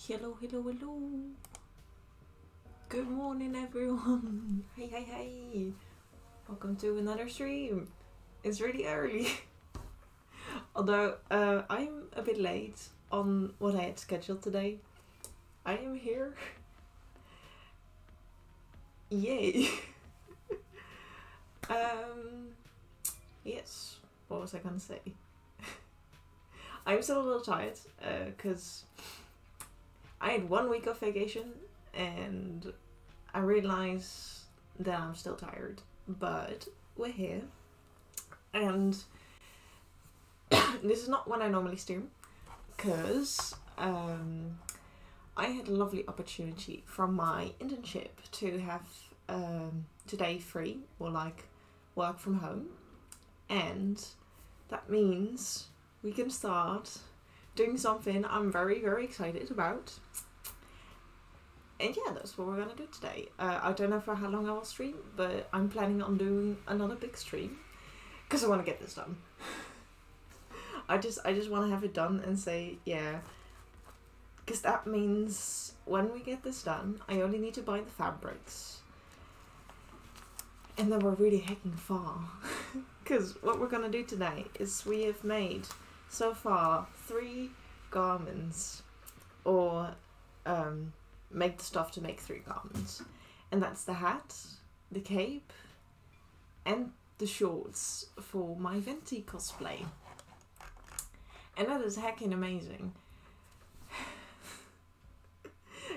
Hello, hello, hello. Good morning, everyone. Hey, hey, hey. Welcome to another stream. It's really early. Although I'm a bit late on what I had scheduled today. I am here. Yay. Yes. What was I gonna say? I'm still a little tired because I had 1 week of vacation and I realized that I'm still tired, but we're here. And this is not when I normally stream because I had a lovely opportunity from my internship to have today free, or like work from home, and that means we can start doing something I'm very, very excited about. And yeah, that's what we're gonna do today. I don't know for how long I will stream, but I'm planning on doing another big stream because I want to get this done. I just want to have it done and say, yeah, because that means when we get this done, I only need to buy the fabrics. And then we're really hacking far. Because what we're gonna do today is we have made so far 3 garments, or make the stuff to make 3 garments. And that's the hat, the cape, and the shorts for my Venti cosplay. And that is heckin' amazing.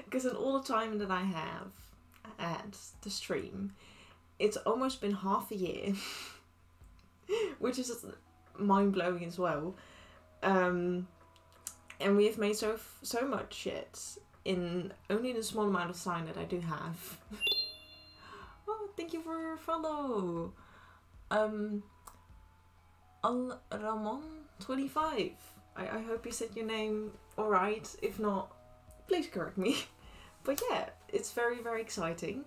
Because in all the time that I have at the stream, it's almost been half a year, which is mind-blowing as well. And we have made so much shit in only the small amount of time that I do have. Oh, thank you for your follow. Ramon25. I hope you said your name alright. If not, please correct me. But yeah, it's very, very exciting.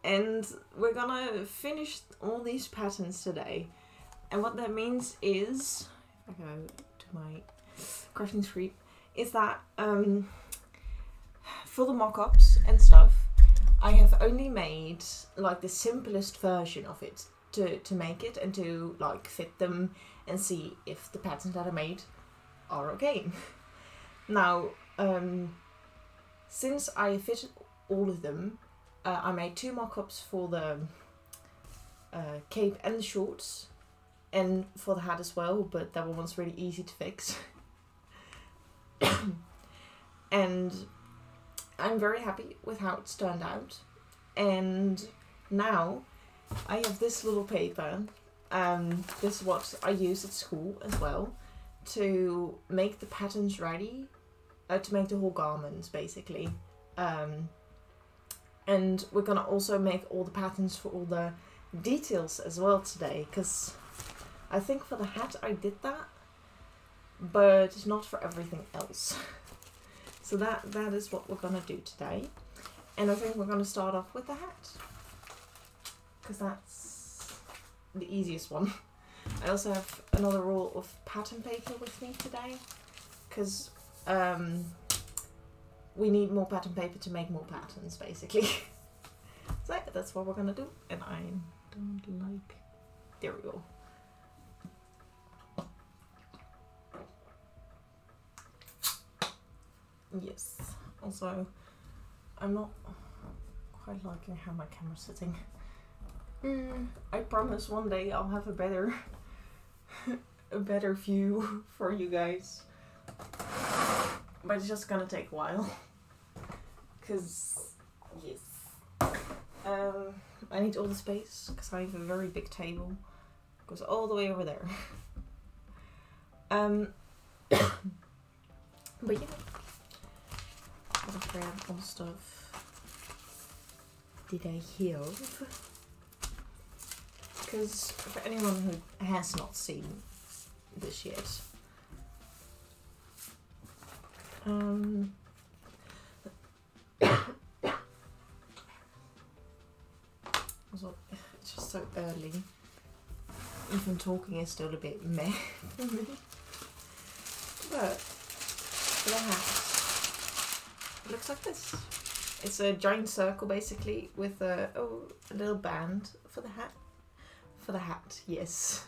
And we're gonna finish all these patterns today. And what that means is, if I go to my crafting screen, is that for the mock-ups and stuff, I have only made like the simplest version of it to make it and to like fit them and see if the patterns that I made are okay. Now, since I fitted all of them, I made 2 mock-ups for the cape and the shorts, and for the hat as well, but that one was really easy to fix. And I'm very happy with how it's turned out. And now I have this little paper. This is what I use at school as well to make the patterns ready, to make the whole garments basically. And we're gonna also make all the patterns for all the details as well today, because I think for the hat I did that, but not for everything else. So that is what we're gonna do today. And I think we're gonna start off with the hat, because that's the easiest one. I also have another roll of pattern paper with me today, because we need more pattern paper to make more patterns, basically. So that's what we're gonna do. And I don't like... There we go. Yes. Also, I'm not quite liking how my camera's sitting. I promise one day I'll have a better view for you guys. But it's just gonna take a while. Cause yes. I need all the space because I have a very big table. It goes all the way over there. But yeah. Gotta grab all the stuff did I have. Because for anyone who has not seen this yet, also, it's just so early. Even talking is still a bit meh for me. But for the hat, looks like this. It's a giant circle basically with a little band for the hat. For the hat, yes.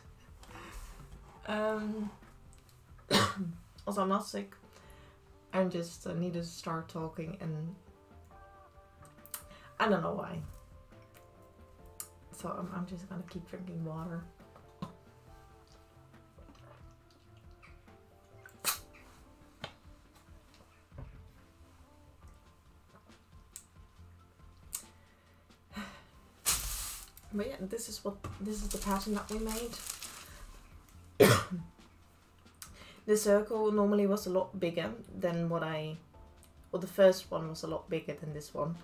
Also, I'm not sick. I'm just needed to start talking, and I don't know why. So I'm just gonna keep drinking water. But yeah, this is the pattern that we made. The circle normally was a lot bigger than the first one was a lot bigger than this one,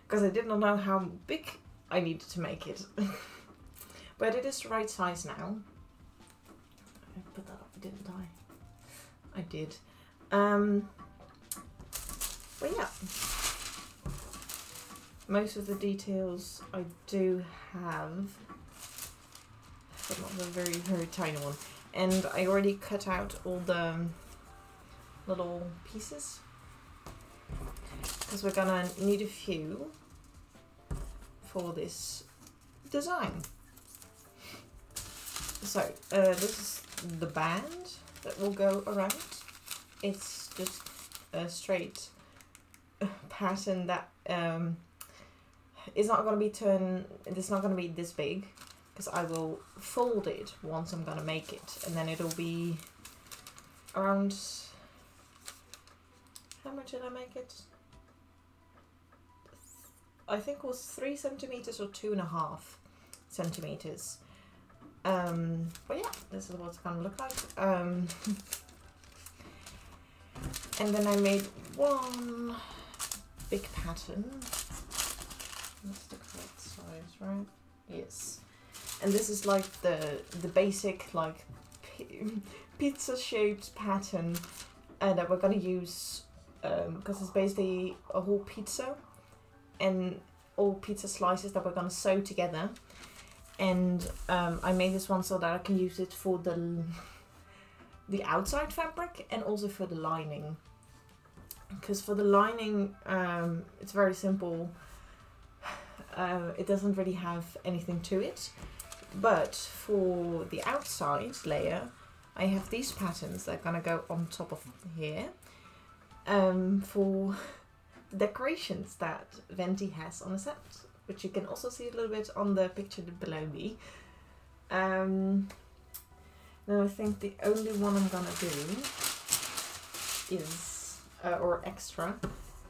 because I did not know how big I needed to make it. But it is the right size now. I put that up, didn't I? I did. But yeah. Most of the details I do have, but not the very, very tiny one. And I already cut out all the little pieces, because we're gonna need a few for this design. So, this is the band that will go around. It's just a straight pattern that it's not going to be it's not going to be this big, because I will fold it once I'm going to make it, and then it'll be around, how much did I make it? I think it was 3 centimeters or 2.5 centimeters. But yeah, this is what it's going to look like. And then I made one big pattern. That's the correct size, right? Yes. And this is like the basic like pizza shaped pattern that we're gonna use, because it's basically a whole pizza and all pizza slices that we're gonna sew together. And I made this one so that I can use it for the outside fabric and also for the lining. Because for the lining, it's very simple. It doesn't really have anything to it. But for the outside layer, I have these patterns that are gonna go on top of here for the decorations that Venti has on the set, which you can also see a little bit on the picture below me. Then I think the only one I'm gonna do is, or extra,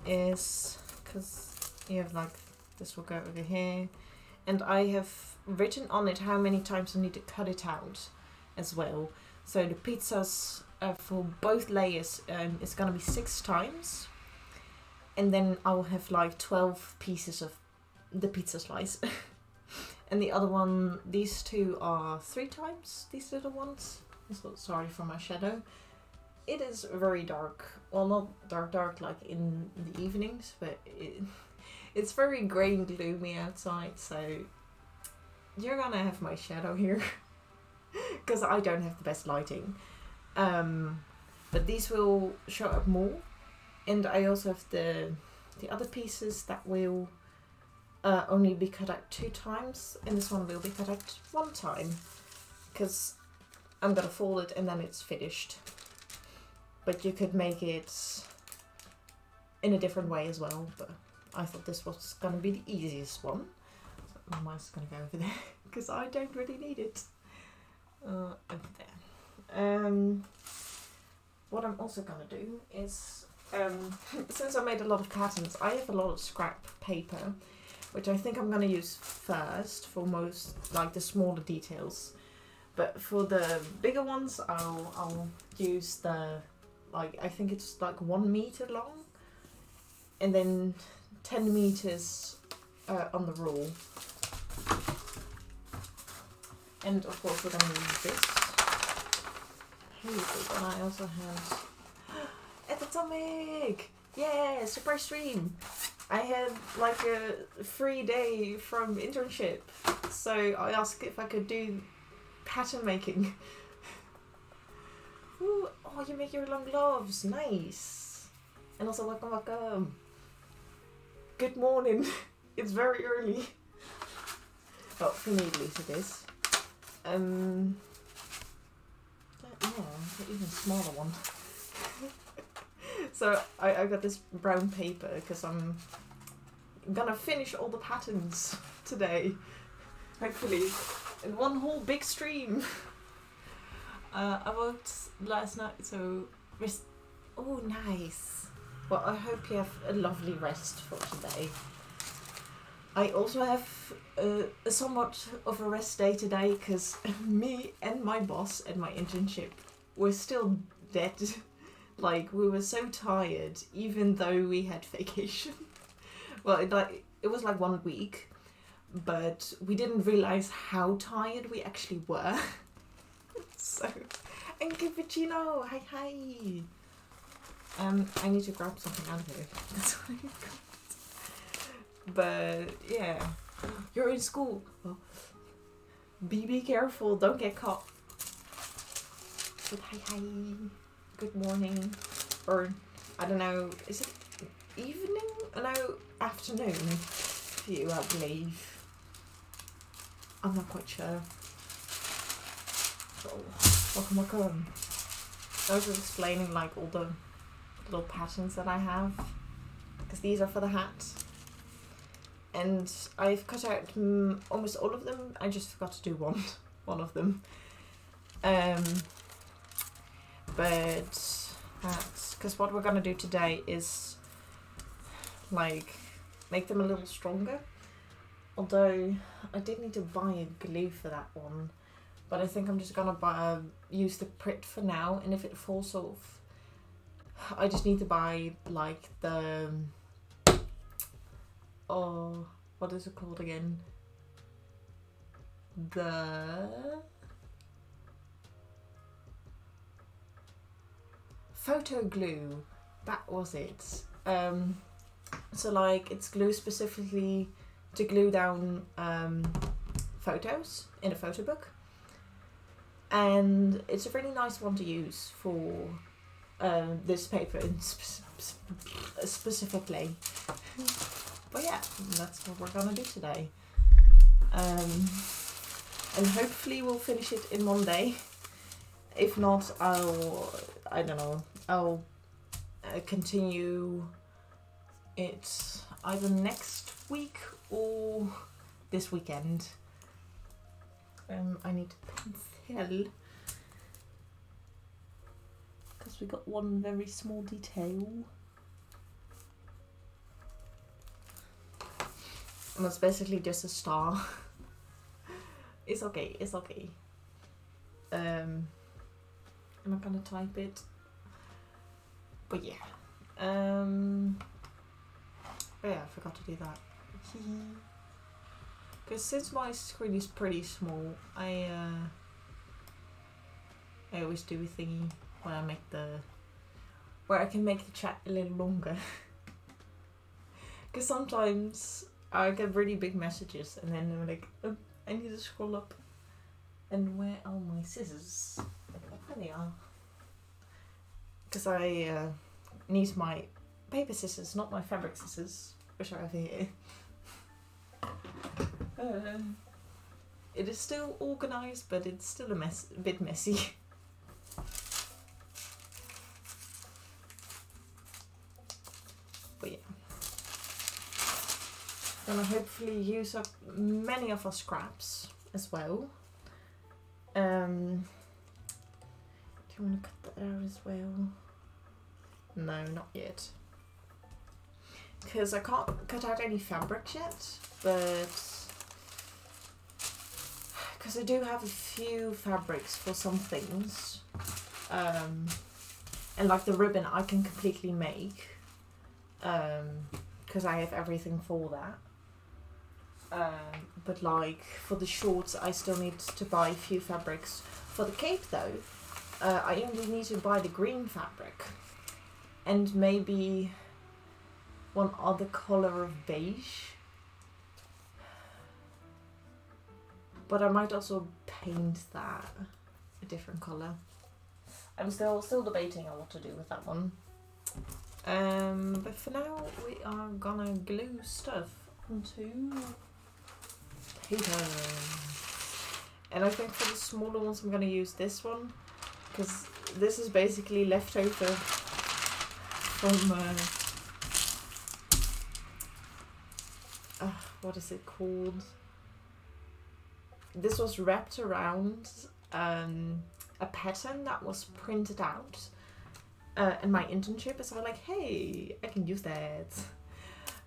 is, because you have like, this will go over here, and I have written on it how many times I need to cut it out as well. So the pizzas for both layers is gonna be 6 times, and then I'll have like 12 pieces of the pizza slice. And the other one, these two are 3 times, these little ones. So sorry for my shadow. It is very dark, well, not dark like in the evenings, but it's very grey and gloomy outside, so you're gonna have my shadow here because I don't have the best lighting. But these will show up more, and I also have the other pieces that will only be cut out 2 times, and this one will be cut out 1 time, because I'm gonna fold it and then it's finished. But you could make it in a different way as well, but I thought this was gonna be the easiest one. So my mouse is gonna go over there because I don't really need it. Over there. What I'm also gonna do is, since I made a lot of patterns, I have a lot of scrap paper, which I think I'm gonna use first for most, like the smaller details. But for the bigger ones, I'll use the, like, I think it's like 1 meter long, and then 10 meters on the roll. And of course we're gonna use this. And I also have Atomic! Yeah, surprise stream! I had like a free day from internship, so I asked if I could do pattern making. Ooh, oh, you make your long gloves, nice! And also welcome. Good morning. It's very early. Well, for me at least it is. Yeah, the even smaller one. So I got this brown paper because I'm gonna finish all the patterns today. Hopefully in one whole big stream. I worked last night, so rest. Oh, nice. Well, I hope you have a lovely rest for today. I also have a somewhat of a rest day today because me and my boss at my internship were still dead. Like, we were so tired even though we had vacation. Well, it was like 1 week, but we didn't realize how tired we actually were. So, and cappuccino, hi. I need to grab something out of here. That's what I got. But yeah, you're in school. Well, be careful, don't get caught. But hi, good morning, or I don't know. Is it evening? No, afternoon for you, I believe. I'm not quite sure. So, welcome. I was just explaining like all the little patterns that I have, because these are for the hat. And I've cut out almost all of them. I just forgot to do one of them. But that's because what we're gonna do today is like make them a little stronger. Although I did need to buy a glue for that one, but I think I'm just gonna use the Prit for now. And if it falls off, I just need to buy like the what is it called again? The photo glue. That was it. So like it's glue specifically to glue down photos in a photo book, and it's a really nice one to use for this paper specifically. But yeah, that's what we're gonna do today. And hopefully we'll finish it in one day. If not, I don't know, I'll continue it either next week or this weekend. I need a pencil because we got one very small detail. And it's basically just a star. It's okay, it's okay. I'm not gonna type it. But yeah. But yeah, I forgot to do that. Because since my screen is pretty small, I always do a thingy where I can make the chat a little longer. Because sometimes I get really big messages and then I'm like, oh, I need to scroll up. And where are my scissors? There they are. Because I need my paper scissors, not my fabric scissors, which are over here. It is still organised, but it's still a bit messy. But yeah. Gonna hopefully use up many of our scraps as well. Do you want to cut that out as well? No, not yet. Because I can't cut out any fabric yet, but because I do have a few fabrics for some things, and like the ribbon I can completely make, because I have everything for that. But like for the shorts I still need to buy a few fabrics. For the cape though, I only need to buy the green fabric and maybe one other color of beige. But I might also paint that a different color. I'm still debating on what to do with that one. But for now, we are gonna glue stuff onto paper. And I think for the smaller ones, I'm gonna use this one, because this is basically leftover from what is it called? This was wrapped around a pattern that was printed out in my internship, so I'm like, hey, I can use that.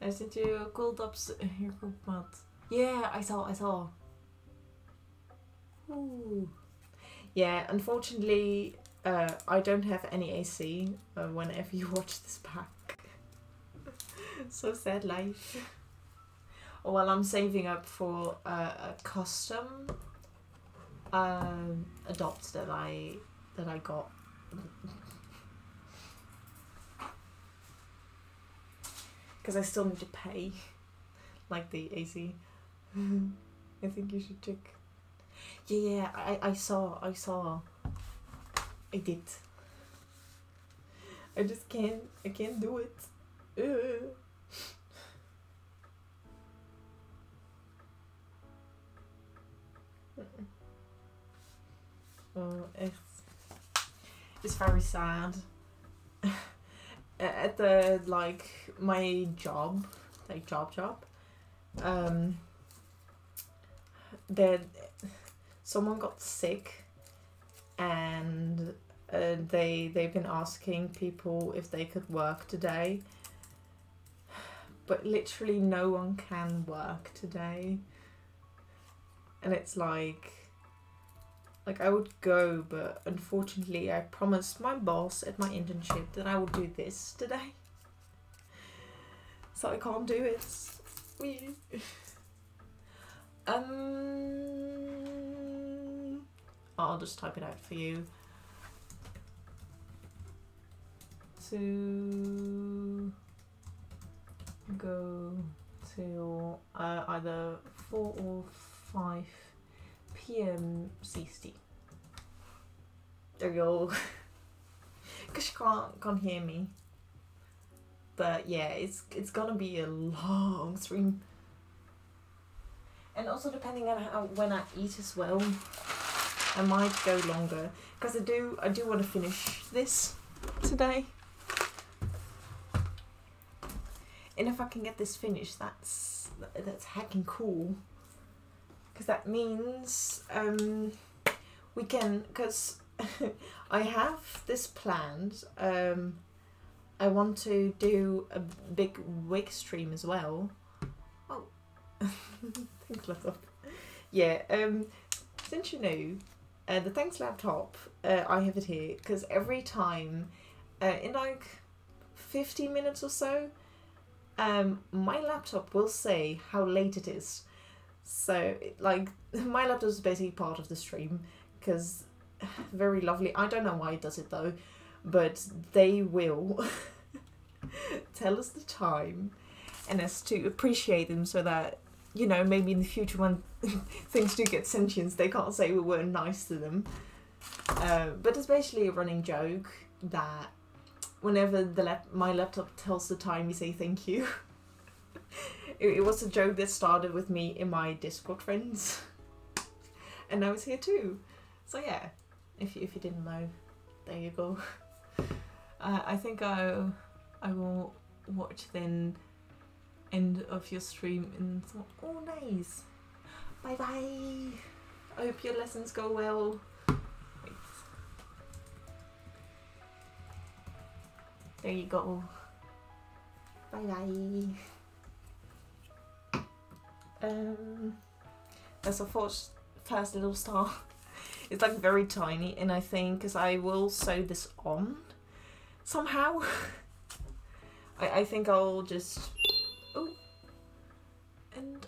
I sent you cold ups here, cold mat. Yeah, I saw. Ooh. Yeah, unfortunately, I don't have any AC whenever you watch this back. So sad life. Well, I'm saving up for a custom adopt that I got. Because I still need to pay, like the AC. I think you should check. Yeah, I saw. I did. I just can't. I can't do it. Oh, it's very sad. At the my job, job, that someone got sick, and they've been asking people if they could work today, but literally no one can work today, and it's like I would go, but unfortunately I promised my boss at my internship that I would do this today. So I can't do it. I'll just type it out for you. To go till either 4 or 5 PM CST. There you go. Because you can't hear me. But yeah, it's gonna be a long stream. And also depending on when I eat as well, I might go longer. Because I do want to finish this today. And if I can get this finished, that's heckin' cool. Because that means we can, because I have this planned. I want to do a big wig stream as well. Oh, thanks laptop. Yeah, since you know, the thanks laptop, I have it here because every time, in like 15 minutes or so, my laptop will say how late it is. So, like, my laptop is basically part of the stream, because very lovely. I don't know why it does it though, but they will tell us the time and us to appreciate them so that, you know, maybe in the future when things do get sentience, they can't say we weren't nice to them. But it's basically a running joke that whenever my laptop tells the time, you say thank you. It was a joke that started with me in my Discord friends, and now it's here too. So yeah, if you didn't know, there you go. I think I will watch then end of your stream and thought, oh nice, bye bye. I hope your lessons go well. Wait. There you go. Bye bye. That's a first little star. It's like very tiny, and I think because I will sew this on somehow. I think I'll just. Oh, and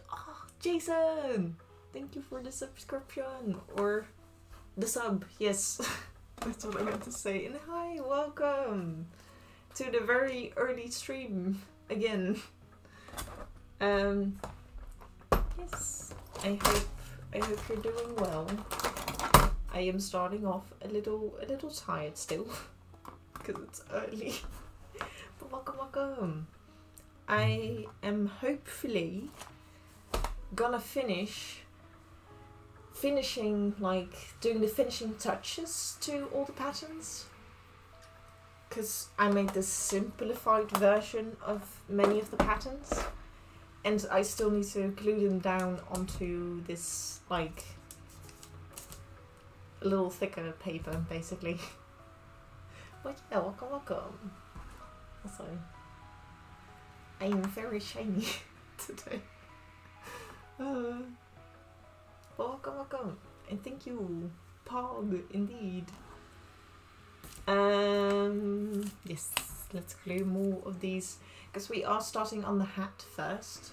Jason, thank you for the subscription or the sub. Yes, that's what I meant to say. And hi, welcome to the very early stream again. Yes, I hope you're doing well. I am starting off a little tired still because it's early. But welcome. I am hopefully gonna finishing like doing the finishing touches to all the patterns, because I made this simplified version of many of the patterns and I still need to glue them down onto this like a little thicker paper basically. But yeah, welcome. Also, I am very shiny today. Welcome. And thank you, Pog, indeed. Yes, let's glue more of these, because we are starting on the hat first.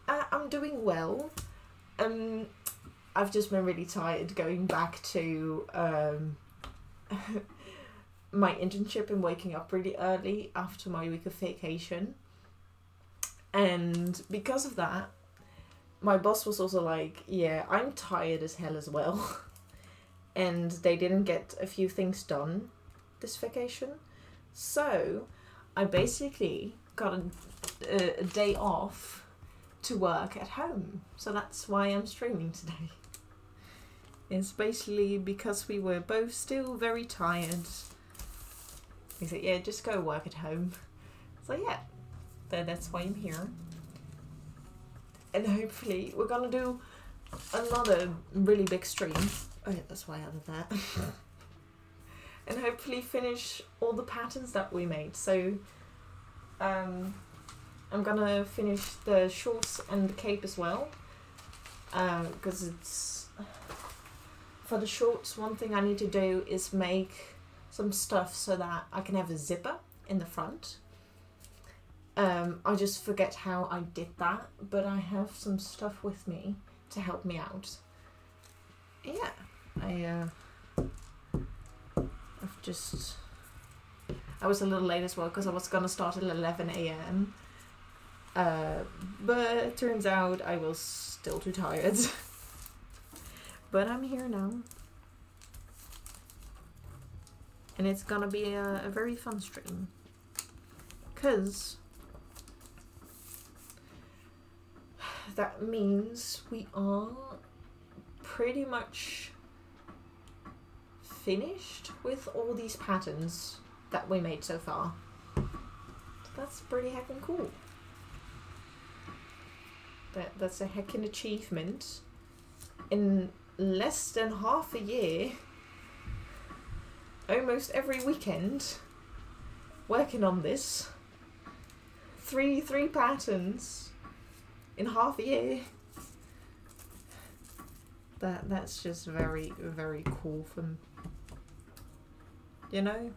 I'm doing well. I've just been really tired going back to my internship and waking up really early after my week of vacation. And because of that, my boss was also like, yeah, I'm tired as hell as well. And they didn't get a few things done this vacation. So I basically got a day off to work at home. So that's why I'm streaming today. It's basically because we were both still very tired. He said, yeah, just go work at home. So yeah, that's why I'm here. And hopefully we're gonna do another really big stream. Oh yeah, that's why I added that. And hopefully finish all the patterns that we made. So I'm gonna finish the shorts and the cape as well. Because it's... For the shorts, one thing I need to do is make some stuff so that I can have a zipper in the front. I just forget how I did that, but I have some stuff with me to help me out. Yeah, I was a little late as well because I was gonna start at 11 AM. But it turns out I was still too tired. But I'm here now. And it's gonna be a very fun stream. Because that means we are pretty much finished with all these patterns that we made so far. That's pretty heckin' cool. That's a heckin' achievement. In less than half a year, almost every weekend, working on this. Three patterns in half a year. That's just very, very cool from, you know?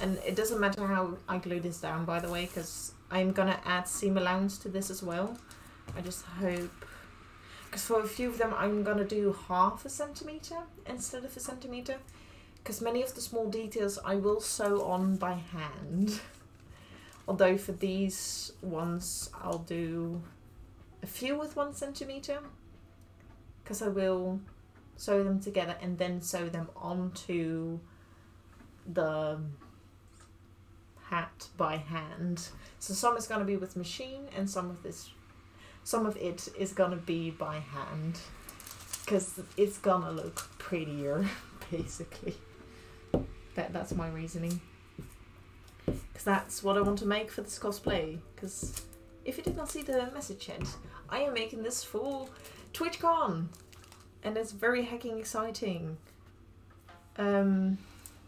And it doesn't matter how I glue this down, by the way, because I'm gonna add seam allowance to this as well. I just hope, because for a few of them I'm gonna do 1/2 centimeter instead of 1 centimeter, because many of the small details I will sew on by hand. Although for these ones I'll do a few with 1 centimeter, because I will sew them together and then sew them onto the hat by hand. So some is going to be with machine and some of it is going to be by hand, because it's gonna look prettier basically. That's my reasoning, because that's what I want to make for this cosplay. Because if you did not see the message yet, I am making this for TwitchCon and it's very hecking exciting. Now I'm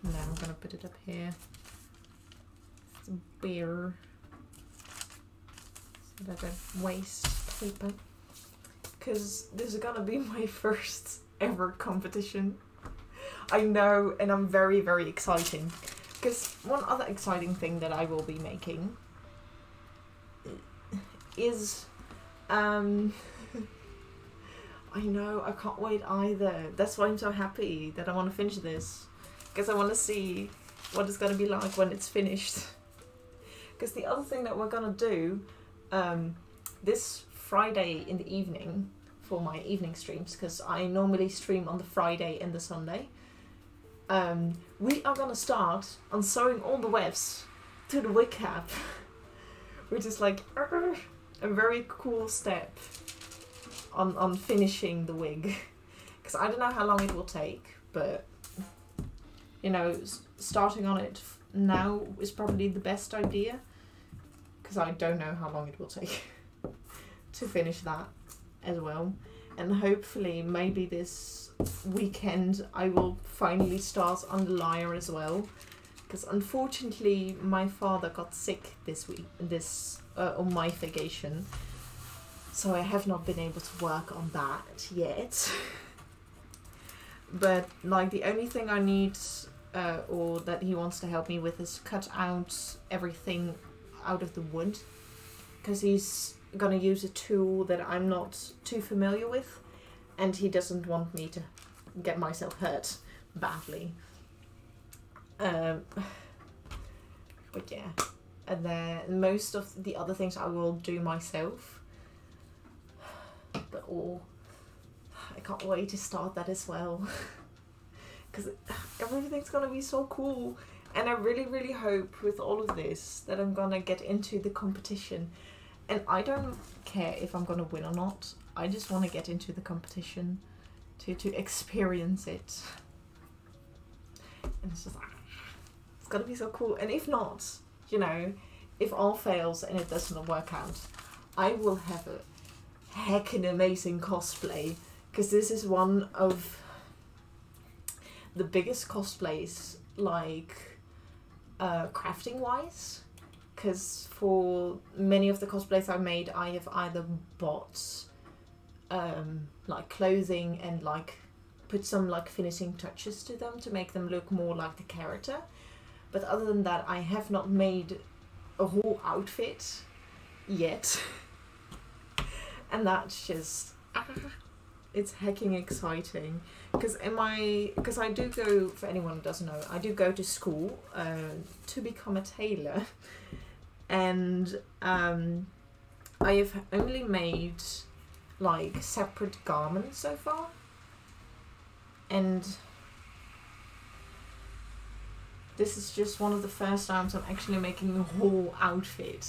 gonna put it up here. It's a beer so that I don't waste paper, because this is gonna be my first ever competition. I know, and I'm very, very excited, because one other exciting thing that I will be making is I know, I can't wait either. That's why I'm so happy that I want to finish this, because I want to see what it's going to be like when it's finished. Because the other thing that we're going to do this Friday in the evening for my evening streams, because I normally stream on the Friday and the Sunday, we are gonna start on sewing all the webs to the wig cap, which is like a very cool step on finishing the wig, because I don't know how long it will take, but you know, starting on it now is probably the best idea, because I don't know how long it will take to finish that as well. And hopefully maybe this weekend I will finally start on the lyre as well, because unfortunately my father got sick this week, on my vacation, so I have not been able to work on that yet. But like the only thing I need or that he wants to help me with is cut out everything out of the wood, because he's gonna use a tool that I'm not too familiar with, and he doesn't want me to get myself hurt badly. But yeah, and then most of the other things I will do myself, but I can't wait to start that as well, because everything's gonna be so cool. And I really hope with all of this that I'm gonna get into the competition. And I don't care if I'm gonna win or not. I just want to get into the competition to experience it. And it's just like, it's gonna be so cool. And if not, you know, if all fails and it doesn't work out, I will have a heckin' amazing cosplay, because this is one of the biggest cosplays, like crafting wise, because for many of the cosplays I made, I have either bought like clothing and like put some like finishing touches to them to make them look more like the character, but other than that I have not made a whole outfit yet. And that's just it's hecking exciting, because I do go, for anyone who doesn't know, I do go to school to become a tailor, and I have only made like separate garments so far, and this is just one of the first times I'm actually making a whole outfit,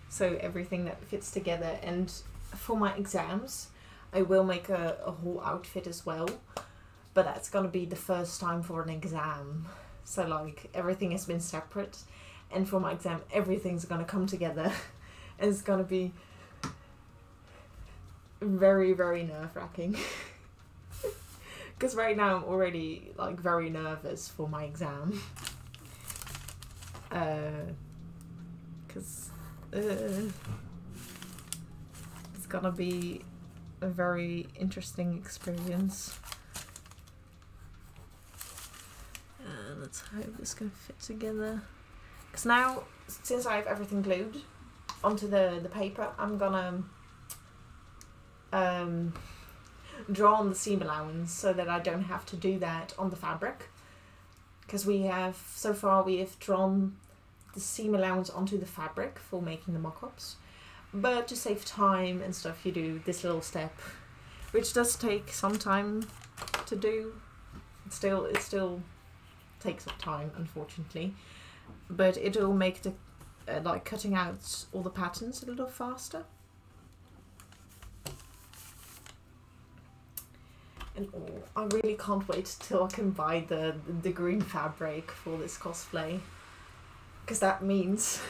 so everything that fits together. And for my exams I will make a whole outfit as well, but that's gonna be the first time for an exam, so like everything has been separate, and for my exam everything's gonna come together and it's gonna be very nerve-wracking. Because right now I'm already like very nervous for my exam, because it's gonna be a very interesting experience. Let's hope this can fit together, because now since I have everything glued onto the paper, I'm gonna draw on the seam allowance so that I don't have to do that on the fabric, because so far we have drawn the seam allowance onto the fabric for making the mock-ups, but to save time and stuff you do this little step, which does take some time to do. It still takes up time, unfortunately, but it'll make the like cutting out all the patterns a little faster. And I really can't wait till I can buy the green fabric for this cosplay, because that means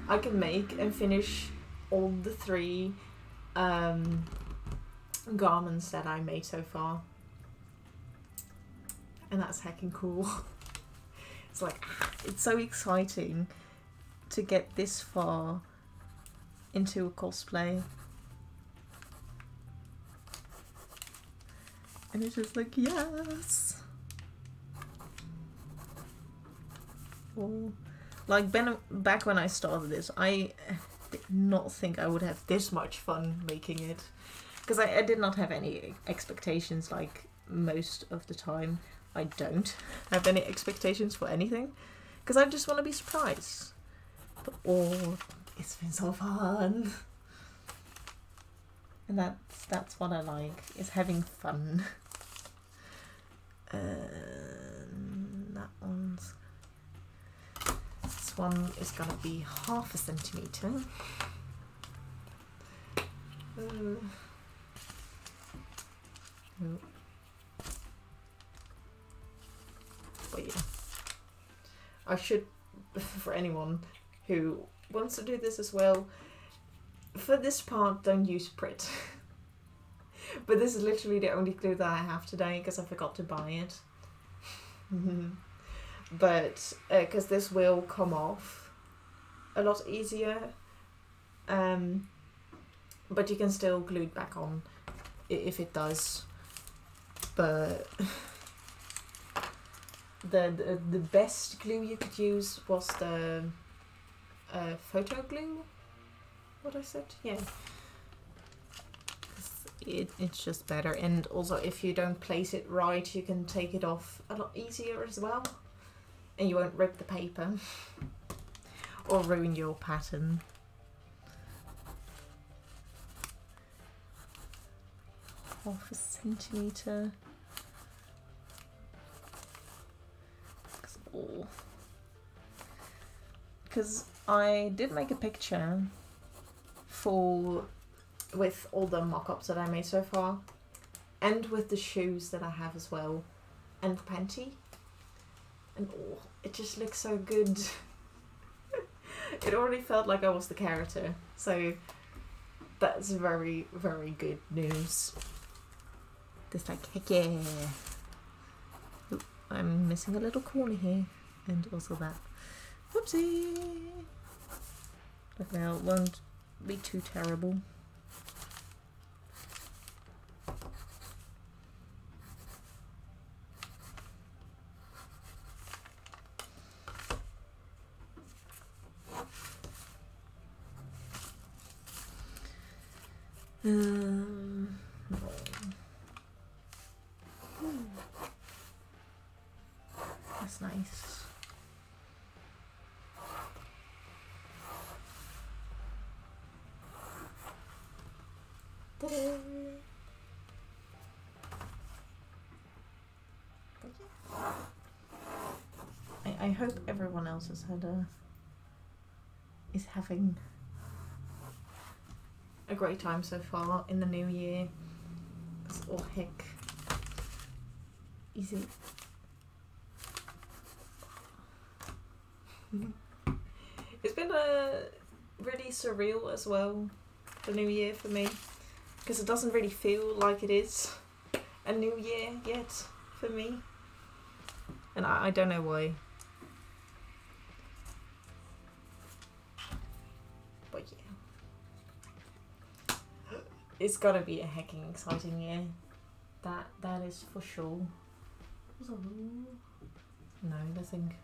I can make and finish all the 3 garments that I made so far, and that's heckin' cool. It's like, it's so exciting to get this far into a cosplay. And it's just like, yes! Oh. Like, back when I started this, I did not think I would have this much fun making it. Because I did not have any expectations, like, most of the time. I don't have any expectations for anything, because I just want to be surprised. But it's been so fun! And that's what I like, is having fun. this one is gonna be 1/2 centimeter. Oh. But yeah, I should, for anyone who wants to do this as well, for this part don't use Prit. But this is literally the only glue that I have today because I forgot to buy it. But because this will come off a lot easier, but you can still glue it back on if it does. But the best glue you could use was the photo glue. What I said, yeah. It's just better, and also if you don't place it right, you can take it off a lot easier as well, and you won't rip the paper or ruin your pattern. 1/2 centimeter. Because I did make a picture with all the mock-ups that I made so far, and with the shoes that I have as well, and the panty, and oh, it just looks so good. It already felt like I was the character, so that's very, very good news. Just like, heck yeah. Oop, I'm missing a little corner here, and also that. Whoopsie! But now it won't be too terrible. That's nice. I hope everyone else has had is having a great time so far in the new year. Oh heck. Easy. It's been really surreal as well, the new year for me, because it doesn't really feel like it is a new year yet for me, and I don't know why. But yeah, it's gotta be a hecking exciting year. That is for sure. No, nothing.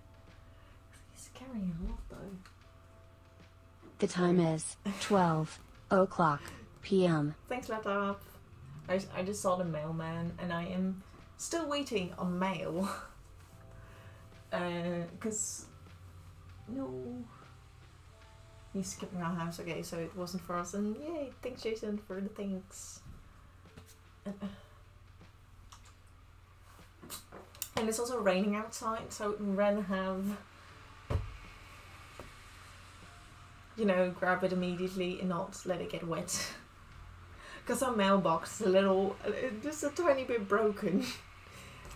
He's carrying a lot though. The time is 12:00 p.m. Thanks, laptop. I just saw the mailman, and I am still waiting on mail. Cause no, he's skipping our house. Okay, so it wasn't for us. And yay! Thanks, Jason, for the things. And it's also raining outside, so we'd rather have, you know, grab it immediately and not let it get wet. Because our mailbox is just a tiny bit broken,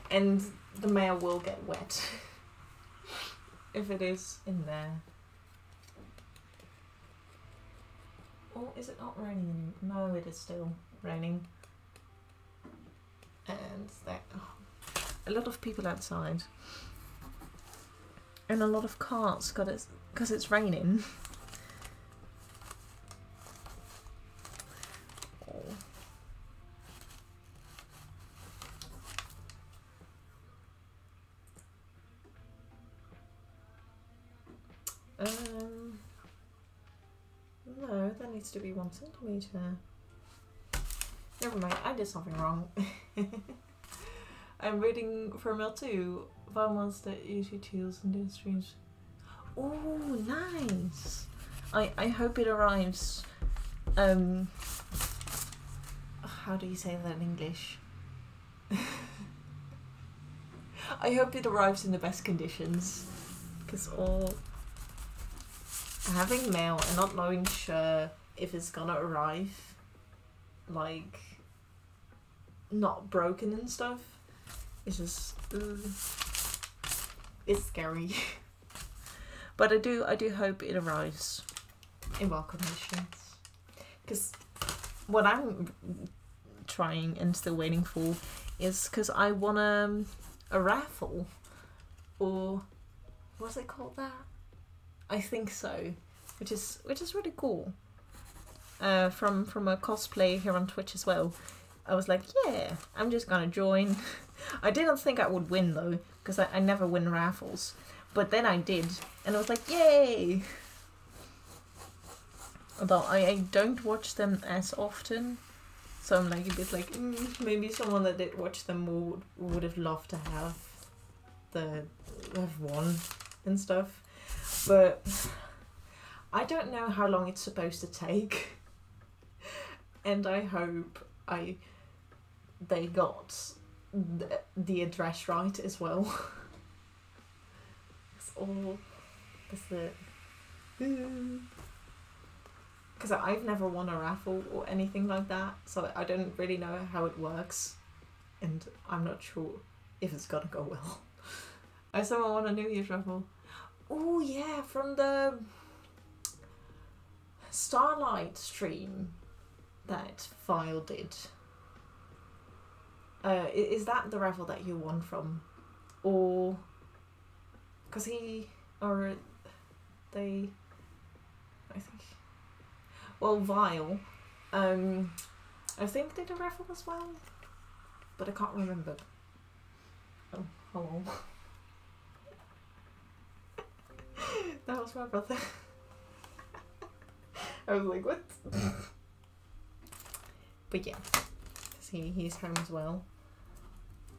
and the mail will get wet if it is in there. Or is it not raining anymore? No, it is still raining. And there, a lot of people outside, and a lot of cars because it's raining. No, that needs to be 1 centimeter. Never mind, I did something wrong. I'm waiting for mail too. Vamos the easy tools and do streams. Oh, nice! I hope it arrives. How do you say that in English? I hope it arrives in the best conditions, because having mail and not knowing sure if it's gonna arrive, like, not broken and stuff, it's just, it's scary. But I do hope it arrives in well conditions. Because what I'm trying and still waiting for is because I won a raffle, or what's it called that? I think so, which is really cool. From a cosplay here on Twitch as well. I was like, yeah, I'm just gonna join. I didn't think I would win though, because I never win raffles. But then I did, and I was like, yay! Although I don't watch them as often, so I'm like a bit like, maybe someone that did watch them would have loved to have won and stuff. But I don't know how long it's supposed to take, and I hope they got the address right as well. That's it. Because I've never won a raffle or anything like that, so I don't really know how it works, and I'm not sure if it's gonna go well. I someone won a New Year's raffle. Oh yeah, from the Starlight stream that File did. Is that the raffle that you won from? Or... because he... or they... I think... well, Vile, I think did a raffle as well, but I can't remember. Oh, hello. That was my brother. I was like, what? But yeah, because he's home as well.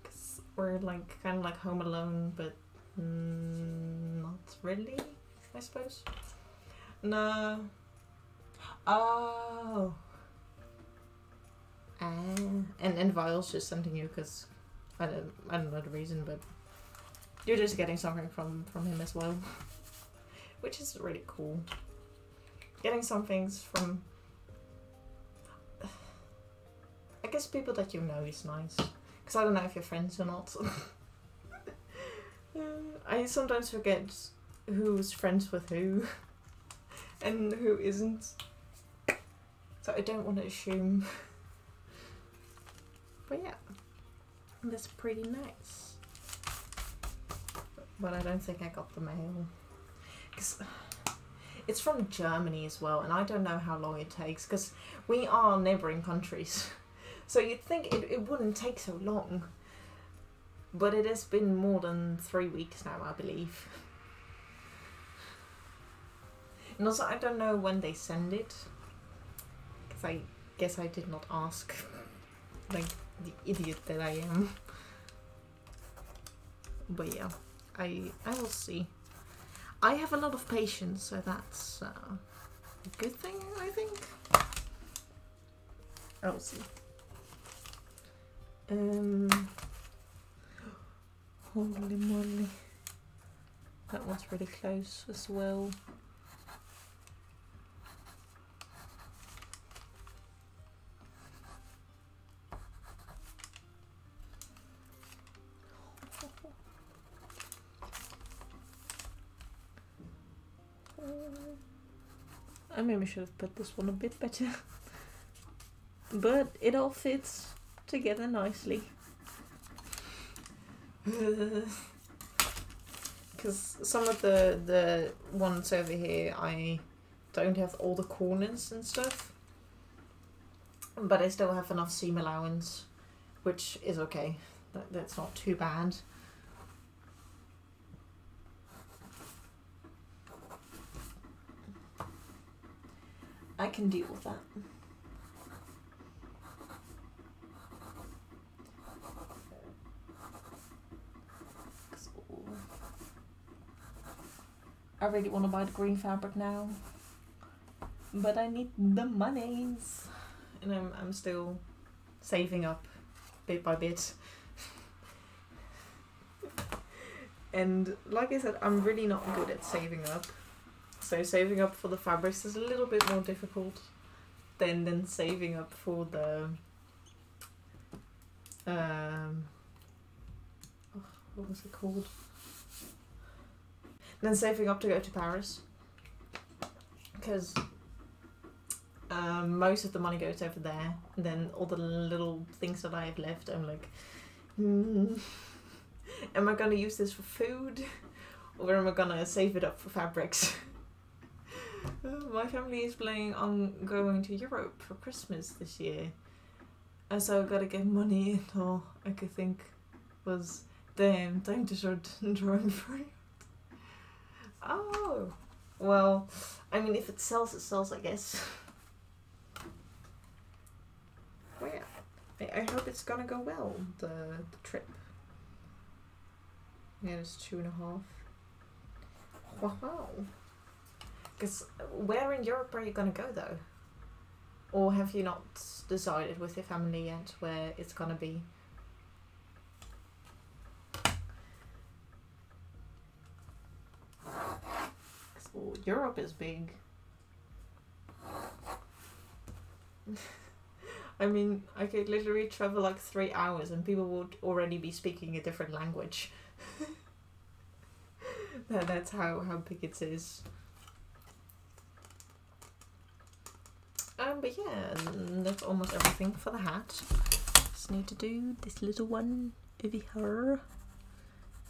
Because we're like kind of like home alone, but not really, I suppose. No. Oh. And Vile's just sending you because I don't know the reason, but you're just getting something from him as well, which is really cool. Getting some things from, I guess, people that you know is nice, because I don't know if you're friends or not. I sometimes forget who's friends with who and who isn't. So I don't want to assume. But yeah, that's pretty nice. But I don't think I got the mail. Because it's from Germany as well, and I don't know how long it takes, because we are neighbouring countries. So you'd think it wouldn't take so long. But it has been more than 3 weeks now, I believe. And also, I don't know when they send it. Because I guess I did not ask. Like the idiot that I am. But yeah, I will see. I have a lot of patience, so that's a good thing, I think. I'll see. Holy moly. That one's really close as well. I maybe should have put this one a bit better. But it all fits together nicely. Because some of the ones over here, I don't have all the corners and stuff. But I still have enough seam allowance, which is okay. That's not too bad. I can deal with that. I really want to buy the green fabric now, but I need the monies, and I'm still saving up bit by bit. And like I said, I'm really not good at saving up. So saving up for the fabrics is a little bit more difficult than saving up for the what was it called? Then saving up to go to Paris, because most of the money goes over there, and then all the little things that I have left, I'm like, am I gonna use this for food, or am I gonna save it up for fabrics? My family is planning on going to Europe for Christmas this year, and so I gotta get money, and all I could think was, damn, time to start drawing for it. Oh, well, I mean, if it sells, I guess. Well, yeah, I hope it's gonna go well, the trip. Yeah, it's 2.5. Wow. Because where in Europe are you gonna go, though? Or have you not decided with your family yet where it's gonna be? Oh, Europe is big. I mean, I could literally travel like 3 hours and people would already be speaking a different language. That's how big it is. But yeah, that's almost everything for the hat. Just need to do this little one over here.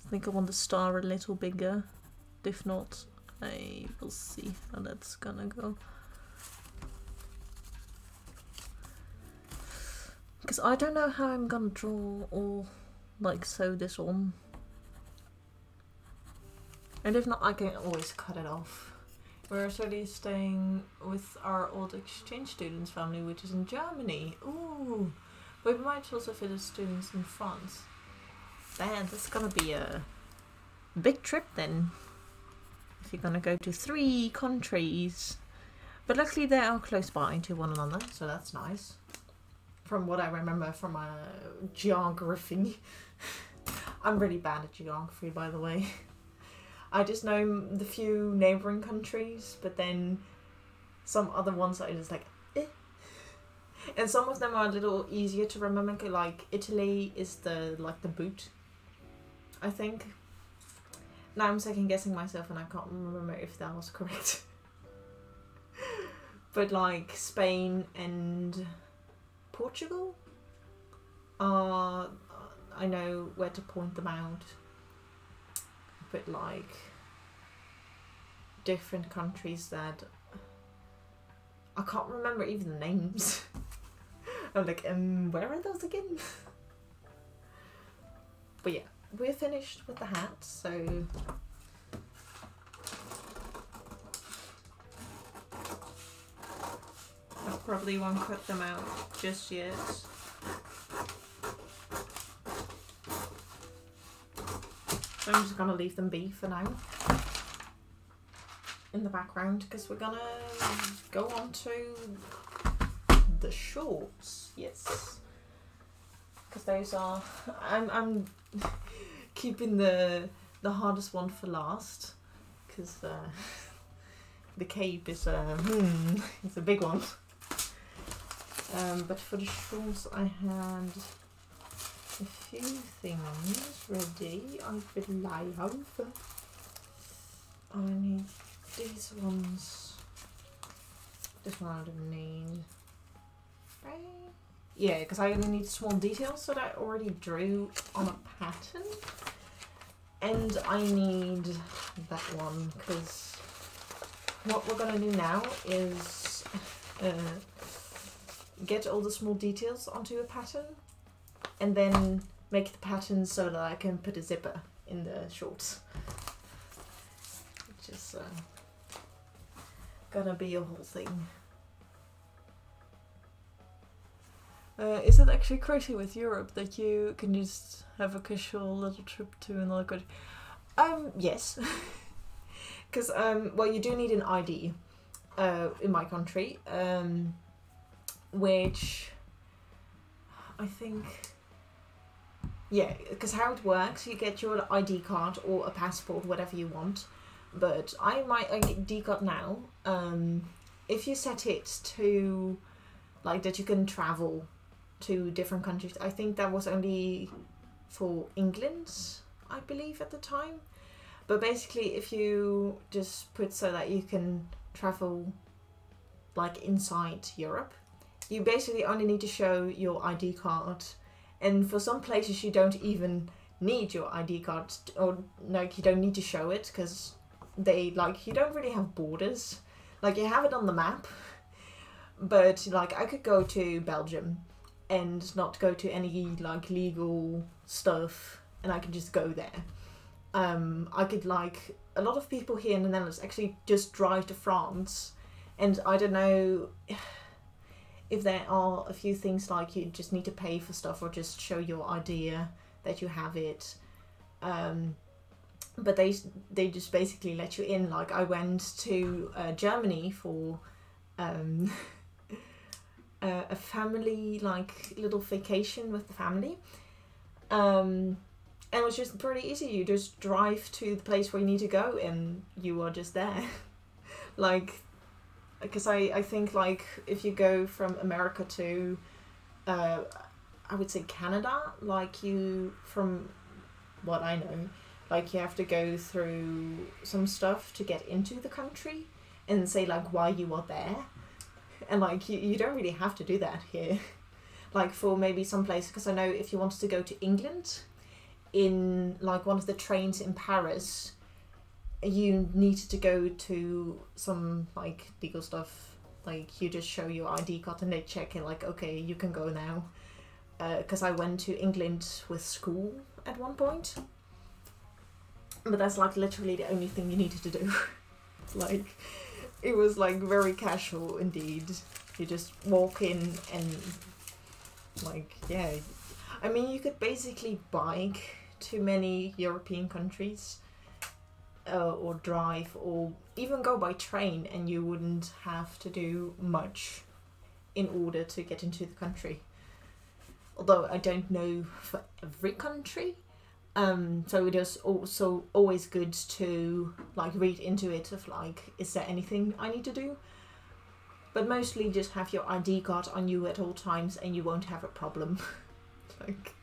I think I want the star a little bigger. If not, I will see how that's gonna go. Because I don't know how I'm gonna draw or like sew this on. And if not, I can always cut it off. We're actually staying with our old exchange students family, which is in Germany. Ooh! But we might also visit students in France. Man, that's gonna be a big trip then. If you're gonna go to 3 countries. But luckily they are close by to one another, so that's nice. From what I remember from my geography. I'm really bad at geography, by the way. I just know the few neighbouring countries, but then some other ones are just like, eh. And some of them are a little easier to remember, like Italy is the boot, I think. Now I'm second guessing myself and I can't remember if that was correct. But like Spain and Portugal, I know where to point them out. But like different countries that I can't remember even the names. I'm like, where are those again? But yeah, we're finished with the hat, so I probably won't cut them out just yet. So I'm just gonna leave them be for now in the background, because we're gonna go on to the shorts. Yes, because those are I'm keeping the hardest one for last, because the cape is it's a big one. But for the shorts I had a few things ready. I need these ones. This one I don't need. Right? Yeah, because I only need small details that I already drew on a pattern. And I need that one, because what we're gonna do now is get all the small details onto a pattern and then make the pattern so that I can put a zipper in the shorts. Which is gonna be a whole thing. Is it actually crazy with Europe that you can just have a casual little trip to another country? Yes. Because, well, you do need an ID in my country, which I think, yeah, because how it works, you get your ID card or a passport, whatever you want, But my ID card now, if you set it to like that you can travel to different countries, I think that was only for England, I believe, at the time. But basically, if you just put so that you can travel like inside Europe, you basically only need to show your ID card. And for some places you don't even need your ID card, or like you don't need to show it, because they like, you don't really have borders. Like, you have it on the map, but like I could go to Belgium and not go to any like legal stuff, and I could just go there. I could, like, a lot of people here in the Netherlands actually just drive to France, and I don't know if there are a few things like you just need to pay for stuff or just show your idea that you have it. But they just basically let you in. Like, I went to Germany for a family, like, little vacation with the family. And it was just pretty easy. You just drive to the place where you need to go and you are just there. Like, because I think, like, if you go from America to, I would say Canada, like, you, from what I know, like, you have to go through some stuff to get into the country and say, like, why you are there. And, like, you don't really have to do that here. Like, for maybe some places, because I know if you wanted to go to England, in, like, one of the trains in Paris, you needed to go to some, like, legal stuff. Like, you just show your ID card and they check and, like, okay, you can go now. Because I went to England with school at one point. But that's, like, literally the only thing you needed to do. Like, it was, like, very casual indeed. You just walk in and, like, yeah. I mean, you could basically bike to many European countries, or drive, or even go by train, and you wouldn't have to do much in order to get into the country. Although I don't know for every country. So it is also always good to, like, read into it of, like, is there anything I need to do? But mostly just have your ID card on you at all times and you won't have a problem. Like,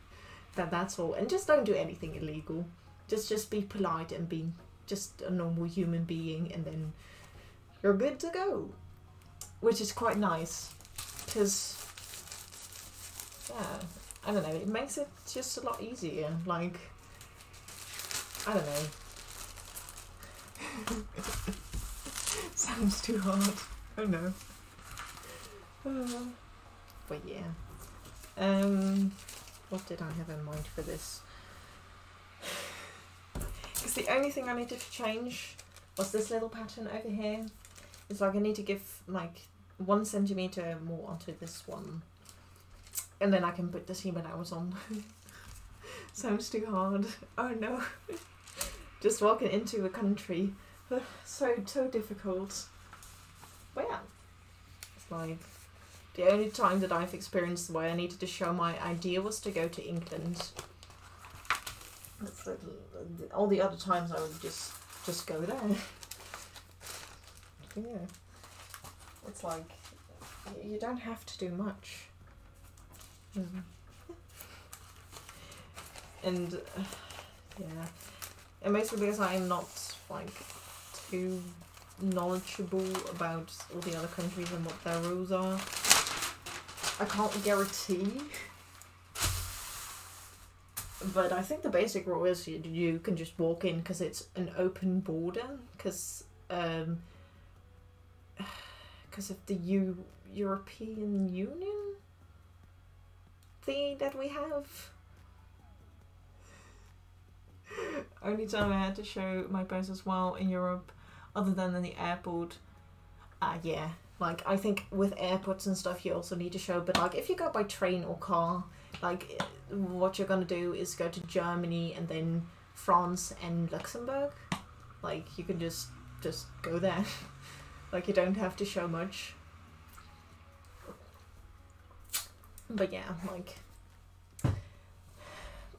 that's all. And just don't do anything illegal. Just be polite and be just a normal human being, and then you're good to go. Which is quite nice. Because, yeah, I don't know, it makes it just a lot easier. Like, I don't know. Sounds too hard. Oh no. But yeah. What did I have in mind for this? Because the only thing I needed to change was this little pattern over here. It's like I need to give like 1 centimeter more onto this one. And then I can put the seam allowance on. Sounds too hard. Oh no. Just walking into a country. So difficult. But yeah. It's like the only time that I've experienced where I needed to show my idea was to go to England. That's like, all the other times I would just go there. Yeah. It's like, you don't have to do much. And yeah, and mostly because I'm not like too knowledgeable about all the other countries and what their rules are. I can't guarantee, but I think the basic rule is you can just walk in because it's an open border, because of the European Union thing that we have. Only time I had to show my pass as well in Europe, other than in the airport. Yeah, like, I think with airports and stuff you also need to show, but like if you go by train or car, like what you're gonna do is go to Germany and then France and Luxembourg. Like, you can just go there. Like, you don't have to show much. But yeah, like,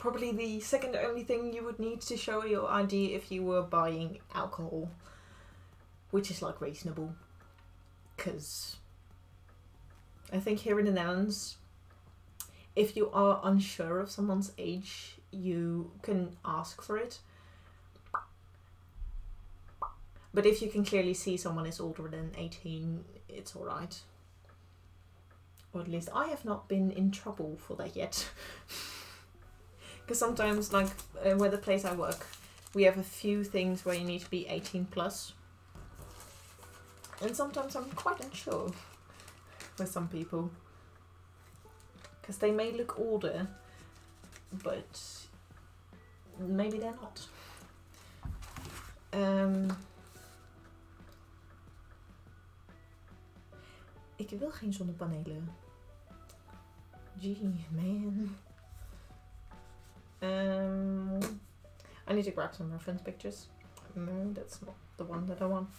probably the second only thing you would need to show your ID if you were buying alcohol, which is like reasonable, because I think here in the Netherlands, if you are unsure of someone's age, you can ask for it. But if you can clearly see someone is older than 18, it's alright. Or at least I have not been in trouble for that yet. Because sometimes, like, where the place I work, we have a few things where you need to be 18 plus. And sometimes I'm quite unsure with some people. Because they may look older, but maybe they're not. Ik wil geen zonnepanelen. Gee, man. I need to grab some reference pictures. No, that's not the one that I want.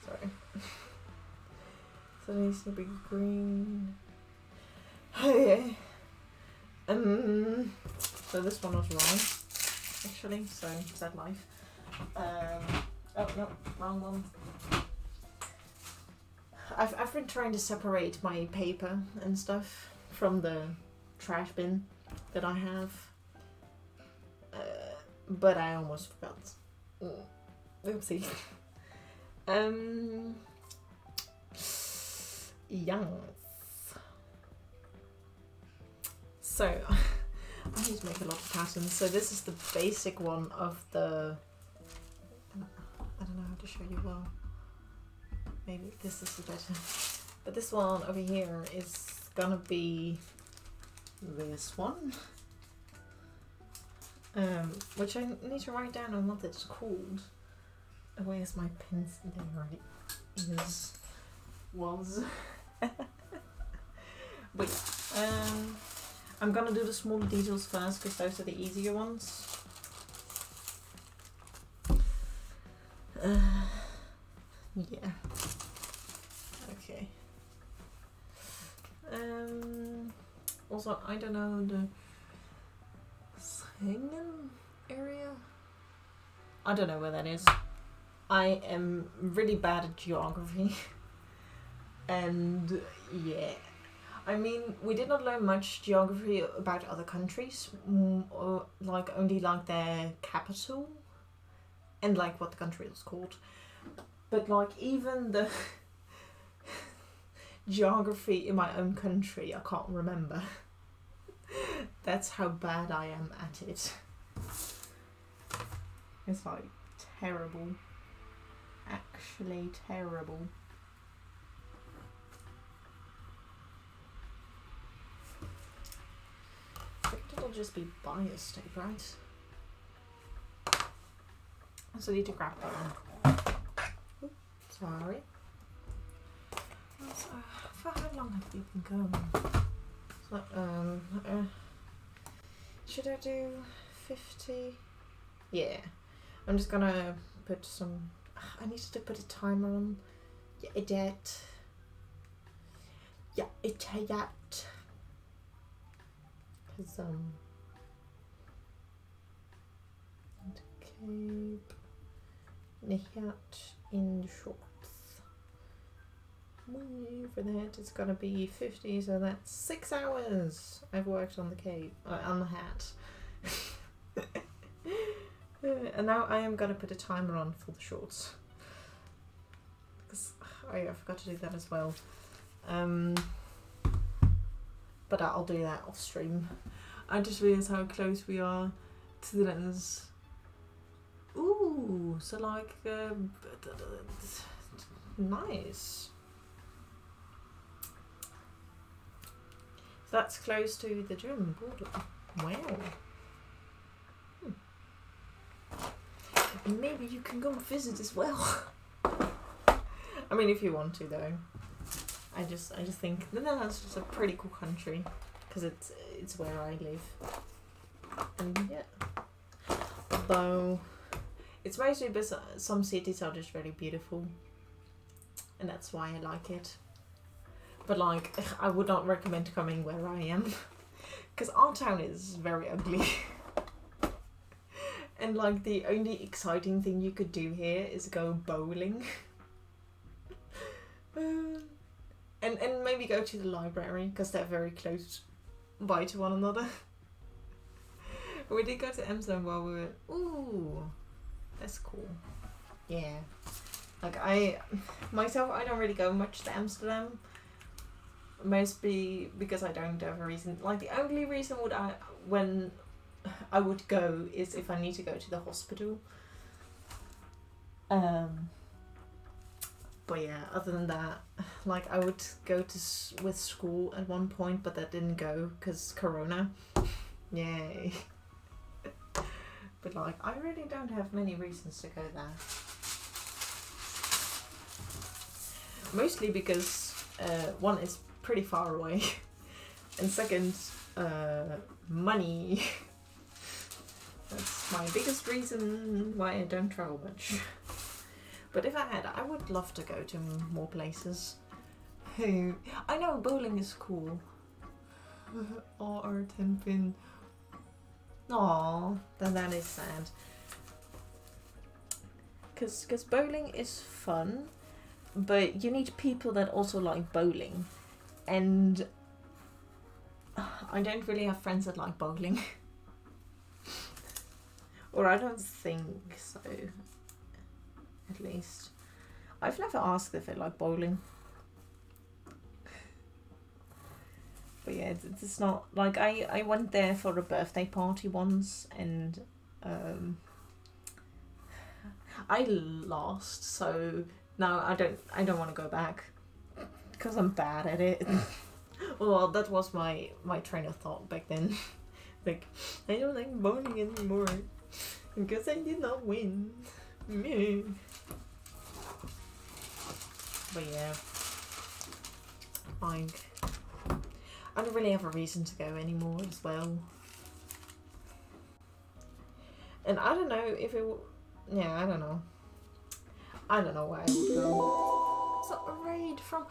Sorry. So it needs to be green. Okay. So this one was wrong, actually. So sad life. Oh no, wrong one. I've been trying to separate my paper and stuff from the trash bin that I have, but I almost forgot. Oopsie. Yes. So I need to make a lot of patterns. So this is the basic one of the. I don't know how to show you well. Maybe this is better. But this one over here is gonna be this one. Which I need to write down on what it's called. Where's my pencil? There it is. Was. But I'm gonna do the smaller details first because those are the easier ones. Yeah. Okay. Also, I don't know the Schengen area. I don't know where that is. I am really bad at geography. And yeah. I mean, we did not learn much geography about other countries, or like only like their capital and like what the country is called. But like even the geography in my own country, I can't remember. That's how bad I am at it. It's like terrible. Actually terrible. I think it'll just be bias tape, right? I also need to grab that one. Oops, sorry. So, for how long have we been going? So, should I do 50? Yeah. I'm just gonna put some. I need to put a timer on. Yeah, that. Yeah, that. Cause cape. Hat in shorts. For that, it's gonna be 50, so that's 6 hours I've worked on the cape, on the hat. And now I am gonna put a timer on for the shorts. Because I forgot to do that as well. But I'll do that off stream. I just realised how close we are to the letters. Ooh, so like, nice. So that's close to the German border. Wow. Maybe you can go visit as well. I mean, if you want to, though. I just think the Netherlands is just a pretty cool country because it's where I live. And yeah. Although it's mostly because some cities are just really beautiful, and that's why I like it. But like, I would not recommend coming where I am Because our town is very ugly. And like the only exciting thing you could do here is go bowling. And maybe go to the library, because they're very close by to one another. We did go to Amsterdam while we were... Ooh, that's cool. Yeah. Like myself, I don't really go much to Amsterdam. Mostly because I don't have a reason. Like the only reason when I would go is if I need to go to the hospital. But yeah, other than that, like I would go with school at one point, but that didn't go because Corona. Yay. But like, I really don't have many reasons to go there. Mostly because one, it's pretty far away, and second, money. That's my biggest reason why I don't travel much. But if I had, I would love to go to more places. I know bowling is cool. Oh, our 10-pin. Aww, then that is sad. Cause bowling is fun, but you need people that also like bowling. And I don't really have friends that like bowling. Or I don't think so. At least. I've never asked if they like bowling. But yeah, it's not like I went there for a birthday party once, and I lost, so now I don't want to go back because I'm bad at it. Well, that was my train of thought back then. Like, I don't like bowling anymore because I did not win. Me. But yeah, like, I don't really have a reason to go anymore as well. And I don't know if it will, yeah, I don't know. I don't know where I would go. It's not a raid from,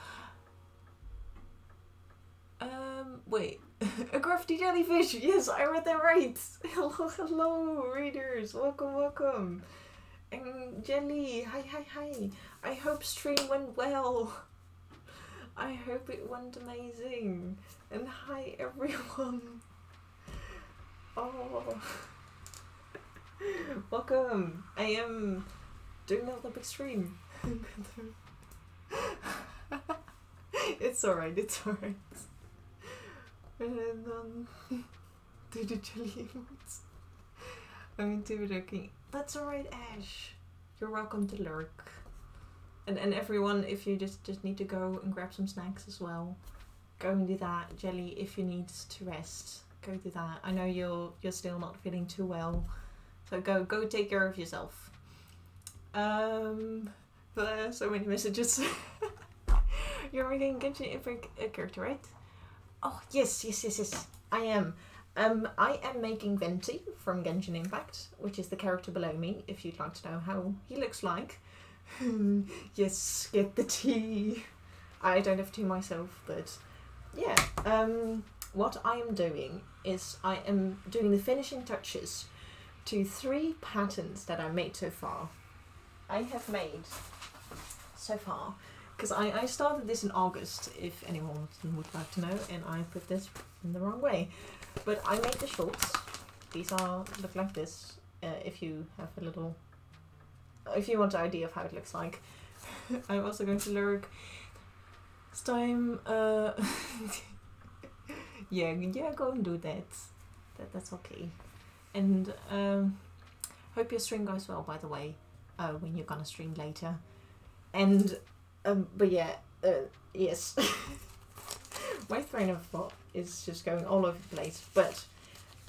wait, a crafty jellyfish. Yes, I read that right. Hello, readers. Welcome. And Jelly, hi. I hope stream went well. I hope it went amazing. And hi everyone. Oh, welcome. I am doing another big stream. It's alright. And then do the jelly emotes. I'm into lurking. That's alright, Ash. You're welcome to lurk. And everyone, if you just need to go and grab some snacks as well, go and do that. Jelly, if you need to rest, go do that. I know you're still not feeling too well, so go take care of yourself. So many messages. You're making Genshin Impact a character, right? Oh yes, I am. I am making Venti from Genshin Impact, which is the character below me, if you'd like to know how he looks like. Yes, get the tea. I don't have tea myself, but yeah. What I am doing is I am doing the finishing touches to 3 patterns that I made so far. I have made so far, because I started this in August, if anyone would like to know, and I put this in the wrong way. But I made the shorts. These look like this. If you have a little, if you want an idea of how it looks like. I'm also going to lurk this time. Yeah, go and do that. That's okay. And hope your stream goes well, by the way, when you're gonna stream later. And but yeah, yes. My train of thought is just going all over the place, but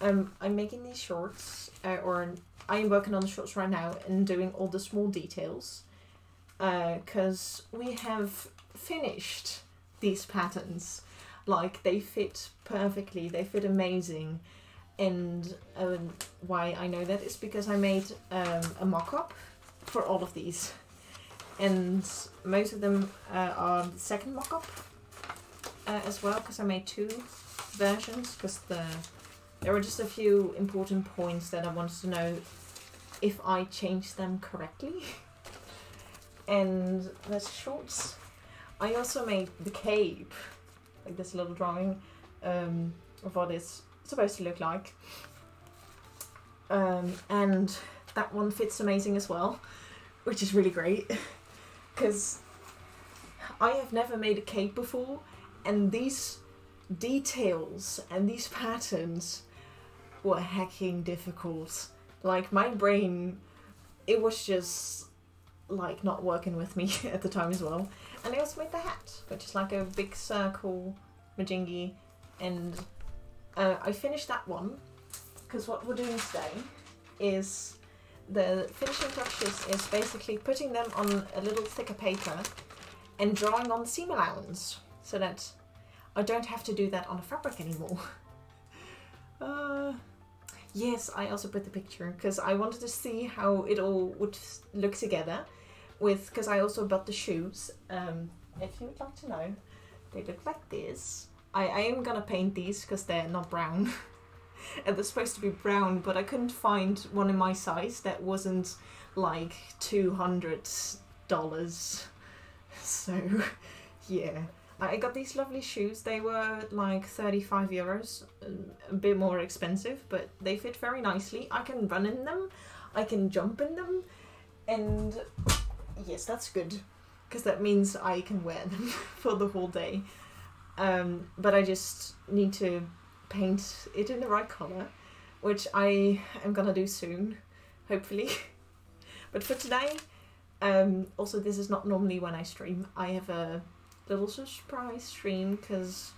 I'm making these shorts, or I'm working on the shorts right now and doing all the small details, because we have finished these patterns. Like, they fit perfectly, they fit amazing, and why I know that is because I made a mock-up for all of these, and most of them are the second mock-up. as well, because I made 2 versions, because there were just a few important points that I wanted to know if I changed them correctly. And there's shorts. I also made the cape, like this little drawing of what it's supposed to look like. And that one fits amazing as well, which is really great, because I have never made a cape before, and these details and these patterns were hecking difficult. Like, my brain, it was just like not working with me at the time as well. And I also made the hat, which is like a big circle majingy, and I finished that one, because what we're doing today is the finishing touches is basically putting them on a little thicker paper and drawing on the seam allowance, so that I don't have to do that on the fabric anymore. Yes, I also put the picture because I wanted to see how it all would look together with, because I also bought the shoes. If you would like to know, they look like this. I am gonna paint these because they're not brown. And they're supposed to be brown, but I couldn't find one in my size that wasn't like $200. So yeah, I got these lovely shoes. They were like 35 euros, a bit more expensive, but they fit very nicely. I can run in them, I can jump in them, and yes, that's good, because that means I can wear them for the whole day. But I just need to paint it in the right colour, which I am gonna do soon, hopefully. But for today, also this is not normally when I stream. I have a little surprise stream because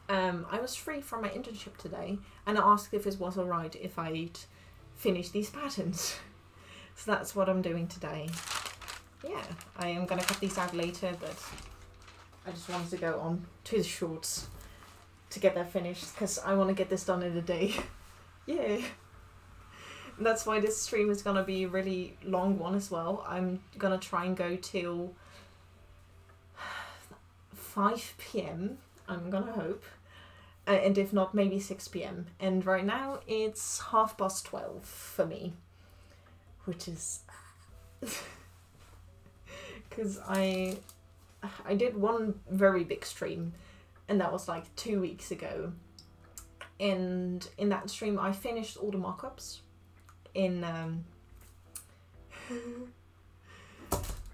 I was free from my internship today, and I asked if it was alright if I'd finish these patterns. So that's what I'm doing today. Yeah, I am gonna cut these out later, but I just wanted to go on to the shorts to get that finished, because I want to get this done in a day. Yeah. And that's why this stream is gonna be a really long one as well. I'm gonna try and go till 5 PM, I'm gonna hope. And if not, maybe 6 PM. And right now it's 12:30 for me, which is because I did one very big stream, and that was like 2 weeks ago. And in that stream I finished all the mock-ups in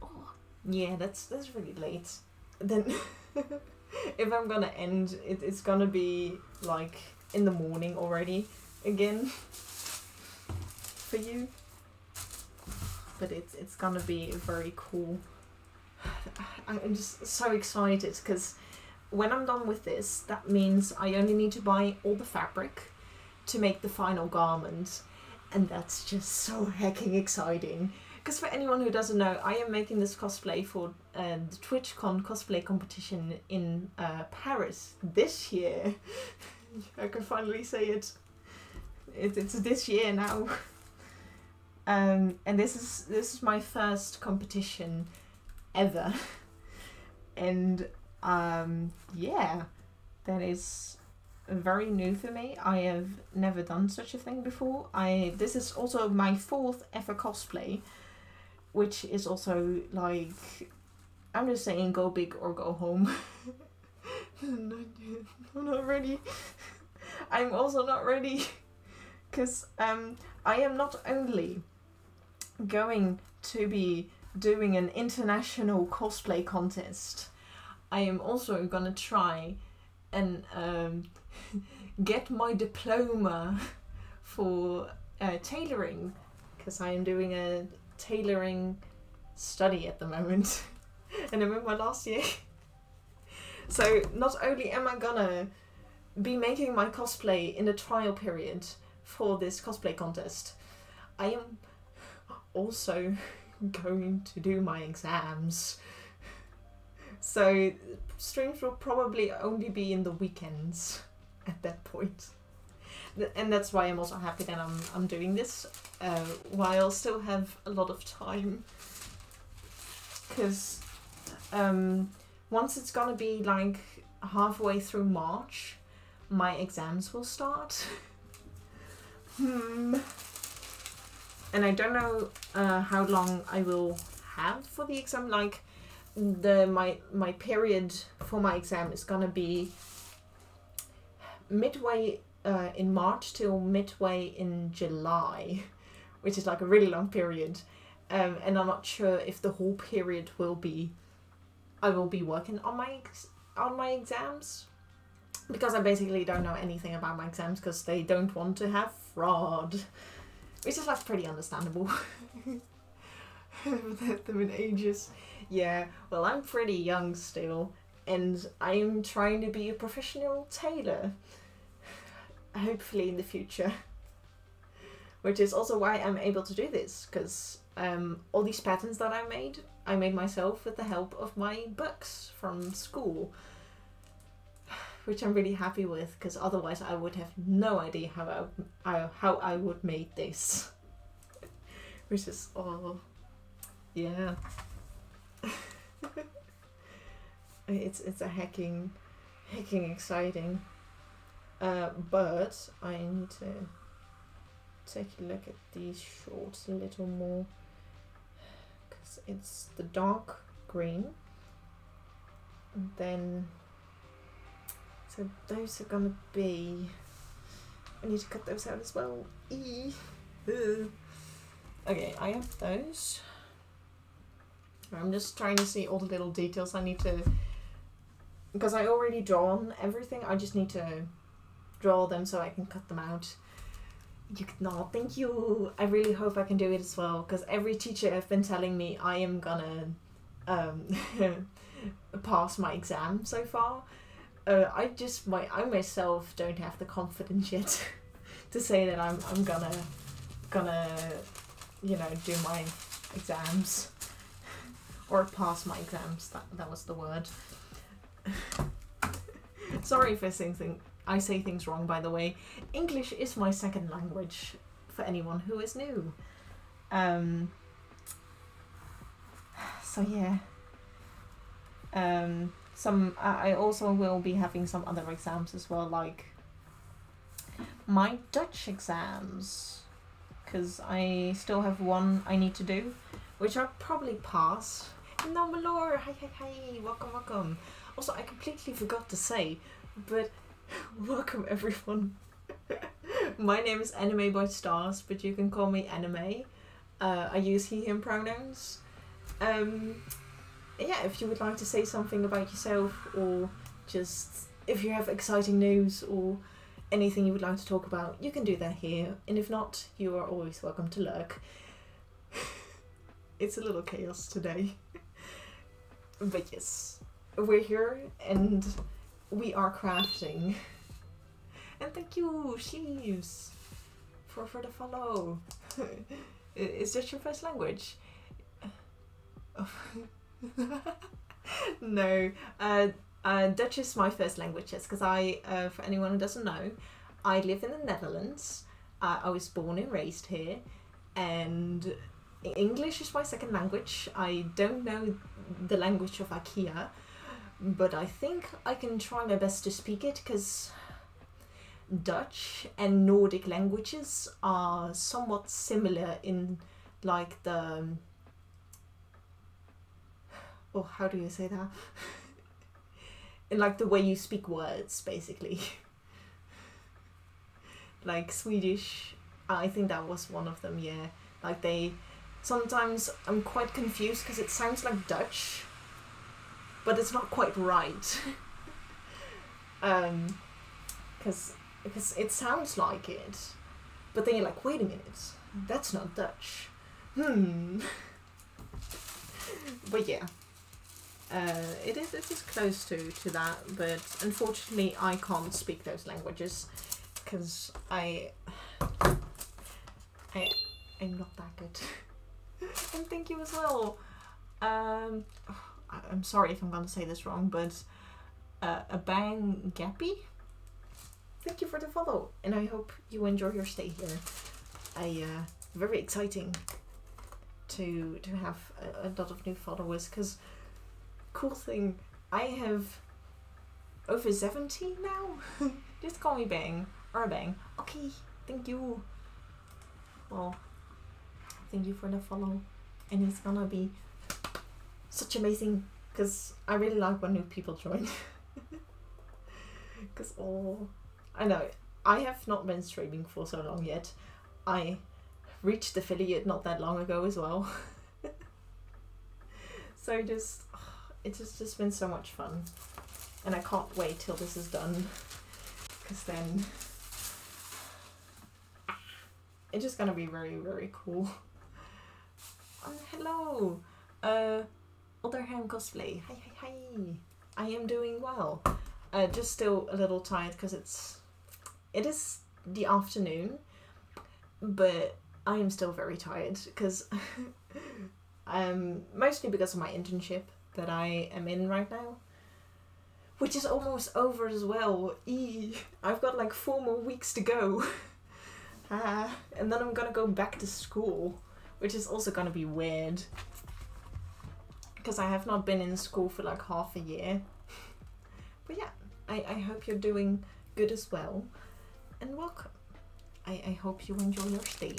oh, yeah, that's really late. Then if I'm gonna end it, it's gonna be like in the morning already again for you. But it's gonna be very cool. I'm just so excited, because when I'm done with this, that means I only need to buy all the fabric to make the final garment, and that's just so hecking exciting. Because for anyone who doesn't know, I am making this cosplay for the TwitchCon cosplay competition in Paris this year. I can finally say it. It's this year now. And this is my first competition ever. And yeah, that is very new for me. I have never done such a thing before. This is also my 4th ever cosplay, which is also like, I'm just saying, go big or go home. I'm not ready. I'm also not ready, because I am not only going to be doing an international cosplay contest, I am also gonna try and get my diploma for tailoring, because I am doing a tailoring study at the moment and I'm in my last year. So not only am I gonna be making my cosplay in the trial period for this cosplay contest, I am also going to do my exams. So streams will probably only be in the weekends at that point. And that's why I'm also happy that I'm doing this while I still have a lot of time. Because once it's gonna be like halfway through March, my exams will start. And I don't know how long I will have for the exam. Like, my period for my exam is gonna be midway in March till midway in July, which is like a really long period. And I'm not sure if the whole period I will be working on my exams, because I basically don't know anything about my exams because they don't want to have fraud, which is like pretty understandable. Haven't had them in ages. Yeah, well, I'm pretty young still, and I'm trying to be a professional tailor, hopefully in the future. Which is also why I'm able to do this, because all these patterns that I made myself with the help of my books from school, which I'm really happy with, because otherwise I would have no idea how I would make this. Which is, oh, yeah. It's a hacking exciting. But I need to take a look at these shorts a little more, because it's the dark green, and then so those are gonna be, I need to cut those out as well. Okay, I have those. I'm just trying to see all the little details I need to, because I already drawn everything, I just need to draw them so I can cut them out. Thank you. I really hope I can do it as well, because every teacher have been telling me I am gonna pass my exam so far. I myself don't have the confidence yet to say that I'm gonna do my exams or pass my exams. That was the word. Sorry if I say things wrong, by the way. English is my second language, for anyone who is new. So yeah. I also will be having some other exams as well, like my Dutch exams, because I still have one I need to do, which I'll probably pass. No, my lord, hi, welcome. Also, I completely forgot to say, but welcome everyone. My name is Anime by Stars, but you can call me Anime. I use he, him pronouns. Yeah, if you would like to say something about yourself, or just if you have exciting news or anything you would like to talk about, you can do that here. And if not, you are always welcome to lurk. It's a little chaos today. But yes, we're here and we are crafting. And thank you, Sheaves, for the follow. Is this your first language? No, Dutch is my first language, yes, because for anyone who doesn't know, I live in the Netherlands. I was born and raised here, and English is my second language. I don't know the language of IKEA, but I think I can try my best to speak it, because Dutch and Nordic languages are somewhat similar in like the... Oh, how do you say that? In like the way you speak words, basically. Like Swedish, I think that was one of them, yeah. Like sometimes I'm quite confused because it sounds like Dutch, but it's not quite right. Because it sounds like it, but then you're like, wait a minute, that's not Dutch. But yeah. It is close to that, but unfortunately I can't speak those languages because I'm not that good. And thank you as well. I'm sorry if I'm gonna say this wrong, but a bang gappy. Thank you for the follow, and I hope you enjoy your stay here. Very exciting to have a lot of new followers, because cool thing, I have over 70 now. Just call me Bang or Bang. Okay, thank you. Well, thank you for the follow, and it's gonna be such amazing because I really like when new people join. Because I know I have not been streaming for so long yet. I reached affiliate not that long ago as well. So it's just been so much fun, and I can't wait till this is done, because then it's just gonna be very, very cool. Hello, Otherham cosplay. Hi, hi, hi. I am doing well. Just still a little tired because it is the afternoon, but I am still very tired because mostly because of my internship that I am in right now, which is almost over as well. I've got like 4 more weeks to go. And then I'm gonna go back to school, which is also gonna be weird because I have not been in school for like half a year. But yeah, I hope you're doing good as well, and welcome. I hope you enjoy your stay.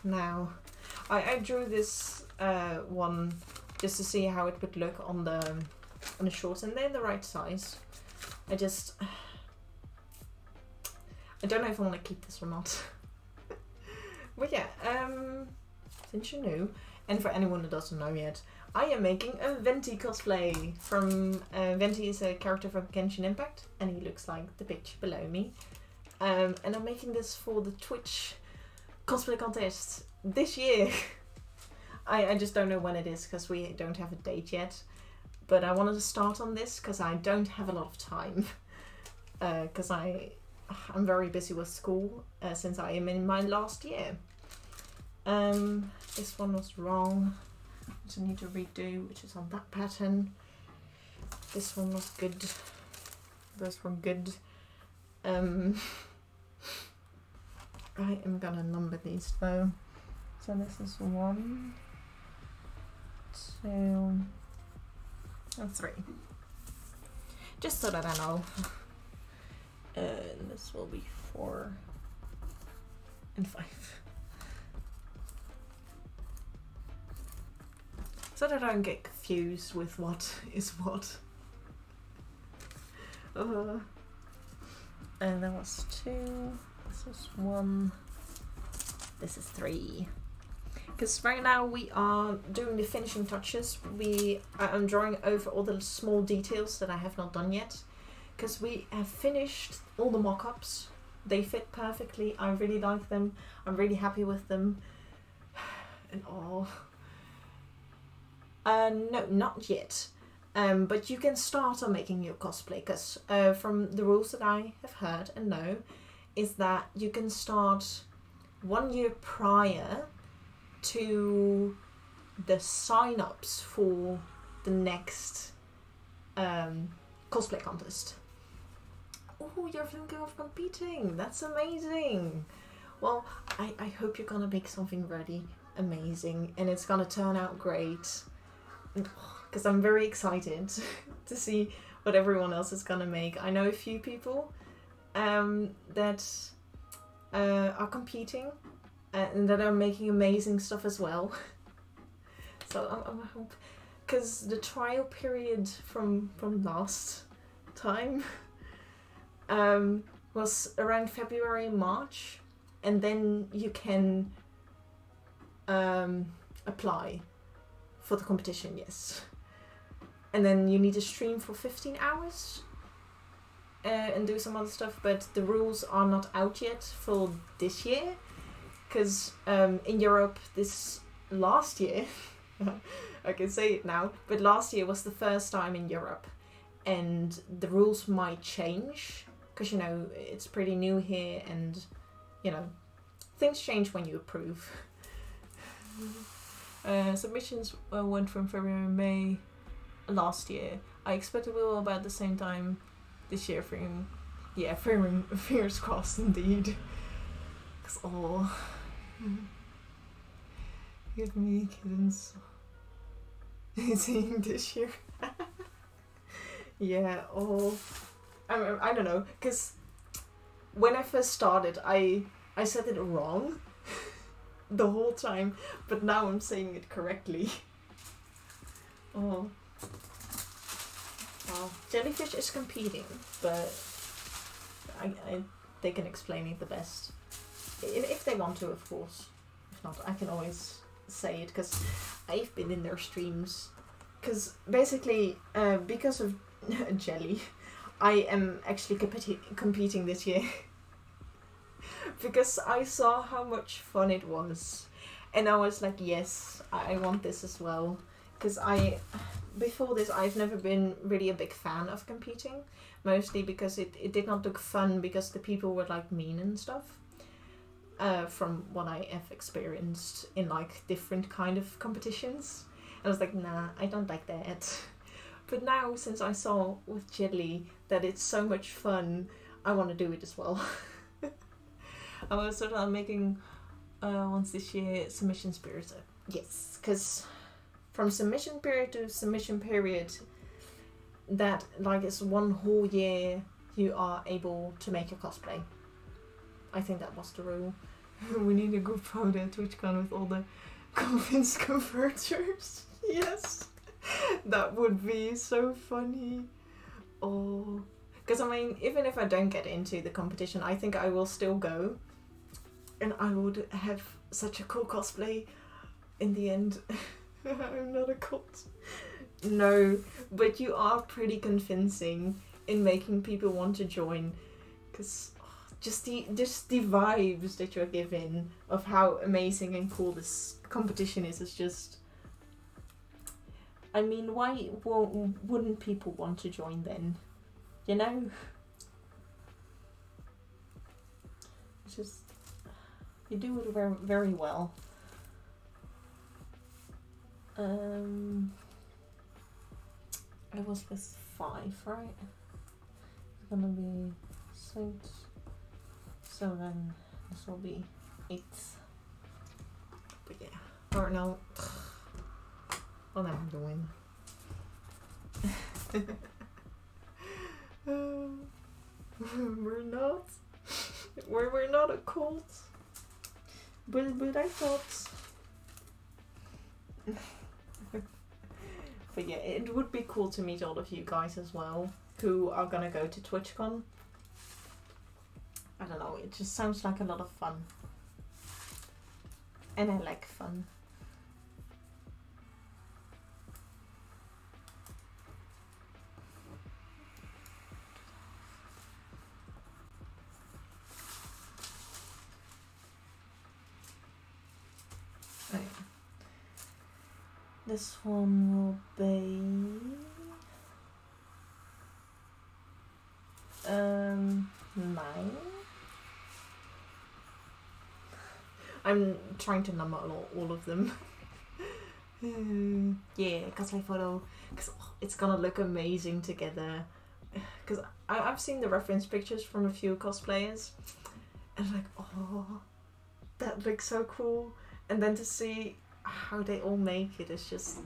Now, I drew this one just to see how it would look on the shorts, and they're the right size. I don't know if I want to keep this or not. But yeah, since you knew, and for anyone who doesn't know yet, I am making a Venti cosplay from Venti is a character from Genshin Impact, and he looks like the bitch below me. And I'm making this for the Twitch cosplay contest this year. I just don't know when it is because we don't have a date yet. But I wanted to start on this because I don't have a lot of time. Because I'm very busy with school since I am in my last year. This one was wrong, which I need to redo, which is on that pattern. This one was good. Those were good. I am gonna number these though. So this is 1, 2, and 3. Just so that I know. And this will be 4 and 5. So that I don't get confused with what is what. And that was 2. This is 1. This is 3. Because right now we are doing the finishing touches. I'm drawing over all the small details that I have not done yet. Because we have finished all the mock-ups. They fit perfectly. I really like them. I'm really happy with them. And all. No, not yet. But you can start on making your cosplay. Because from the rules that I have heard and know, is that you can start 1 year prior to the sign-ups for the next cosplay contest. Oh, you're thinking of competing. That's amazing. Well, I hope you're gonna make something really amazing and it's gonna turn out great. Because I'm very excited to see what everyone else is gonna make. I know a few people that are competing and that are making amazing stuff as well. So I hope, because the trial period from last time was around February, March, and then you can apply for the competition, yes. And then you need to stream for 15 hours and do some other stuff, but the rules are not out yet for this year, because in Europe this last year, I can say it now, but last year was the first time in Europe, and the rules might change, because, you know, it's pretty new here, and, you know, things change when you approve. Submissions went from February and May last year. I expect it will about the same time this year. Fingers crossed indeed. Cause give me kittens. Seeing this year. Yeah, or I don't know, because when I first started, I said it wrong the whole time, but now I'm saying it correctly. Oh. Well, jellyfish is competing, but they can explain it the best. If they want to, of course. If not, I can always say it, because I've been in their streams. Because basically, because of jelly, I am actually competing this year. Because I saw how much fun it was. And I was like, yes, I want this as well. Because before this, I've never been really a big fan of competing. Mostly because it did not look fun, because the people were like mean and stuff. From what I have experienced in like different kind of competitions. I was like, nah, I don't like that. But now, since I saw with Jelly that it's so much fun, I want to do it as well. I was sort of making once this year submission spirit. Yes, because from submission period to submission period, that like is one whole year you are able to make a cosplay. I think that was the rule. We need a group photo TwitchCon with all the convinced converters. Yes, that would be so funny. Oh, because I mean, even if I don't get into the competition, I think I will still go, and I would have such a cool cosplay in the end. I'm not a cult. No, but you are pretty convincing in making people want to join, because just the vibes that you're given of how amazing and cool this competition is just... I mean, why wouldn't people want to join then? You know? It's just... you do it very, very well. I was with 5, right? It's gonna be 6, 7, this will be 8. But yeah, or no. What am I doing? We're not a cult. But I thought. But yeah, it would be cool to meet all of you guys as well, who are gonna go to TwitchCon. I don't know, it just sounds like a lot of fun. And I like fun. Okay. This one will be 9. I'm trying to number all of them. Yeah, cosplay photo, because it's gonna look amazing together. Because I've seen the reference pictures from a few cosplayers, and I'm like, oh, that looks so cool. And then to see how they all make it is just...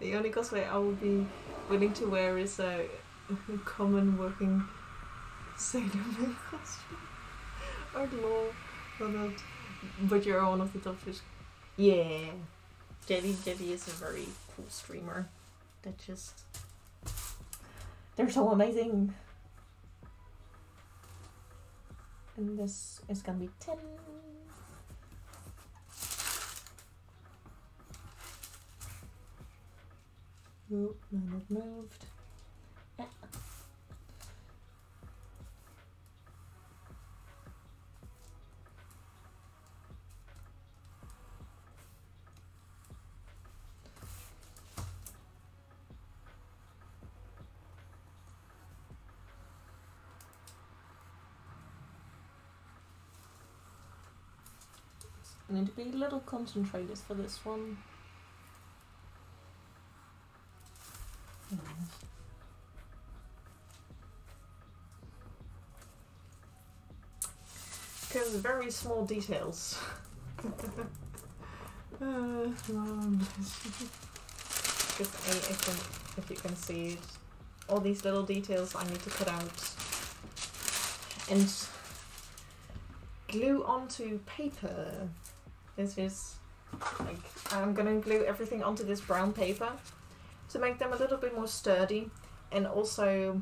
The only cosplay I would be willing to wear is a common working Sailor Moon costume. I'd love that. But you're one of the top fish. Yeah. Jelly is a very cool streamer. That just... they're so amazing. And this is gonna be 10. Oop, mine had moved. Ah. I need to be a little concentrated for this one. Because very small details. if you can see it, all these little details I need to cut out and glue onto paper. This is like, I'm gonna glue everything onto this brown paper to make them a little bit more sturdy, and also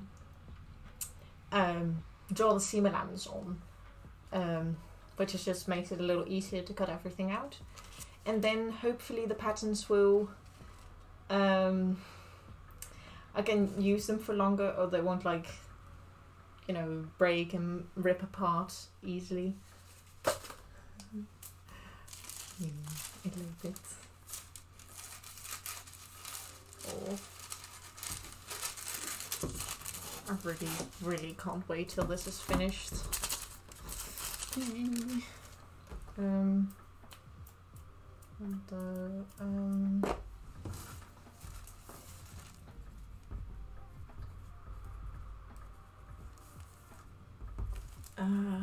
draw the seam allowance on, which just makes it a little easier to cut everything out. And then hopefully the patterns will, I can use them for longer, or they won't, like, you know, break and rip apart easily. A little bit. Oh. I really can't wait till this is finished.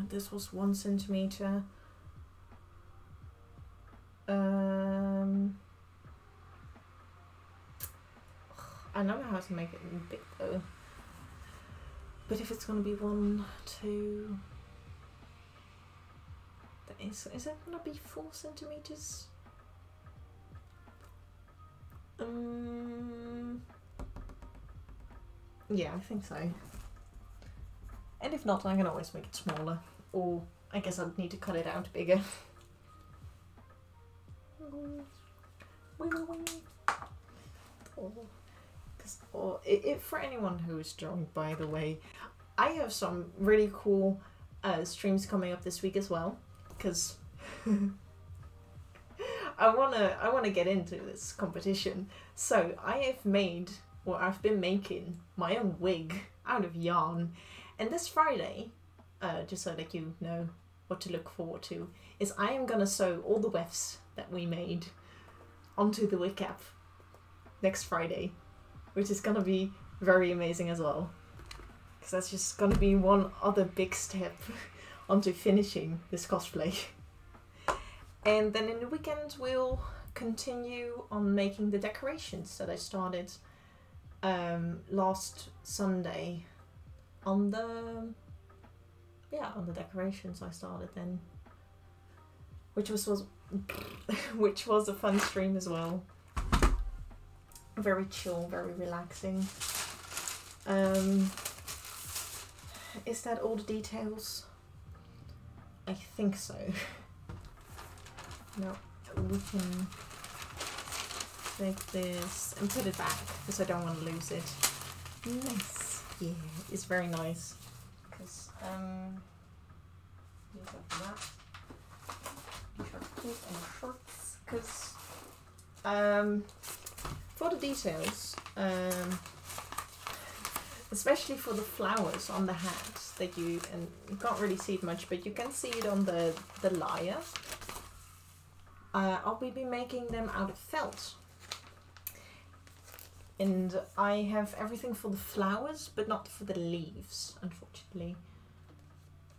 This was 1 centimeter. I don't know how to make it big though. But if it's gonna be 1, 2, is it gonna be 4 centimeters? Yeah, I think so. And if not, I can always make it smaller. Or I guess I'd need to cut it out bigger. For anyone who is joined, by the way, I have some really cool streams coming up this week as well, because I wanna get into this competition. So I've been making my own wig out of yarn, and this Friday, just so that you know what to look forward to, is I am gonna sew all the wefts that we made onto the wig cap next Friday, which is gonna be very amazing as well, because that's just gonna be one other big step onto finishing this cosplay. And then in the weekend we'll continue on making the decorations that I started last Sunday. On the decorations I started then, which was which was a fun stream as well. Very chill, very relaxing. Is that all the details? I think so. No, we can take this and put it back because I don't want to lose it. Nice. Yeah, it's very nice. Because these are that. These are clothes and shorts. Because for the details, especially for the flowers on the hat that you can't really see it much, but you can see it on the lyre. I'll be making them out of felt. And I have everything for the flowers, but not for the leaves, unfortunately.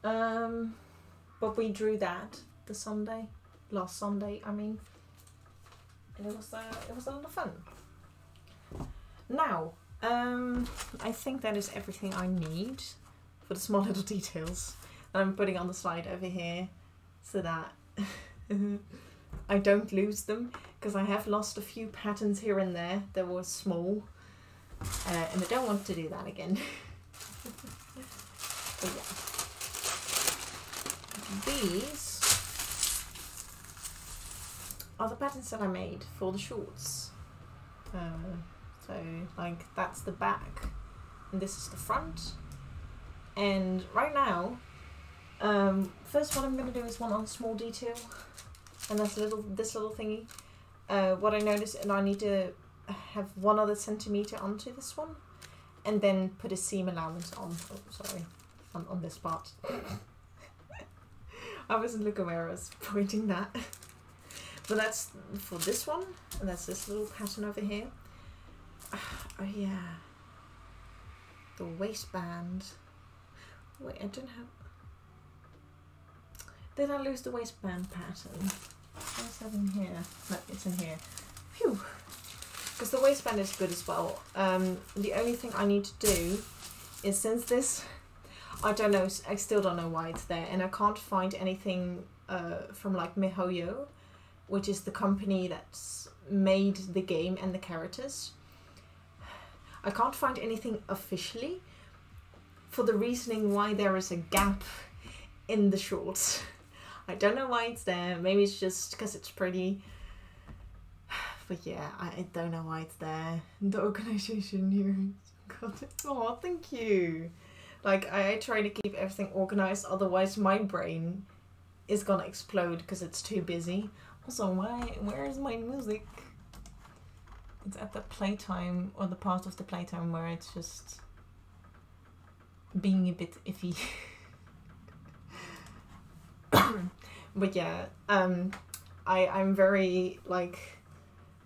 But we drew that last Sunday, I mean. And it was a lot of fun. Now, I think that is everything I need for the small little details that I'm putting on the slide over here, so that I don't lose them, because I have lost a few patterns here and there that were small, and I don't want to do that again. But yeah. These are the patterns that I made for the shorts. So like that's the back and this is the front. And right now, first what I'm going to do is one on small detail, and that's this little thingy. What I noticed, and I need to have 1 other centimeter onto this one, and then put a seam allowance on. Oh, sorry, on this part. I wasn't looking where I was pointing that. But that's for this one, and that's this little pattern over here. Oh yeah, the waistband. Wait, I don't have. Did I lose the waistband pattern? Where's that in here? No, it's in here. Phew. because the waistband is good as well. The only thing I need to do is, since this, I don't know, I still don't know why it's there, and I can't find anything from like MiHoYo, which is the company that's made the game and the characters. I can't find anything officially for the reasoning why there is a gap in the shorts. I don't know why it's there. Maybe it's just because it's pretty. But yeah, I don't know why it's there. The organization here. Got it. Oh, thank you. Like, I try to keep everything organized, otherwise my brain is gonna explode because it's too busy. Also, where is my music? It's at the playtime, or the part of the playtime where it's just being a bit iffy. But yeah, I'm very, like,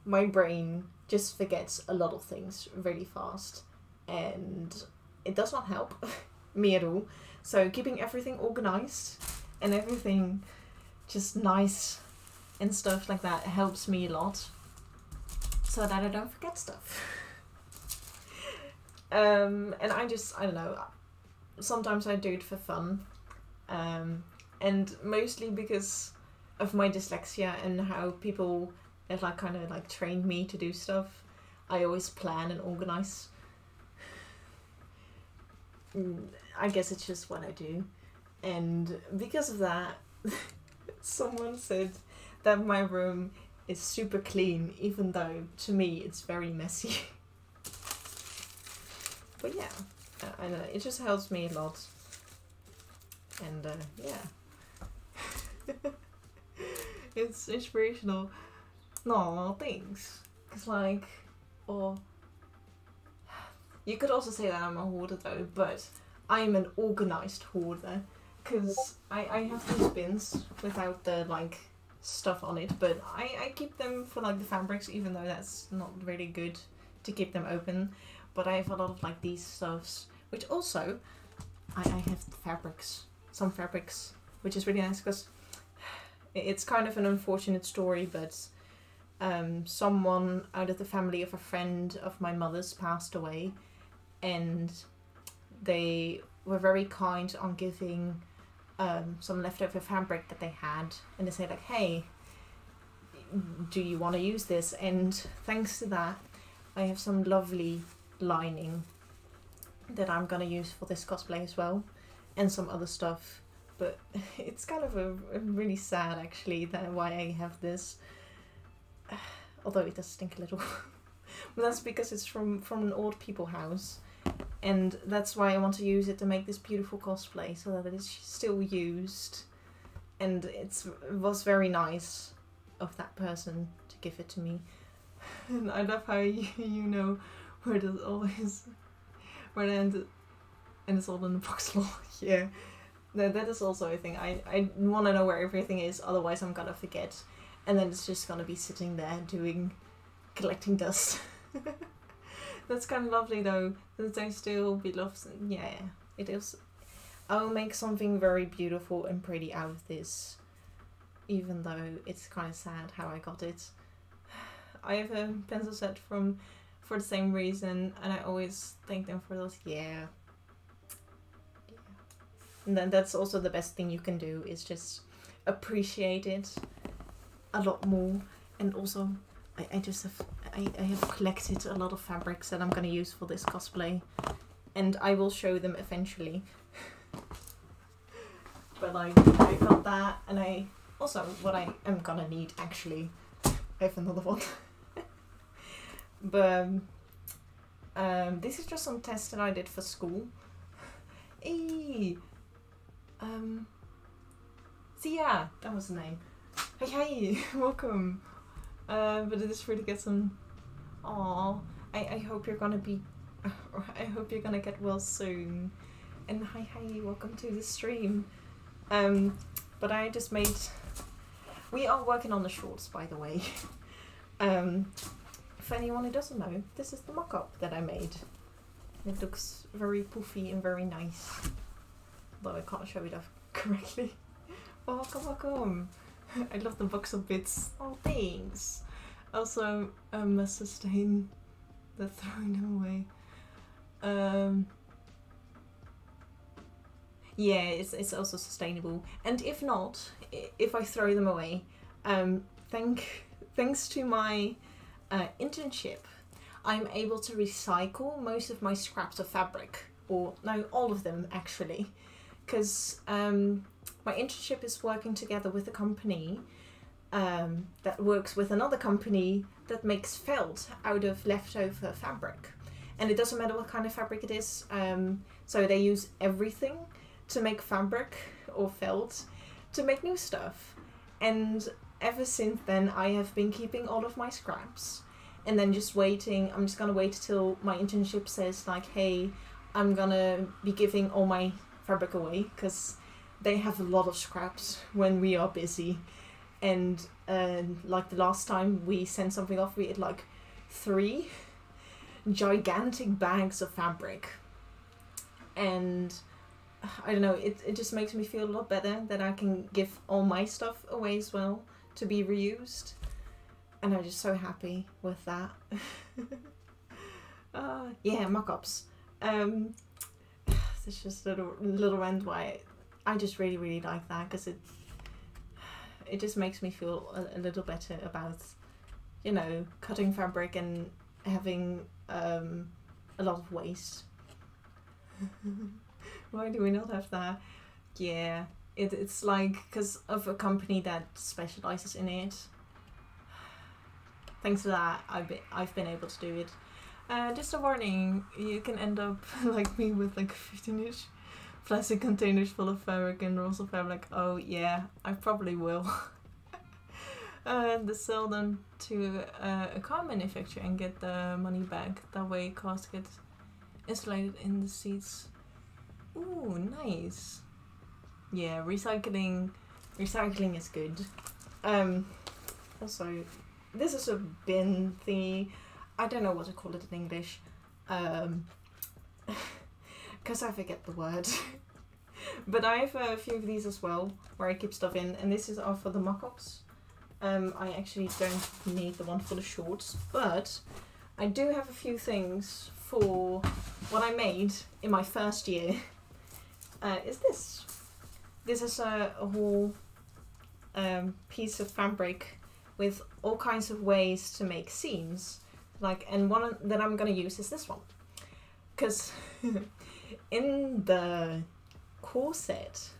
my brain just forgets a lot of things really fast, and it does not help me at all. So keeping everything organized and everything just nice and stuff like that helps me a lot, so that I don't forget stuff. And I don't know, sometimes I do it for fun, and mostly because of my dyslexia and how people have like kind of like trained me to do stuff. I always plan and organize. I guess it's just what I do, and because of that, someone said that my room is super clean, even though to me it's very messy. But yeah, I know, it just helps me a lot, and yeah. It's inspirational. No, thanks. Cause like, or you could also say that I'm a hoarder though, but I'm an organized hoarder, cause I have these bins without the like stuff on it, but I keep them for like the fabrics, even though that's not really good to keep them open. But I have a lot of like these stuffs, which also I have fabrics, some fabrics, which is really nice, because it's kind of an unfortunate story, but someone out of the family of a friend of my mother's passed away, and they were very kind on giving some leftover fabric that they had, and they said like, hey, do you want to use this? And thanks to that, I have some lovely lining that I'm gonna use for this cosplay as well, and some other stuff. But it's kind of a really sad, actually, that why I have this. Although it does stink a little. But that's because it's from an old people house. And that's why I want to use it to make this beautiful cosplay, so that it is still used. And it was very nice of that person to give it to me. And I love how you know where it always... where it ended, and it's all in the box lore. Yeah. That is also a thing. I want to know where everything is, otherwise I'm gonna forget. And then it's just gonna be sitting there collecting dust. That's kind of lovely though, that I still be loved. Yeah, it is. I'll make something very beautiful and pretty out of this, even though it's kind of sad how I got it. I have a pencil set for the same reason, and I always thank them for those. Yeah. And then that's also the best thing you can do, is just appreciate it a lot more. And also, I have collected a lot of fabrics that I'm gonna use for this cosplay, and I will show them eventually. But like, I got that, and I also, what I am gonna need actually, I have another one. But this is just some tests that I did for school. Sia, that was the name. Hey, welcome. But it is really get some. Aww, I hope you're gonna be. I hope you're gonna get well soon. And hi, welcome to the stream. But I just made. We are working on the shorts, by the way. If anyone who doesn't know, this is the mock-up that I made. It looks very poofy and very nice. Though I can't show it off correctly. Welcome. I love the box of bits. Oh, thanks. Also, must sustain the throwing them away. Yeah, it's also sustainable. And if not, if I throw them away, thanks to my internship, I'm able to recycle most of my scraps of fabric, or no, all of them actually, because my internship is working together with a company that works with another company that makes felt out of leftover fabric. And it doesn't matter what kind of fabric it is, so they use everything to make fabric or felt to make new stuff. And ever since then I have been keeping all of my scraps and then just waiting. I'm just gonna wait till my internship says like, hey, I'm gonna be giving all my fabric away, because they have a lot of scraps when we are busy. And like the last time we sent something off, we had like 3 gigantic bags of fabric. And I don't know, it just makes me feel a lot better that I can give all my stuff away as well to be reused. And I'm just so happy with that. Yeah, mock-ups. It's just a little rant why I just really like that, because it just makes me feel a little better about, you know, cutting fabric and having a lot of waste. Why do we not have that? Yeah, it's like because of a company that specializes in it. Thanks to that, I've been able to do it. Just a warning, you can end up like me with like 15-ish plastic containers full of fabric and rolls of fabric. Oh yeah, I probably will. And sell them to a car manufacturer and get the money back. That way cars get insulated in the seats. Ooh, nice. Yeah, recycling is good. Also, this is a bin thingy. I don't know what to call it in English. Because I forget the word. But I have a few of these as well, where I keep stuff in, and this is all for the mock-ups. I actually don't need the one for the shorts, but I do have a few things for what I made in my first year. Is this. This is a whole piece of fabric with all kinds of ways to make seams. Like, and one that I'm gonna use is this one. Because in the corset,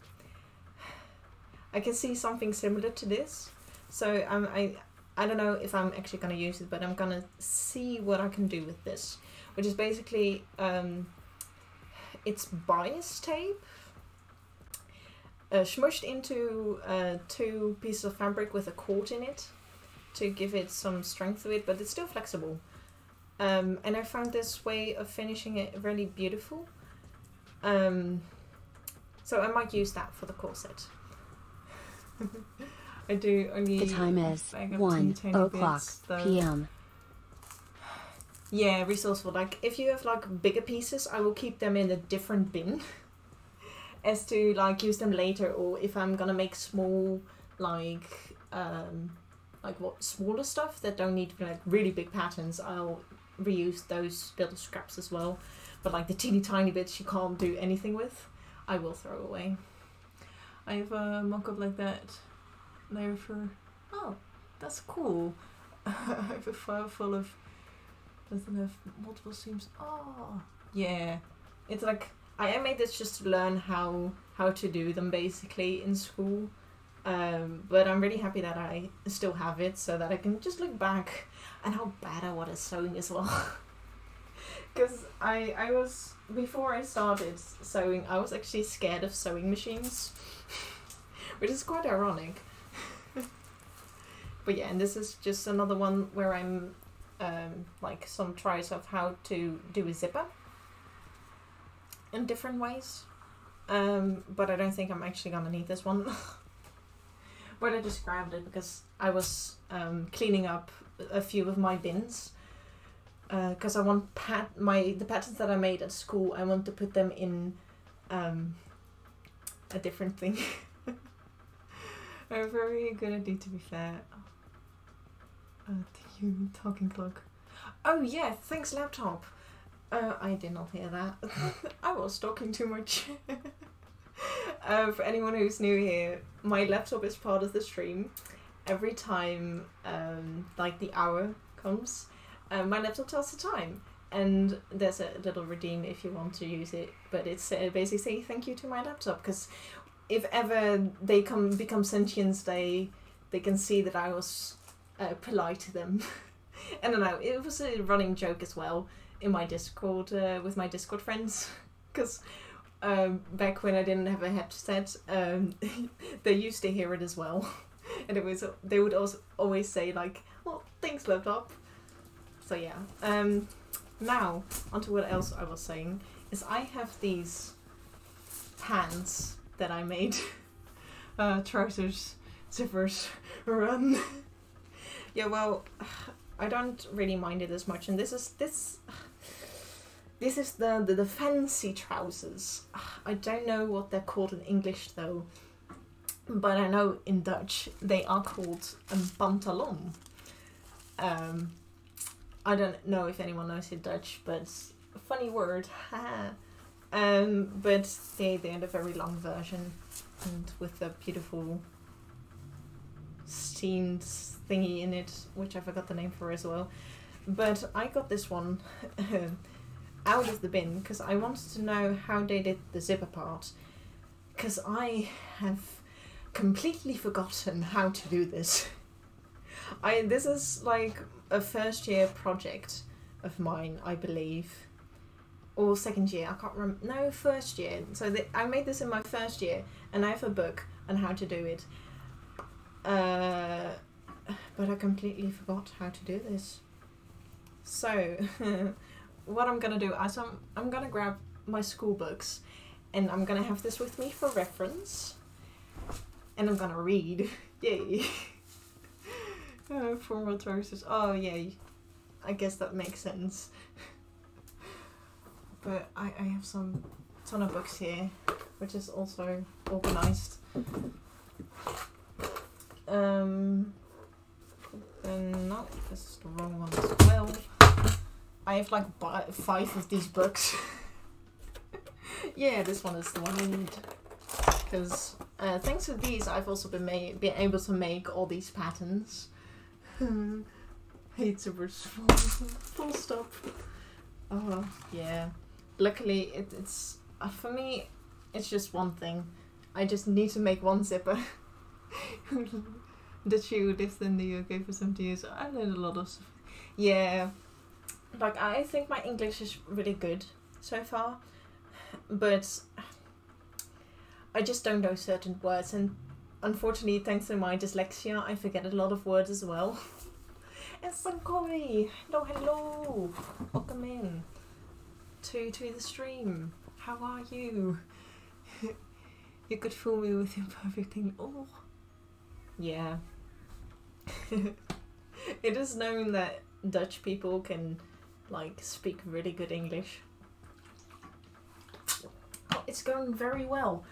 I can see something similar to this. So I don't know if I'm actually gonna use it, but I'm gonna see what I can do with this. Which is basically, it's bias tape smushed into 2 pieces of fabric with a cord in it to give it some strength to it, but it's still flexible. And I found this way of finishing it really beautiful. So I might use that for the corset. I do only. The time is 1:00 p.m. Yeah, resourceful. Like, if you have like bigger pieces, I will keep them in a different bin as to like use them later, or if I'm gonna make small like smaller stuff that don't need like really big patterns, I'll reuse those little scraps as well. But like the teeny tiny bits you can't do anything with, I will throw away. I have a mock-up like that there for. Oh, that's cool. I have a file full of. Doesn't have multiple seams. Oh, yeah. It's like I made this just to learn how to do them basically in school. But I'm really happy that I still have it, so that I can just look back and how bad I was at sewing as well. Because I was, before I started sewing, I was actually scared of sewing machines, which is quite ironic. But yeah, and this is just another one where I'm like some tries of how to do a zipper in different ways. But I don't think I'm actually gonna need this one. But I just grabbed it because I was cleaning up a few of my bins. Because I want the patterns that I made at school, I want to put them in a different thing. I'm very good at it, to be fair. You talking clock. Oh yeah, thanks laptop. I did not hear that. I was talking too much. For anyone who's new here, my laptop is part of the stream. Every time like the hour comes, my laptop tells the time. And there's a little redeem if you want to use it. But it's basically saying thank you to my laptop. Because if ever they become sentient, they can see that I was polite to them. I don't know, it was a running joke as well in my Discord, with my Discord friends. Because back when I didn't have a headset, they used to hear it as well. And they would also always say like, well, thanks laptop. So yeah. Now, onto what else I was saying, is I have these pants that I made. Trousers, zippers, run. Yeah, well, I don't really mind it as much, and this is the fancy trousers. I don't know what they're called in English though, but I know in Dutch they are called een pantalon. I don't know if anyone knows in Dutch, but it's a funny word. But they're the very long version, and with the beautiful steamed thingy in it, which I forgot the name for as well. But I got this one out of the bin because I wanted to know how they did the zipper part, because I have completely forgotten how to do this. This is like a first year project of mine, I believe, or second year, I can't remember. No, first year. So I made this in my first year, and I have a book on how to do it. But I completely forgot how to do this. So, what I'm gonna do is I'm gonna grab my school books, and I'm gonna have this with me for reference, and I'm gonna read. Yay! Formal trousers. Oh yay! I guess that makes sense. But I have some ton of books here, which is also organised. No, this is the wrong one as well. I have like 5 of these books. Yeah, this one is the one I need. Because thanks to these, I've also been able to make all these patterns. Hate zippers. Full stop. Oh yeah. Luckily, it's for me. It's just one thing. I just need to make one zipper. That she lived in the UK for 70 years. I learned a lot of stuff. Yeah, like I think my English is really good so far, but I just don't know certain words, and unfortunately, thanks to my dyslexia, I forget a lot of words as well. And Sankoi, hello, welcome in to the stream. How are you? You could fool me with your perfect English. Oh, yeah. It is known that Dutch people can like speak really good English. Oh, it's going very well.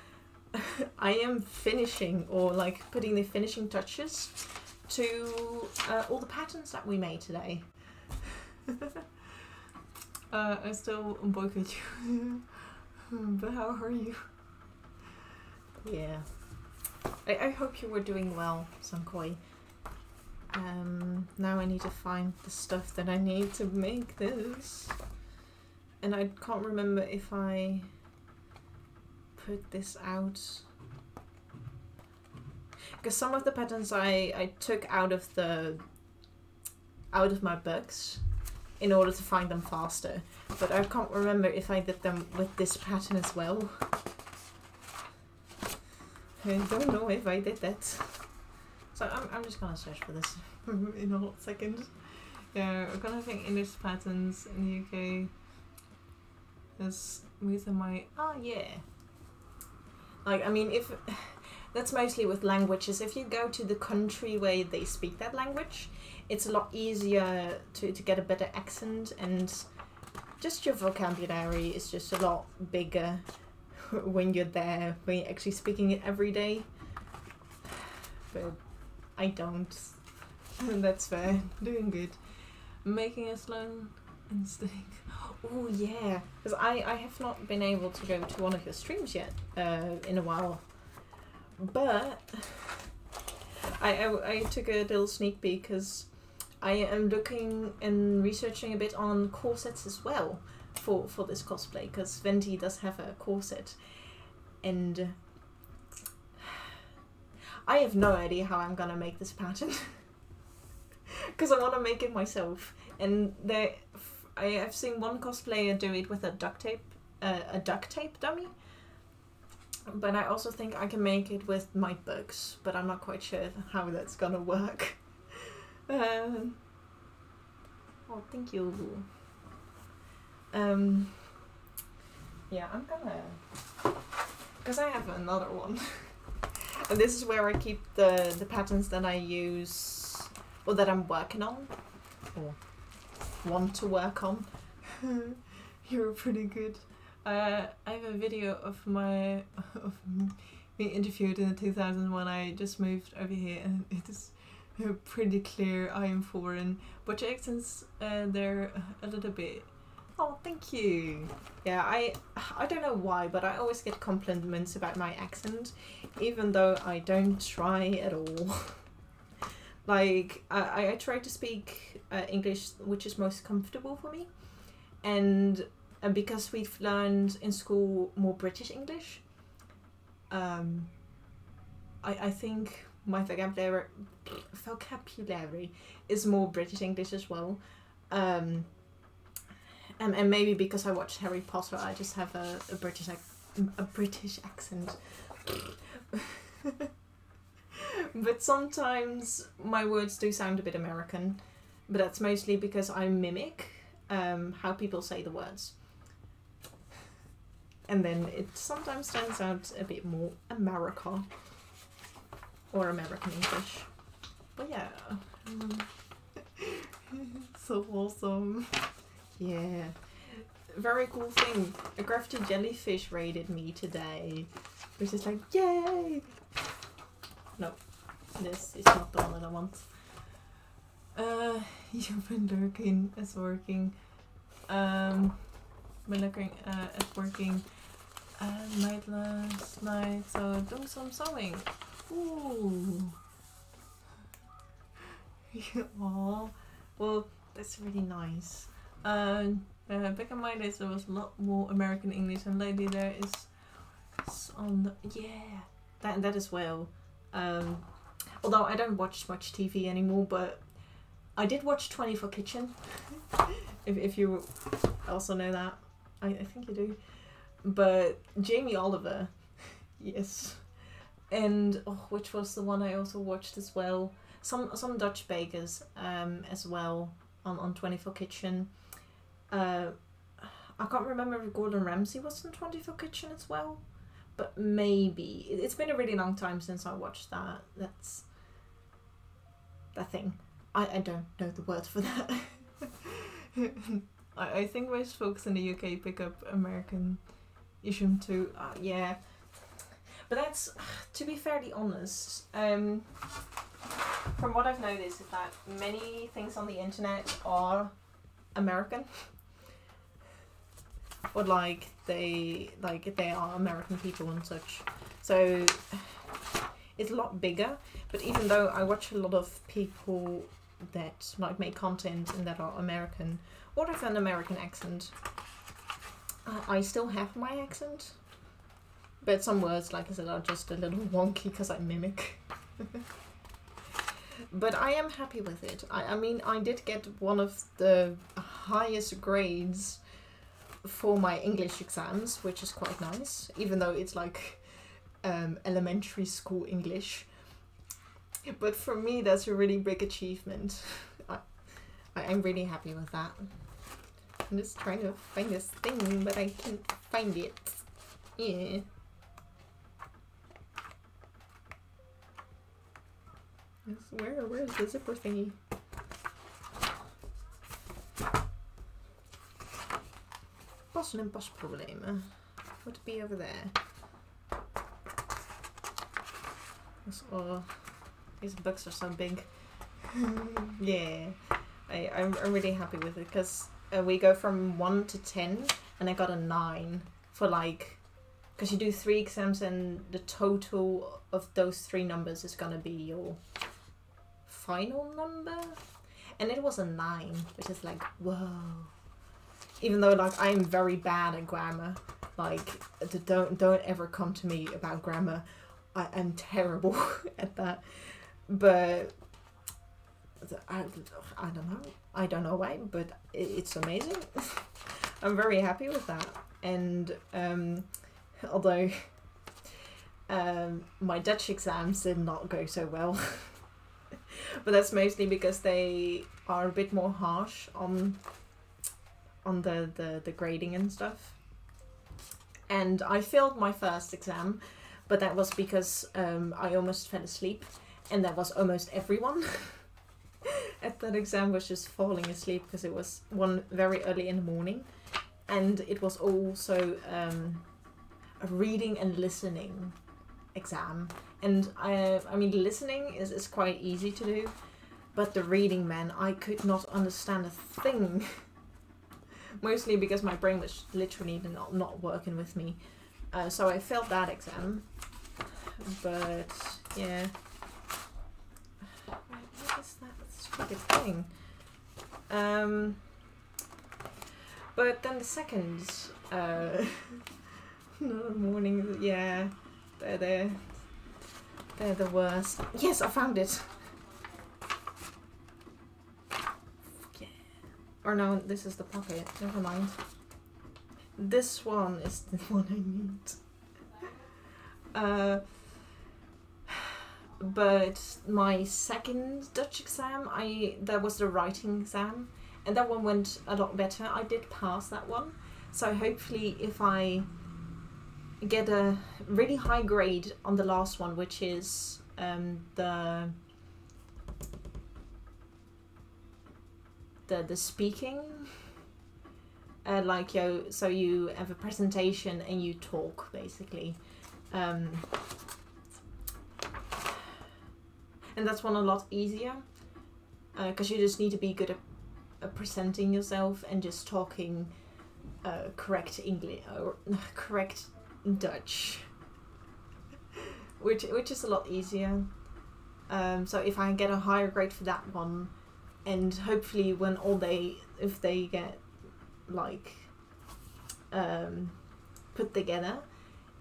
I am finishing, or like putting the finishing touches to all the patterns that we made today. I still boycott you. But how are you? Yeah. I hope you were doing well, Sankoi. Now I need to find the stuff that I need to make this. And I can't remember if I put this out. Because some of the patterns I took out of my books in order to find them faster. But I can't remember if I did them with this pattern as well. I don't know if I did that. So I'm just gonna search for this in a hot second. Yeah, I'm gonna think English patterns in the UK. There's with my yeah. Like I mean, if that's mostly with languages. If you go to the country where they speak that language, it's a lot easier to get a better accent, and just your vocabulary is just a lot bigger when you're there, when you're actually speaking it every day. But I don't. That's fair. Doing good. Making a slow and stick. Oh yeah, because I have not been able to go to one of your streams yet in a while, but I took a little sneak peek because I am looking and researching a bit on corsets as well for this cosplay, because Venti does have a corset, and I have no idea how I'm gonna make this pattern because I want to make it myself, and I have seen one cosplayer do it with a duct tape dummy, but I also think I can make it with my books, but I'm not quite sure how that's gonna work. Oh, thank you. Yeah, I'm gonna, because I have another one, and this is where I keep the patterns that I use, or that I'm working on, or want to work on. You're pretty good. I have a video of me being interviewed in 2000 when I just moved over here, and it is pretty clear I am foreign, but your accents they're a little bit. Oh, thank you. Yeah, I don't know why, but I always get compliments about my accent, even though I don't try at all. Like, I try to speak English which is most comfortable for me, and because we've learned in school more British English, I think my vocabulary is more British English as well, and maybe because I watched Harry Potter, I just have a British accent. But sometimes my words do sound a bit American, but that's mostly because I mimic how people say the words. And then it sometimes turns out a bit more America, or American English. But yeah. So awesome. Yeah. Very cool thing. A graffiti jellyfish raided me today. Which is like, yay! No, this is not the one that I want. You've been lurking as working. Been looking at working night last night, so doing some sewing. Ooh. Aww. Well, that's really nice. Back in my days there was a lot more American English, and lately there is on that as well. Although I don't watch much TV anymore, but I did watch 24 Kitchen. if you also know that. I think you do. But Jamie Oliver, yes. And which was the one I also watched as well. Some Dutch bakers as well on 24 Kitchen. I can't remember if Gordon Ramsay was in 24 Kitchen as well. But maybe. It's been a really long time since I watched that. That's that thing. I don't know the word for that. I think most folks in the UK pick up American-ism too. Yeah. But that's, to be fairly honest, from what I've noticed is that many things on the internet are American. Or they are American people and such. So it's a lot bigger. But even though I watch a lot of people that make content and that are American or have an American accent, I still have my accent. But some words, like I said, are just a little wonky because I mimic. But I am happy with it. I mean, I did get one of the highest grades for my English exams, which is quite nice, even though it's like elementary school English. But for me, that's a really big achievement. I'm really happy with that. I'm just trying to find this thing, but I can't find it. Yeah. Where's the zipper thingy? Passen en pasproblemen. Would it be over there? These books are so big. Yeah, I'm really happy with it because we go from 1 to 10 and I got a 9 for like, because you do 3 exams and the total of those 3 numbers is gonna be your final number, and it was a 9, which is like, whoa. Even though like I'm very bad at grammar, like don't ever come to me about grammar. I'm terrible at that, but I don't know. I don't know why, but it's amazing. I'm very happy with that. And although my Dutch exams did not go so well, but that's mostly because they are a bit more harsh on the grading and stuff. And I failed my first exam, but that was because I almost fell asleep, and that was almost everyone. At that exam was just falling asleep because it was one very early in the morning, and it was also a reading and listening exam. And I mean, listening is quite easy to do, but the reading, man, I could not understand a thing. Mostly because my brain was literally not working with me. So I failed that exam. But yeah. What is that stupid thing? But then the second morning, yeah, they're the worst. Yes, I found it. Yeah. Or no, this is the pocket. Never mind. This one is the one I need. But my second Dutch exam, that was the writing exam, and that one went a lot better. I did pass that one, so hopefully if I get a really high grade on the last one, which is the speaking, like so you have a presentation and you talk basically. And that's one a lot easier, because you just need to be good at presenting yourself and just talking correct English or correct Dutch, which is a lot easier. So if I get a higher grade for that one, and hopefully when if they get like put together,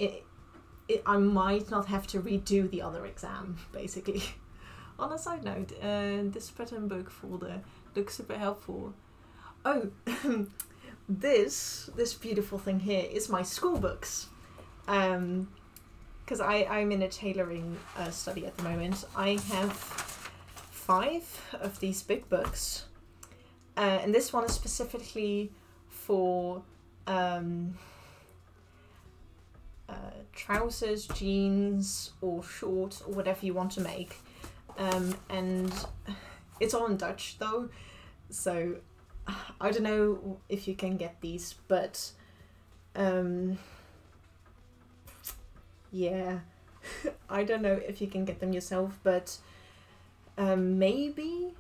I might not have to redo the other exam basically. On a side note, this pattern book folder looks super helpful. Oh, this beautiful thing here is my school books. Because I'm in a tailoring study at the moment. I have 5 of these big books, and this one is specifically for trousers, jeans, or shorts, or whatever you want to make. And it's all in Dutch though, so I don't know if you can get these, but yeah, I don't know if you can get them yourself, but maybe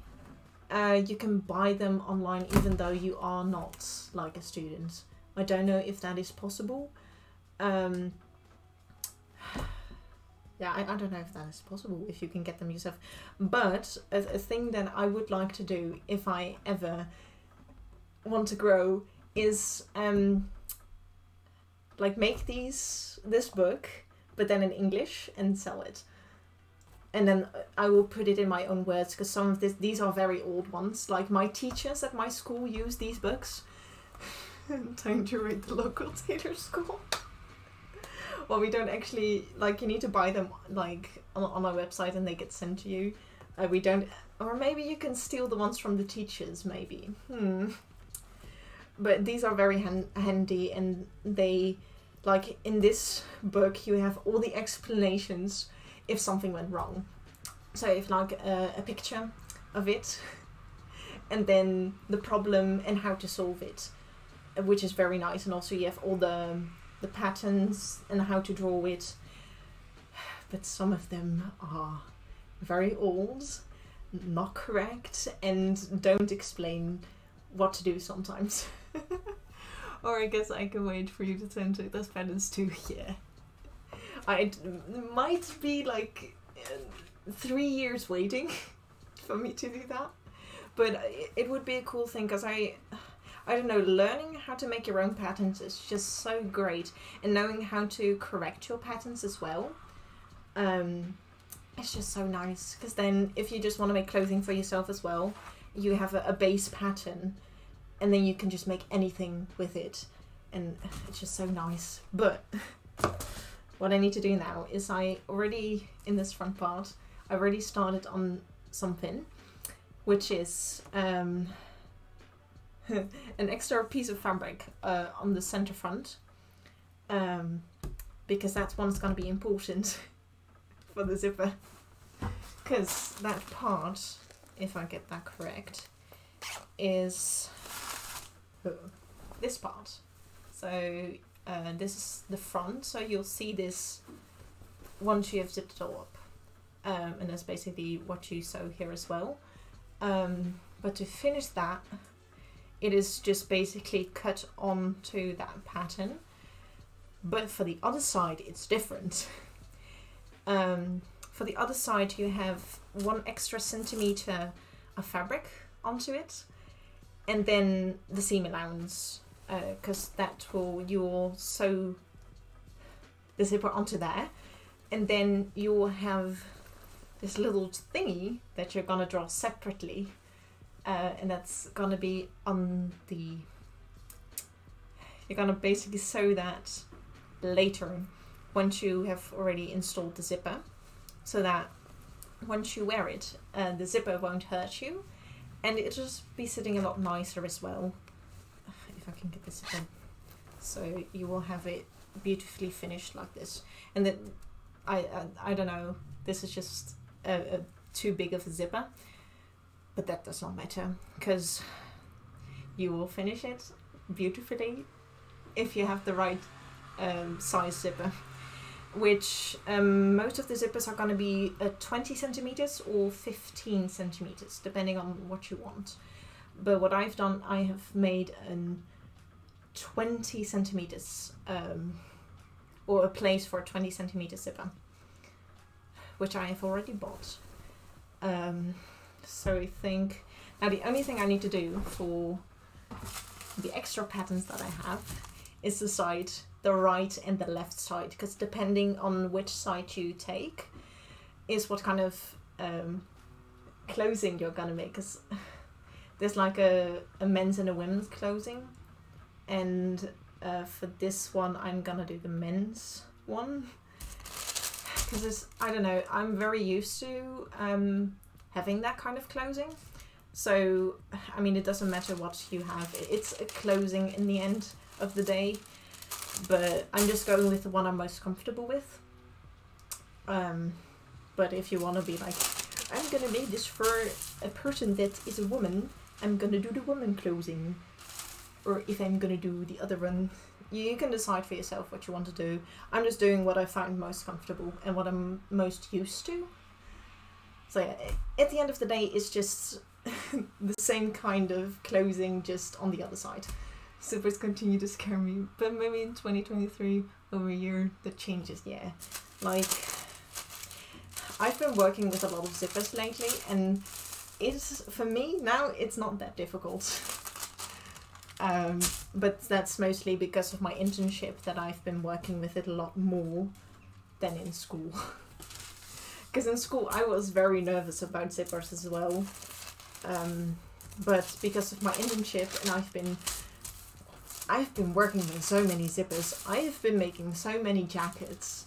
you can buy them online even though you are not like a student. I don't know if that is possible. Yeah, I don't know if that is possible, if you can get them yourself. But a thing that I would like to do if I ever want to grow is like make this book, but then in English, and sell it. And then I will put it in my own words, because some of these are very old ones. Like my teachers at my school use these books. Time to read the local tailor school. Well, we don't actually, like, you need to buy them, like, on our website and they get sent to you. We don't, or maybe you can steal the ones from the teachers, maybe. But these are very handy, and they, like, in this book, you have all the explanations if something went wrong. So if, like, a picture of it, and then the problem and how to solve it, which is very nice. And also you have all the patterns and how to draw it, but some of them are very old, not correct and don't explain what to do sometimes. Or I guess I can wait for you to turn to those patterns too. Yeah, I might be like 3 years waiting for me to do that, but it would be a cool thing, because I don't know, learning how to make your own patterns is just so great, and knowing how to correct your patterns as well. It's just so nice, because then if you just want to make clothing for yourself as well, you have a base pattern, and then you can just make anything with it, and it's just so nice. But what I need to do now is I already, in this front part, I already started on something, which is an extra piece of fabric on the center front, because that one's going to be important for the zipper, because that part, if I get that correct, is this part. So this is the front, so you'll see this once you have zipped it all up, and that's basically what you sew here as well. But to finish that, it is just basically cut onto that pattern, but for the other side it's different. For the other side you have 1 extra centimeter of fabric onto it, and then the seam allowance, because you'll sew the zipper onto there, and then you'll have this little thingy that you're gonna draw separately, and that's gonna be on the, you're gonna basically sew that later once you have already installed the zipper, so that once you wear it, the zipper won't hurt you, and it'll just be sitting a lot nicer as well. If I can get this in. So you will have it beautifully finished like this. And then I don't know, this is just too big of a zipper, but that does not matter, because you will finish it beautifully if you have the right size zipper, which most of the zippers are going to be 20 centimeters or 15 centimeters, depending on what you want. But what I've done, I have made an 20 centimeters, or a place for a 20 centimeter zipper, which I have already bought. So I think now the only thing I need to do for the extra patterns that I have is decide the right and the left side, because depending on which side you take is what kind of clothing you're gonna make. Because there's like a men's and a women's clothing, and for this one I'm gonna do the men's one, because I don't know, I'm very used to having that kind of clothing. So I mean, it doesn't matter what you have, it's a clothing in the end of the day, but I'm just going with the one I'm most comfortable with. But if you want to be like, I'm gonna make this for a person that is a woman, I'm gonna do the woman clothing, or if I'm gonna do the other one, you can decide for yourself what you want to do. I'm just doing what I find most comfortable and what I'm most used to. So yeah, at the end of the day, it's just the same kind of clothing, just on the other side. Zippers continue to scare me, but maybe in 2023, over a year, that changes, yeah. Like, I've been working with a lot of zippers lately, and it's, for me, now, it's not that difficult. But that's mostly because of my internship, that I've been working with it a lot more than in school. Because in school, I was very nervous about zippers as well. But because of my internship, and I've been working on so many zippers. I have been making so many jackets,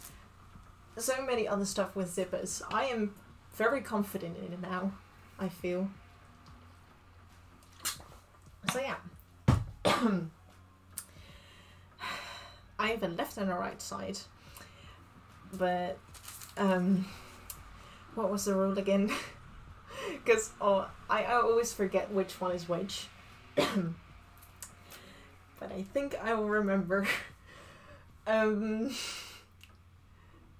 so many other stuff with zippers. I am very confident in it now, I feel. So yeah. I have a left and a right side. But, what was the rule again? Because I always forget which one is which. But I think I will remember.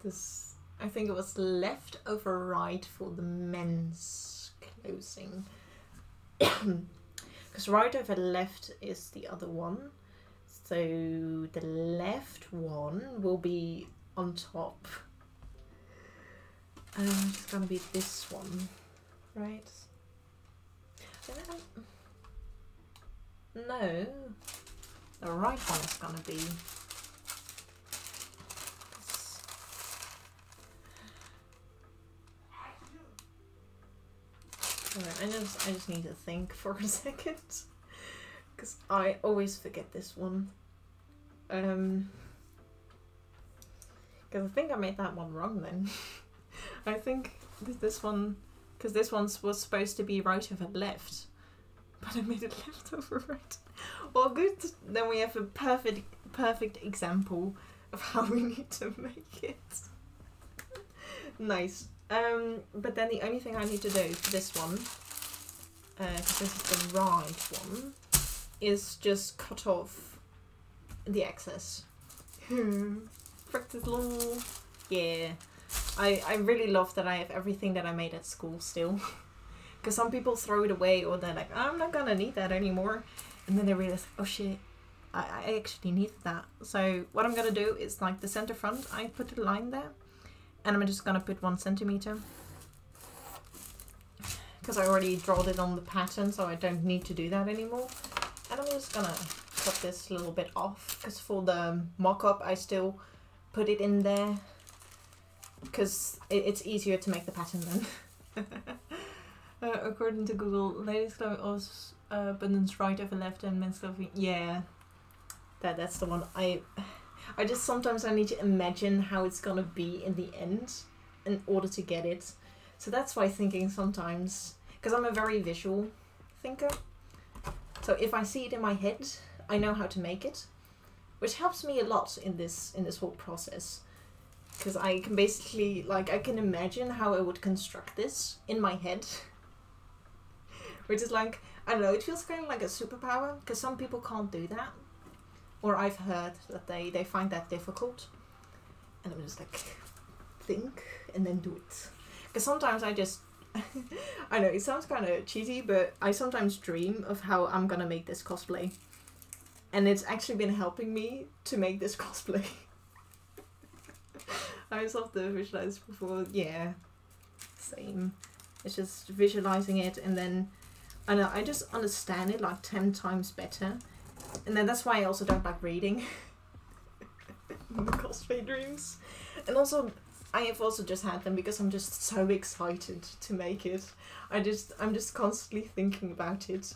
This, I think it was left over right for the men's proposing. Because right over left is the other one. So the left one will be on top. It's gonna be this one, right? No, the right one is gonna be this. Alright, I just need to think for a second, because I always forget this one. Because I think I made that one wrong then. I think this one, because this one was supposed to be right over left, but I made it left over right. Well, good. Then we have a perfect example of how we need to make it. Nice. But then the only thing I need to do for this one, because this is the right one, is just cut off the excess. Practice law. Yeah. I really love that I have everything that I made at school still. Because some people throw it away, or they're like, I'm not gonna need that anymore. And then they realize, oh shit, I actually need that. So what I'm gonna do is, like, the center front, I put a line there. And I'm just gonna put 1 centimeter. Because I already drawed it on the pattern, so I don't need to do that anymore. And I'm just gonna cut this little bit off. Because for the mock-up, I still put it in there. Because it's easier to make the pattern then. According to Google, ladies' clothing buttons right over left and men's clothing. Yeah, that's the one. I just sometimes I need to imagine how it's gonna be in the end in order to get it. So that's why thinking sometimes, because I'm a very visual thinker. So if I see it in my head, I know how to make it, which helps me a lot in this whole process. Because I can basically, like, I can imagine how I would construct this in my head. Which is like, I don't know, it feels kind of like a superpower, because some people can't do that. Or I've heard that they find that difficult. And I'm just like, think and then do it. Because sometimes I just, I know, it sounds kind of cheesy, but I sometimes dream of how I'm gonna make this cosplay. And it's actually been helping me to make this cosplay. I saw the visualize before, yeah, same. It's just visualizing it, and then I know I just understand it like 10 times better, and then that's why I also don't like reading cosplay dreams. And also I have also just had them because I'm just so excited to make it. I'm just constantly thinking about it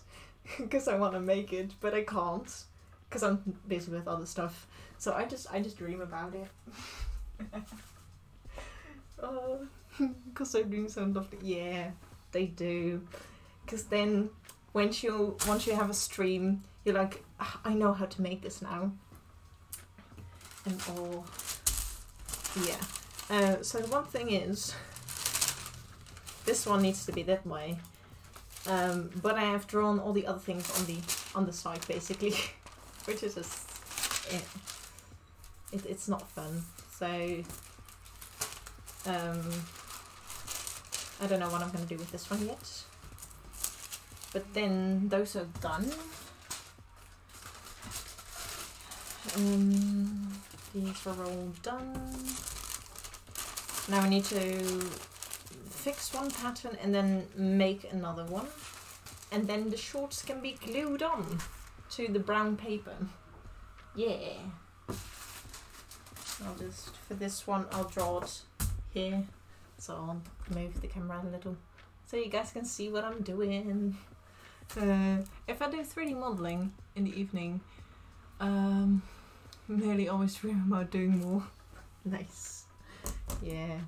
because I want to make it, but I can't because I'm busy with other stuff. So I just dream about it. Oh, because they're doing so lovely. Yeah, they do. Because then once you have a stream, you're like, I know how to make this now. And all. Yeah. So the one thing is, this one needs to be that way. But I have drawn all the other things on the side basically, which is just it's not fun. So I don't know what I'm gonna do with this one yet. But then those are done. These are all done. Now I need to fix one pattern and then make another one. And then the shorts can be glued on to the brown paper. Yeah. I'll just, for this one, I'll draw it here. So I'll move the camera a little so you guys can see what I'm doing. If I do 3D modeling in the evening, nearly always dream about doing more. Nice. Yeah.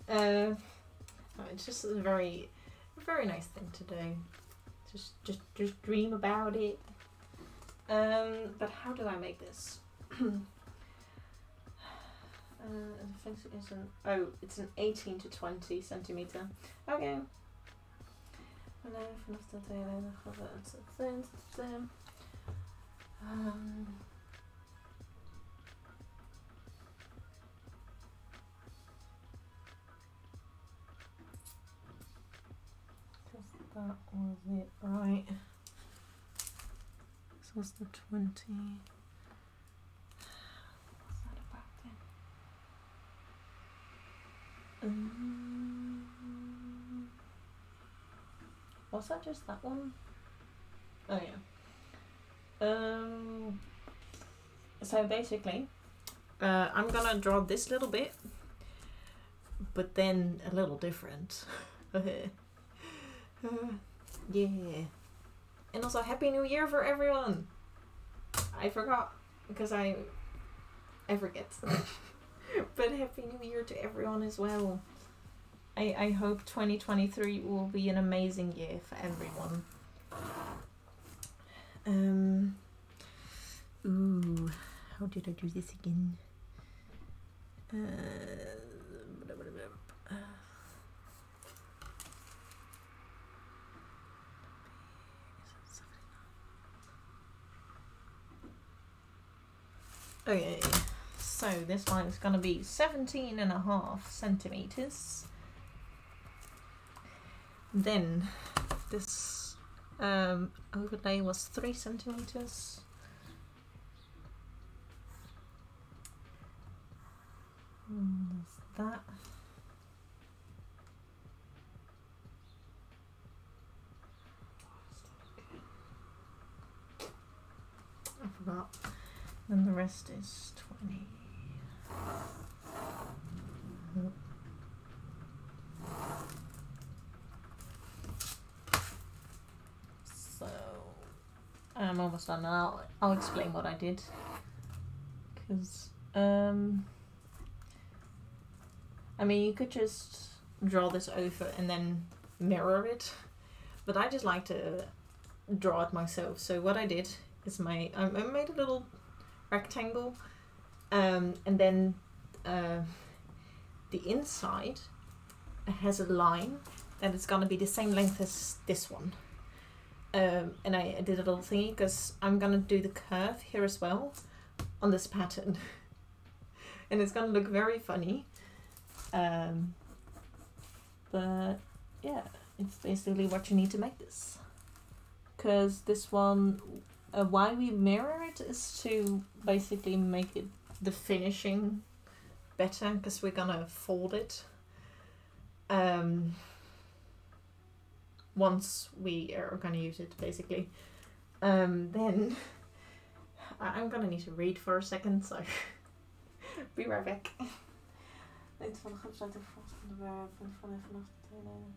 It's just a very nice thing to do. Just dream about it. But how do I make this? I think it's an 18 to 20 centimeter. Okay. that was it, right? This was the 20. What's that about then? Was that just that one? Oh yeah. So basically, I'm gonna draw this little bit, but then a little different. Yeah. And also Happy New Year for everyone! I forgot, because I forget. But Happy New Year to everyone as well. I hope 2023 will be an amazing year for everyone. Ooh, how did I do this again? Okay, so this one is going to be 17.5 centimeters. Then this overlay was 3 centimeters. There's that. I forgot. Then the rest is 20. So I'm almost done now. I'll explain what I did, because I mean, you could just draw this over and then mirror it, but I just like to draw it myself. So what I did is I made a little rectangle, and then the inside has a line that is gonna be the same length as this one. And I did a little thingy because I'm gonna do the curve here as well on this pattern. And it's gonna look very funny. But yeah, it's basically what you need to make this. Because this one, why we mirror it is to basically make it the finishing better, because we're gonna fold it once we are gonna use it, basically. Then I'm gonna need to read for a second, so be right back. Lengte van de groepsleiding volgt van de werpen van even vanaf de tenen.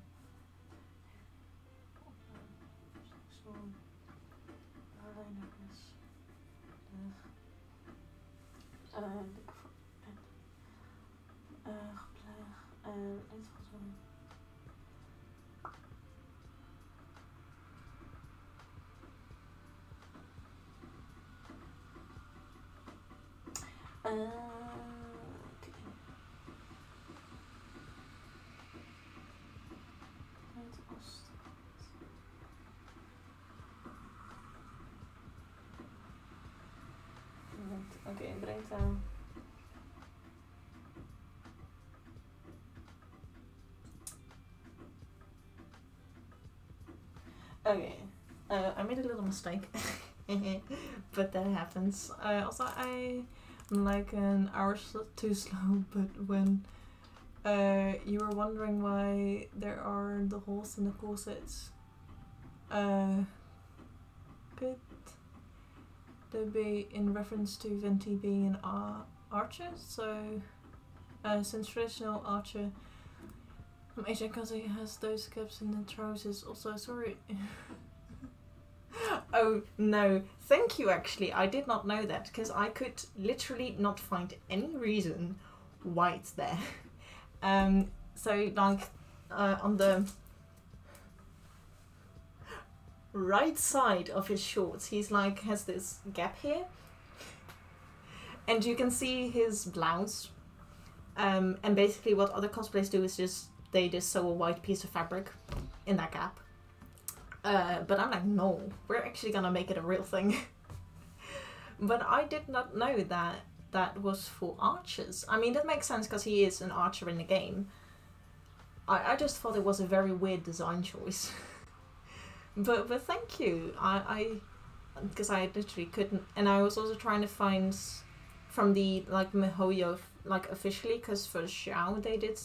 Oké, brengt aan. Okay, I made a little mistake, but that happens. Also, I'm like an hour too slow, but when you were wondering why there are the holes in the corsets, could they be in reference to Venti being an archer? So, since traditional archer from Asian country has those caps in the trousers. Also, sorry. Oh no, thank you actually. I did not know that, because I could literally not find any reason why it's there. So like on the right side of his shorts, he's like has this gap here, and you can see his blouse. And basically what other cosplays do is they just sew a white piece of fabric in that gap. But I'm like, no, we're actually gonna make it a real thing. But I did not know that that was for archers. I mean, that makes sense because he is an archer in the game. I just thought it was a very weird design choice. but thank you. Because I literally couldn't, and I was also trying to find from the like MiHoYo like officially, because for Xiao they did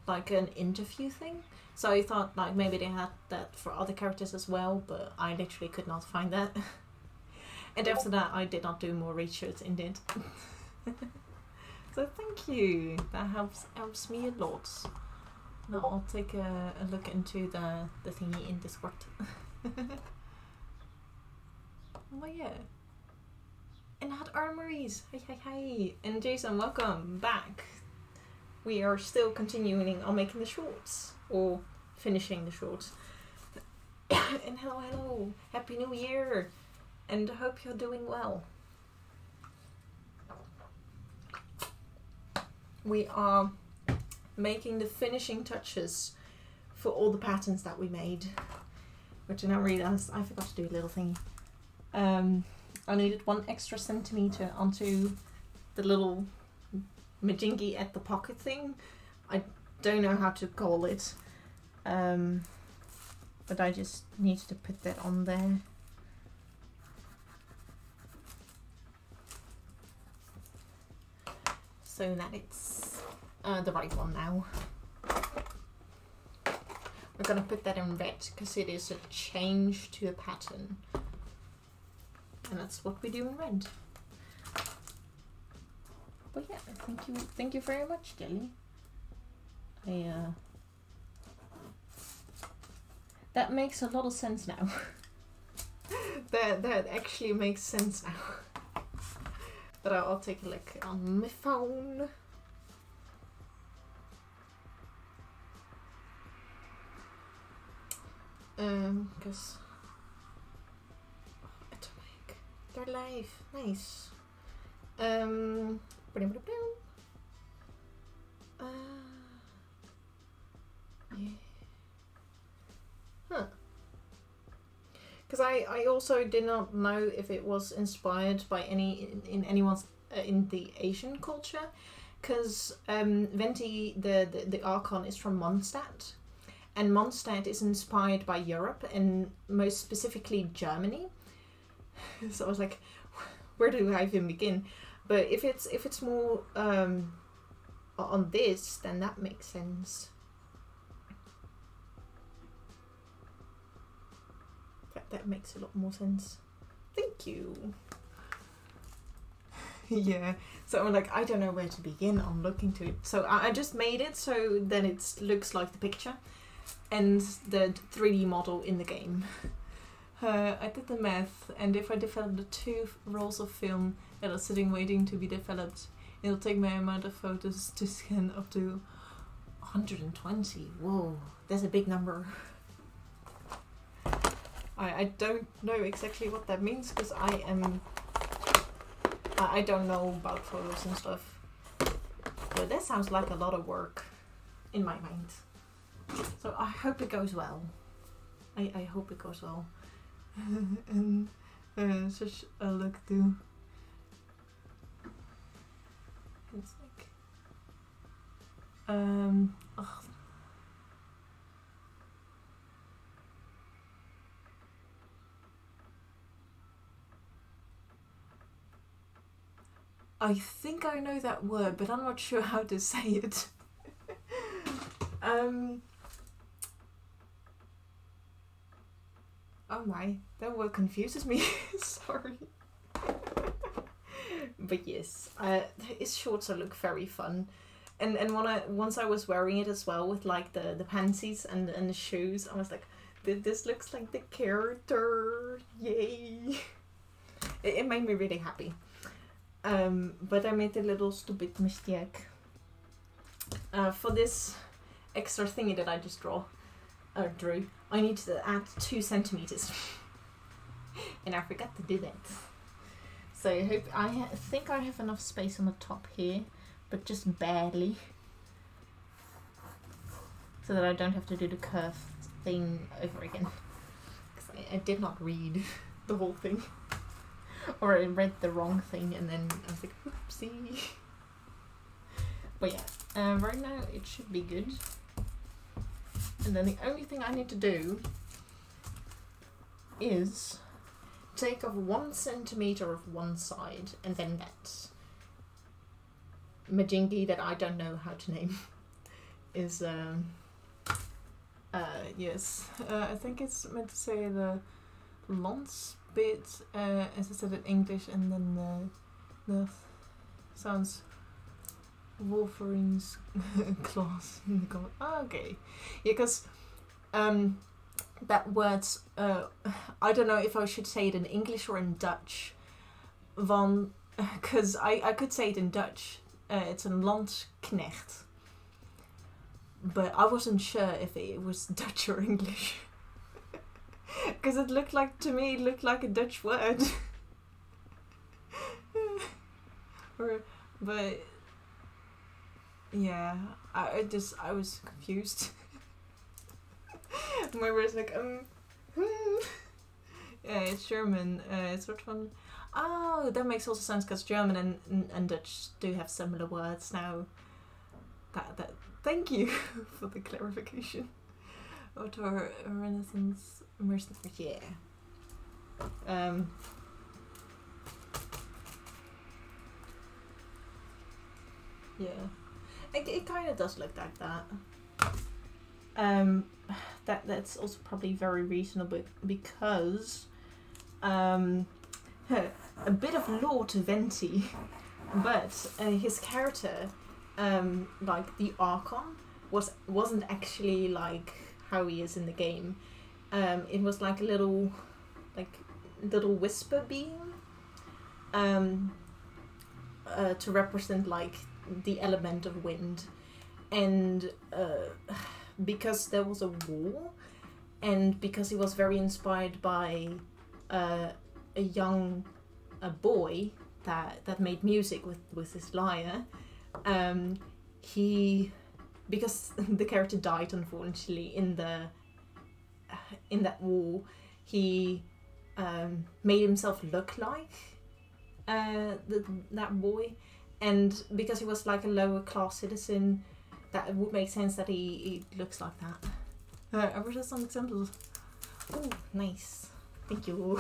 like an interview thing. So I thought like maybe they had that for other characters as well, but I literally could not find that. And after that, I did not do more research indeed. So thank you. That helps me a lot. Now I'll take a look into the thingy in Discord. Oh yeah. And had Armories. Hey. And Jason, welcome back. We are still continuing on making the shorts. Or finishing the shorts. And hello. Happy New Year. And I hope you're doing well. We are making the finishing touches for all the patterns that we made. Which I now realised I forgot to do a little thingy. I needed 1 extra centimetre onto the little majingy at the pocket thing. I don't know how to call it. But I just needed to put that on there. So that it's the right one now. We're gonna put that in red because it is a change to a pattern. And that's what we do in red. But yeah, thank you very much, Jelly. That makes a lot of sense now. that actually makes sense now. But I'll take a look on my phone. Because atomic, they're live, nice. Yeah. Huh. Because I also did not know if it was inspired by anyone's in the Asian culture, because Venti the Archon is from Mondstadt, and Mondstadt is inspired by Europe and most specifically Germany. So I was like, where do I even begin? But if it's more on this, then that makes sense. That makes a lot more sense. Thank you. Yeah, so I'm like, I don't know where to begin on looking to it. So I just made it so then it looks like the picture and the 3D model in the game. I did the math, and if I develop the 2 rolls of film that are sitting waiting to be developed, it'll take my amount of photos to scan up to 120. Whoa, that's a big number. I don't know exactly what that means, because I don't know about photos and stuff. But that sounds like a lot of work in my mind. So I hope it goes well. I hope it goes well. And such a look too. It's like ugh. I think I know that word, but I'm not sure how to say it. Oh my, that word confuses me. Sorry. But yes, his shorts look very fun. And once I was wearing it as well with like the panties and the shoes, I was like, this looks like the character. Yay. It made me really happy. But I made a little stupid mistake. For this extra thingy that I just drew, I need to add 2 centimeters. And I forgot to do that. So I think I have enough space on the top here, but just barely. So that I don't have to do the curve thing over again. Because I did not read the whole thing. Or I read the wrong thing and then I was like, oopsie. But yeah, right now it should be good. And then the only thing I need to do is take off 1 centimeter of one side, and then that majingi that I don't know how to name is yes, I think it's meant to say the lance bit, as I said in English, and then the sounds Wolverine's claws. Okay, yeah, because that word's I don't know if I should say it in English or in Dutch, because I could say it in Dutch. It's een landsknecht, but I wasn't sure if it was Dutch or English, because it looked like, to me, it looked like a Dutch word. But yeah, I was confused. My brain's like, yeah, it's German. It's sort of oh, that makes also sense, because German and Dutch do have similar words now. That thank you for the clarification. Or Renaissance immersive, yeah. Yeah, it kind of does look like that. That's also probably very reasonable, because a bit of lore to Venti, but his character, like the Archon, wasn't actually like how he is in the game. It was like a little whisper being, to represent like the element of wind, and because there was a war, and because he was very inspired by a young boy that made music with his lyre, because the character died unfortunately in that war, he made himself look like that boy, and because he was like a lower class citizen, that would make sense that he looks like that. I wish there's some examples. Oh, nice. Thank you.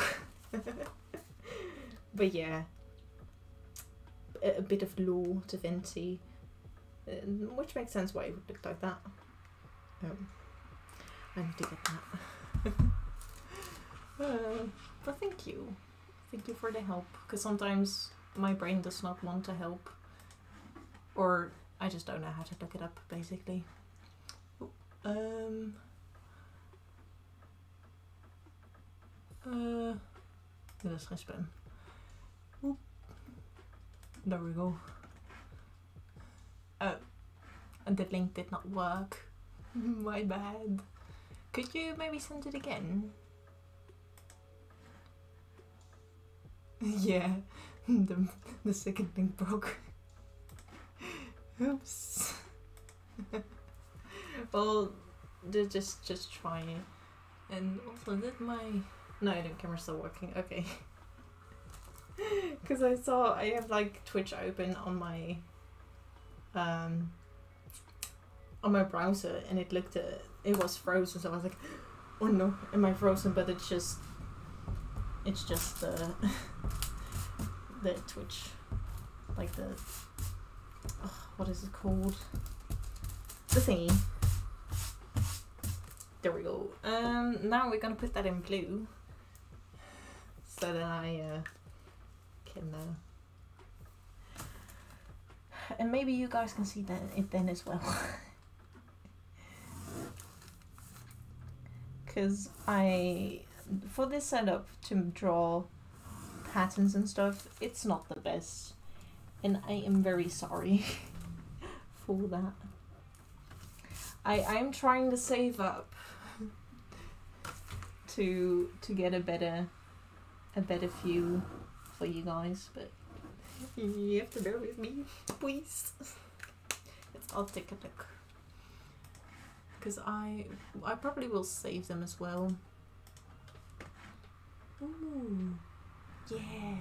But yeah, a bit of lore to Venti, which makes sense why it would look like that. I need to get that. But thank you for the help, because sometimes my brain does not want to help, or I just don't know how to look it up, basically. Dit is geen spam. Oep. There we go. Oh, and the link did not work. My bad. Could you maybe send it again? Yeah, the second link broke. Oops. Well, just try it. And also, did my... No, the camera's still working. Okay. Because I have like Twitch open on my browser, and it was frozen, so I was like, oh no, am I frozen? But it's just the Twitch, like the, what is it called? The thingy. There we go. Now we're gonna put that in blue, so that I can and maybe you guys can see it then as well. Because for this setup, to draw patterns and stuff, it's not the best, and I am very sorry for that. I'm trying to save up to get a better view for you guys, but you have to bear with me, please. I'll take a look, because I probably will save them as well. Ooh, yeah,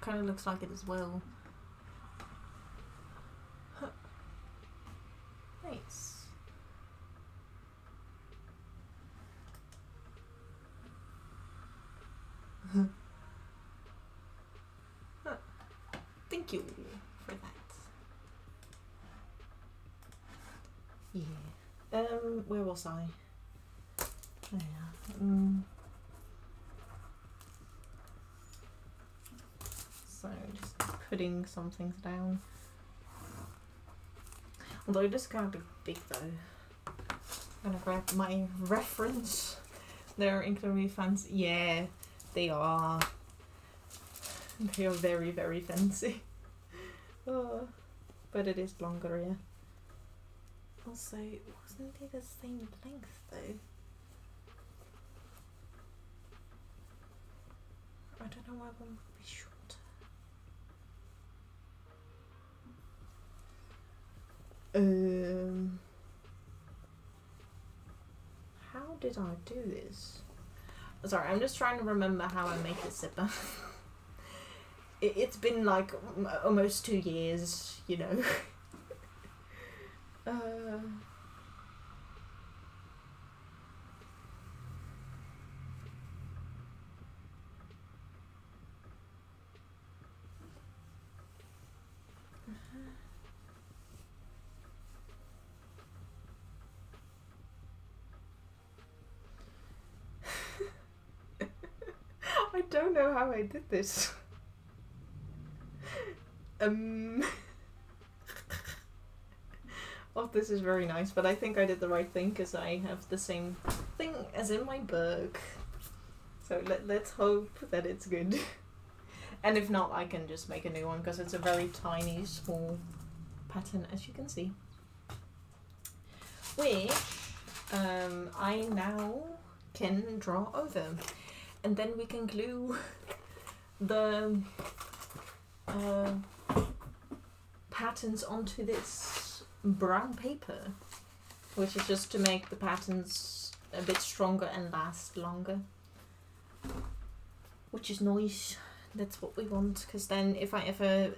kind of looks like it as well. Huh. Nice. Thank you for that. Yeah. Where was I? Oh, yeah. So just putting some things down. Although this can't be big though. I'm gonna grab my reference. They're incredibly fancy. Yeah, they are. They are very, very fancy. Oh, but it is longer, yeah. Also, wasn't it the same length though? I don't know why one would be shorter. How did I do this? Sorry, I'm just trying to remember how I make a zipper. It's been like almost 2 years, you know. I don't know how I did this. Oh, this is very nice, but I think I did the right thing because I have the same thing as in my book. So let's hope that it's good. And if not, I can just make a new one because it's a very tiny, small pattern, as you can see. Which I now can draw over. And then we can glue the patterns onto this brown paper, which is just to make the patterns a bit stronger and last longer, which is nice. That's what we want, because then if I ever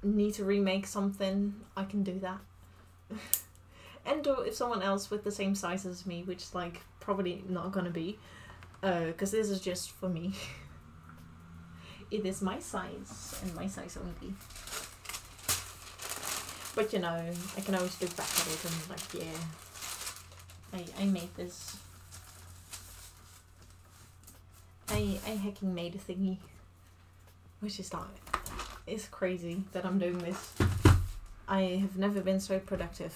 need to remake something, I can do that. And or if someone else with the same size as me, which is like probably not gonna be, because this is just for me. It is my size and my size only. But you know, I can always look back at it and like, yeah, I made this. I hacking made a thingy, which is like, it's crazy that I'm doing this. I have never been so productive.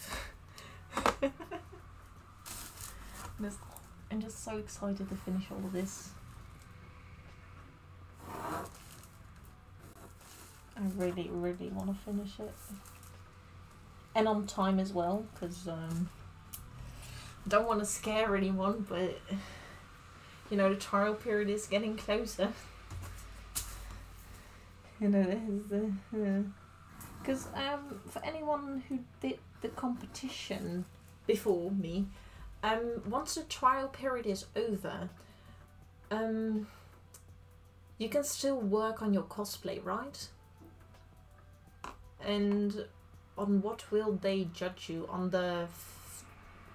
I'm just so excited to finish all of this. I really, really want to finish it. And on time as well, because don't want to scare anyone, but you know, the trial period is getting closer. You know, there's the... Because for anyone who did the competition before me, once the trial period is over, you can still work on your cosplay, right? And on what will they judge you? On the...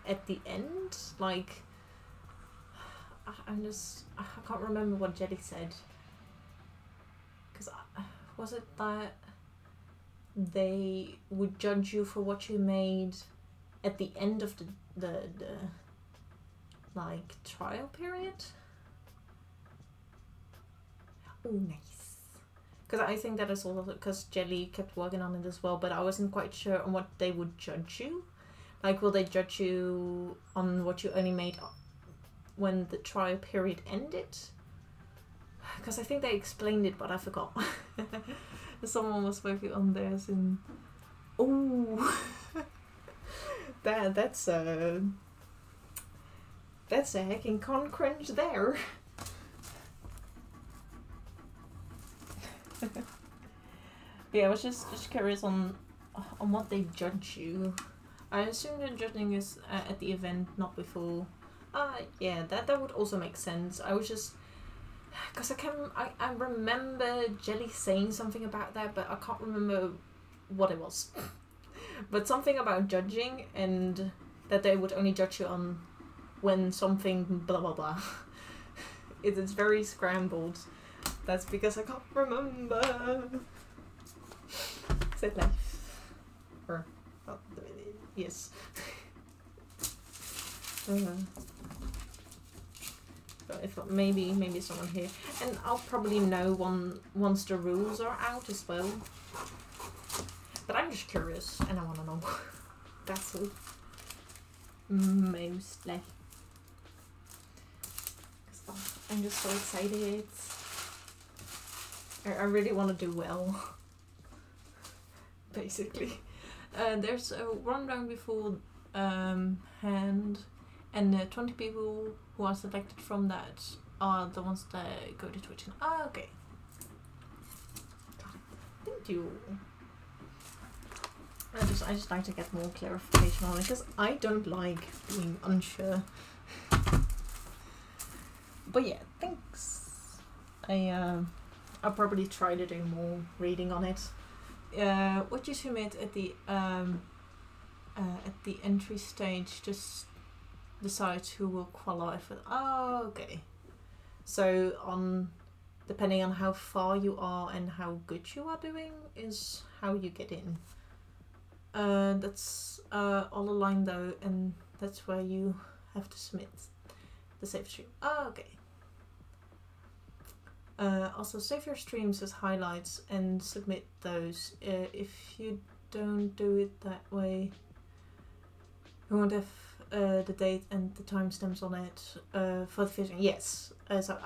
at the end? Like... I can't remember what Jelly said. Because was it that they would judge you for what you made at the end of the like trial period? Oh, nice. Because I think that is also because Jelly kept working on it as well, but I wasn't quite sure on what they would judge you. Like, will they judge you on what you only made when the trial period ended? Because I think they explained it, but I forgot. Someone was working on theirs and... Oh! That's a heckin' con cringe there. Yeah, I was just curious on what they judge you. I assume the judging is at the event, not before. Yeah, that would also make sense. I was just... Because I remember Jelly saying something about that, but I can't remember what it was. But something about judging, and that they would only judge you on when something blah blah blah. It's very scrambled. That's because I can't remember. Said life. Or, oh, yes. But if maybe someone here, and I'll probably know once the rules are out as well. But I'm just curious, and I want to know. That's all. Mostly. I'm just so excited. I really want to do well. Basically. There's a rundown before hand, and 20 people who are selected from that are the ones that go to Twitch. Ah, okay. Thank you. I just like to get more clarification on it, because I don't like being unsure. But yeah, thanks. I'll probably try to do more reading on it. What you submit at the entry stage just decides who will qualify for. Oh, okay. So depending on how far you are and how good you are doing is how you get in. That's all aligned though, and that's where you have to submit the save stream. Oh, okay. Also save your streams as highlights and submit those. If you don't do it that way, you won't have the date and the timestamps on it for the vision. Yes, so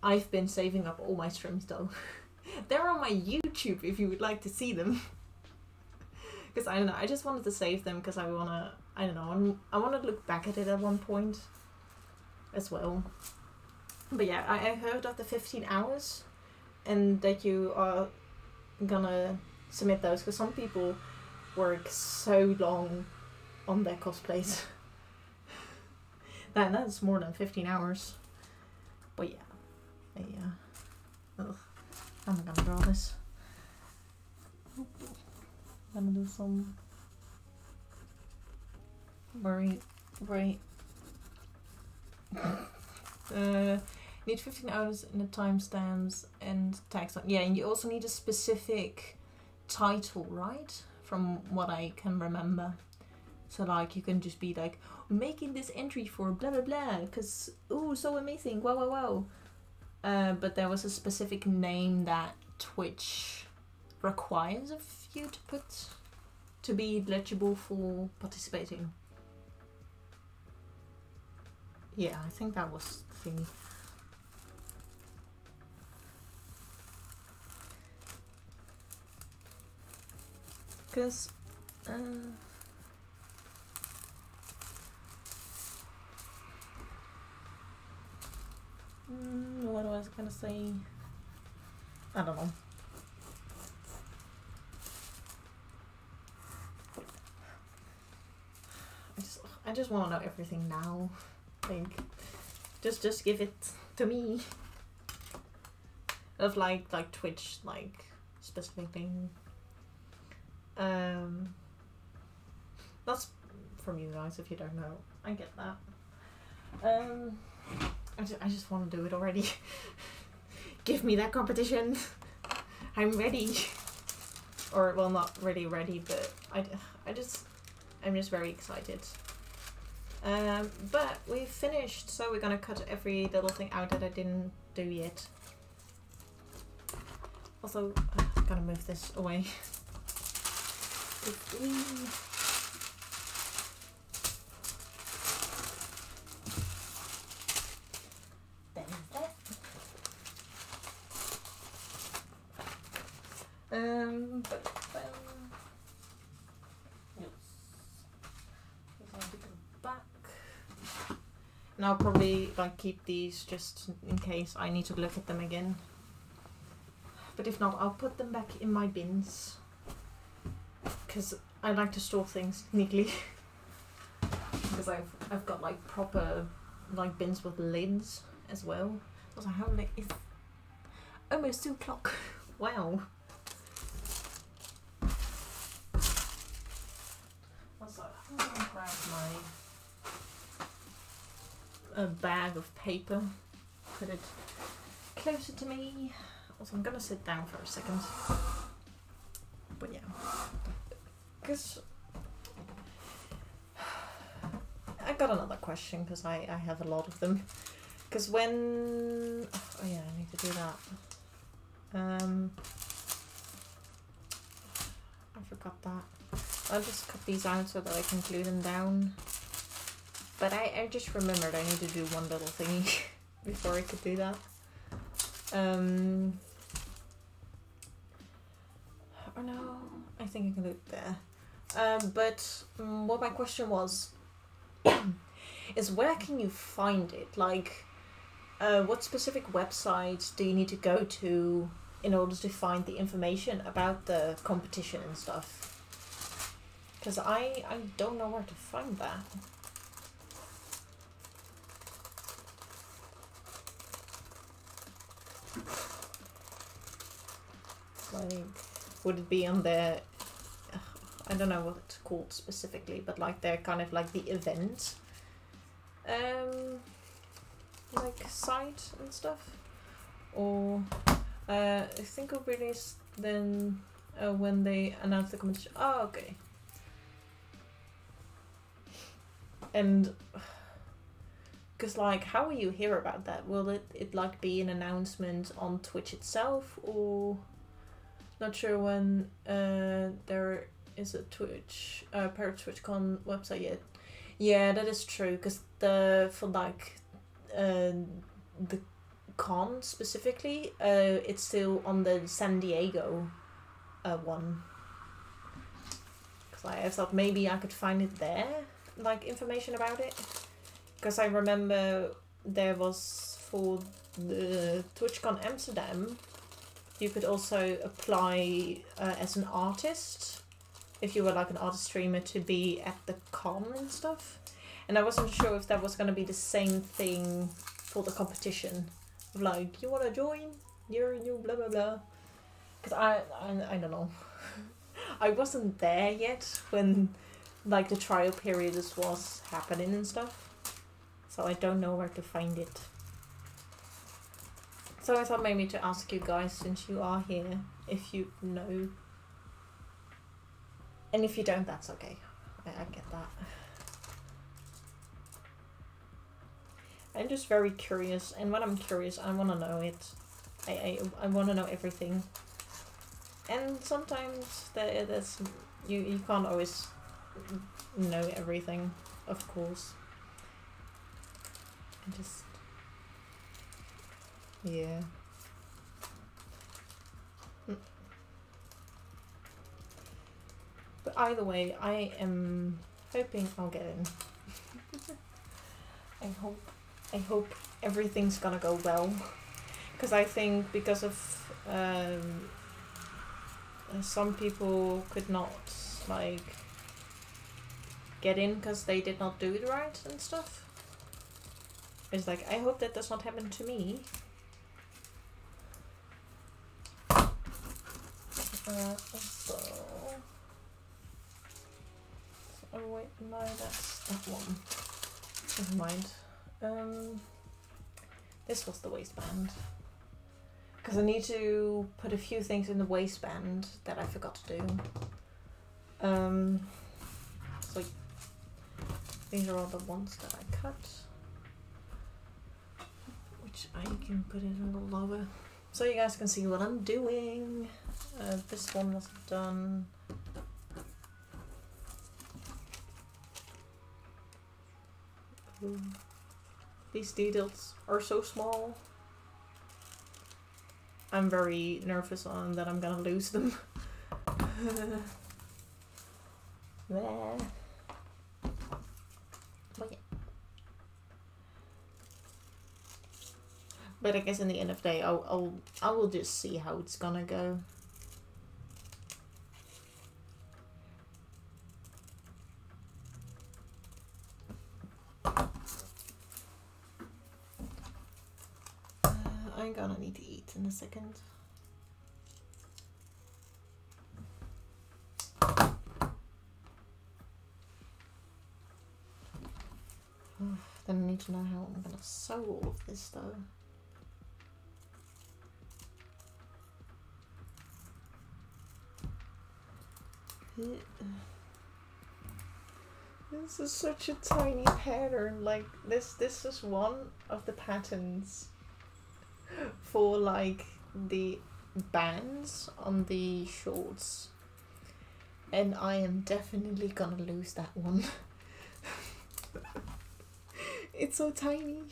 I've been saving up all my streams though. They're on my YouTube if you would like to see them. Because I don't know, I just wanted to save them because I want to look back at it at one point as well. But yeah, I heard of the 15 hours and that you are gonna submit those, because some people work so long on their cosplays. That's more than 15 hours. But yeah. Ugh. How am I gonna draw this? I'm gonna do some very need 15 hours in the timestamps and tags on. Yeah, and you also need a specific title, right? From what I can remember. So like you can just be like, making this entry for blah blah blah, because ooh, so amazing, wow wow wow. But there was a specific name that Twitch requires of you to put to be eligible for participating. Yeah, I think that was the thing. Because what was I gonna say? I don't know. I just want to know everything now. Like, just give it to me. Of like Twitch, like specific thing. That's from you guys if you don't know. I get that. I just want to do it already. Give me that competition. I'm ready. Or well, not ready, but I'm just very excited. But we've finished, so we're gonna cut every little thing out that I didn't do yet. Also, I'm gonna move this away. And I'll probably like keep these just in case I need to look at them again. But if not, I'll put them back in my bins. Because I like to store things neatly. Because I've got like proper like bins with lids as well. Also, how late is almost 2 o'clock. Wow. Also, I'm gonna grab a bag of paper, put it closer to me. Also, I'm gonna sit down for a second. But yeah, because I got another question, because I have a lot of them. Because when... Oh yeah, I need to do that. I forgot that. I'll just cut these out so that I can glue them down. But I just remembered I need to do one little thingy before I could do that. Oh no, I think I can do it there. But what my question was is, where can you find it? Like, what specific websites do you need to go to in order to find the information about the competition and stuff? Because I don't know where to find that. Like, would it be on their, I don't know what it's called specifically, but like they're kind of like the event like site and stuff? Or I think it released then when they announced the competition. Oh, okay. And because like, how will you hear about that? Will it like be an announcement on Twitch itself, or not sure when there is a Twitch Parrot TwitchCon website yet. Yeah, that is true, because for like the con specifically, it's still on the San Diego one. Because I thought maybe I could find it there, like information about it. Because I remember there was, for the TwitchCon Amsterdam, you could also apply as an artist, if you were like an artist streamer, to be at the con and stuff. And I wasn't sure if that was going to be the same thing for the competition. Like, you want to join? You're new, blah blah blah. Because I don't know. I wasn't there yet when like the trial period was happening and stuff. So I don't know where to find it. So I thought maybe to ask you guys, since you are here, if you know. And if you don't, that's okay. I get that. I'm just very curious, and when I'm curious, I want to know it. I want to know everything. And sometimes there's you can't always know everything, of course. I just, yeah. But either way, I am hoping I'll get in. I hope everything's gonna go well, because I think because of some people could not like get in because they did not do it right and stuff. It's like, I hope that does not happen to me. Oh wait, no, that's that one. Never mind. This was the waistband. Because I need to put a few things in the waistband that I forgot to do. So these are all the ones that I cut. Which I can put it a little lower. So you guys can see what I'm doing. This one was done. These details are so small. I'm very nervous on that I'm gonna lose them. There. But yeah. But I guess in the end of the day, I will just see how it's gonna go. I'm gonna need to eat in a second. Then I need to know how I'm gonna sew all of this though. This is such a tiny pattern. Like this is one of the patterns for like the bands on the shorts, and I am definitely gonna lose that one. It's so tiny.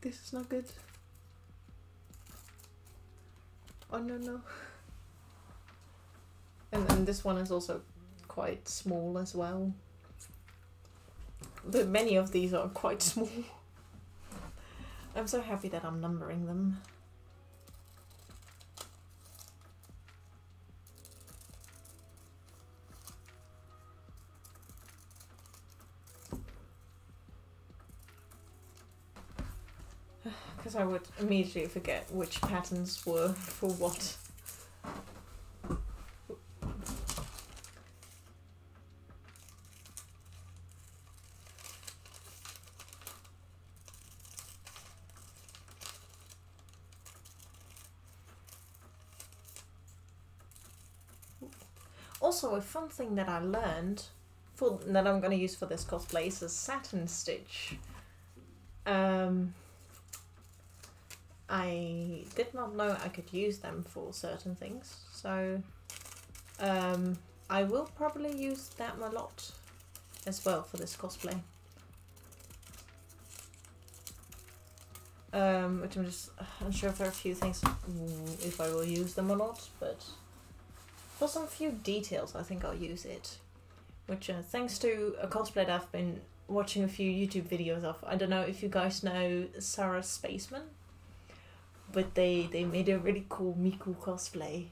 This is not good. Oh no. And this one is also quite small as well. But many of these are quite small. I'm so happy that I'm numbering them. Because I would immediately forget which patterns were for what. Also, a fun thing that I learned that I'm going to use for this cosplay is a satin stitch. I did not know I could use them for certain things, so I will probably use them a lot as well for this cosplay. Which I'm just unsure for a few things if I will use them or not, but for some few details I think I'll use it. Which thanks to a cosplay that I've been watching a few YouTube videos of. I don't know if you guys know Sarah Spaceman, but they made a really cool Miku cosplay.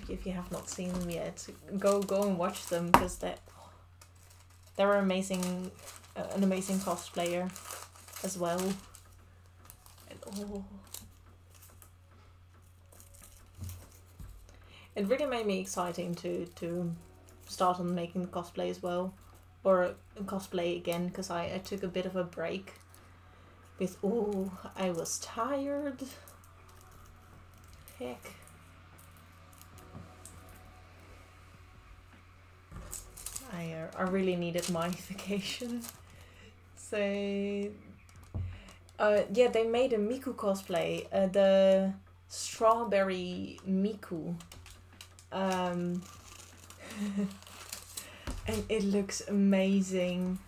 If you have not seen them yet, go and watch them, because they're amazing, an amazing cosplayer as well. And oh, it really made me exciting to start on making the cosplay as well, or cosplay again, because I took a bit of a break. With I was tired. Heck. I really needed my vacation. So yeah, they made a Miku cosplay, the strawberry Miku. And it looks amazing.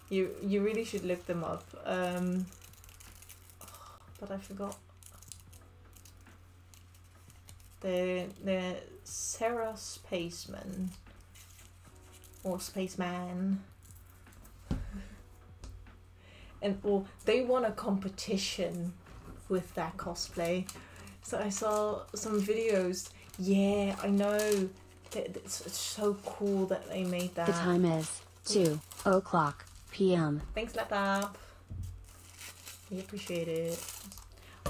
You really should look them up. But I forgot. The Sarah Spaceman or Spaceman, and they won a competition with that cosplay. So I saw some videos. Yeah, I know. It's so cool that they made that. The time is 2:00 p.m. Thanks, laptop. We appreciate it.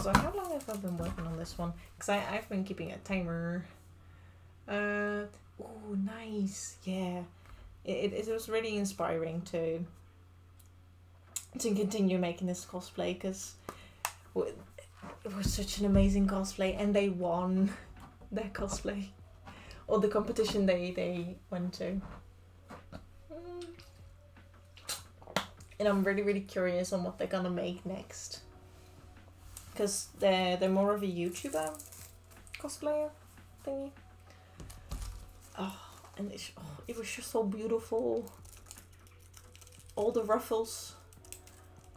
So how long have I been working on this one? Because I've been keeping a timer. Oh, nice. Yeah. It was really inspiring to continue making this cosplay, because it was such an amazing cosplay, and they won their cosplay. Or the competition they went to. And I'm really, really curious on what they're gonna make next. Because they're more of a YouTuber cosplayer thingy. Oh, and it was just so beautiful. All the ruffles,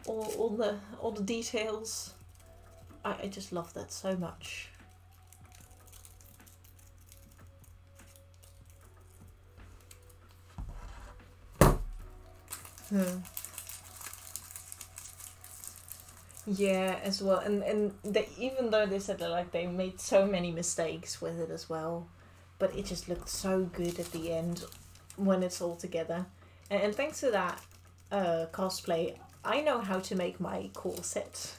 all the details. I just love that so much. Yeah, as well, and even though they said that like they made so many mistakes with it as well, but it just looked so good at the end when it's all together. And thanks to that cosplay, I know how to make my corset.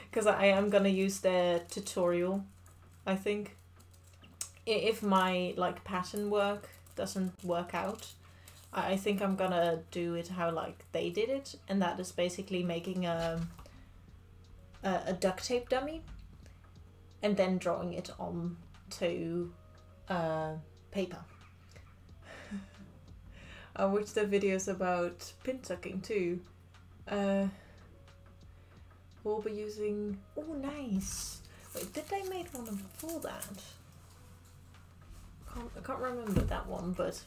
Because I am gonna use their tutorial, I think. If my like pattern work doesn't work out, I think I'm gonna do it how like they did it, and that is basically making a duct tape dummy and then drawing it on to paper. I watched the videos about pin tucking too. We'll be using... Oh, nice! Wait, did they make one before that? I can't remember that one, but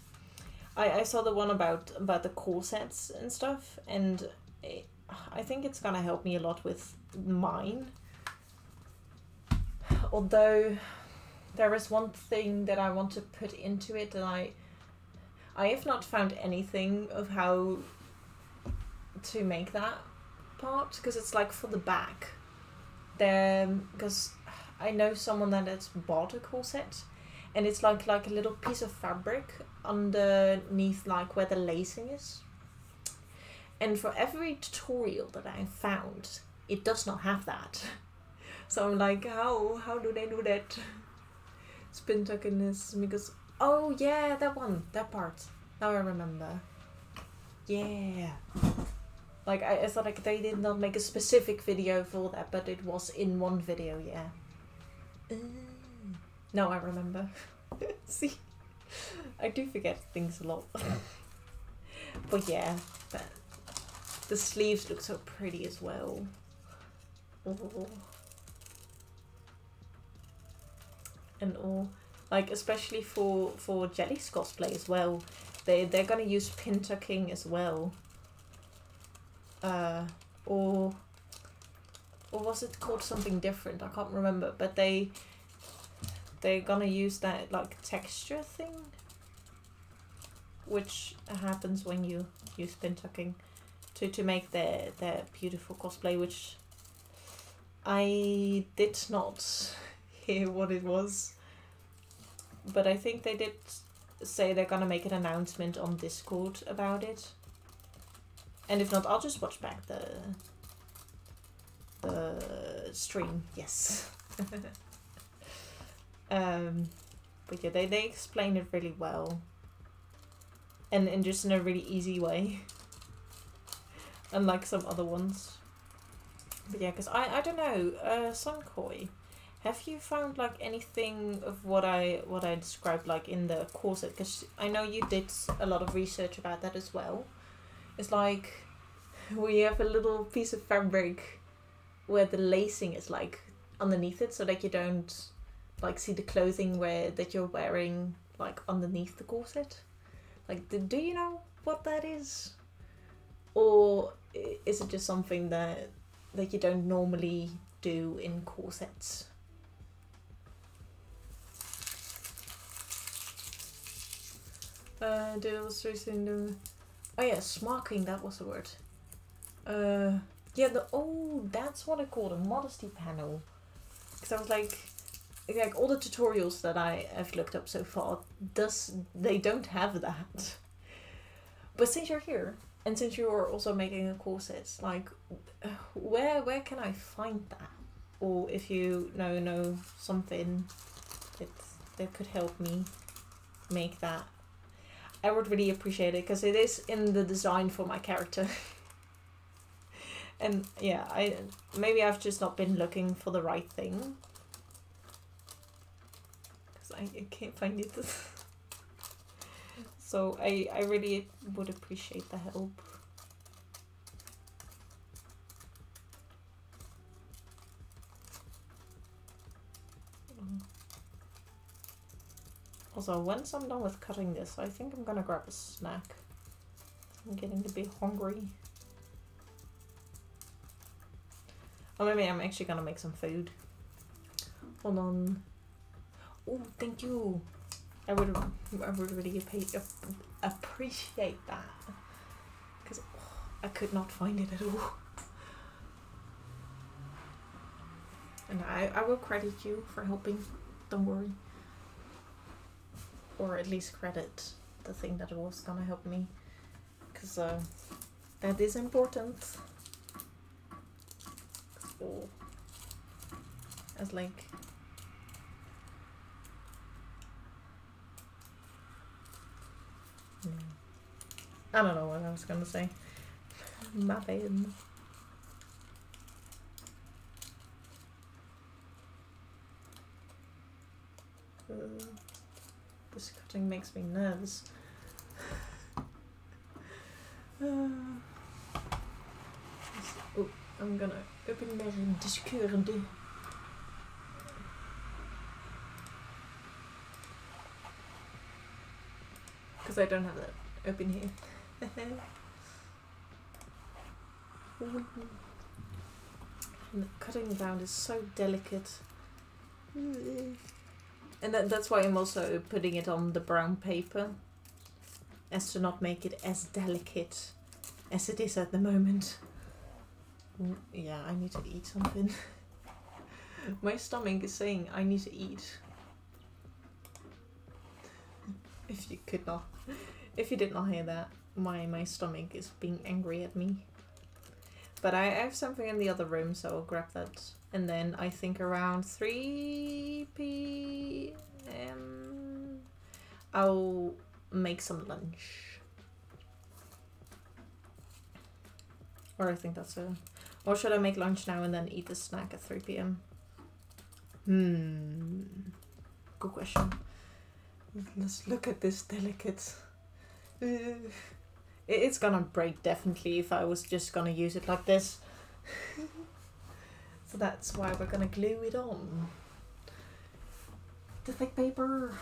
I saw the one about the corsets and stuff, and I think it's gonna help me a lot with mine. Although there is one thing that I want to put into it, and I have not found anything of how to make that part, because it's like for the back. Because I know someone that has bought a corset, and it's like a little piece of fabric underneath, like where the lacing is. And for every tutorial that I found, it does not have that. So I'm like, how do they do that? Spin tucking is because, oh yeah, that part. Now I remember. Yeah. Like I thought like they did not make a specific video for that, but it was in one video, yeah. Now I remember. See, I do forget things a lot. But yeah, but the sleeves look so pretty as well. Oh. And all, like especially for Jelly's cosplay as well, they're gonna use pin tucking as well. Or was it called something different? I can't remember, but they're gonna use that like texture thing, which happens when you use pin tucking to make their beautiful cosplay, which I did not hear what it was, but I think they did say they're gonna make an announcement on Discord about it. And if not, I'll just watch back the stream. Yes. But yeah, they explain it really well, and just in a really easy way, unlike some other ones. But yeah, because I don't know, Sunkoi, have you found like anything of what I described like in the corset? Because I know you did a lot of research about that as well. It's like we have a little piece of fabric where the lacing is like underneath it, so that you don't like see the clothing that you're wearing like underneath the corset. Like, do you know what that is? Or is it just something that you don't normally do in corsets? The illustration. Oh yeah, smarking, that was the word. Yeah, that's what I call a modesty panel. Because I was like all the tutorials that I have looked up so far, they don't have that. But since you're here, and since you're also making a corset, like, where can I find that? Or if you know something that could help me make that, I would really appreciate it, because it is in the design for my character. And yeah, maybe I've just not been looking for the right thing, because I can't find it. So I really would appreciate the help. Also, once I'm done with cutting this, I think I'm gonna grab a snack. I'm getting a bit hungry. Or maybe I'm actually gonna make some food. Hold on. Oh, thank you. I would really appreciate that. Because I could not find it at all. And I will credit you for helping. Don't worry. Or at least credit the thing that was gonna help me, because that is important. Oh, as like, I don't know what I was gonna say. My bad. This cutting makes me nervous. Oh, I'm gonna open my Discord. Because I don't have that open here. And the cutting around is so delicate. And that's why I'm also putting it on the brown paper, as to not make it as delicate as it is at the moment. Yeah, I need to eat something. My stomach is saying I need to eat. If you did not hear that, my stomach is being angry at me. But I have something in the other room, so I'll grab that. And then I think around 3 p.m. I'll make some lunch. Or I think that's a... Or should I make lunch now and then eat the snack at 3 p.m? Good question. Let's look at this delicate... It's gonna break definitely if I was just gonna use it like this. So that's why we're gonna glue it on. The thick paper.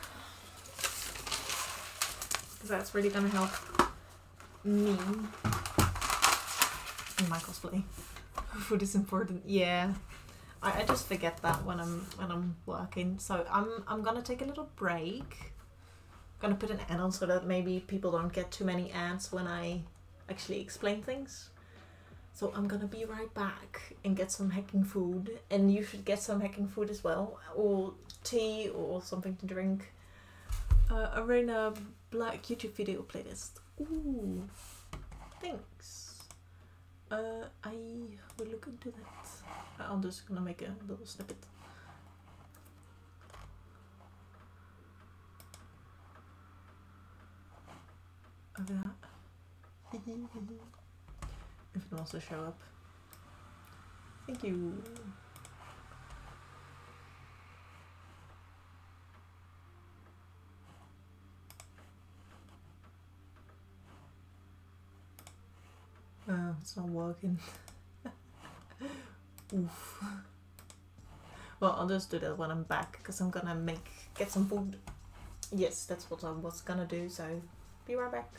Because that's really gonna help me in my cosplay. Food is important. Yeah. I just forget that when I'm working. So I'm gonna take a little break. Gonna put an ad on so that maybe people don't get too many ads when I actually explain things. So I'm gonna be right back and get some hacking food, and you should get some hacking food as well, or tea or something to drink. Arena Black YouTube video playlist. Ooh, thanks. I will look into that. I'm just gonna make a little snippet. Of that. If it wants to show up. Thank you. It's not working. Oof. Well, I'll just do that when I'm back, because I'm gonna get some food. Yes, that's what I was gonna do, so be right back.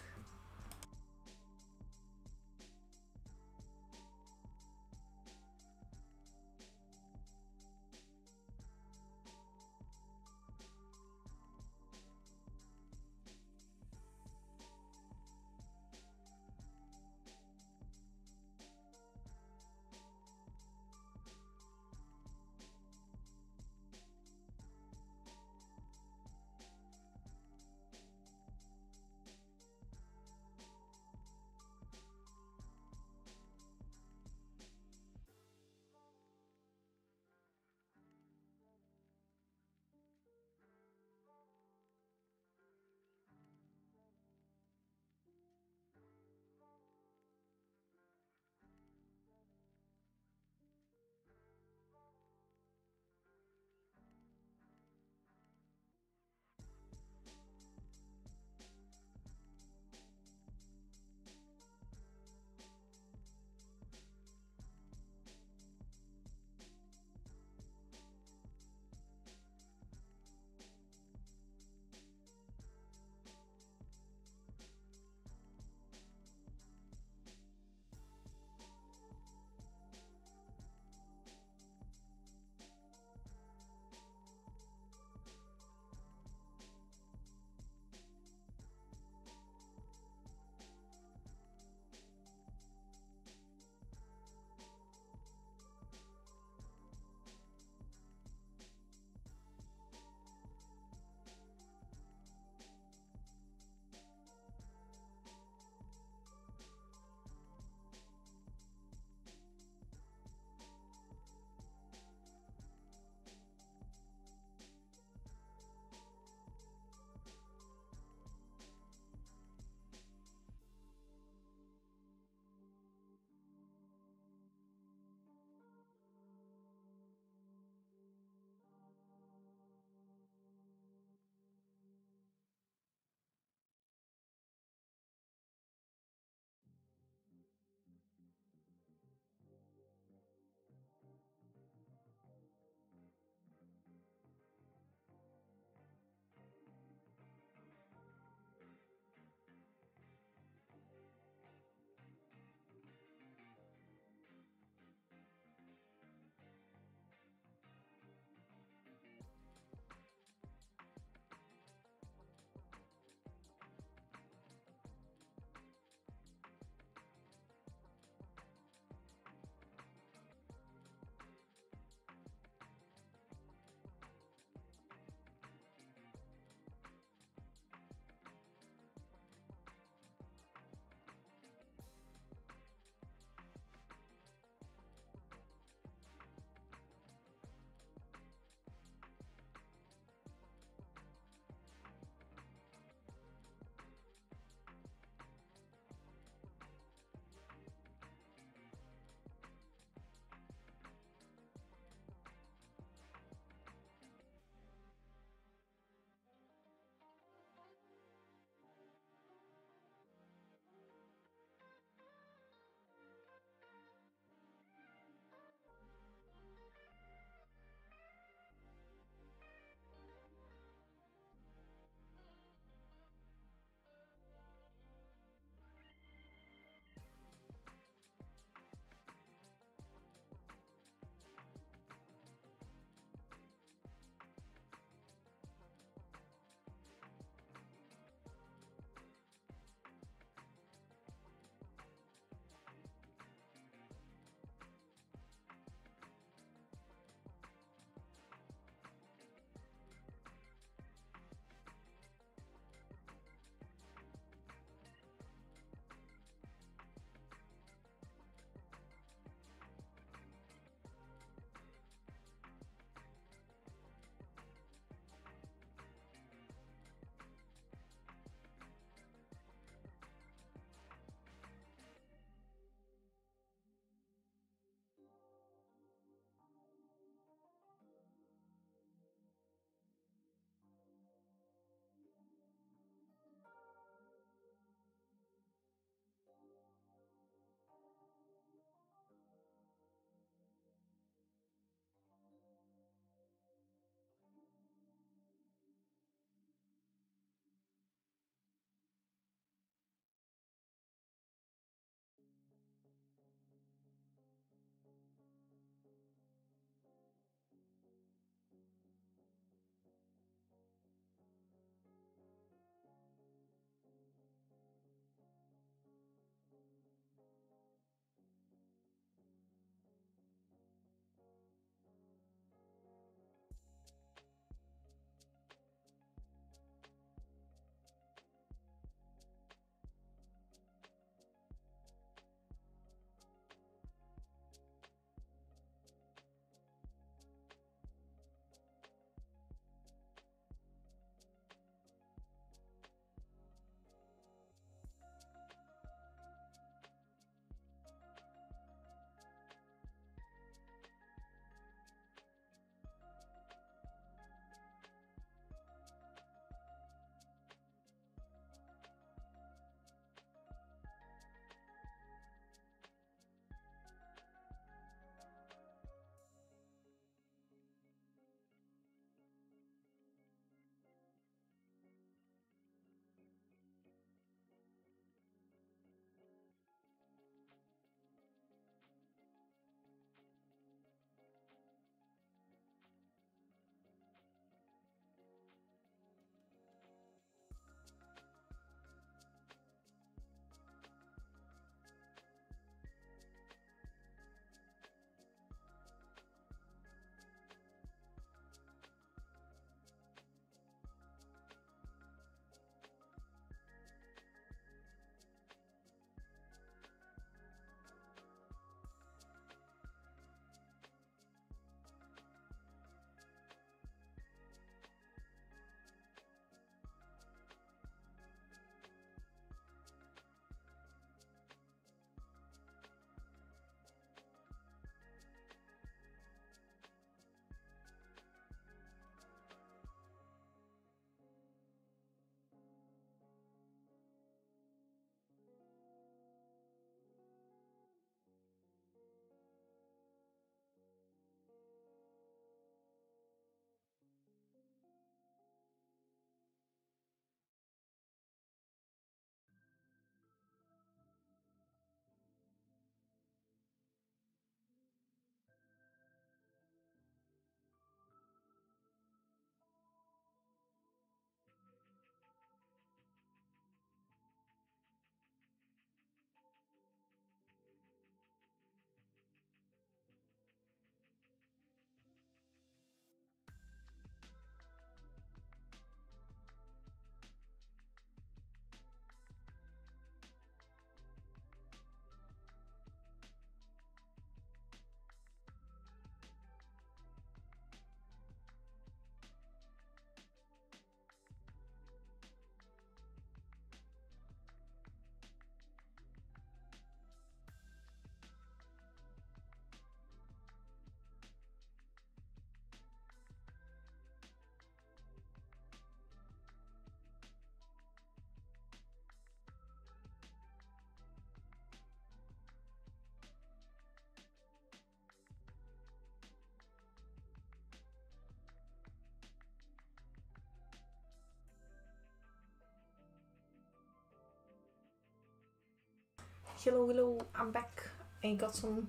hello, I'm back. I got some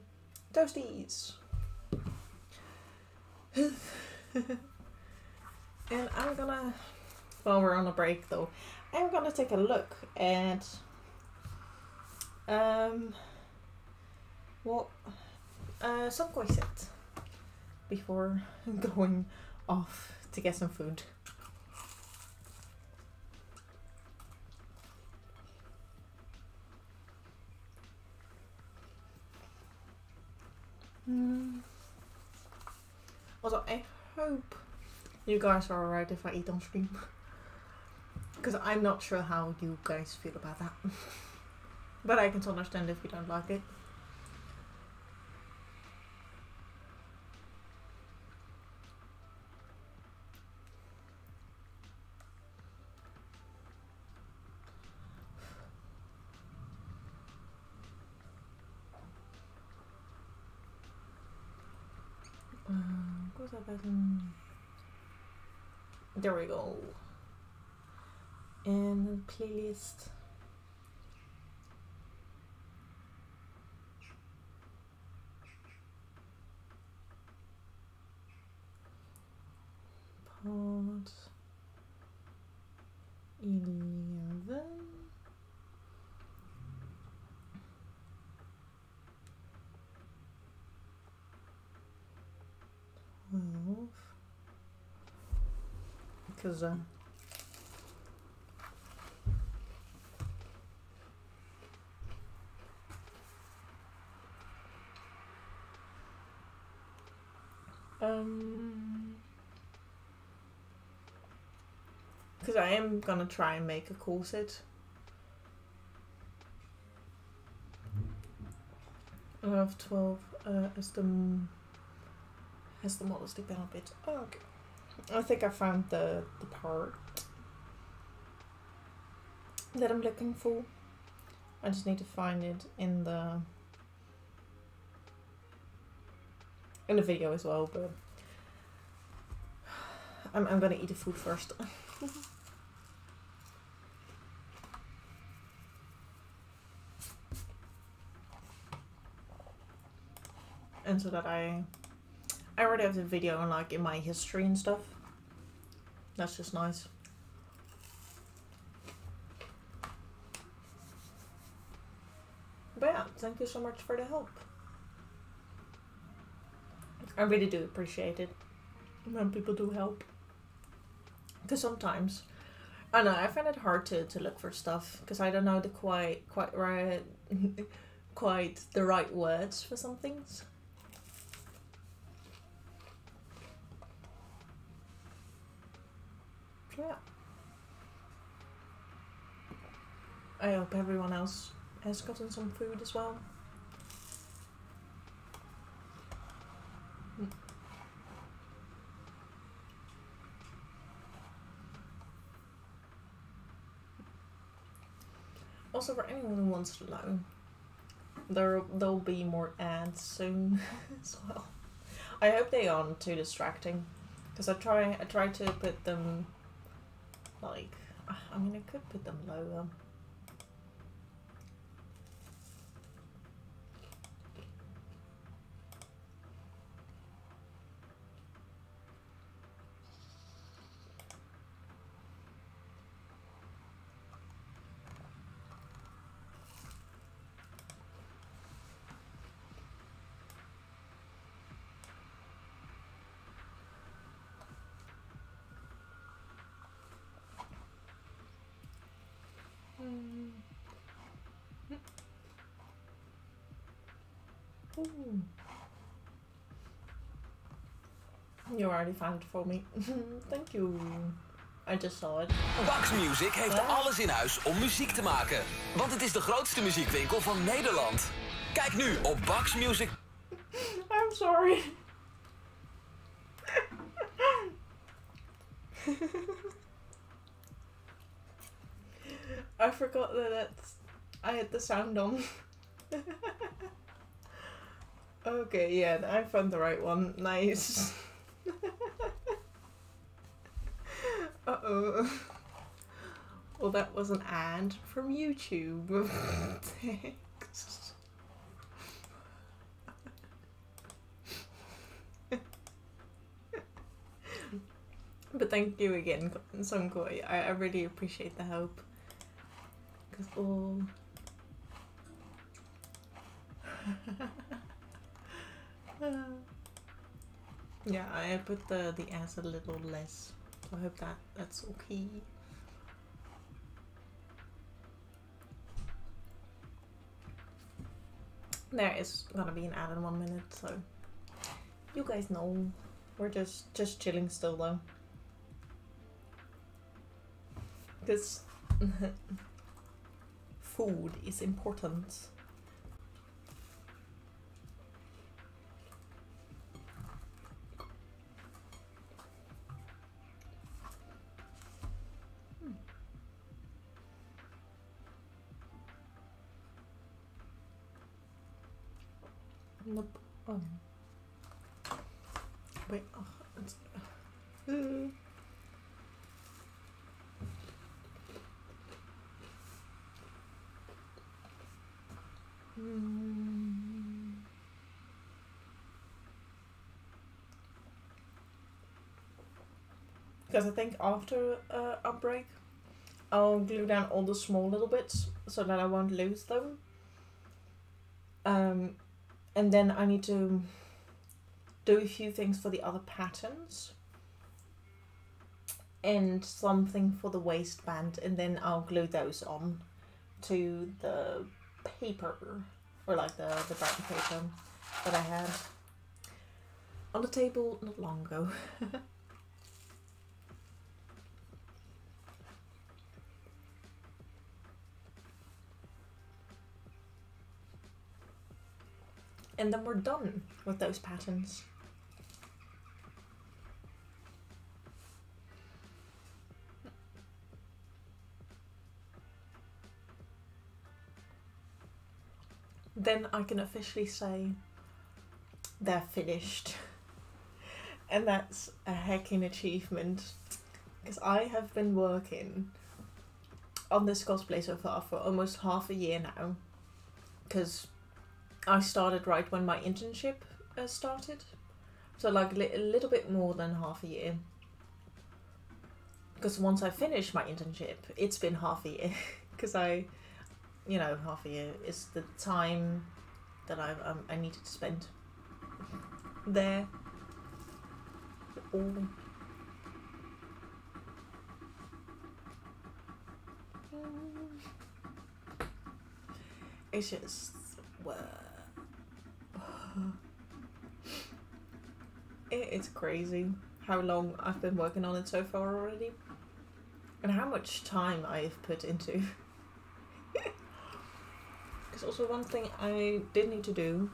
toasties. And I'm gonna, while we're on a break though, I'm gonna take a look at what Subway said before going off to get some food. Also, I hope you guys are alright if I eat on stream. Because I'm not sure how you guys feel about that. But I can understand if you don't like it. What's that button? There we go. And the playlist. Part 11. 12. Because because I am gonna try and make a corset. I have 12 as the modesty been a bit. Oh, okay. I think I found the part that I'm looking for. I just need to find it in the video as well, but I'm gonna eat the food first. And so that I already have the video on like in my history and stuff. That's just nice. But yeah, thank you so much for the help. I really do appreciate it when people do help. Because sometimes, I don't know, I find it hard to look for stuff because I don't know the quite right quite the right words for some things. So yeah. I hope everyone else has gotten some food as well. Also, for anyone who wants to know, there'll be more ads soon as well. I hope they aren't too distracting, because I try to put them like, I mean, I could put them lower. Ooh. You already found it for me. Thank you. I just saw it. Bax Music heeft alles in huis om muziek te maken. Want het is de grootste muziekwinkel van Nederland. Kijk nu op Bax Music. I'm sorry. I forgot that I had the sound on. Okay, yeah, I found the right one. Nice. Uh-oh. Well, that was an ad from YouTube. Thanks. But thank you again, Songkoi. I really appreciate the help. Cause all yeah, I put the S a little less. So I hope that's okay. There is gonna be an ad in 1 minute, so you guys know we're just chilling still though. Because food is important. Nope. Wait. Oh, it's, Because I think after a break, I'll glue down all the small little bits so that I won't lose them. And then I need to do a few things for the other patterns. And something for the waistband, and then I'll glue those on to the paper, or like the wrapping paper that I had on the table not long ago. And then we're done with those patterns. Then I can officially say they're finished. And that's a hecking achievement. Because I have been working on this cosplay so far for almost half a year now. Because I started right when my internship started. So like a little bit more than half a year. Because once I finished my internship, it's been half a year. Because you know, half a year is the time that I needed to spend there. Oh. It's just it's crazy how long I've been working on it so far already, and how much time I've put into. There's also one thing I did need to do.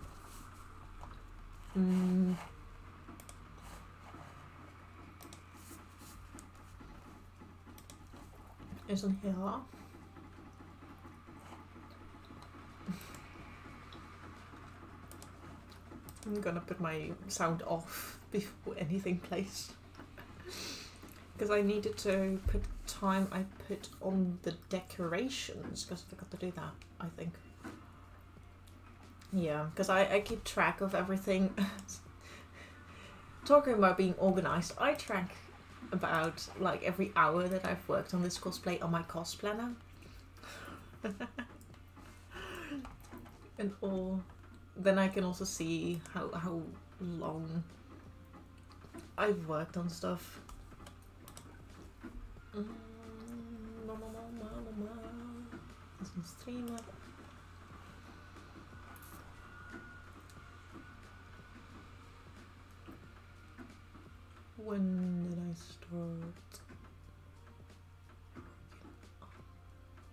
Isn't here. I'm gonna put my sound off before anything plays. Because I needed to put time I put on the decorations, because I forgot to do that, I think. Yeah, because I keep track of everything. Talking about being organized, I track about like every hour that I've worked on this cosplay on my cost planner. And all. Then I can also see how long I've worked on stuff. When did I start?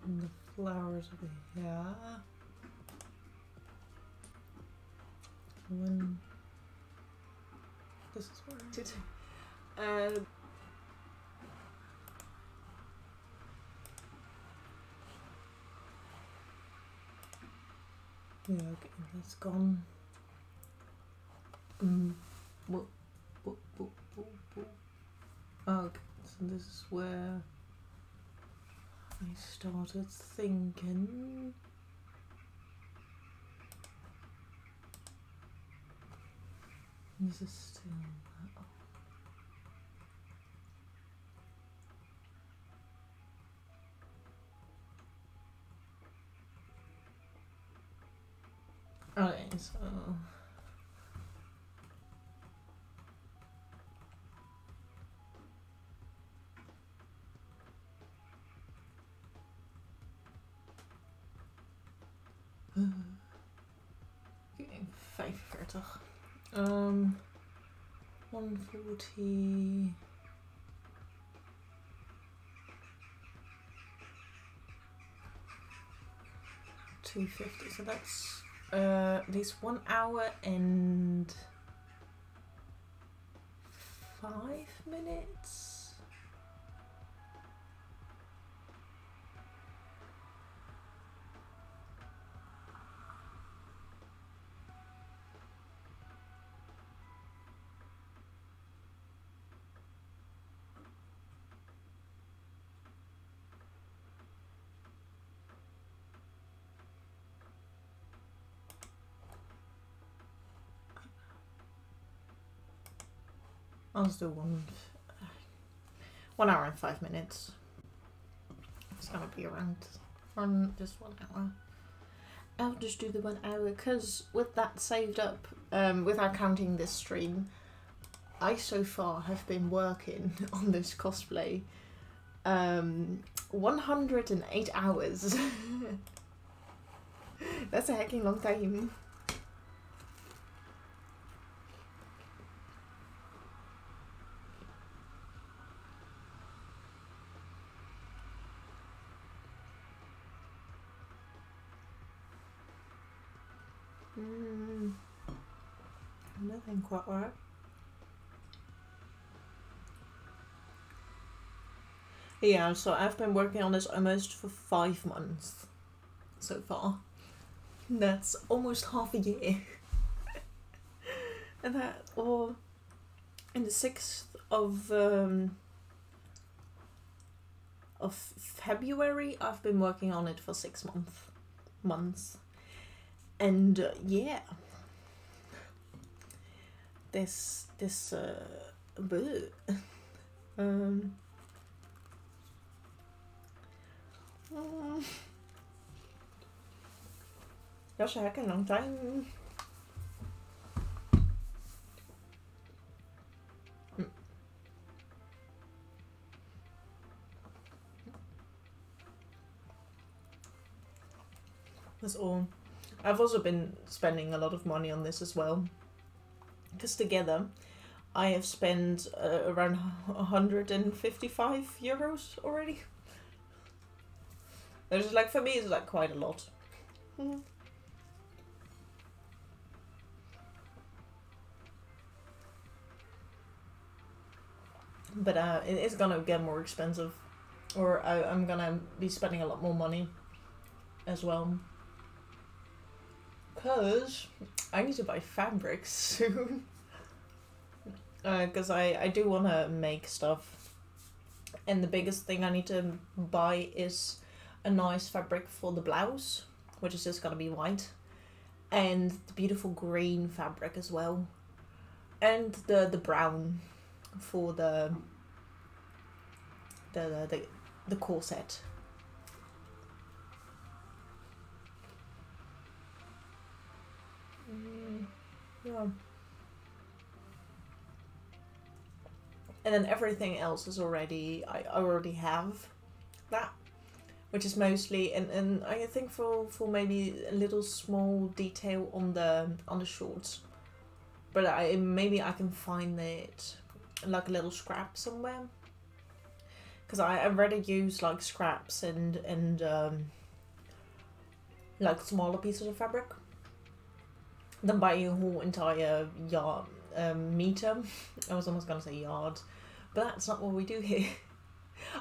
The flowers over here. When this is where I did. Yeah, okay, that's gone. Okay, so this is where I started thinking. This is still. Okay, so... Okay, 45. 140... 250, so that's at least 1 hour and 5 minutes. I'll just do 1 hour and 5 minutes. It's gonna be around just 1 hour. I'll just do the 1 hour because with that saved up, without counting this stream, I so far have been working on this cosplay 108 hours. That's a hecking long time. Nothing quite right. Yeah, so I've been working on this almost for 5 months so far. That's almost half a year. And that, or in the 6th of February, I've been working on it for 6 months. And yeah, this that's a heckin' long time. That's all. I've also been spending a lot of money on this as well. Because together, I have spent around 155 euros already. It's like, for me, it's like quite a lot. But it is gonna get more expensive, or I'm gonna be spending a lot more money as well. Because I need to buy fabrics soon. Because I do want to make stuff. And the biggest thing I need to buy is a nice fabric for the blouse, which is just going to be white. And the beautiful green fabric as well. And the brown for the corset. Yeah. And then everything else is already, I already have that, which is mostly, and I think for maybe a little small detail on the shorts, but maybe I can find it like a little scrap somewhere, because I'd rather use like scraps and like smaller pieces of fabric than buying a whole entire yard meter. I was almost gonna say yard, but that's not what we do here.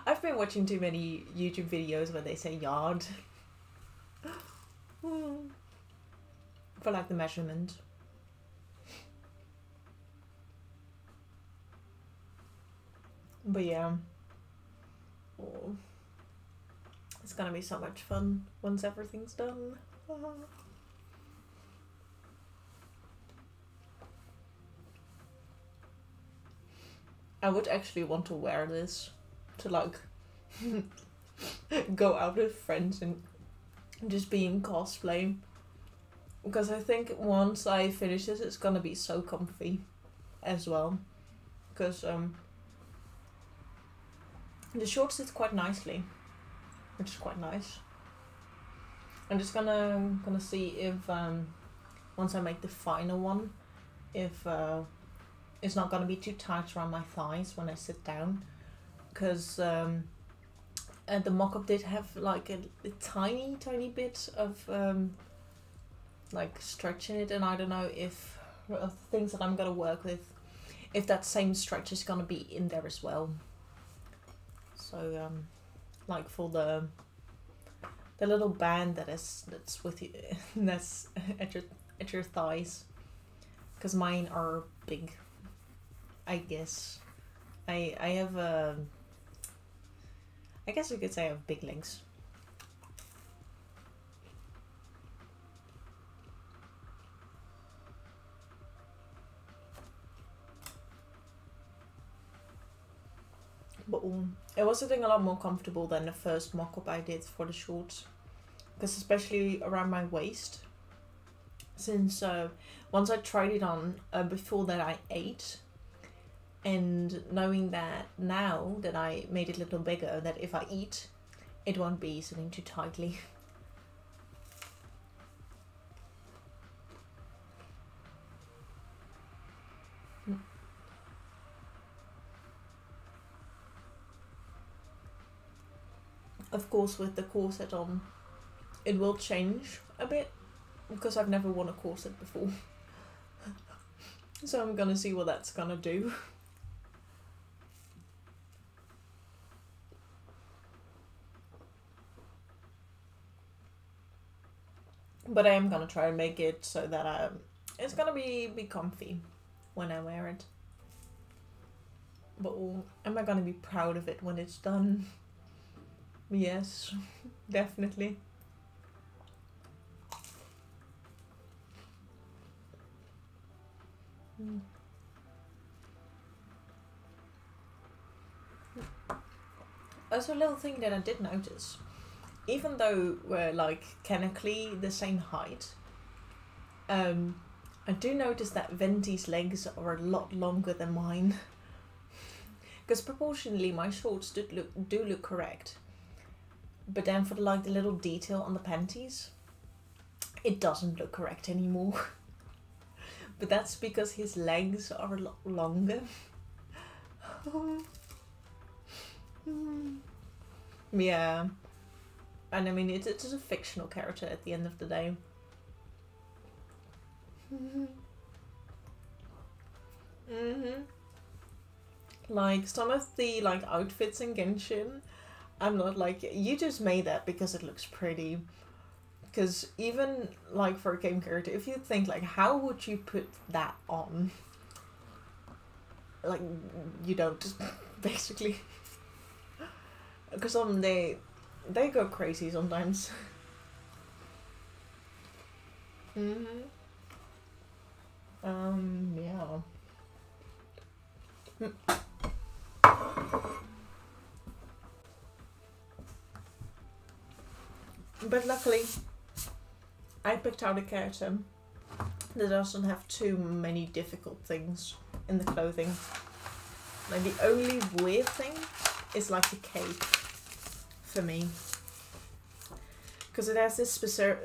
I've been watching too many YouTube videos where they say yard for like the measurement. But yeah, oh, it's gonna be so much fun once everything's done. I would actually want to wear this to like go out with friends and just be in cosplay. Because I think once I finish this, it's gonna be so comfy as well. Because the shorts fit quite nicely, which is quite nice. I'm just gonna see if once I make the final one, if it's not gonna be too tight around my thighs when I sit down, because the mock-up did have like a tiny bit of like stretch in it, and I don't know if things that I'm gonna work with, if that same stretch is gonna be in there as well. So like for the little band that's with you, that's at your thighs, because mine are big. I guess I have I guess you could say I have big legs. But it was sitting a lot more comfortable than the first mock-up I did for the shorts, because especially around my waist, since once I tried it on before that I ate, and knowing that now that I made it a little bigger, that if I eat it won't be sitting too tightly. Of course, with the corset on, it will change a bit, because I've never worn a corset before. So I'm gonna see what that's gonna do. But I am gonna try and make it so that it's gonna be comfy when I wear it. But am I gonna be proud of it when it's done? Yes, definitely. Also, a little thing that I did notice, even though we're like canonically the same height, I do notice that Venti's legs are a lot longer than mine. Because proportionally my shorts do look correct. But then for the little detail on the panties, it doesn't look correct anymore. But that's because his legs are a lot longer. Yeah. And I mean, it's a fictional character at the end of the day. Like, some of the outfits in Genshin, I'm not like, you just made that because it looks pretty. Because even for a game character, if you think how would you put that on? You don't, basically. Because they go crazy sometimes. Yeah. But luckily, I picked out a character that doesn't have too many difficult things in the clothing. The only weird thing is the cape for me, because it has this specific,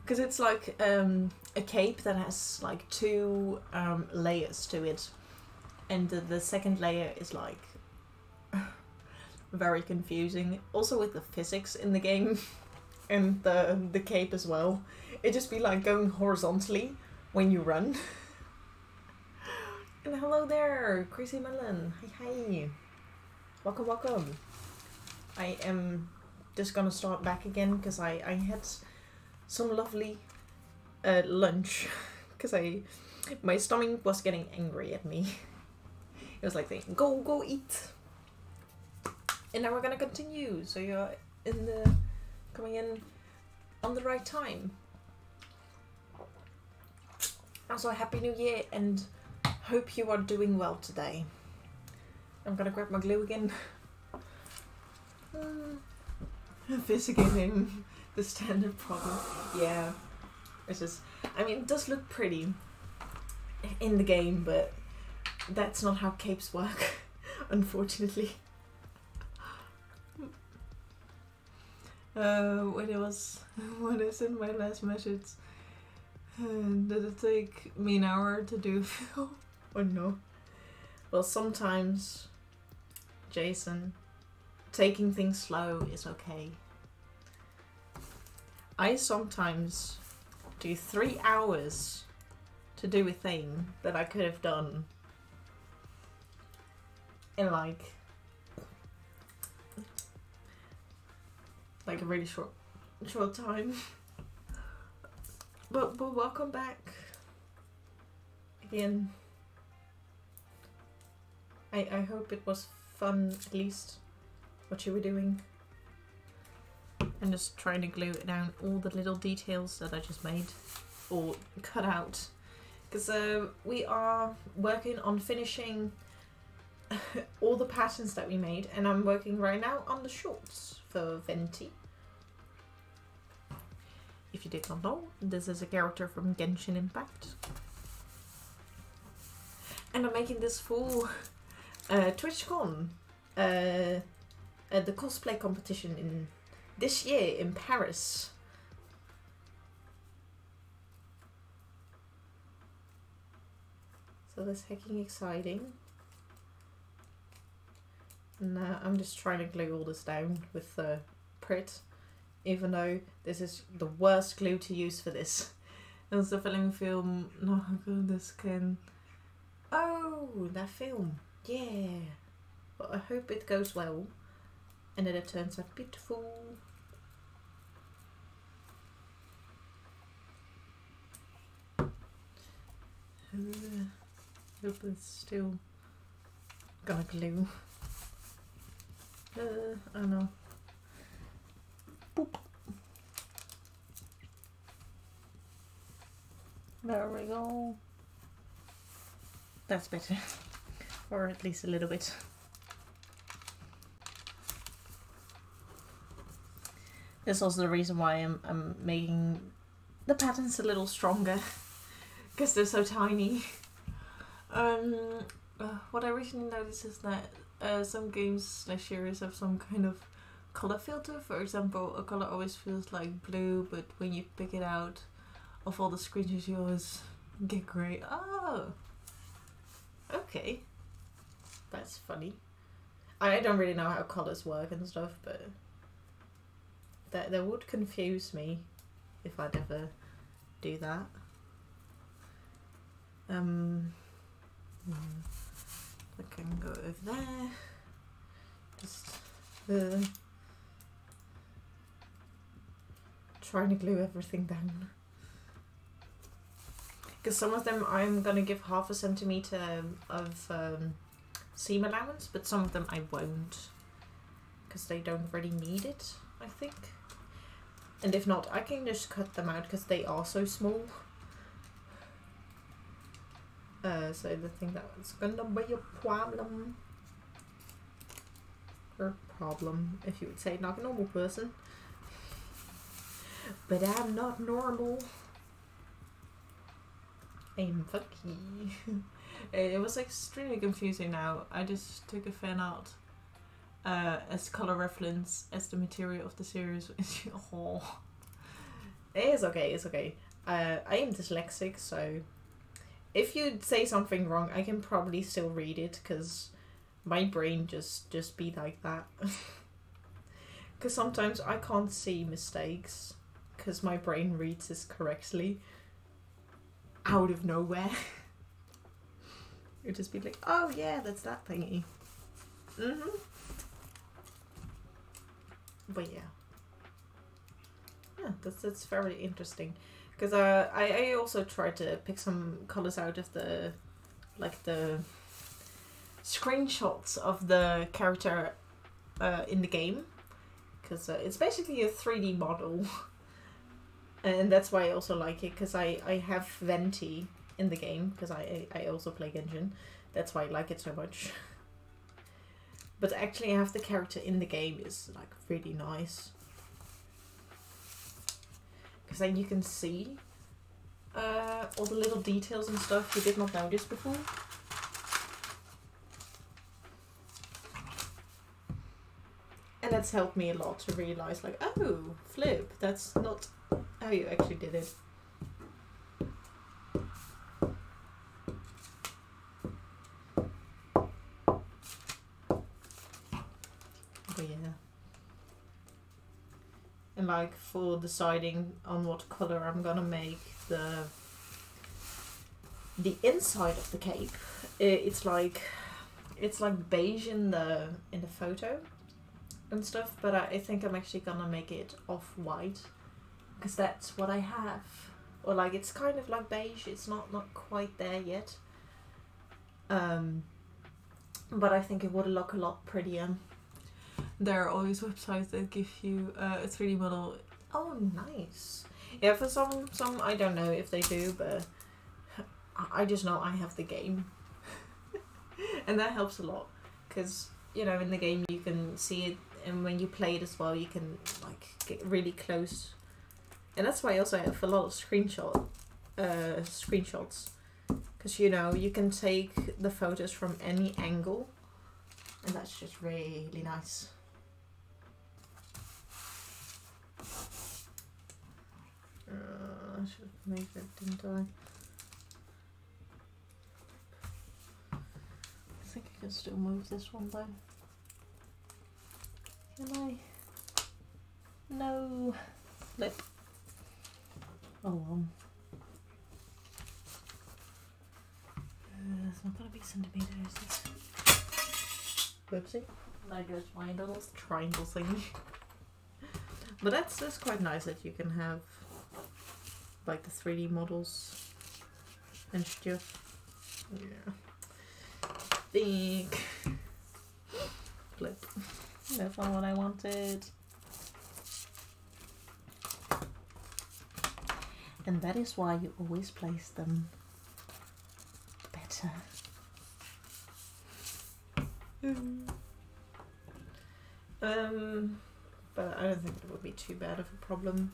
because it's a cape that has two layers to it, and the second layer is very confusing. Also with the physics in the game and the cape as well, it just be going horizontally when you run. And hello there, Crazy Melon. Hi. Welcome. I am just gonna start back again because I had some lovely lunch, because my stomach was getting angry at me. It was saying, go eat. And now we're gonna continue, so you're coming in on the right time. Also, Happy New Year, and hope you are doing well today. I'm gonna grab my glue again. This again, the standard problem. Yeah. It's just, I mean, it does look pretty in the game, but that's not how capes work, unfortunately. When I sent my last message, did it take me an hour to do a film? Or no? Well, sometimes, Jason, taking things slow is okay. I sometimes do 3 hours to do a thing that I could have done in like a really short time. But welcome back again. I hope it was fun, at least what you were doing. I'm just trying to glue down all the little details that I just made or cut out, because we are working on finishing all the patterns that we made, and I'm working right now on the shorts for Venti. If you did not know, this is a character from Genshin Impact. And I'm making this for TwitchCon, the cosplay competition in this year in Paris. So that's hecking exciting. And I'm just trying to glue all this down with Prit, even though this is the worst glue to use for this. And it's the film. No, goodness, can. Oh, that film. Yeah. But I hope it goes well and that it turns out beautiful. Hope it's still gonna glue. I don't know. Boop. There we go. That's better. Or at least a little bit. That's also the reason why I'm making the patterns a little stronger. Because they're so tiny. What I recently noticed is that some games / series have some kind of color filter. For example, a color always feels like blue, but when you pick it out of all the screenshots, you always get gray. Oh! Okay. That's funny. I don't really know how colors work and stuff, but that would confuse me if I'd ever do that. I can go over there. Just trying to glue everything down. Because some of them I'm gonna give 1/2 centimeter of seam allowance, but some of them I won't, because they don't really need it, I think. And if not, I can just cut them out because they are so small. So I think that's gonna be a problem. Or problem, if you would say, not a normal person. But I'm not normal. I'm funky. It was extremely confusing now. I just took a fan art as color reference as the material of the series. Oh. It's okay, it's okay. I am dyslexic, so if you say something wrong, I can probably still read it, because my brain just be like that. Because sometimes I can't see mistakes, because my brain reads this correctly out of nowhere. It'd just be like, oh yeah, that's that thingy. But yeah. Yeah, that's very interesting. Because I also tried to pick some colors out of the screenshots of the character in the game, because it's basically a 3D model, and that's why I also like it, because I have Venti in the game, because I also play Genshin. That's why I like it so much. But actually have the character in the game is like really nice, because then you can see all the little details and stuff you did not notice before. And that's helped me a lot to realize, like, oh, flip, that's not how you actually did it. But yeah. And like for deciding on what color I'm gonna make the inside of the cape, it's like beige in the photo and stuff, but I think I'm actually gonna make it off-white because that's what I have. Or like it's kind of like beige, it's not quite there yet. But I think it would look a lot prettier. There are always websites that give you a 3D model. Oh, nice. Yeah, for some I don't know if they do, but I just know I have the game. And that helps a lot. Because, you know, in the game you can see it, and when you play it as well, you can like get really close. And that's why I also have a lot of screenshots. Because, you know, you can take the photos from any angle. And that's just really nice. I should have made that, didn't I? I think I can still move this one though. Can I? No. Flip. Oh well. It's not gonna be centimeters, is it? Whoopsie. There goes my little triangle thing. But that's quite nice that you can have like the 3D models and stuff. Yeah. Think. Flip. That's not what I wanted. And that is why you always place them better. But I don't think it would be too bad of a problem.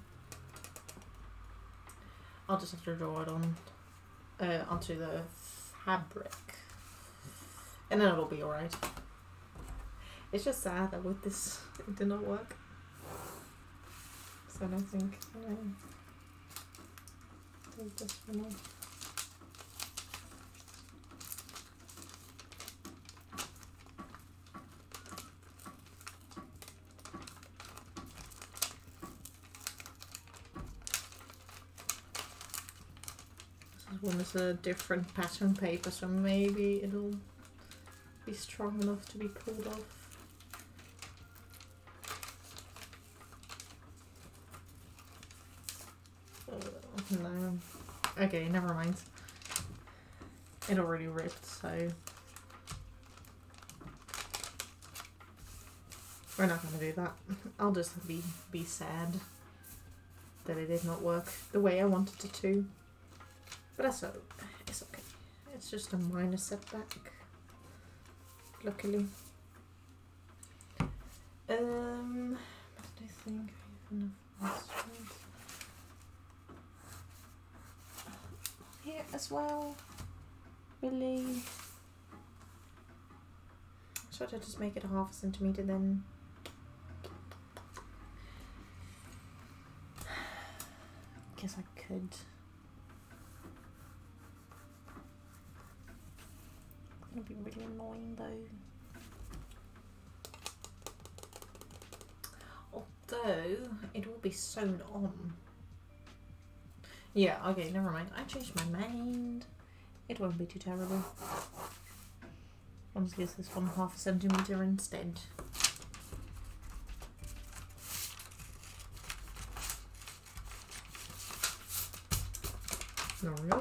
I'll just have to draw it on onto the fabric, and then it'll be alright. It's just sad that with this it did not work. So I think take this one off. This one is a different pattern paper, so maybe it'll be strong enough to be pulled off. No. Okay, never mind. It already ripped, so we're not gonna do that. I'll just be sad that it did not work the way I wanted it to. But that's okay. It's okay. It's just a minor setback. Luckily. But I think I have enough here as well. Really? Should I just make it 1/2 centimeter then? Guess I could. It's gonna be really annoying though. Although it will be sewn on. Yeah, okay, never mind. I changed my mind. It won't be too terrible. I'll just use this one 1/2 centimeter instead. There we go.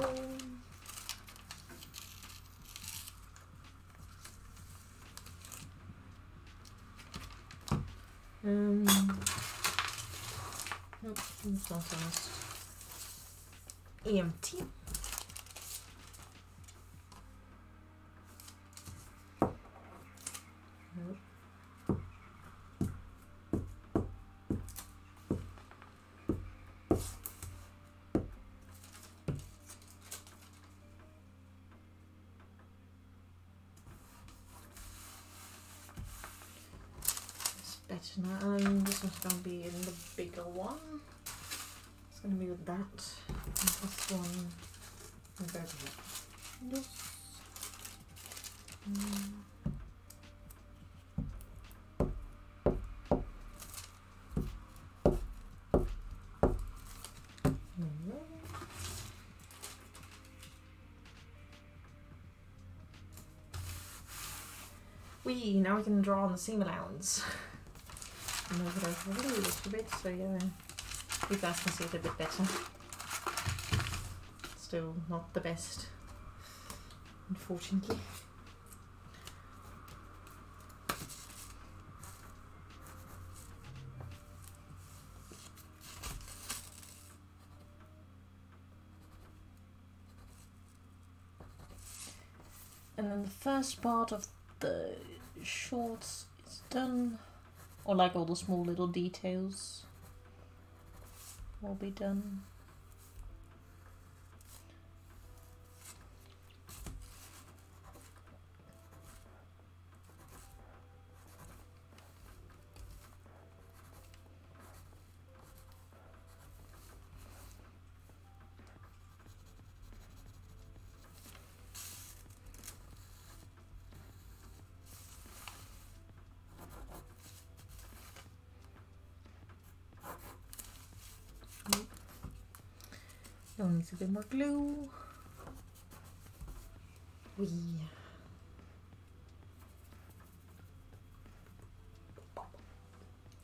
Nope, it's not honest. EMT. now this one's gonna be in the bigger one. It's gonna be with that. And this one will go to this. Now we can draw on the seam allowance. Move it over a little bit so you guys can see it a bit better. Still not the best, unfortunately. And then the first part of the shorts is done, or like all the small little details will be done. Needs a bit more glue.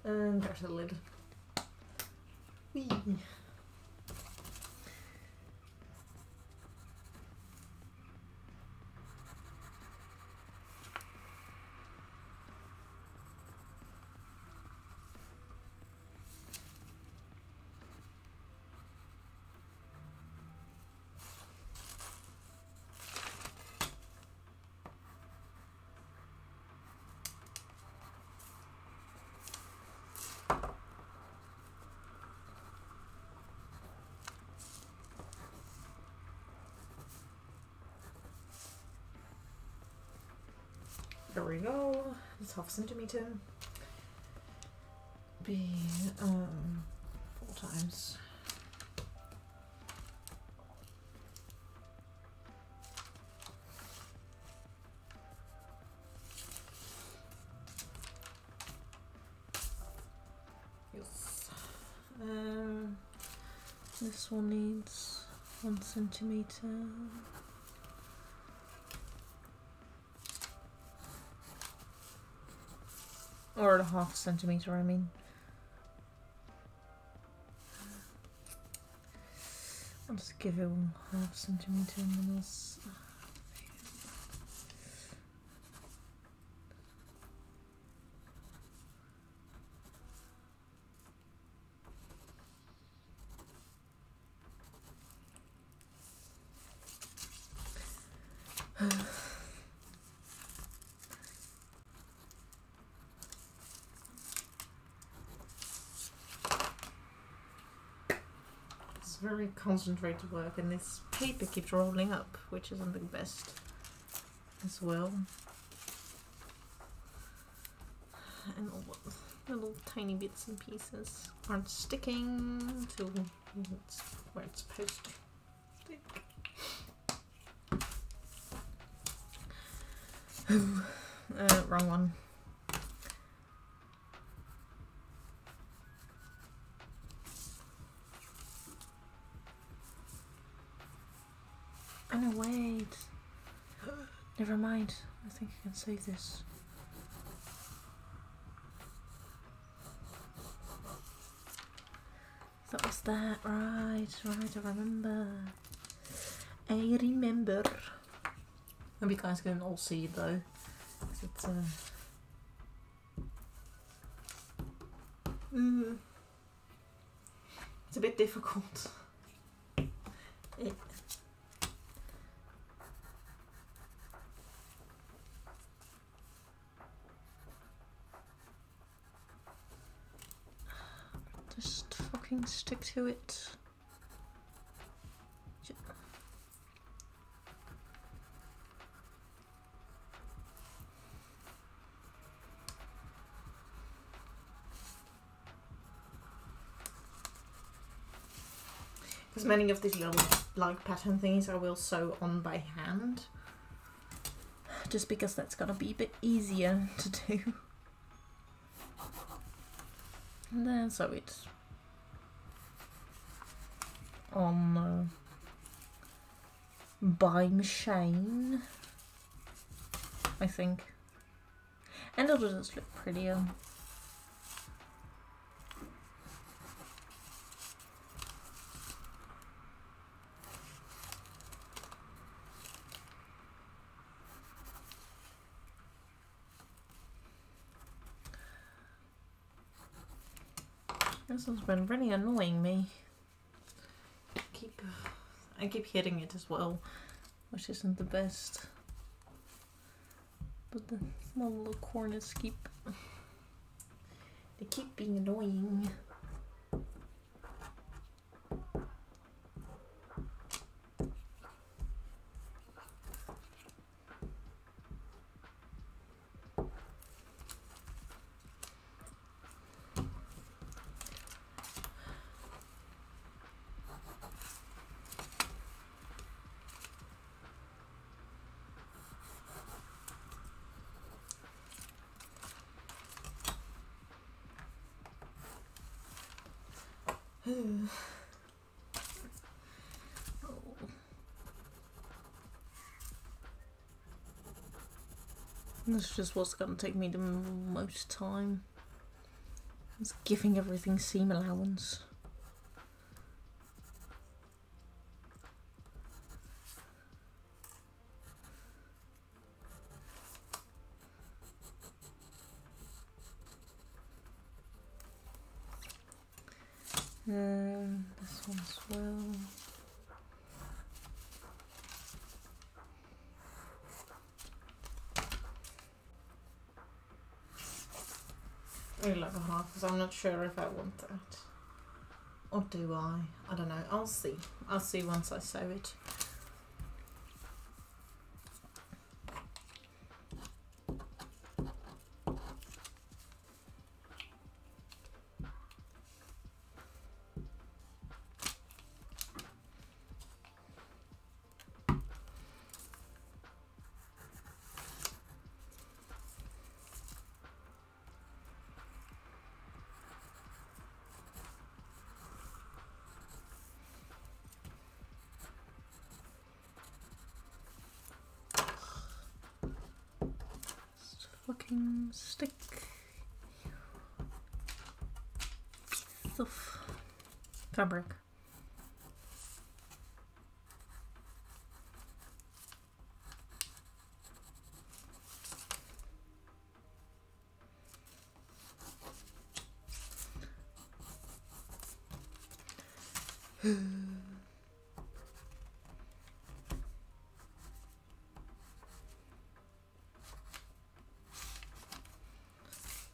And there's the lid. There we go. It's 1/2 centimeter. Be 4 times. Yes. This one needs 1 centimeter. Or 1/2 centimeter, I mean. I'll just give it 1/2 centimeter and then It's very concentrated work, and this paper keeps rolling up, which isn't the best as well. And all the little tiny bits and pieces aren't sticking to where it's supposed to stick. Wrong one. Oh no, wait. Never mind. I think I can save this. That was that, right, I remember. I remember. Hope you guys can all see it though. It's it's a bit difficult. Just fucking stick to it. Because many of these little like pattern things I will sew on by hand. Just because that's gonna be a bit easier to do. And then sew it on by machine, I think. And it'll just look prettier. This has been really annoying me. I keep hitting it as well, which isn't the best. But the small little corners keep being annoying. This is just what's gonna take me the most time. It's giving everything seam allowance. This one as well. Maybe like a half, because I'm not sure if I want that. Or do I? I don't know. I'll see. I'll see once I sew it. Fucking stick. Stuff. Fabric.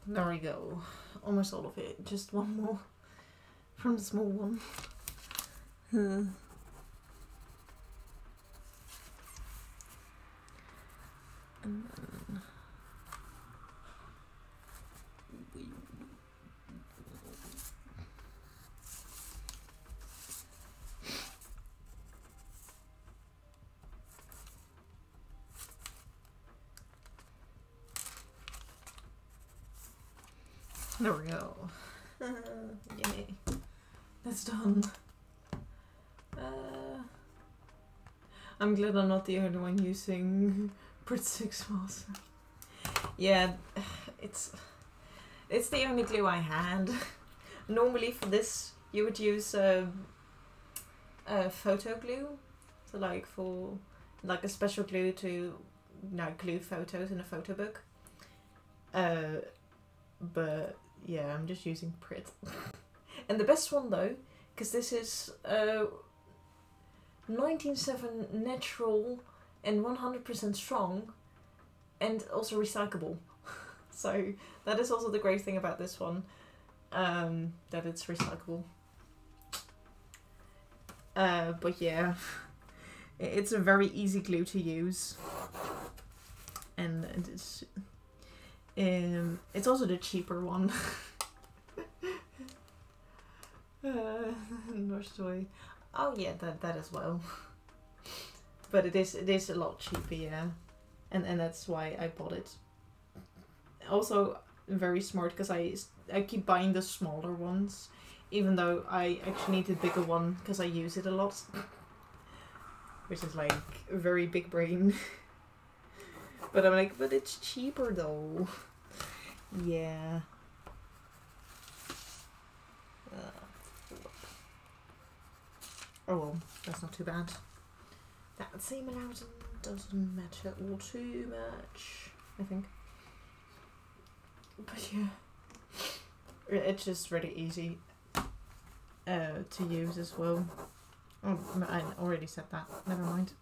There we go. Almost all of it. Just one more from the small one. And then there we go. Yay. That's done. I'm glad I'm not the only one using Brit 6 Moss. Yeah, it's the only glue I had. Normally for this you would use photo glue. So like for like a special glue to glue photos in a photo book. But yeah, I'm just using Brit. And the best one though, because this is 19.7 natural and 100% strong and also recyclable. So that is also the great thing about this one, that it's recyclable. But yeah, it's a very easy glue to use, and it's also the cheaper one. Washed away. Oh yeah, that as well. But it is a lot cheaper, yeah. And that's why I bought it. Also very smart because I keep buying the smaller ones, even though I actually need the bigger one because I use it a lot. Which is like a very big brain. But I'm like, but it's cheaper though. Yeah. Oh well, that's not too bad. That same allowance doesn't matter all too much, I think. But yeah, it's just really easy to use as well. Oh, I already said that. Never mind.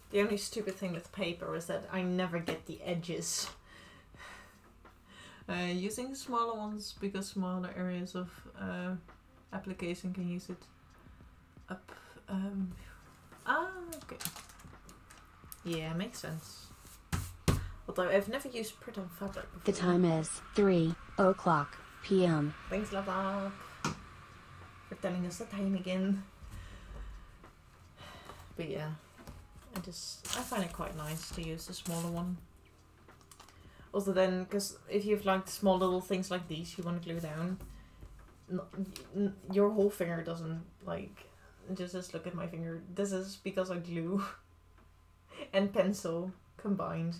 The only stupid thing with paper is that I never get the edges. Using smaller ones because smaller areas of application can use it up. Okay. Yeah, makes sense. Although I've never used print on fabric before. The time is 3:00 p.m. Thanks, Lava, for telling us the time again. But yeah, I find it quite nice to use the smaller one. Also then, because if you've like small little things like these you want to glue down, your whole finger doesn't like, just look at my finger. This is because I glue and pencil combined.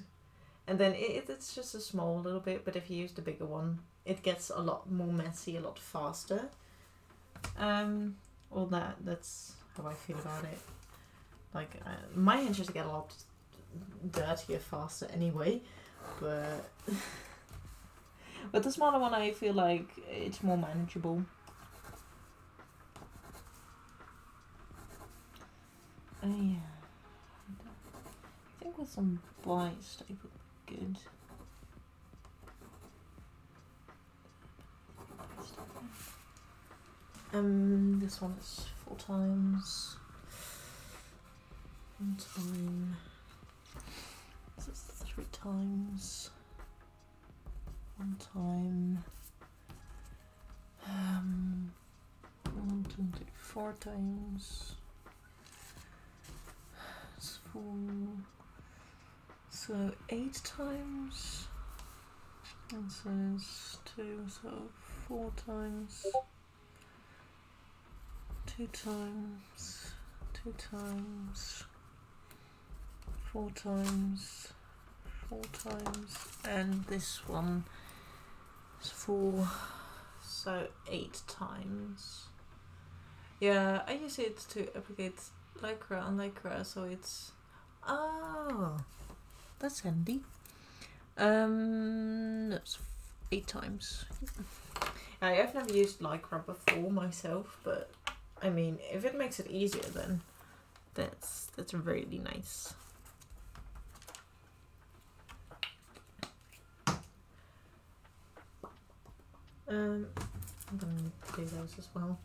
And then it's just a small little bit, but if you use the bigger one, it gets a lot more messy, a lot faster. Well that's how I feel about it. Like, my hands just get a lot dirtier faster anyway. But the smaller one, I feel like it's more manageable. Yeah, I think with some white stuff would be good. This one is 4 times. 1 time. This is 3 times. 1 time. 1, 2, 3, 4 times. It's 4. So 8 times. And so it's 2, so 4 times. 2 times. 2 times. 4 times. 4 times. And this one is 4. So 8 times. Yeah, I use it to applicate lycra on lycra, so it's... Oh, that's handy. That's 8 times. I've never used lycra before myself, but I mean, if it makes it easier, then that's really nice. I'm gonna do those as well.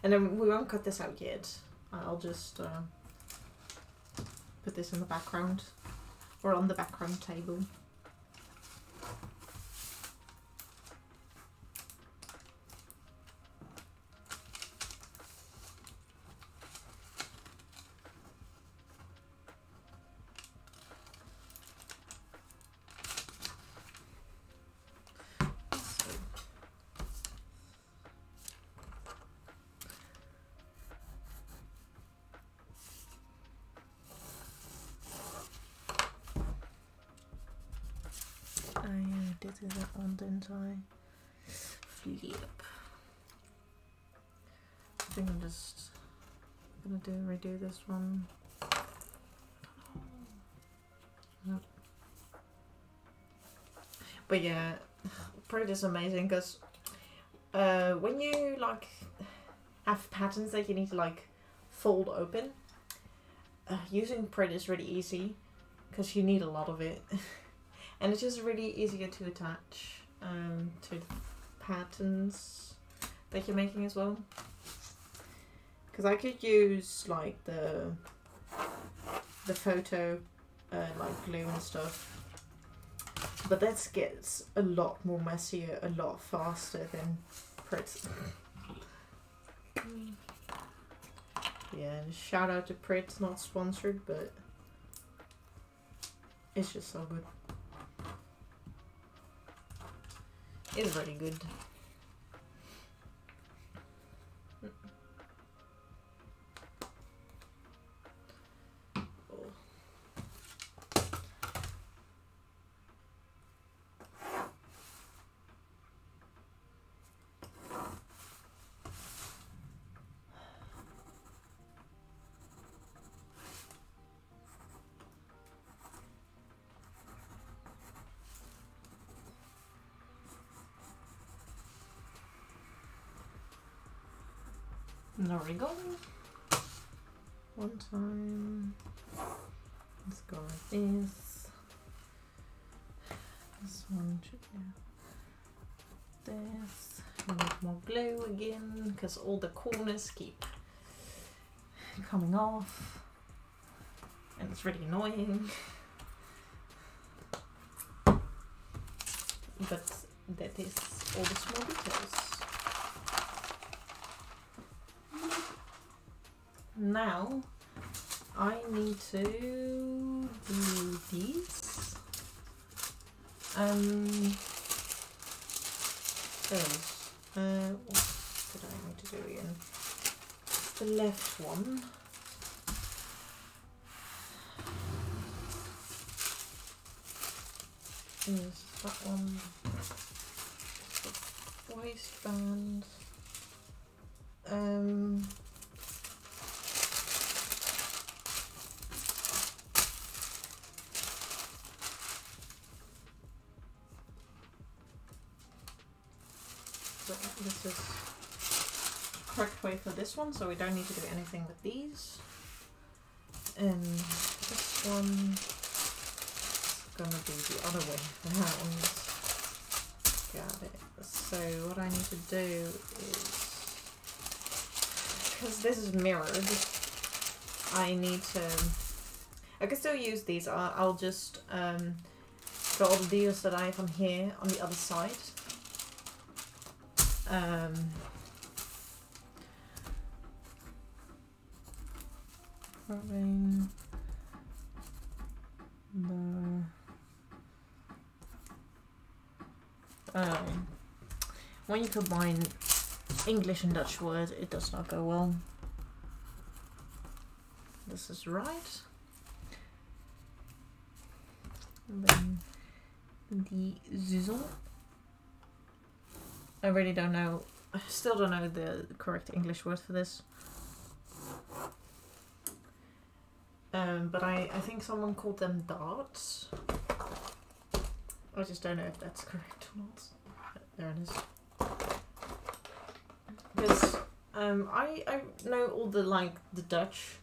And then we won't cut this out yet. I'll just put this in the background or on the background table. I did that one, didn't I? Flip. I think I'm just gonna redo this one. Nope. But yeah, Print is amazing because when you like have patterns that you need to like fold open, using Print is really easy because you need a lot of it. And it's just really easier to attach to patterns that you're making as well. Because I could use like the photo like glue and stuff, But that gets a lot more messier, a lot faster than Prit. Yeah, shout out to Prit, not sponsored, but it's just so good. It's really good. There we go. One time. Let's go like this. This one should do this. We need more glue again because all the corners keep coming off. And it's really annoying. But that is all the small details. Now I need to do these. What did I need to do again? The left one. Is that one the waistband? This is the correct way for this one, so we don't need to do anything with these. And this one is gonna be the other way around. Got it. So what I need to do is, because this is mirrored, I need to, I can still use these. I'll just put all the deals that I have on here on the other side. Having the when you combine English and Dutch words, it does not go well. This is right. And then the zizzel. I really don't know. I still don't know the correct English word for this. But I think someone called them darts. I just don't know if that's correct or not. There it is. Because I know all the the Dutch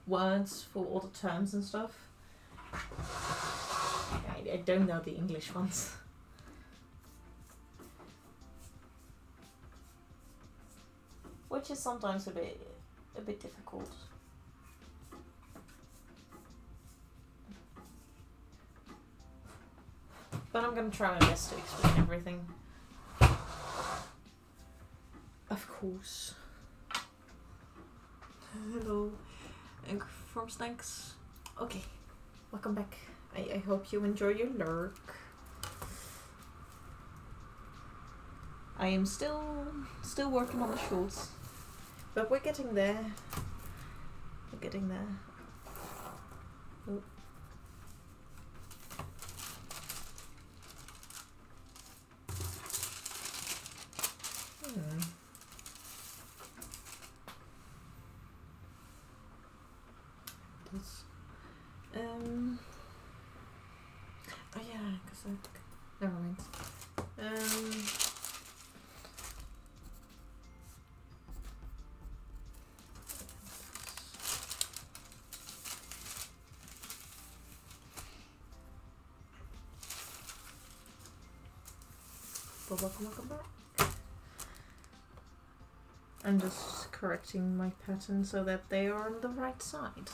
words for all the terms and stuff. I don't know the English ones. Which is sometimes a bit difficult. But I'm gonna try my best to explain everything. Of course. Hello, and from Snacks. Okay, welcome back. I hope you enjoy your lurk. I am still working on the shorts, but we're getting there. We're getting there. Oh. Oh yeah, because never mind. But welcome back. I'm just correcting my pattern so that they are on the right side.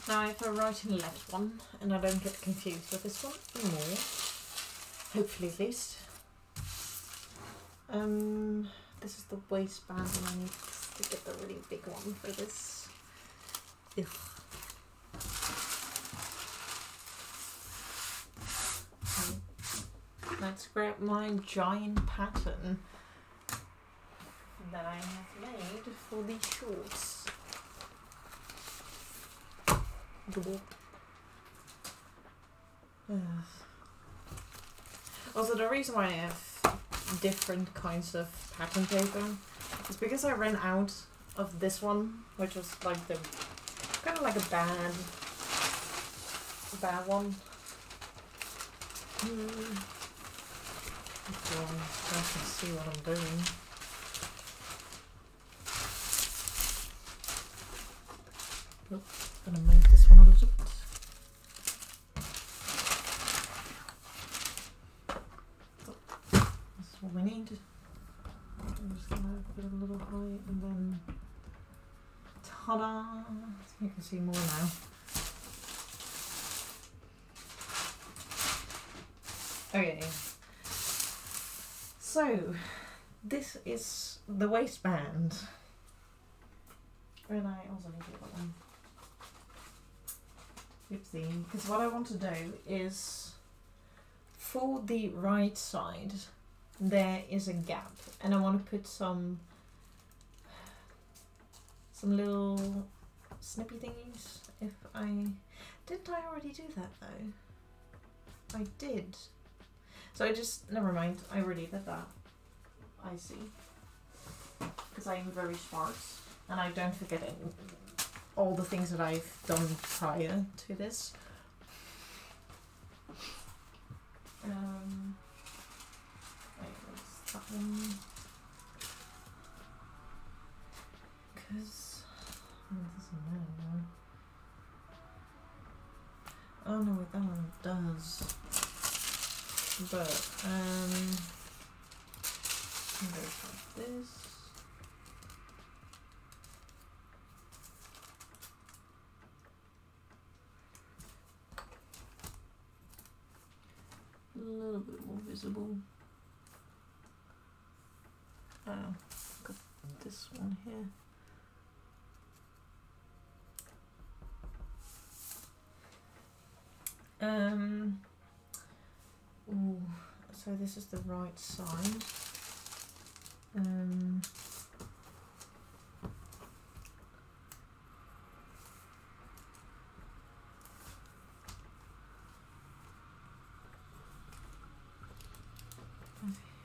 Now I have a right and left one, and I don't get confused with this one anymore. Hopefully, at least. This is the waistband, and I need to get the really big one for this. Ugh. Let's grab my giant pattern that I have made for these shorts. Also, the reason why I have different kinds of pattern paper is because I ran out of this one, which was like the kind of like a bad one. So I can see what I'm doing. Nope, gonna make this one a little bit. So, that's what we need. I'm just gonna put it a little high and then ta-da! You can see more now. Okay. So, this is the waistband. And I also need to get one. Oopsie. Because what I want to do is, for the right side, there is a gap. And I want to put some little snippy thingies. Didn't I already do that though? I did. So never mind, I already did that. I see. Because I am very smart, and I don't forget all the things that I've done prior to this. What's that one? Because, it doesn't matter. Oh no, wait, that one does. But, go like this. A little bit more visible. Got this one here. Ooh, so this is the right side.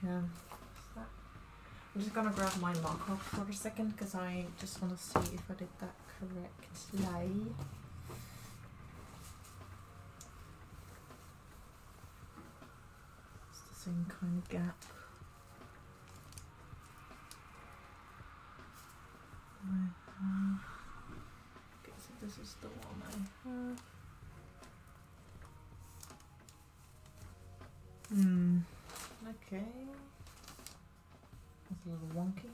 Yeah. I'm just gonna grab my marker for a second because I just want to see if I did that correctly. It's the same kind of gap. Okay, so this is the one I have. Okay. It's a little wonky.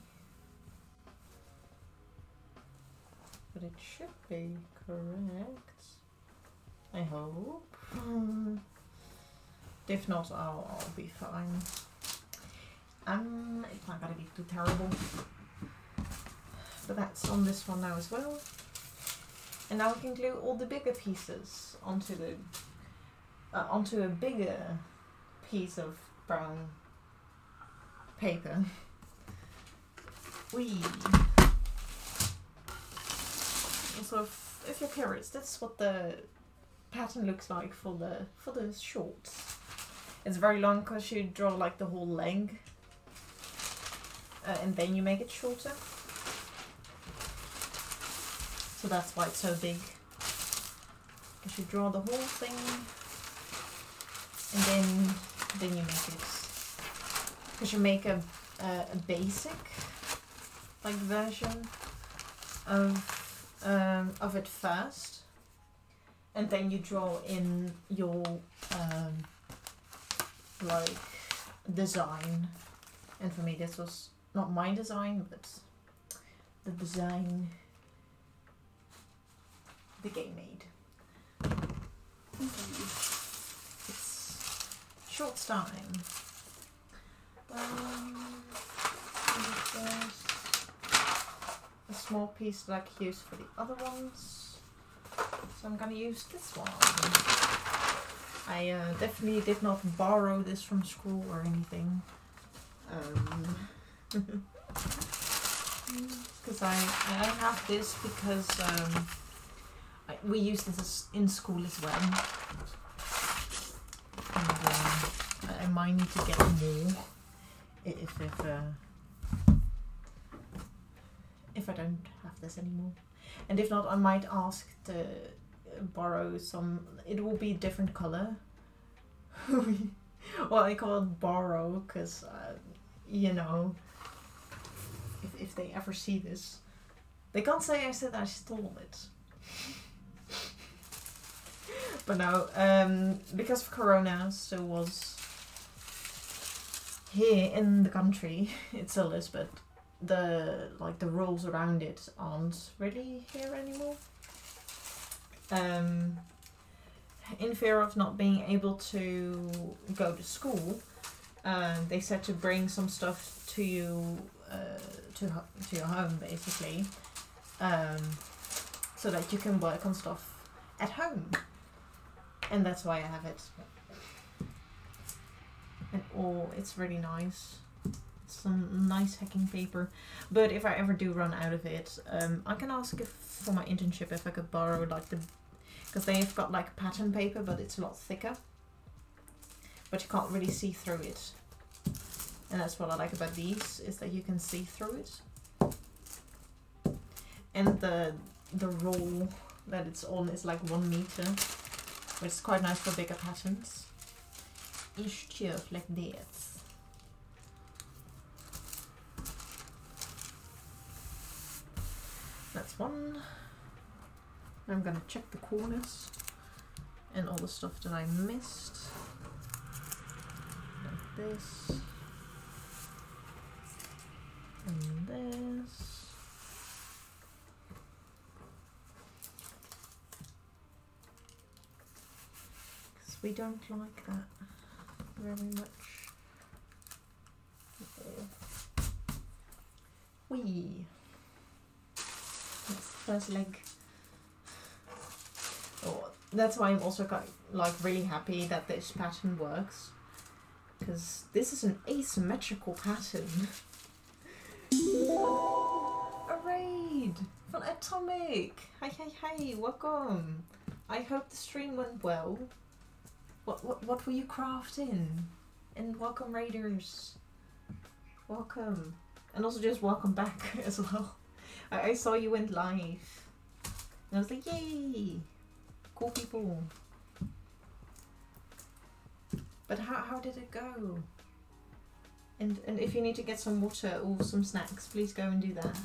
But it should be correct. I hope. If not, I'll be fine. It's not gonna be too terrible. But that's on this one now as well. And now we can glue all the bigger pieces onto the onto a bigger piece of brown paper. So if you're curious, that's what the pattern looks like for the shorts. It's very long because you draw like the whole leg, and then you make it shorter. So that's why it's so big. Because you draw the whole thing, and then you make it. Because you make a basic like version of it first, and then you draw in your like design. And for me, this was not my design, but the design the game made. It's short time. There's a small piece that I could use for the other ones. So I'm gonna use this one. I definitely did not borrow this from school or anything. Because I have this because we use this in school as well. And I might need to get more if I don't have this anymore. And if not, I might ask to borrow some. It will be a different color. Well, I call it borrow because, you know, if they ever see this, they can't say I said I stole it. But no, because of Corona, still was here in the country, it still is, but the rules around it aren't really here anymore. In fear of not being able to go to school, they said to bring some stuff to you, to your home, basically, so that you can work on stuff at home. And that's why I have it. And oh, it's really nice. It's some nice hacking paper. But if I ever do run out of it, I can ask for my internship if I could borrow like because they've got like pattern paper, but it's a lot thicker. But you can't really see through it. And that's what I like about these, is that you can see through it. And the roll that it's on is like 1 meter, which is quite nice for bigger patterns. And stuff like this. That's one. I'm gonna check the corners and all the stuff that I missed. Like this. And this. Because we don't like that very much. Wee. That's the first leg. Oh, that's why I'm also like really happy that this pattern works, because this is an asymmetrical pattern. A raid from Atomic. Hi, welcome. I hope the stream went well. What were you crafting? And welcome raiders. Welcome. And also just welcome back as well. I saw you went live. And I was like, yay! Cool people. But how did it go? And if you need to get some water or some snacks, please go and do that.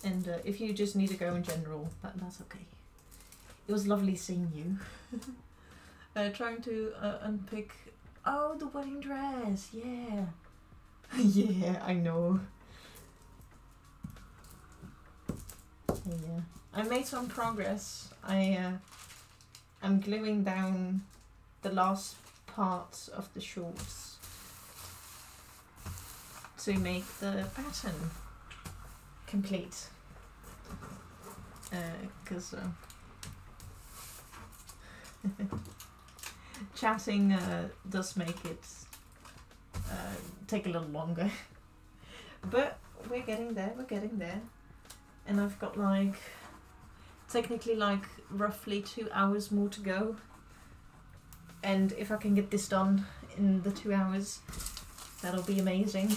And if you just need to go in general, that's okay. It was lovely seeing you. Trying to unpick... Oh, the wedding dress! Yeah! Yeah, I know. Yeah. I made some progress. I'm gluing down the last parts of the shorts to make the pattern complete. Because chatting does make it take a little longer. But we're getting there, And I've got like, technically like roughly 2 hours more to go. And if I can get this done in the 2 hours, that'll be amazing.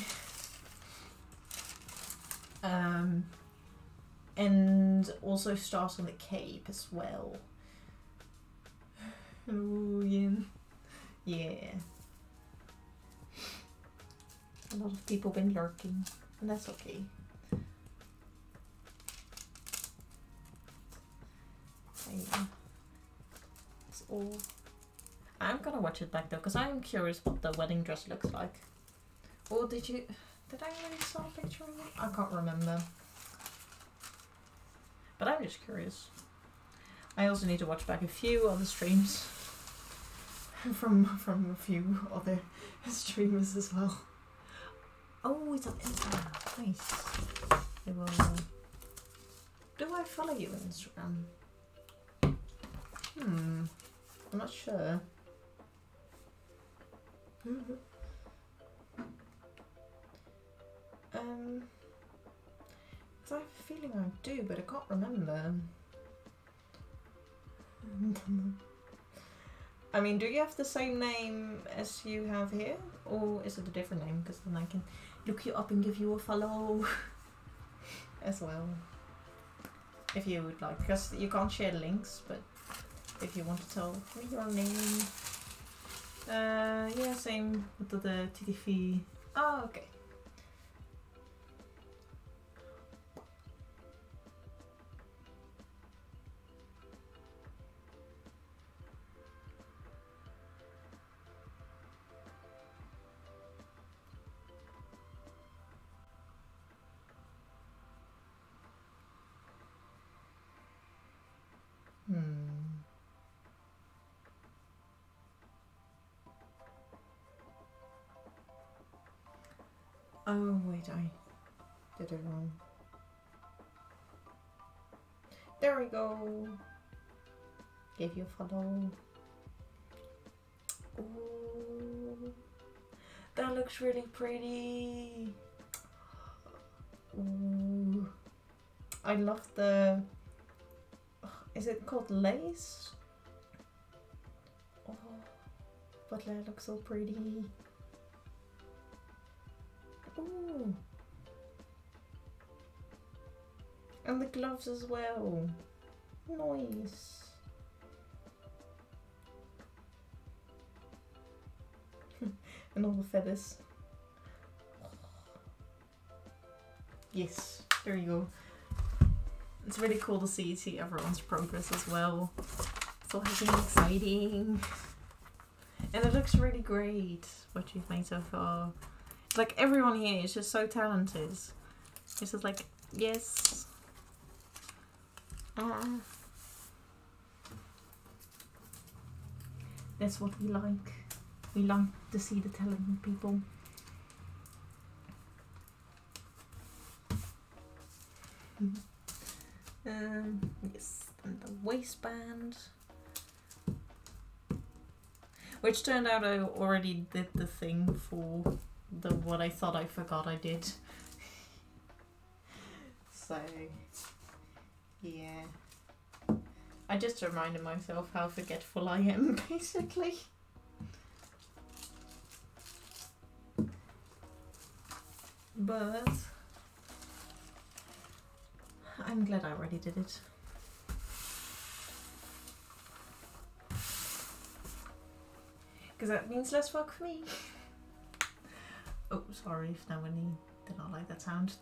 And also start on the cape as well. Oh yeah. Yeah. A lot of people been lurking, and that's okay. It's all. I'm gonna watch it back though, because I'm curious what the wedding dress looks like. Or did I already saw a picture of it? I can't remember. But I'm just curious. I also need to watch back a few other streams from a few other streamers as well. Oh, it's on Instagram. Nice. I will, do I follow you on Instagram? I'm not sure. I have a feeling I do, but I can't remember. I mean, do you have the same name as you have here? Or is it a different name? Because then I can look you up and give you a follow as well. If you would like. Because you can't share links, but if you want to tell me your name. Yeah, same with the TTV. Oh, okay. Oh wait, I did it wrong. There we go. Gave you a follow. Ooh, that looks really pretty. Ooh, I love the. Is it called lace? Oh, but that looks so pretty. Ooh. And the gloves as well. Nice. And all the feathers. Yes, there you go. It's really cool to see everyone's progress as well. It's always really exciting. And it looks really great, what you've made so far. It's like everyone here is just so talented. It's just like, yes. That's what we like. We like to see the talented people. Yes, and the waistband. Which turned out I already did the thing for the what I thought I forgot I did. So, yeah. I just reminded myself how forgetful I am, basically. But I'm glad I already did it. Because that means less work for me. Oh, sorry if nobody did not like that sound.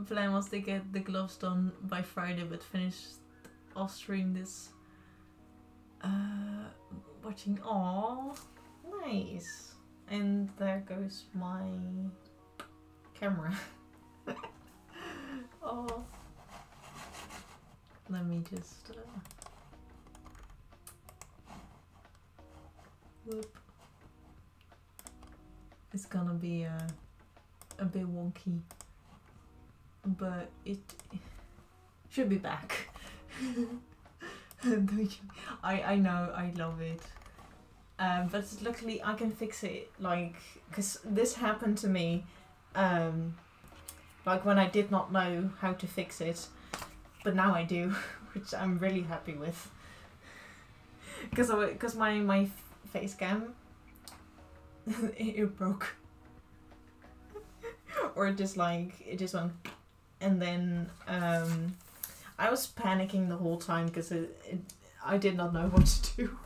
Plan was to get the gloves done by Friday, but finished off stream this watching. Aww, nice. And there goes my camera. Oh, let me just whoop. It's gonna be a bit wonky, but it should be back. I know, I love it. But luckily I can fix it, like, because this happened to me, like when I did not know how to fix it, but now I do, which I'm really happy with. Because my face cam, it broke. Or it just went, and then I was panicking the whole time because I did not know what to do.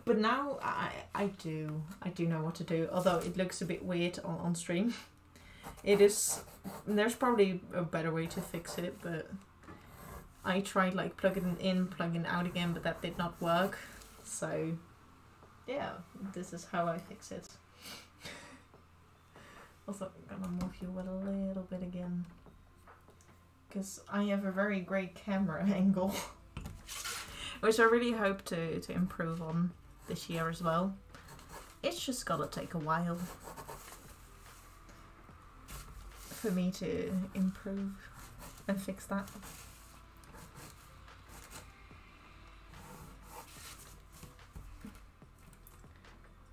But now I do know what to do, although it looks a bit weird on stream. It is, there's probably a better way to fix it, but I tried like plugging in, plugging out again, but that did not work. So yeah, this is how I fix it. Also, I'm gonna move you a little bit again, because I have a very great camera angle, which I really hope to improve on this year as well. It's just gotta take a while for me to improve and fix that.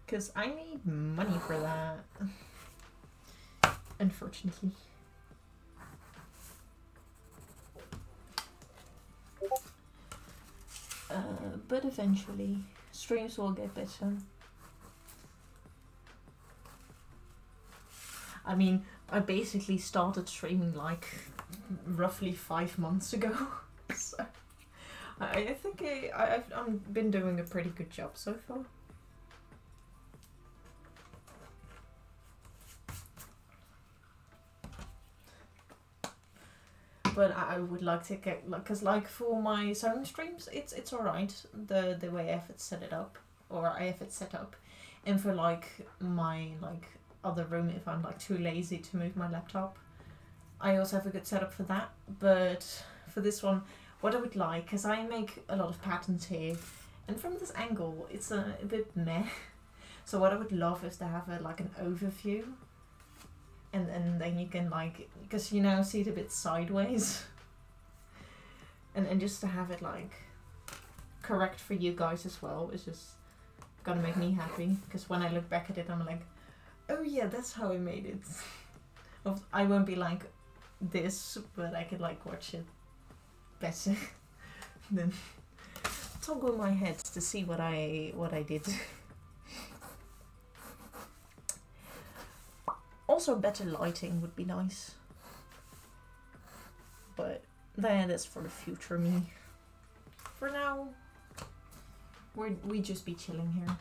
Because I need money for that, unfortunately. But eventually, streams will get better. I mean, I basically started streaming like roughly 5 months ago, so I think I've been doing a pretty good job so far. But I would like to get, like, cause like for my sewing streams, it's alright the way I have it set it up, or I have it set up, and for like my other room, if I'm like too lazy to move my laptop, I also have a good setup for that. But for this one, what I would like, cause I make a lot of patterns here, and from this angle, it's a bit meh. So what I would love is to have like an overview. And then you can like, because you now see it a bit sideways. And just to have it like correct for you guys as well is just gonna make me happy. Because when I look back at it, I'm like, oh yeah, that's how I made it. I won't be like this, but I could like watch it better. Then toggle my head to see what I did. Also, better lighting would be nice. But that's for the future me. For now, we just be chilling here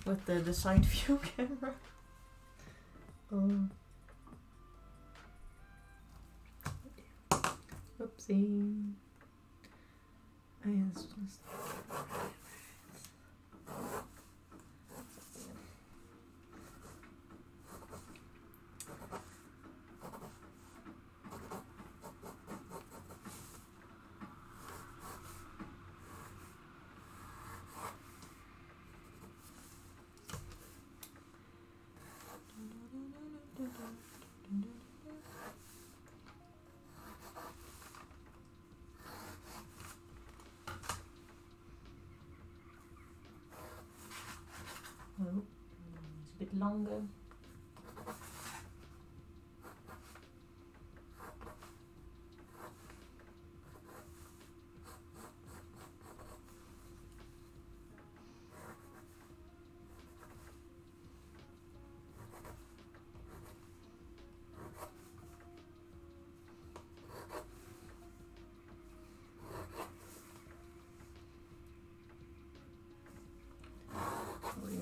with the side view camera. Oopsie. It's just. Oh, it's a bit longer.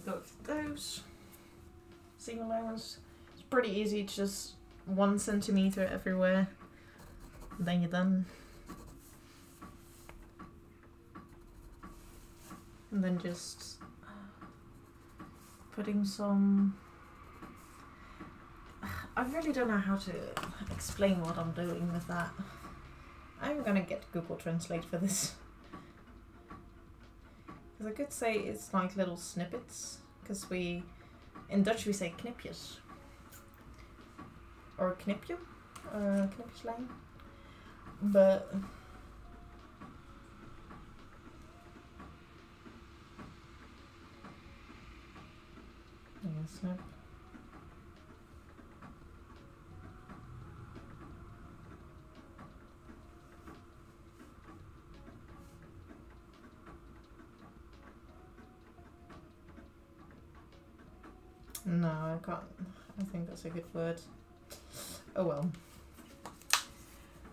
Go with those seam allowance. It's pretty easy, just 1 centimeter everywhere, then you're done. And then just putting some, I really don't know how to explain what I'm doing with that. I'm gonna get Google Translate for this. I could say it's like little snippets, because in Dutch we say knipjes. Or knipje, knipjeslijn. But yeah, snip. No, I can't. I think that's a good word. Oh well.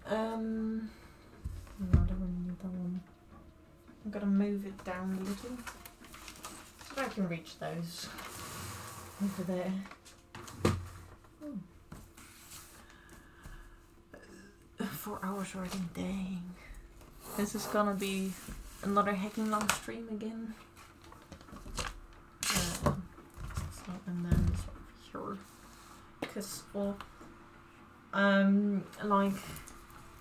No, I don't really need that one. I'm gonna move it down a little so that I can reach those over there. Ooh. 4 hours already, dang. This is gonna be another hacking long stream again. And then here, because well, like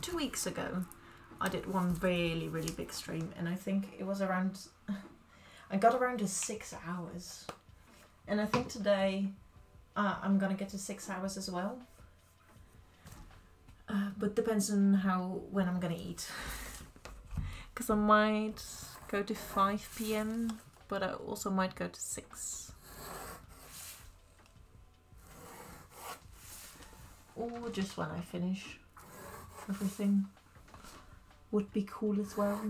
2 weeks ago, I did one really, really big stream, and I think it was around, I got around to 6 hours. And I think today I'm gonna get to 6 hours as well. But depends on when I'm gonna eat. Because I might go to 5 PM, but I also might go to 6. Or just when I finish everything would be cool as well.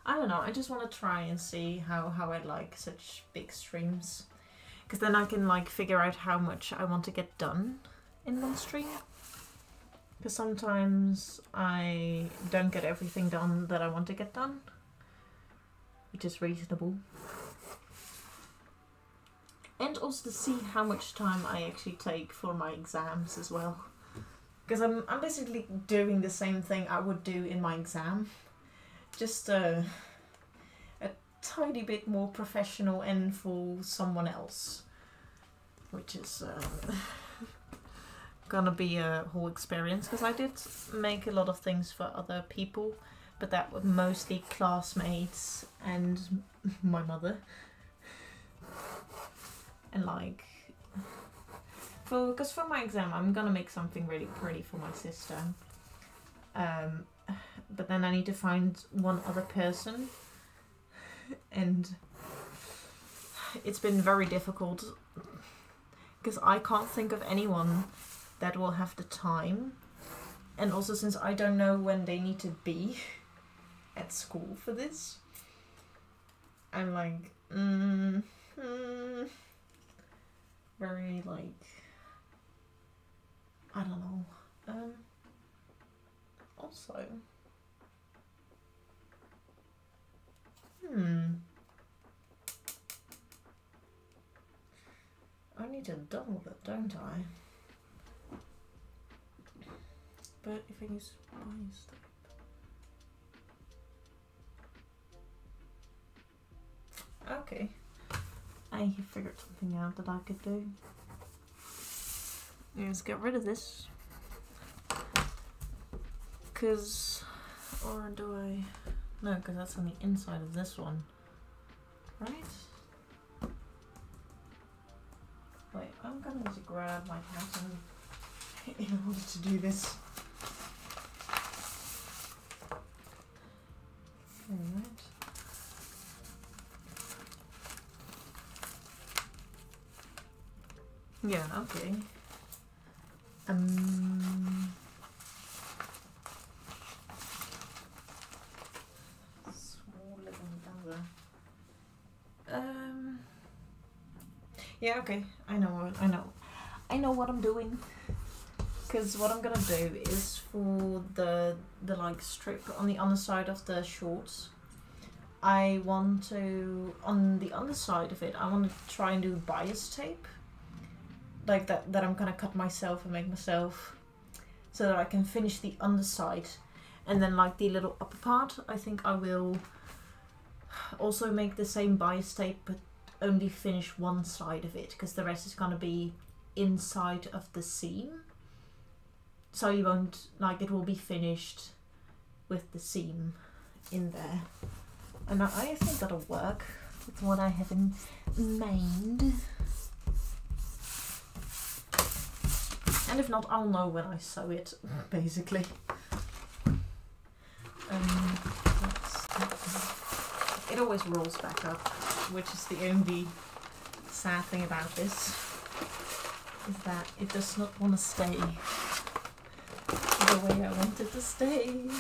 I don't know, I just want to try and see how I like such big streams. Because then I can like figure out how much I want to get done in one stream. Because sometimes I don't get everything done that I want to get done. Which is reasonable. And also to see how much time I actually take for my exams as well. Because I'm basically doing the same thing I would do in my exam. Just a tiny bit more professional and for someone else. Which is gonna be a whole experience. Because I did make a lot of things for other people. But that were mostly classmates and my mother. And like, because for my exam I'm gonna make something really pretty for my sister. But then I need to find one other person. And it's been very difficult. Because I can't think of anyone that will have the time. And also since I don't know when they need to be at school for this, I'm like, very like, I don't know. Also, I need to double it, don't I? But if I use bias tape. Okay. I figured something out that I could do. Let's get rid of this. Or do I? No, because that's on the inside of this one. Right? Wait, I'm gonna need to grab my pattern in order to do this. Alright. Yeah, okay. Yeah, okay. I know what I'm doing. Because what I'm gonna do is for the like strip on the underside of the shorts, I want to, on the underside of it, I want to try and do bias tape. Like that I'm gonna cut myself and make myself so that I can finish the underside. And then like the little upper part, I think I will also make the same bias tape but only finish one side of it, because the rest is gonna be inside of the seam. So you won't, like, it will be finished with the seam in there. And I think that'll work with what I have in mind. And if not, I'll know when I sew it, basically. It always rolls back up, which is the only sad thing about this, is that it does not want to stay the way I want it to stay.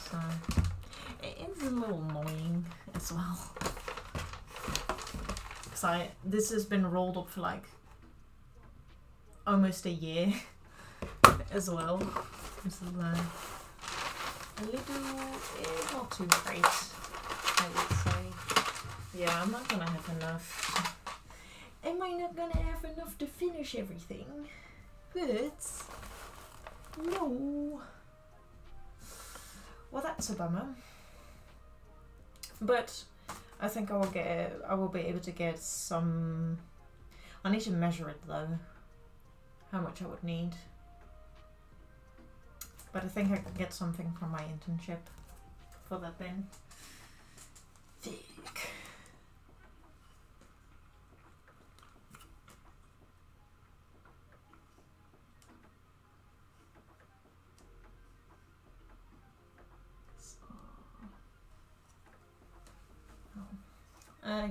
So, it's a little annoying as well. Because this has been rolled up for like almost a year as well. This is a little, not too great, I would say. Yeah, I'm not gonna have enough. Am I not gonna have enough to finish everything? But no. Well, that's a bummer. But I think I will be able to get some. I need to measure it though, how much I would need. But I think I can get something from my internship for that then. Thick.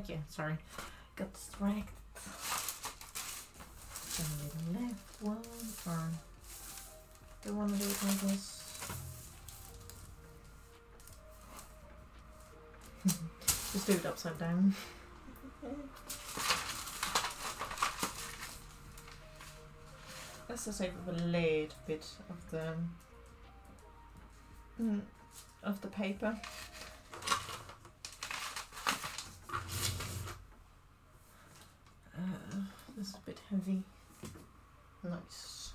Yeah, sorry. Got distracted. The left one, or do you want to do it like this? Just do it upside down. Let's just save a little bit of the paper. This is a bit heavy. Nice.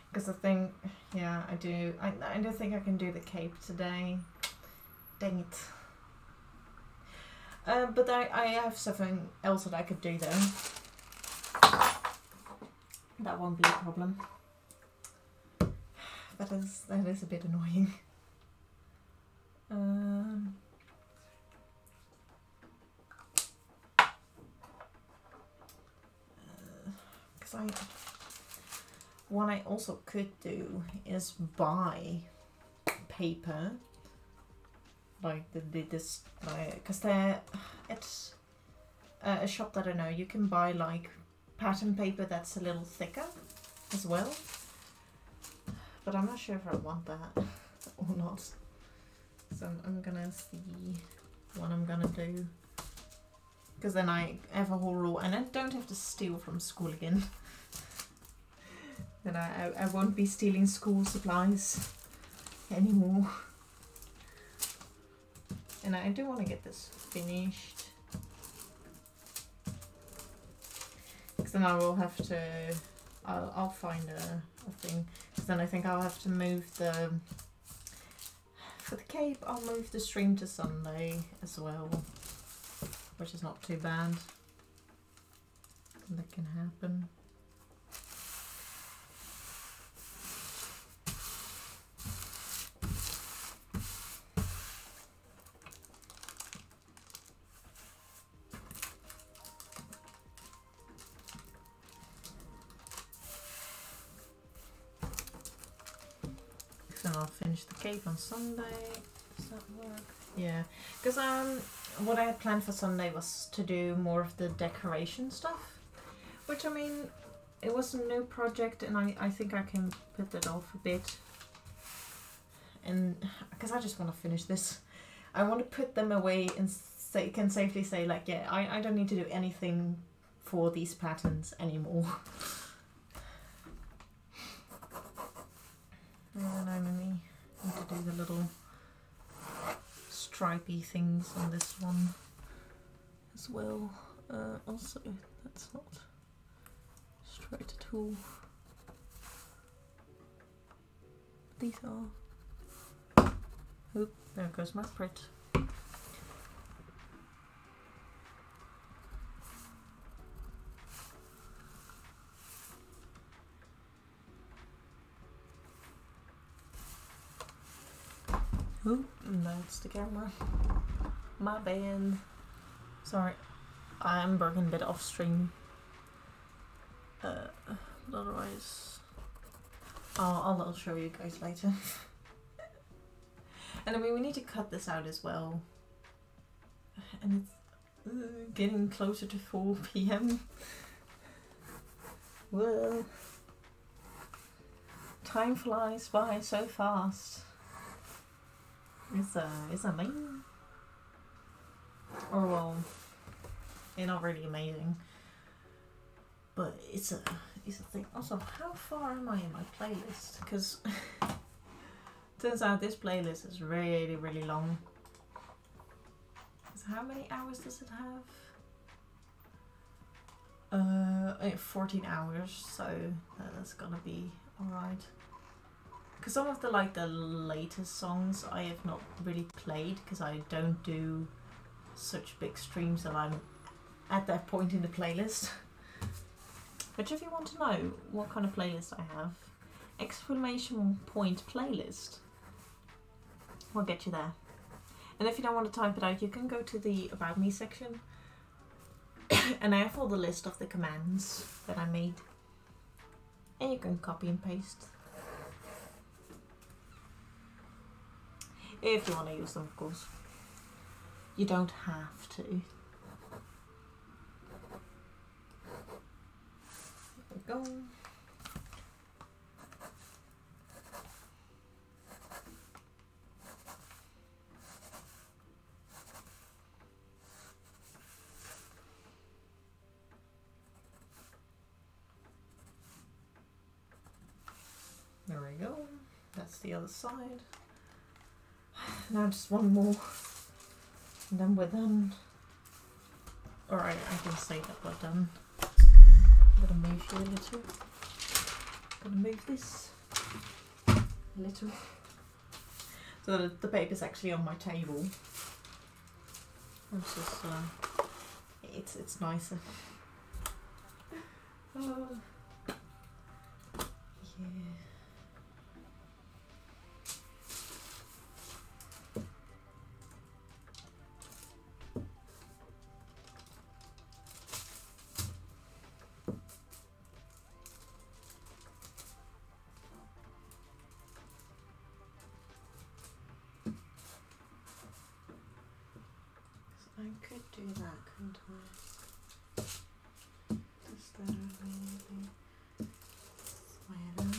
Because I think, yeah, I don't think I can do the cape today. Dang it. But I have something else that I could do though. That won't be a problem. That is a bit annoying. What I also could do is buy paper, like this, because it's a shop that I know. You can buy like pattern paper that's a little thicker as well, but I'm not sure if I want that or not. So I'm gonna see what I'm gonna do. Because then I have a whole rule, and I don't have to steal from school again. Then I won't be stealing school supplies anymore. And I do want to get this finished. Because then I will have to, I'll find a thing. Because then I think I'll have to move the, for the cape, I'll move the stream to Sunday as well. Which is not too bad. That can happen. Then I'll finish the cape on Sunday. Does that work? Yeah, because what I had planned for Sunday was to do more of the decoration stuff, which I mean, it was a new project, and I think I can put that off a bit. And because I just want to finish this, I want to put them away and can safely say like, yeah, I don't need to do anything for these patterns anymore. And then I only need to do the little stripy things on this one as well. Also, that's not straight at all. These are. Oop, there goes my print. Oh, that's the camera. My bad. Sorry, I'm working a bit off stream. But otherwise, I'll show you guys later. And I mean, we need to cut this out as well. And it's getting closer to 4 PM. Well, time flies by so fast. It's amazing. Or well, it's not really amazing, but it's a thing. Also, how far am I in my playlist? Because turns out this playlist is really, really long. So how many hours does it have? 14 hours, so that's gonna be alright. because some of the the latest songs I have not really played because I don't do such big streams that I'm at that point in the playlist. But if you want to know what kind of playlist I have, exclamation point playlist will get you there. And if you don't want to type it out, you can go to the About Me section and I have all the list of the commands that I made. And you can copy and paste. If you want to use them, of course. You don't have to. There we go. There we go. That's the other side. Now just one more. And then we're done. Alright, I can say that we're done. I'm gonna move you a little. Gonna move this a little. So that the paper's actually on my table. It's just, it's nicer. Yeah. I could do that, couldn't I? Just there, maybe. Sweater.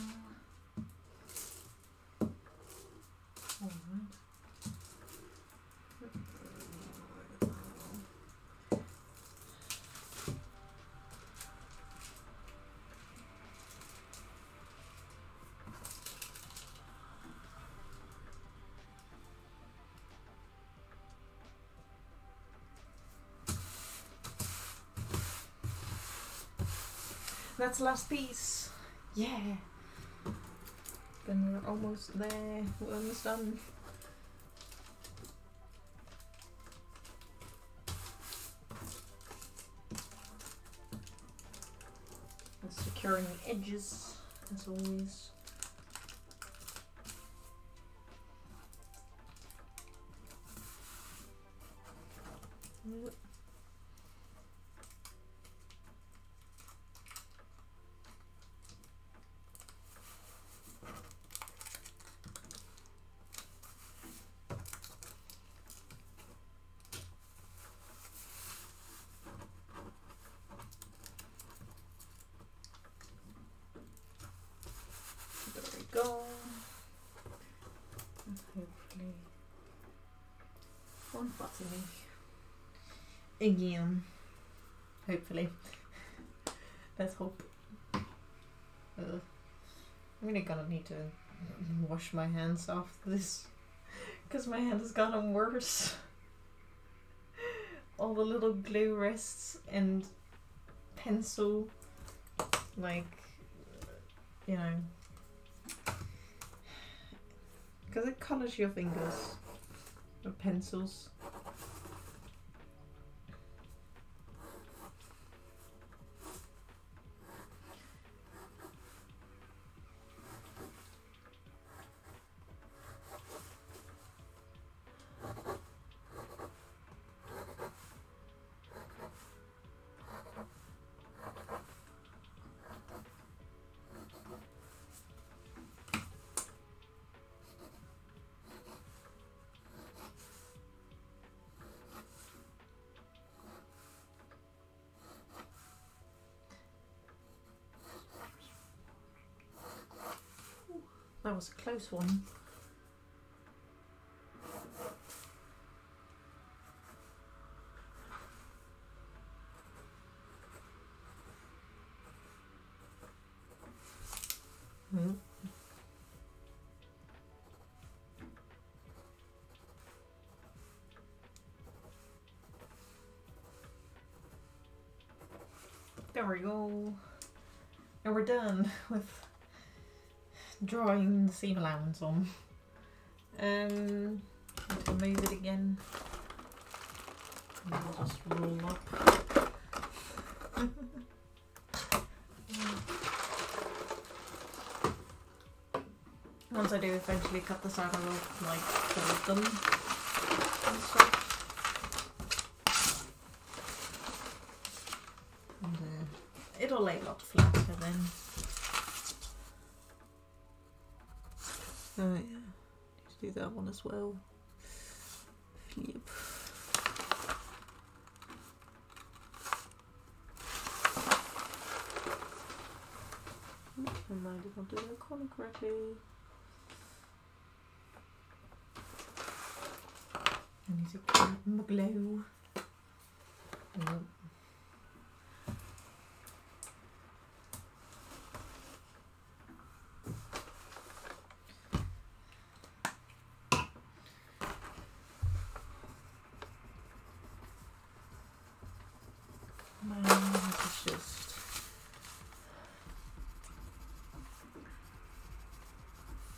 Alright. That's the last piece. Yeah. Then we're almost there. We're almost done. And securing the edges, as always. Yep. Go. And hopefully unbuttoning again. Hopefully. Let's hope. I'm really gonna need to wash my hands after this because my hand has gotten worse. All the little glue rests and pencil, like, you know, because it colours your fingers with pencils. That was a close one. There we go. And we're done with drawing the seam allowance on. Need to move it again. And I'll just roll up. Once I do eventually cut this out, I will like fold them and stuff. And it'll lay a lot flatter then. Oh yeah, need to do that one as well. Flip. And I did not do that corner correctly. I need to keep my glow. Yep. This is just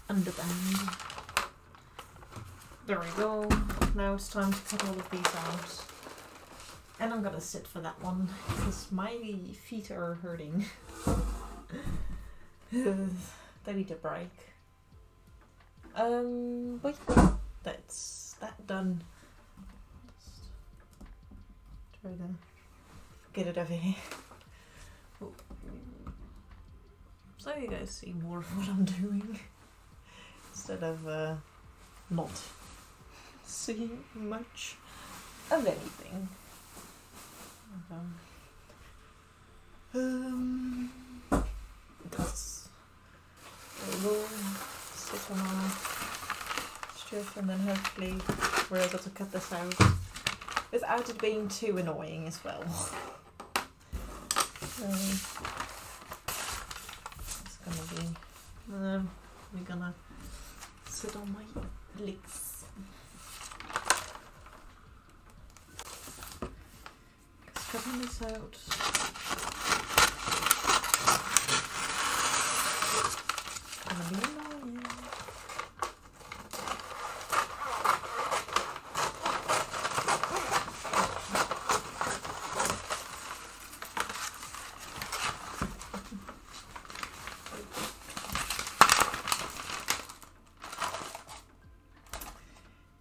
underband. There we go. Now it's time to cut all of these out. And I'm gonna sit for that one because my feet are hurting. They need a break. But that's that done. Just try to get it over here. Oh. So you guys see more of what I'm doing instead of not seeing much of anything. This will sit on our strip, and then hopefully we're able to cut this out without it being too annoying as well. It's gonna be we're gonna sit on my legs. Cutting this out. Gonna be annoying.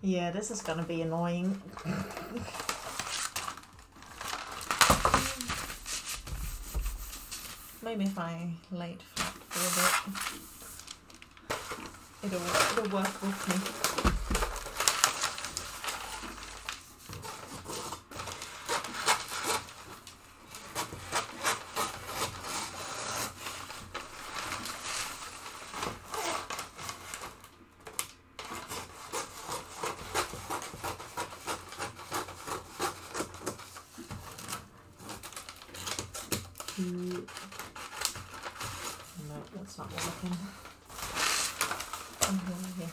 Yeah, this is gonna be annoying. Maybe if I lay it flat for a bit, it'll work with me. No, that's not working. Here.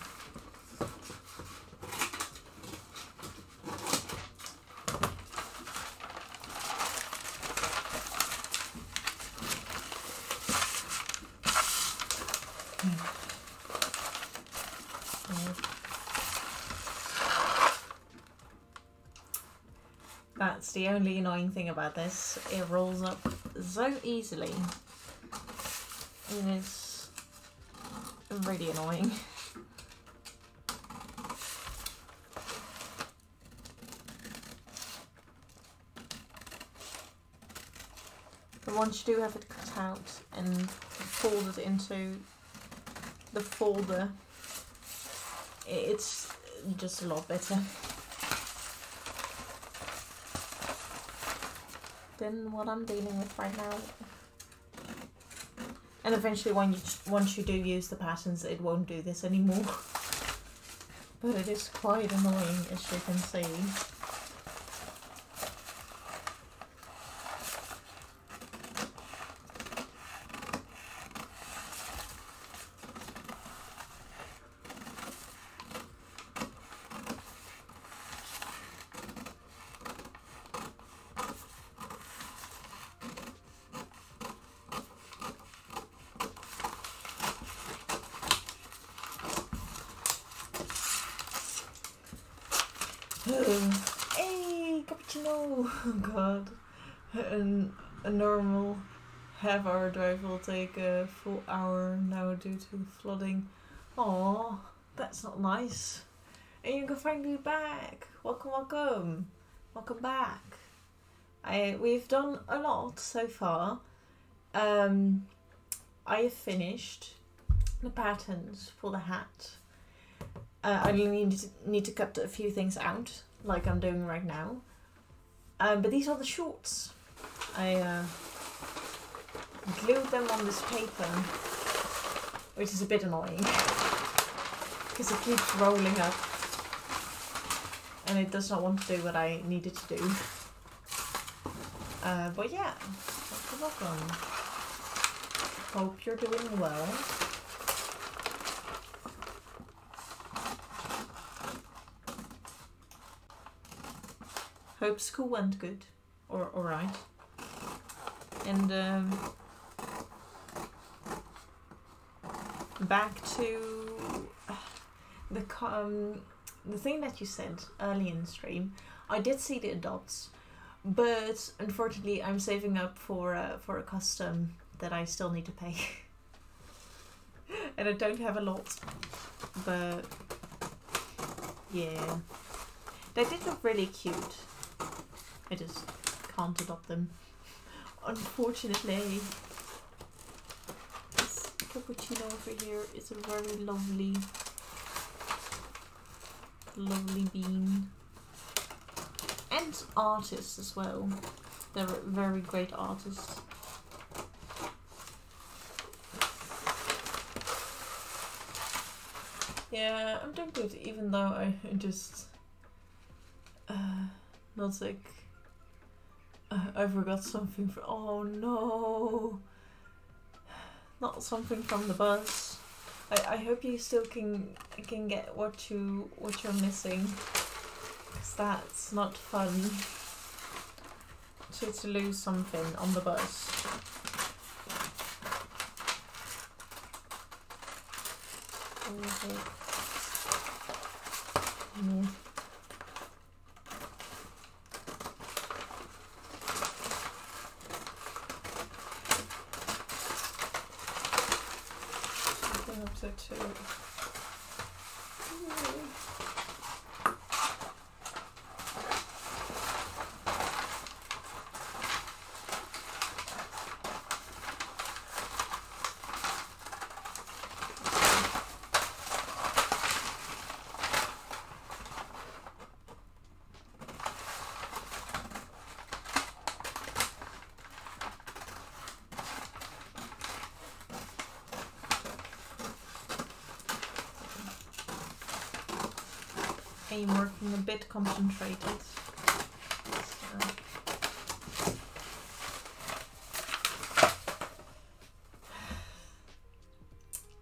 That's the only annoying thing about this. It rolls up so easily. And it's really annoying. But once you do have it cut out and folded into the folder, it's just a lot better than what I'm dealing with right now. And eventually once you do use the patterns, it won't do this anymore. But it is quite annoying, as you can see. Hey, cappuccino! Oh god. A normal half-hour drive will take a full hour now due to the flooding. Aw, that's not nice. And you can finally be back. Welcome, welcome. Welcome back. We've done a lot so far. I have finished the patterns for the hat. I only need to cut a few things out, like I'm doing right now. But these are the shorts. I glued them on this paper, which is a bit annoying because it keeps rolling up and it does not want to do what I needed to do. But yeah, welcome. Hope you're doing well. Hope school went good, or alright. And back to the thing that you said early in the stream. I did see the adopts, but unfortunately I'm saving up for a custom that I still need to pay. And I don't have a lot, but yeah, they did look really cute. I just can't adopt them, unfortunately. This cappuccino over here is a very lovely bean. And artists as well. They're very great artists. Yeah, I'm doing good, even though I just not like I forgot something for. Oh no, not something from the bus. I hope you still can get what you're missing, because that's not fun to lose something on the bus. Yeah. I hope so too. I'm working a bit concentrated. So.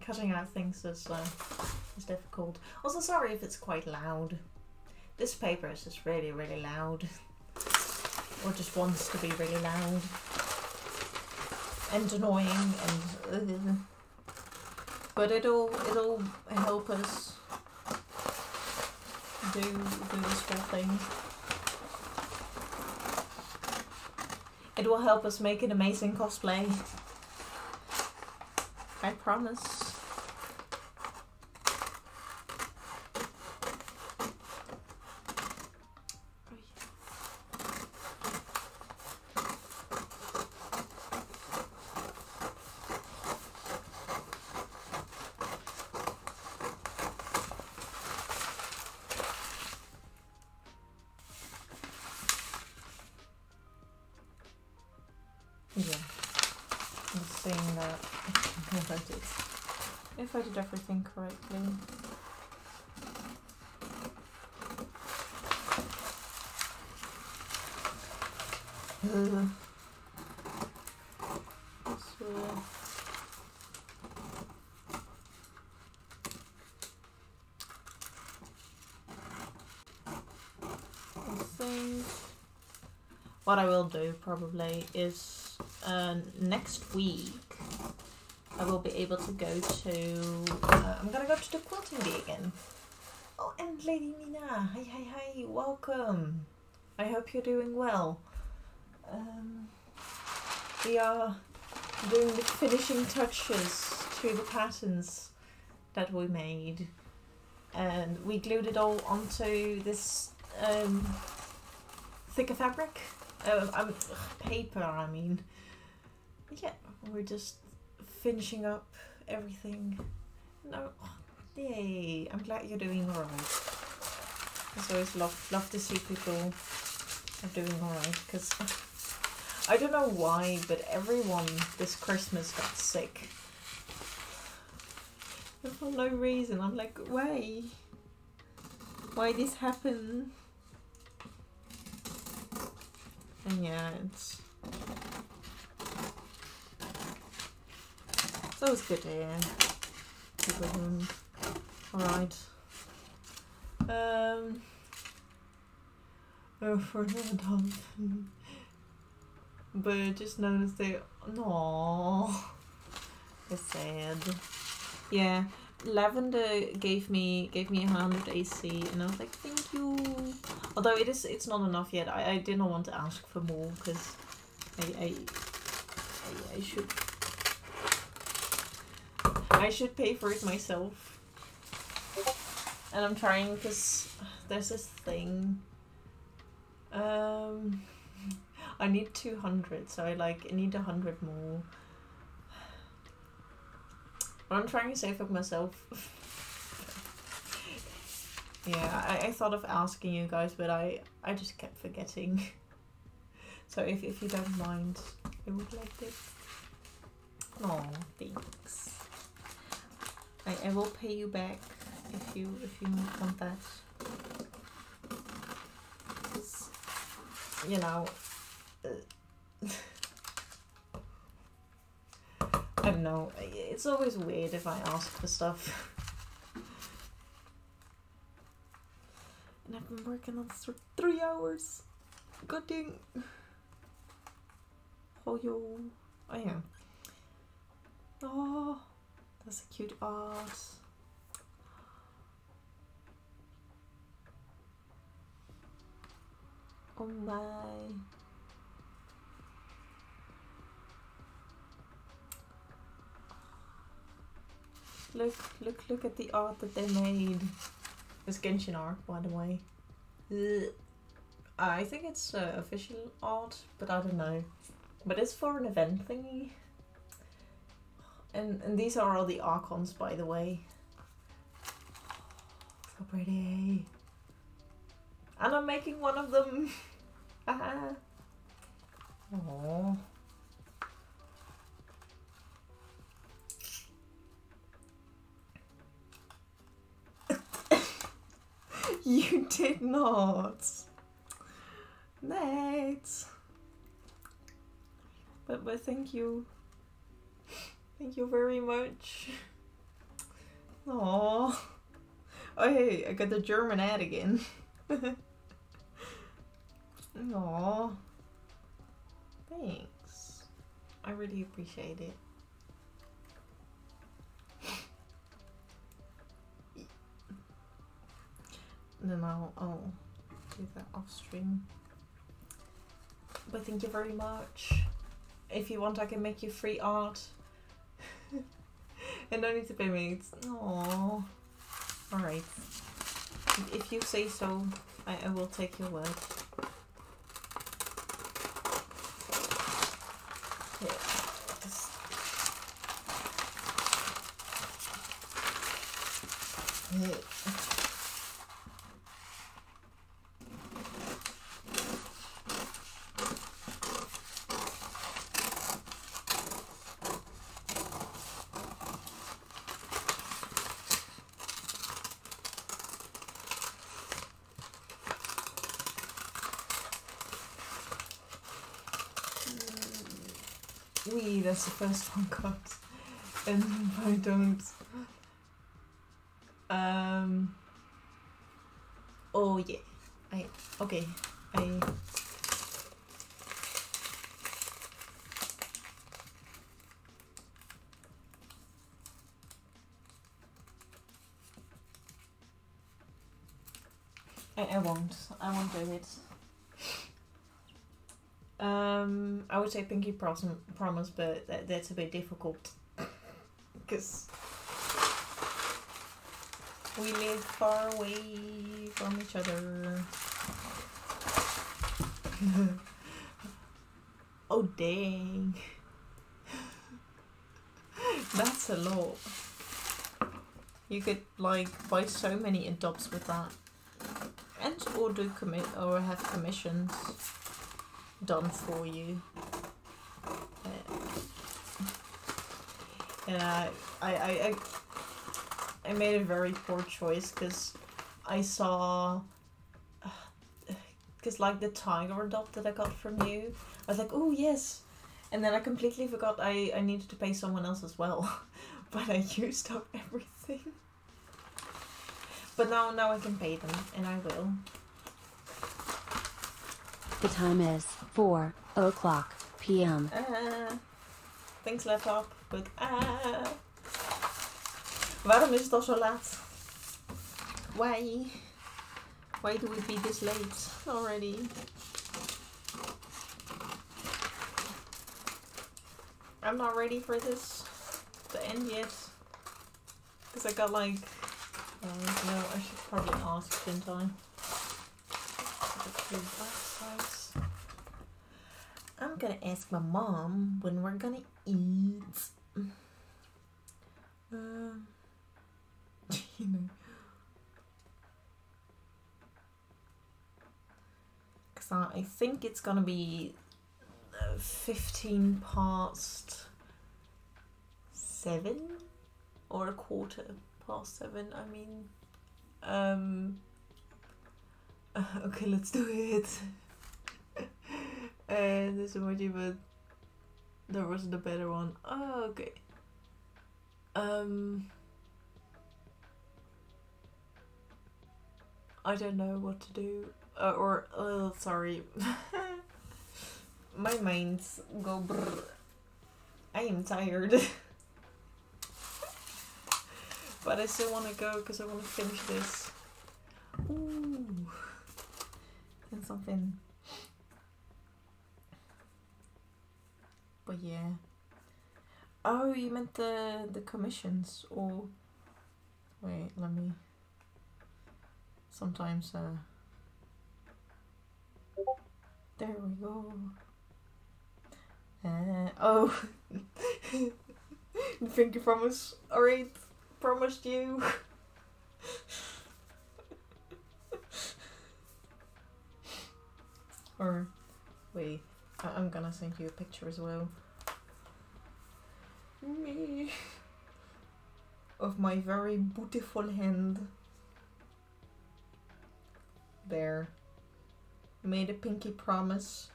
Cutting out things is difficult. Also, sorry if it's quite loud. This paper is just really, really loud, or just wants to be really loud and annoying, and but it'll help us do this whole thing. It will help us make an amazing cosplay. I promise. Yeah, I'm seeing that if I did everything correctly. I think what I will do probably is next week I will be able to go to I'm gonna go to the quilting bee again, Oh, and Lady Nina, hi, welcome. I hope you're doing well. We are doing the finishing touches to the patterns that we made, and we glued it all onto this thicker fabric, paper. I mean, yeah, we're just finishing up everything. No. Yay, I'm glad you're doing alright. It's always love to see people are doing alright, because I don't know why, but everyone this Christmas got sick. And for no reason. I'm like, why? Why this happen? And yeah, it's always good to hear people doing alright. Oh, for another dump. But just noticed they. No, it's sad. Yeah, Lavender gave me 100 AC, and I was like, thank you. Although it's not enough yet. I did not want to ask for more, because I should pay for it myself. And I'm trying, because there's this thing. I need 200, so I need 100 more. But I'm trying to save up myself. Yeah, I thought of asking you guys, but I just kept forgetting. So if you don't mind, I would like it. Oh, thanks. I will pay you back if you want that. You know, I don't know, it's always weird if I ask for stuff. And I've been working on this for 3 hours. God dang. Oh, yo. Oh, yeah. Oh, that's a cute art. Oh my. Look at the art that they made. It's Genshin art, by the way. Ugh. I think it's official art, but I don't know. But it's for an event thingy. And these are all the Archons, by the way. So pretty. And I'm making one of them. Haha. Aww. You did not. Nate. But thank you. Thank you very much. Aww. Oh hey, I got the German ad again. Aww. Thanks. I really appreciate it. And then I'll do that off stream. But thank you very much. If you want, I can make you free art. And don't need to pay me. Aww. Alright. If you say so, I will take your word. That's the first one cut. And if I don't. Oh yeah. Okay. I won't do it. I would say pinky promise, but that's a bit difficult. Because we live far away from each other. Oh dang. That's a lot. You could like buy so many adopts with that. And or do or have commissions done for you. Yeah, I made a very poor choice because I saw, because like the tiger adopt that I got from you, I was like, oh yes, and then I completely forgot I needed to pay someone else as well, but I used up everything. But now I can pay them, and I will. The time is 4:00 p.m. Thanks laptop, but waarom is het al zo laat? Why do we be this late already? I'm not ready for this to end yet. Because I got like... no, I should probably ask, shouldn't I? I'm gonna ask my mom when we're gonna eat. You know. Because I think it's gonna be 15 past 7 or 7:15. I mean, okay, let's do it. This emoji, but there wasn't a better one. Oh, okay. I don't know what to do. Sorry. My minds go brrr. I am tired. But I still want to go because I want to finish this. Ooh. And something. But yeah. Oh, you meant the commissions, or wait, let me. Sometimes there we go. Oh, the pinky promise. Alright, promised you. Or wait, I'm gonna send you a picture as well. Me of my very beautiful hand. There. Made a pinky promise.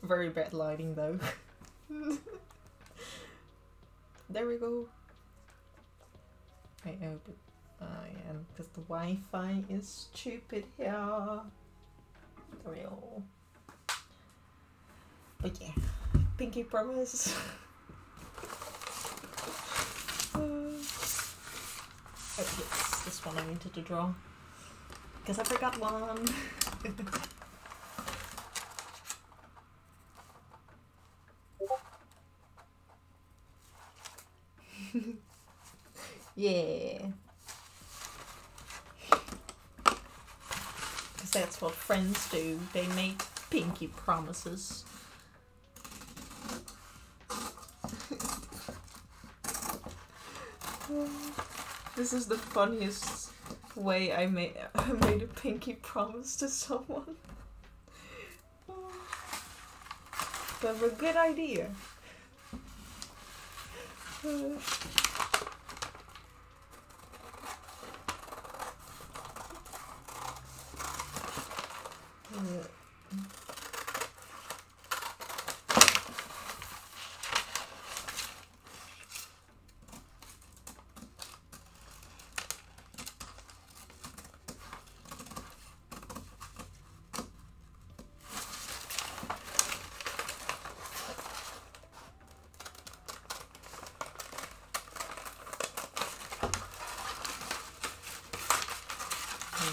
Very bad lighting though. There we go. I know, but yeah, because the Wi-Fi is stupid here. There we go. But yeah, pinky promise. Oh yes, this one I wanted to draw. Because I forgot one. Yeah. Because that's what friends do. They make pinky promises. This is the funniest way I made a pinky promise to someone. But a good idea.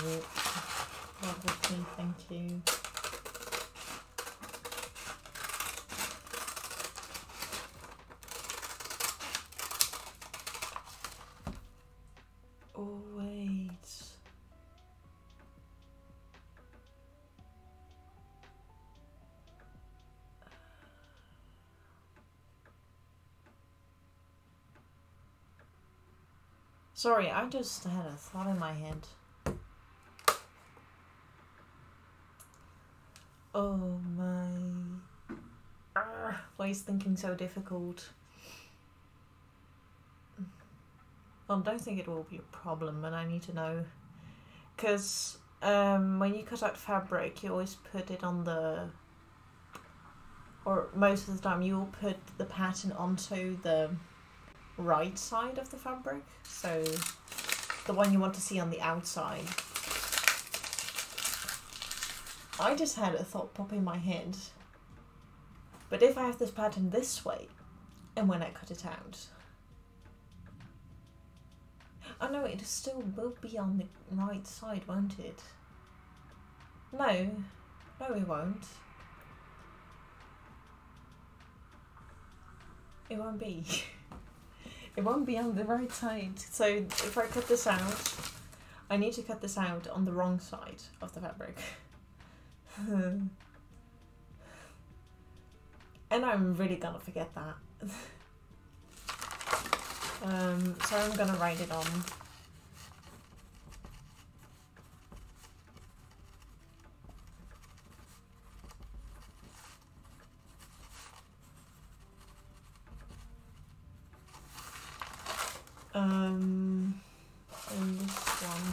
Work with me, thank you. Oh wait. Sorry, I just had a thought in my head. Oh my. Why is thinking so difficult? Well, I don't think it will be a problem, but I need to know. Because when you cut out fabric, you always put it on the... Or most of the time, you will put the pattern onto the right side of the fabric. So, the one you want to see on the outside. I just had a thought pop in my head. But if I have this pattern this way, and when I cut it out... Oh no, it still will be on the right side, won't it? No. No, it won't. It won't be. It won't be on the right side. So if I cut this out, I need to cut this out on the wrong side of the fabric. And I'm really gonna forget that. So I'm gonna write it on. And this one,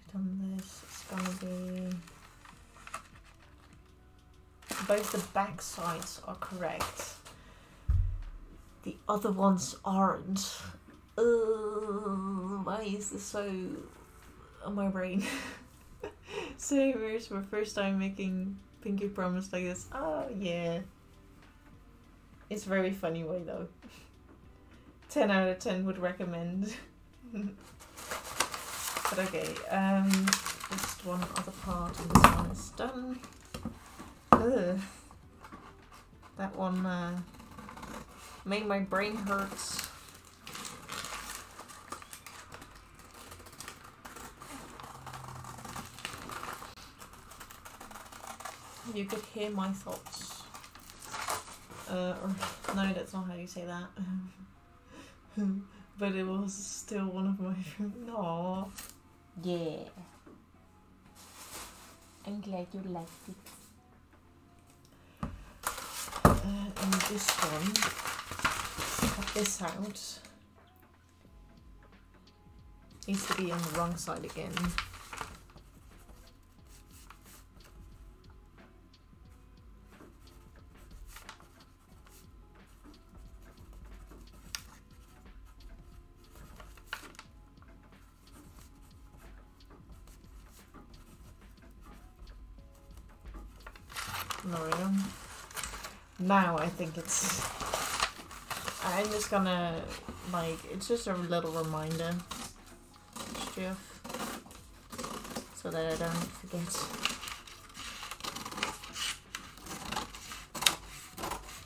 put it on this, it's gonna be, both the back sides are correct. The other ones aren't. Why is this so on my brain? So here's my first time making Pinky Promise like this. Oh yeah. It's a very funny way though. 10 out of 10 would recommend. But okay, just one other part and this one is done. Ugh. That one made my brain hurt. You could hear my thoughts. Or, no, that's not how you say that. But it was still one of my... Aww. Yeah. I'm glad you liked it. And this one, cut this out. Needs to be on the wrong side again. No. Now I think it's... I'm just gonna, like, it's just a little reminder. Stuff. So that I don't forget.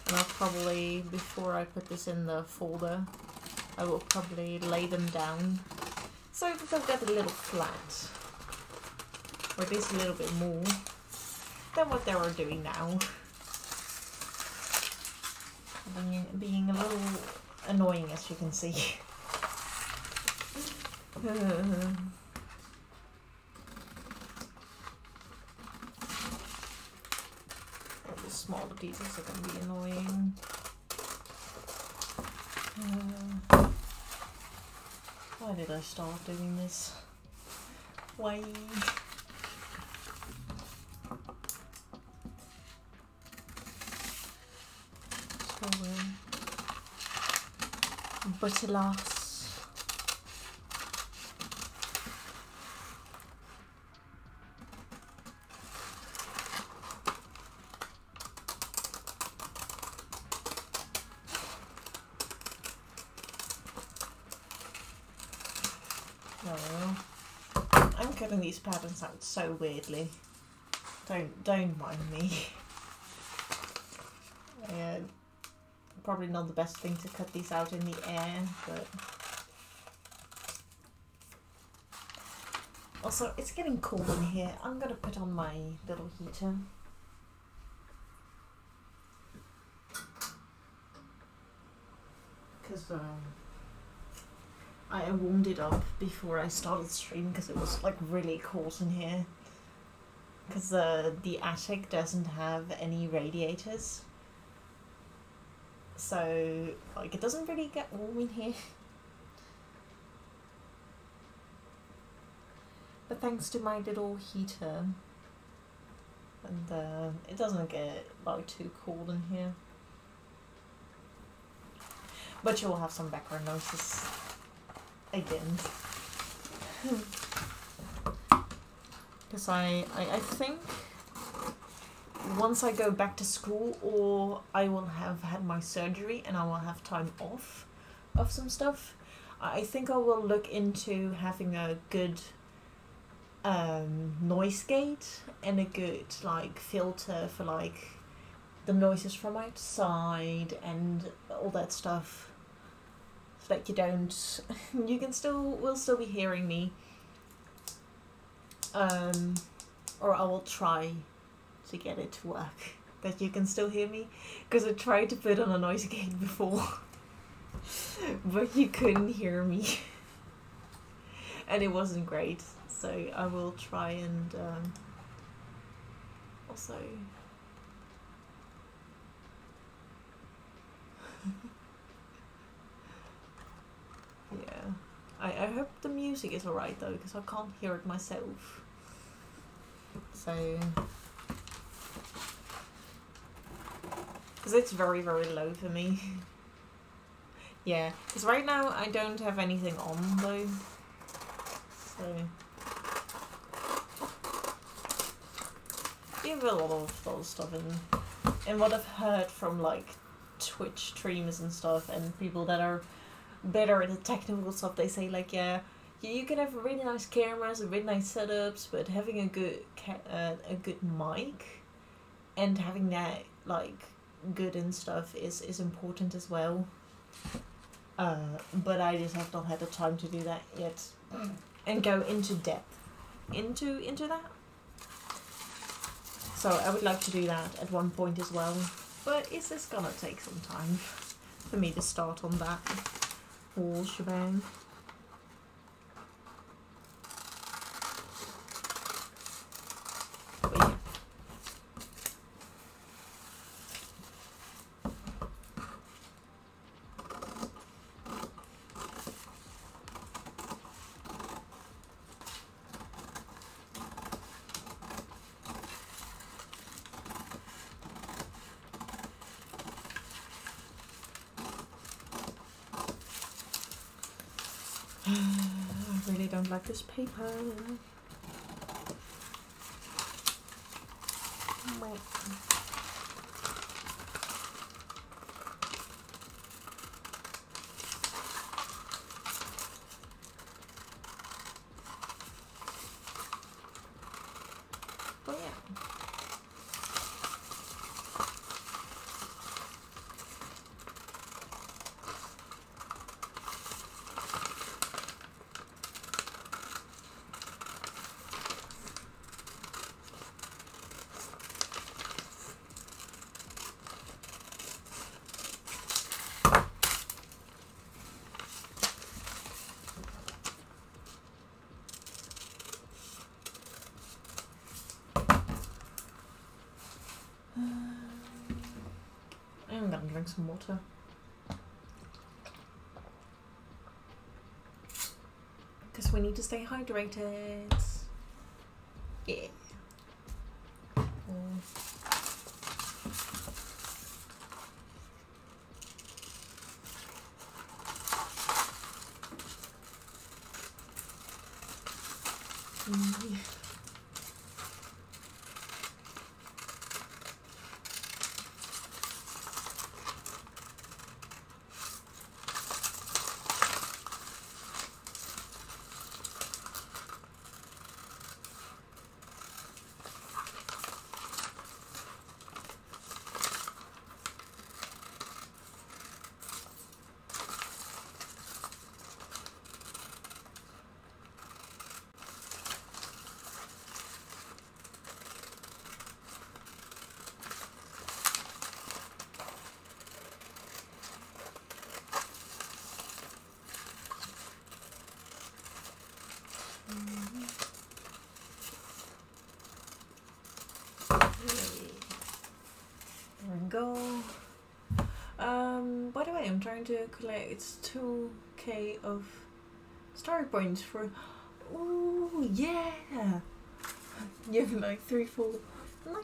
And I'll probably, before I put this in the folder, I will probably lay them down. So that they'll get a little flat. Or at least a little bit more than what they were doing now. Being a little annoying, as you can see. All the smaller details are going to be annoying. Why did I start doing this? Why? But alas. No. I'm cutting these patterns out so weirdly. Don't mind me. Probably not the best thing to cut these out in the air, but also it's getting cold in here. I'm gonna put on my little heater. Because I warmed it up before I started streaming because it was like really cold in here. Because the attic doesn't have any radiators. So, like, it doesn't really get warm in here. But thanks to my little heater, and it doesn't get, like, too cold in here. But you'll have some background noises again. Because I think once I go back to school, or I will have had my surgery and I will have time off of some stuff, I think I will look into having a good noise gate and a good like filter for like the noises from outside and all that stuff, so that you don't will still be hearing me, or I will try to get it to work that you can still hear me, because I tried to put on a noise gate before but you couldn't hear me and it wasn't great, so I will try and also yeah, I hope the music is alright though, because I can't hear it myself, so because it's very low for me. Yeah, because right now I don't have anything on though, so you have a lot of stuff in. And what I've heard from like Twitch streamers and stuff, and people that are better at the technical stuff, they say like, yeah, you can have really nice cameras and really nice setups, but having a good mic and having that like good and stuff is important as well. But I just have not had the time to do that yet and go into depth into that. So I would like to do that at one point as well, but it's just gonna take some time for me to start on that whole shebang. But yeah. I really don't like this paper. Wait. But yeah. I'm gonna drink some water. Because we need to stay hydrated. Yeah. trying to collect 2k of story points for. Oh yeah! You have like 3 full.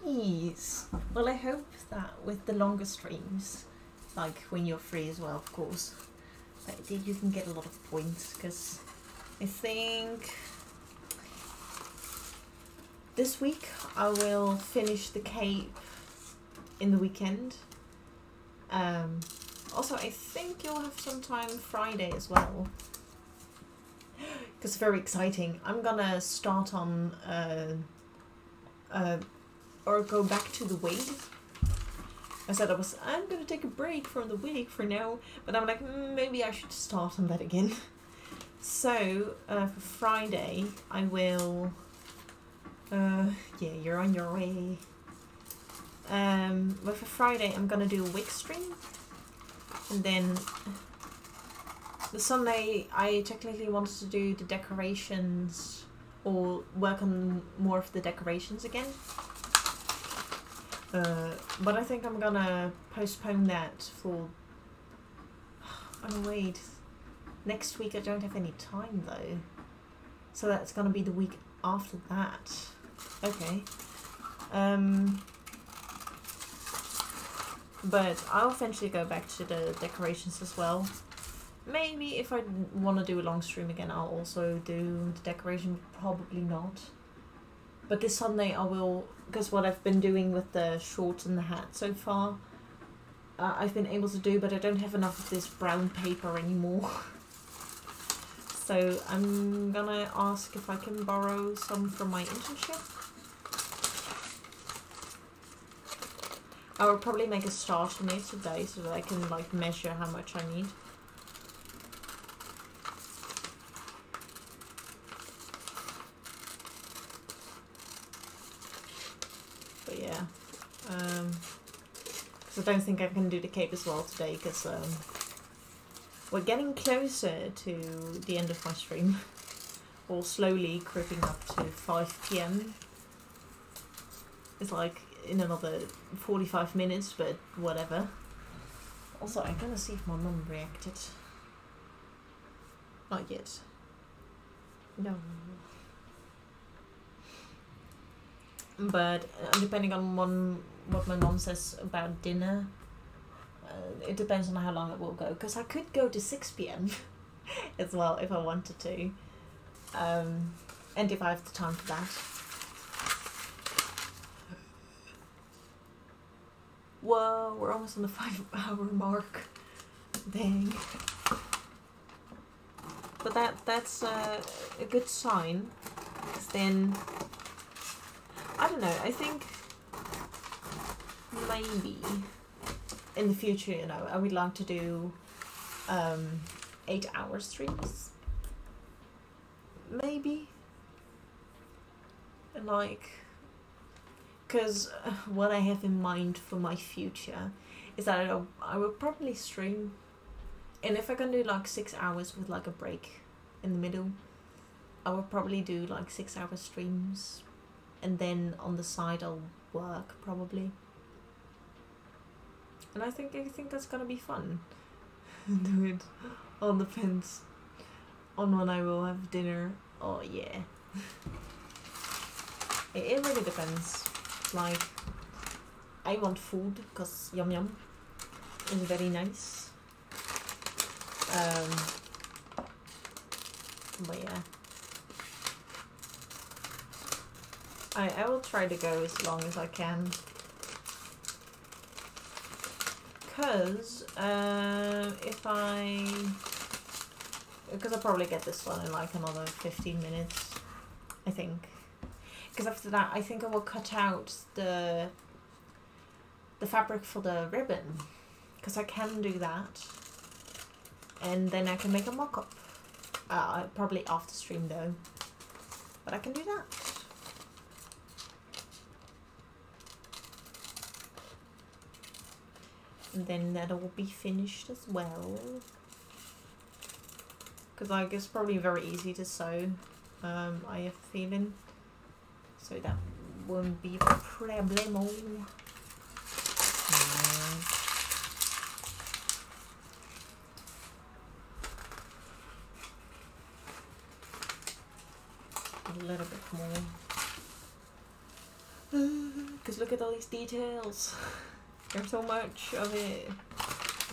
Nice! Well, I hope that with the longer streams, like when you're free as well, of course, that you can get a lot of points, because I think this week I will finish the Cape in the weekend. Also, I think you'll have some time Friday as well, because very exciting. I'm gonna start on or go back to the wig. I said I'm gonna take a break from the wig for now, but I'm like, maybe I should start on that again. So for Friday I will yeah, you're on your way. But for Friday I'm gonna do a wig stream, and then the Sunday I technically wanted to do the decorations or work on more of the decorations again. But I think I'm gonna postpone that for... Oh wait, next week I don't have any time though. So that's gonna be the week after that. Okay. But I'll eventually go back to the decorations as well. Maybe if I want to do a long stream again, I'll also do the decoration. Probably not. But this Sunday I will, because what I've been doing with the shorts and the hat so far, I've been able to do, but I don't have enough of this brown paper anymore. So I'm gonna ask if I can borrow some from my internship. I will probably make a start on it today so that I can like measure how much I need. But yeah, because I don't think I can do the cape as well today, because we're getting closer to the end of my stream. Or slowly creeping up to 5 PM. It's like in another 45 minutes, but whatever. Also, I'm gonna see if my mum reacted. Not yet. No. But depending on what my mom says about dinner, it depends on how long it will go. Because I could go to 6 PM as well if I wanted to. And if I have the time for that. Whoa, we're almost on the 5-hour mark. Dang. But that's a good sign. Because then, I don't know, I think maybe in the future, you know, I would like to do 8-hour streams. Maybe. And like, because what I have in mind for my future is that I will probably stream, and if I can do like 6 hours with like a break in the middle, I will probably do like 6-hour streams, and then on the side I'll work probably. And I think that's gonna be fun. Do it all depends on when I will have dinner. Oh yeah. It really depends. Like, I want food because yum yum is very nice. But yeah, I will try to go as long as I can. Because because I'll probably get this one in like another 15 minutes, I think. Because after that, I think I will cut out the fabric for the ribbon, because I can do that, and then I can make a mock-up. Probably after stream though, but I can do that. And then that will be finished as well. Because I guess probably very easy to sew, I have a feeling. So that won't be a problemo. a little bit more. Because look at all these details. There's so much of it.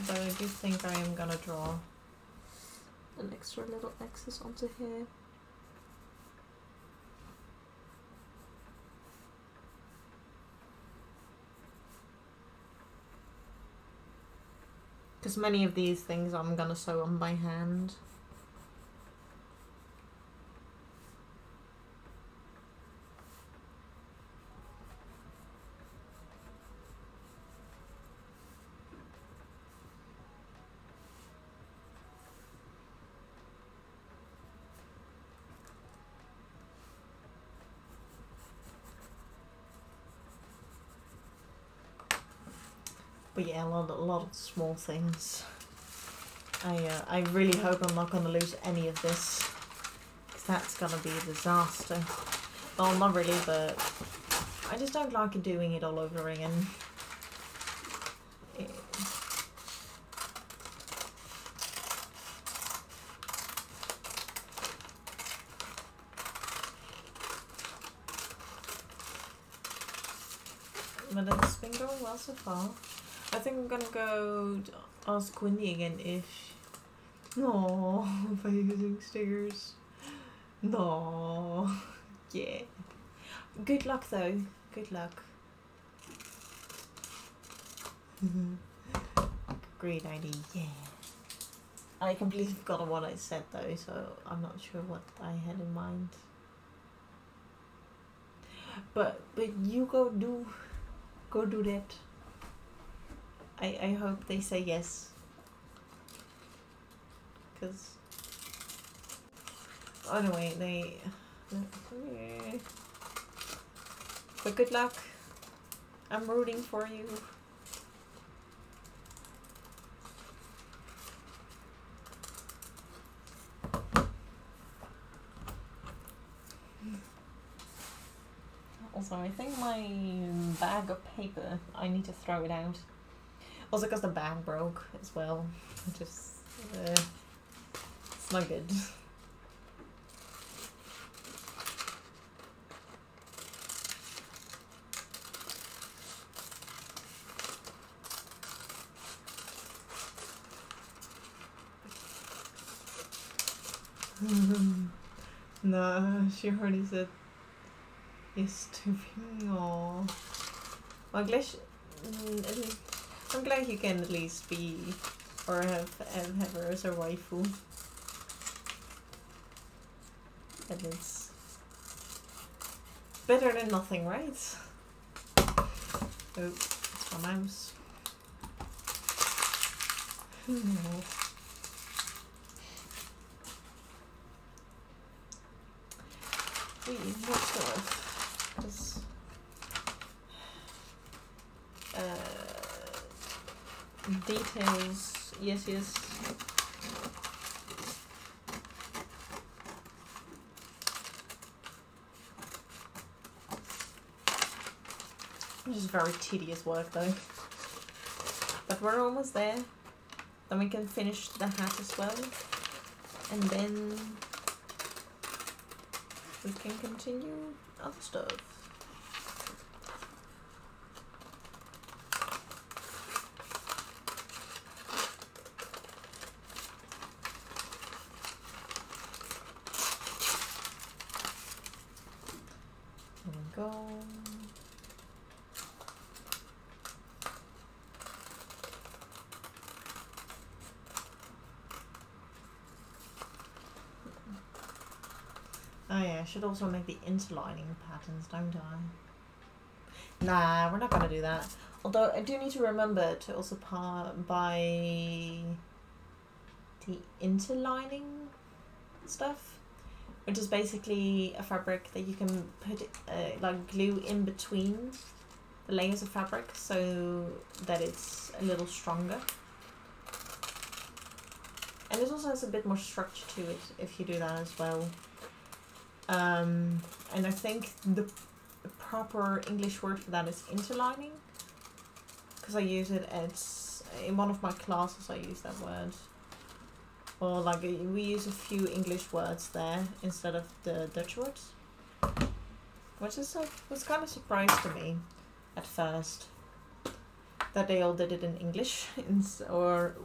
But I do think I am gonna draw an extra little axis onto here. Because many of these things I'm gonna sew on by hand. But yeah, a lot of small things. I really hope I'm not gonna lose any of this, because that's gonna be a disaster. Well, not really, but I just don't like doing it all over again. But it's been going well so far. I think I'm gonna go ask Wendy again if... No, by using stickers. No. Yeah. Good luck though. Good luck. Great idea, yeah. I completely forgot what I said though, so I'm not sure what I had in mind. But you go do that. I hope they say yes. Because anyway, they... But good luck. I'm rooting for you. Also, I think my bag of paper, I need to throw it out. Also because the bag broke as well. Just, it's not good. No, she already said yes to me. Aww. Well, I'm glad you can at least be, or have her as a waifu. And it's better than nothing, right? Oh, it's my mouse. What stuff? Just, details. Yes. Which is very tedious work though. But we're almost there. Then we can finish the hat as well. And then we can continue other stuff. There we go. Oh yeah, I should also make the interlining patterns, don't I? Nah, we're not gonna do that. Although I do need to remember to also buy the interlining stuff, which is basically a fabric that you can put like glue in between the layers of fabric so that it's a little stronger. And it also has a bit more structure to it if you do that as well. And I think the proper English word for that is interlining, because I use it as in one of my classes. I use that word, or like we use a few English words there instead of the Dutch words. Which is was kind of surprised to me at first that they all did it in English, or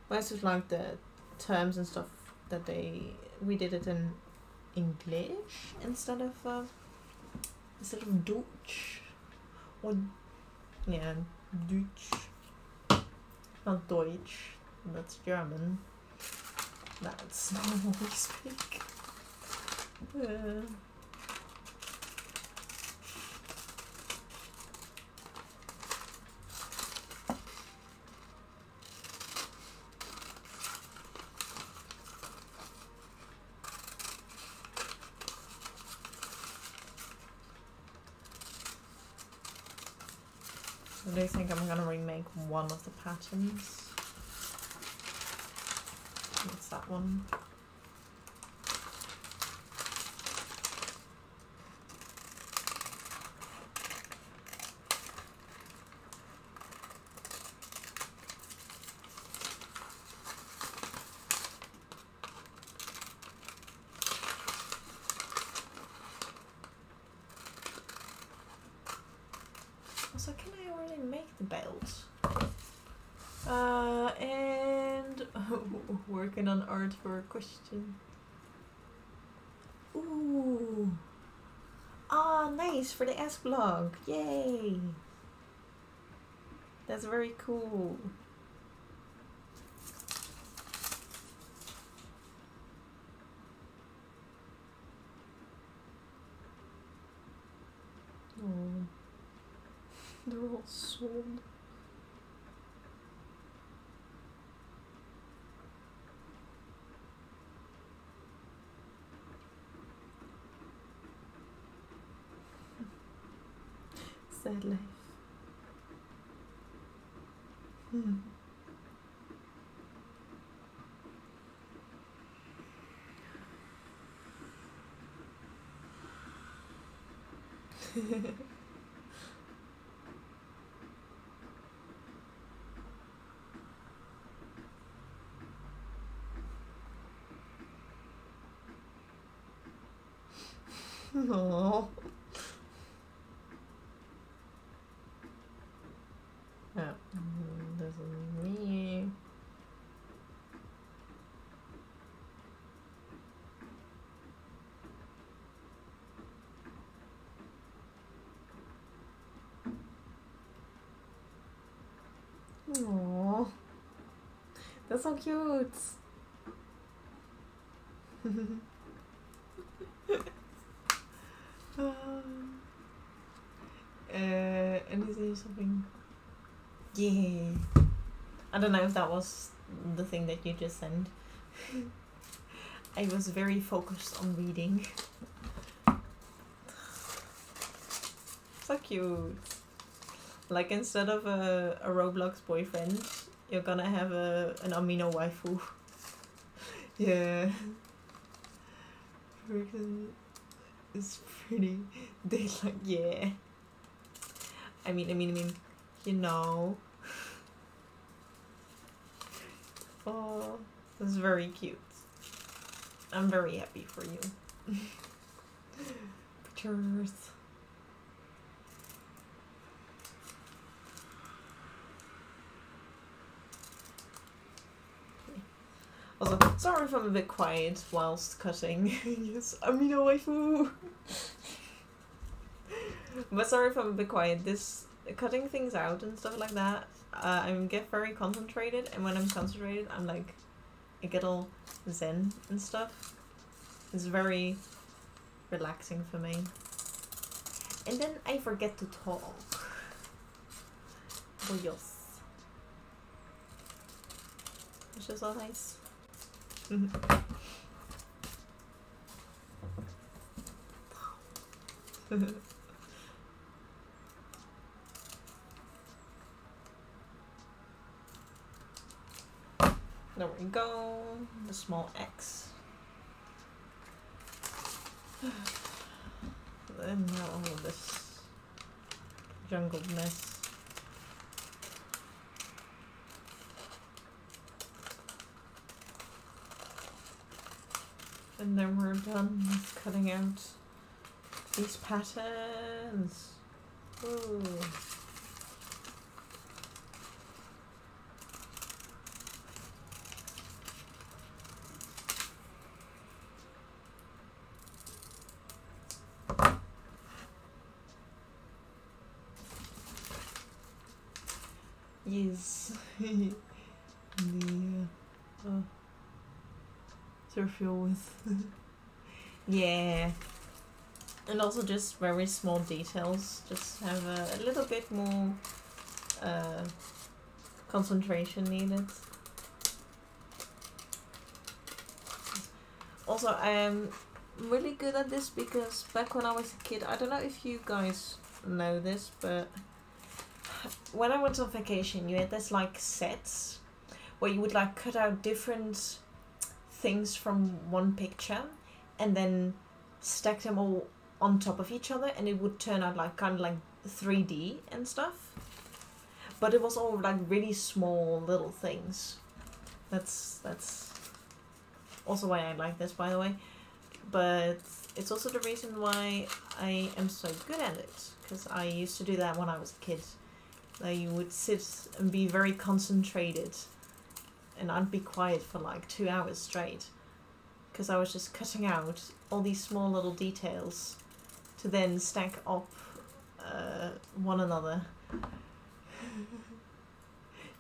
most of like the terms and stuff that we did it in English instead of Deutsch, or yeah, Deutsch, not Deutsch. That's German. That's not what we speak. I do think I'm gonna remake one of the patterns. It's that one. Also, can I already make the belt? And working on art for a question. Ooh. Ah, nice, for the S blog. Yay. That's very cool. Oh. They're all sold. Sad life. Aww. Yeah, this is me. Aww. That's so cute. Anything, something. Yeah. I don't know if that was the thing that you just sent. I was very focused on reading. So cute. Like, instead of a Roblox boyfriend, you're gonna have an amino waifu. Yeah. It's pretty. They like, yeah. I mean, you know. Oh, that's very cute. I'm very happy for you. Pictures. Also, sorry if I'm a bit quiet whilst cutting. Yes, amino waifu. But sorry if I'm a bit quiet. This cutting things out and stuff like that, I get very concentrated, and when I'm concentrated, I'm like, I get all zen and stuff. It's very relaxing for me. And then I forget to talk. Oh yes. It's just all nice. There we go. The small X. And now all of this jungled mess. And then we're done with cutting out These patterns. Ooh. Yes. Yeah. To feel with. Yeah. And also just very small details. Just have a little bit more concentration needed. Also, I am really good at this because back when I was a kid, I don't know if you guys know this, but when I went on vacation, you had this like sets where you would like cut out different things from one picture and then stack them all on top of each other, and it would turn out like kind of like 3D and stuff. But it was all like really small little things. That's also why I like this, by the way. But it's also the reason why I am so good at it, because I used to do that when I was a kid. Like, you would sit and be very concentrated, and I'd be quiet for like 2 hours straight, because I was just cutting out all these small little details to then stack up one another.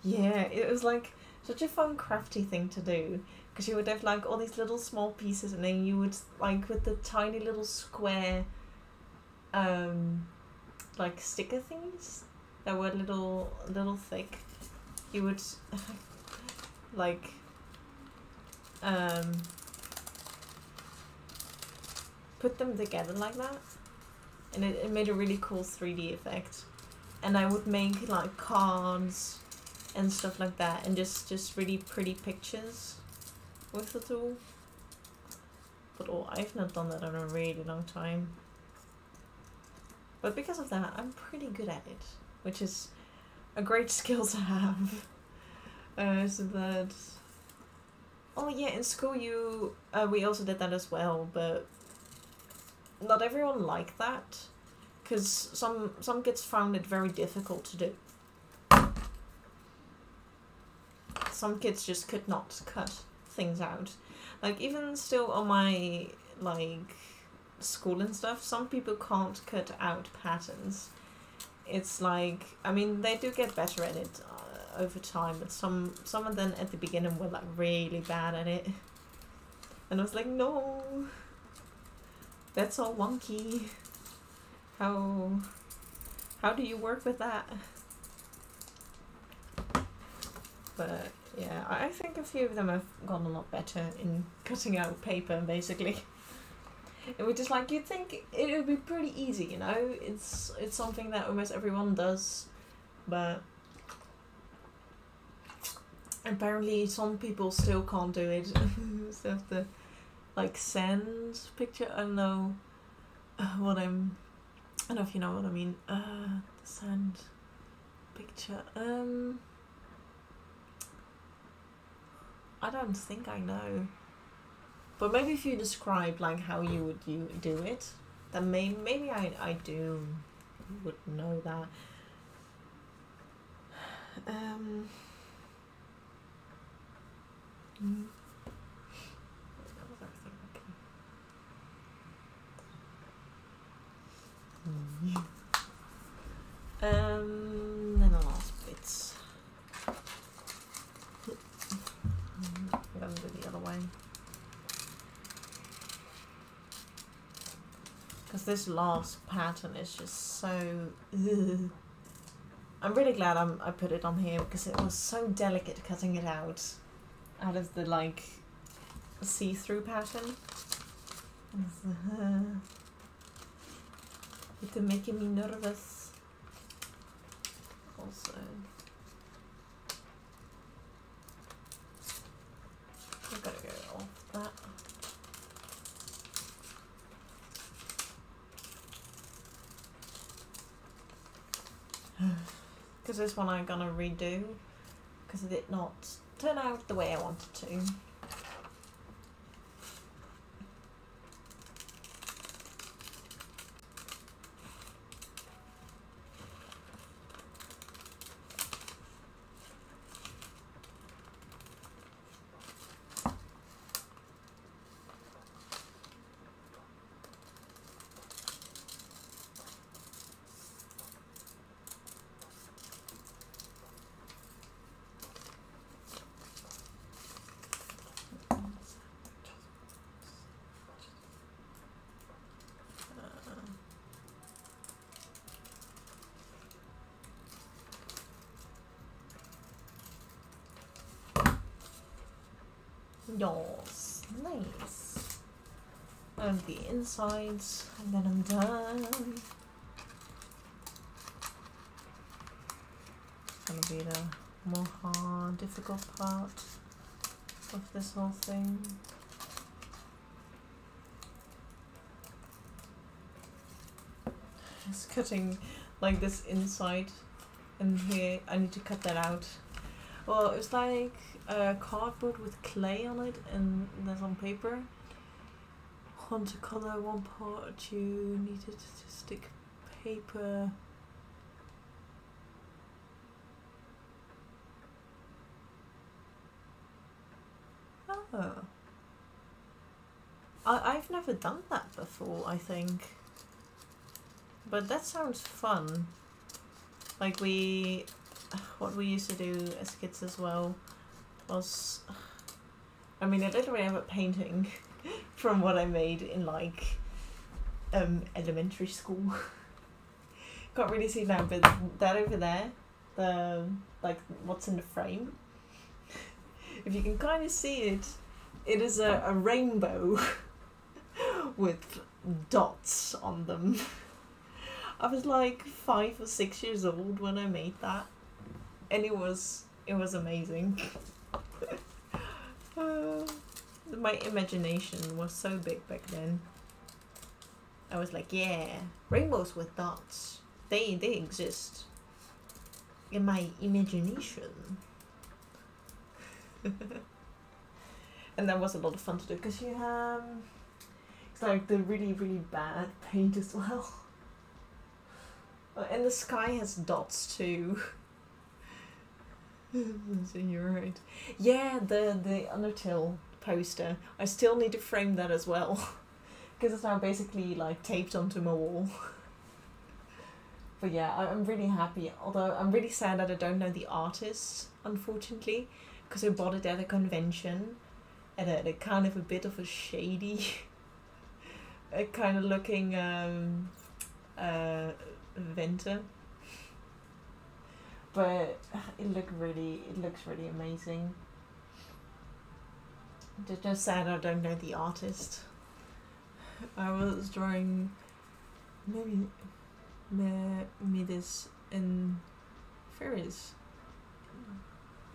Yeah, it was like such a fun crafty thing to do, because you would have like all these little small pieces, and then you would like with the tiny little square like sticker things that were little thick, you would like put them together like that, and it made a really cool 3D effect. And I would make like cards and stuff like that, and just really pretty pictures with the tool. But I've not done that in a really long time. But because of that, I'm pretty good at it, which is a great skill to have. So that... Oh yeah, in school we also did that as well, but not everyone liked that, because some kids found it very difficult to do. Some kids just could not cut things out. Like, even still on my, like, school and stuff, some people can't cut out patterns. It's like, I mean, they do get better at it over time, but some of them at the beginning were, like, really bad at it. And I was like, no, that's all wonky. How do you work with that? But yeah, I think a few of them have gotten a lot better in cutting out paper, basically. It was just like, you'd think it would be pretty easy, you know? It's something that almost everyone does, but apparently some people still can't do it. So have to like sand picture. I don't know what I don't know if you know what I mean. The sand picture. I don't think I know. But maybe if you describe like how you do it, then maybe I would know that. Then the last bits. I'm gonna do the other way. Because this last pattern is just so... Ugh. I'm really glad I put it on here, because it was so delicate cutting it out of the like see-through pattern. It's making me nervous. Also, I've got to go off that. Because this one I'm gonna redo, because it did not turn out the way I wanted to. Yes, nice. And the insides, and then I'm done. It's gonna be the more difficult part of this whole thing. Just cutting like this inside and here. I need to cut that out. Well, it's like cardboard with clay on it and there's on paper. Want to color one part, you needed to stick paper. Oh. I've never done that before, I think. But that sounds fun. Like what we used to do as kids as well was, I mean, I literally have a painting from what I made in like elementary school. Can't really see now, but that over there, the like what's in the frame, if you can kind of see it, it is a rainbow with dots on them. I was like 5 or 6 years old when I made that, and it was amazing. My imagination was so big back then. I was like, yeah, rainbows with dots, they exist in my imagination. And that was a lot of fun to do because you have, it's like the really bad paint as well. And the sky has dots too. So you're right. Yeah, the Undertale poster. I still need to frame that as well. Because it's now basically like taped onto my wall. But yeah, I'm really happy. Although I'm really sad that I don't know the artist, unfortunately. Because I bought it at a convention. At a kind of a bit of a shady, kind of looking vendor. But it looks really amazing. Just sad I don't know the artist. I was drawing maybe this in fairies.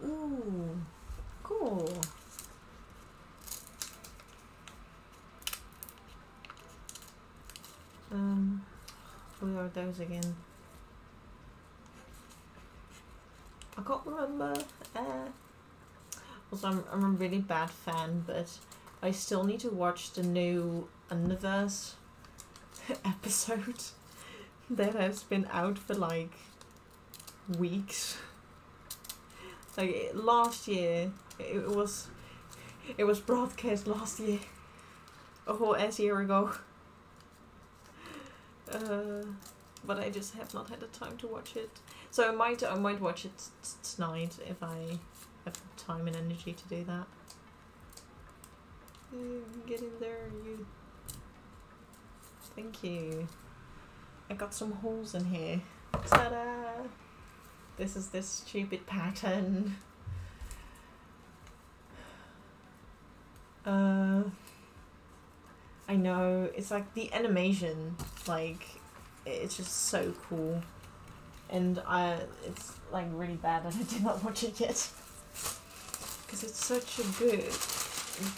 Ooh, cool. Who are those again? I can't remember. Also, I'm a really bad fan, but I still need to watch the new Universe episode that has been out for like weeks. Like last year, it was broadcast last year, a whole ass year ago. But I just have not had the time to watch it. So I might watch it tonight if I have the time and energy to do that. Get in there, you. Thank you. I got some holes in here. Ta-da! This is this stupid pattern. I know, it's like the animation, like, it's just so cool. And it's like really bad that I did not watch it yet. Because it's such a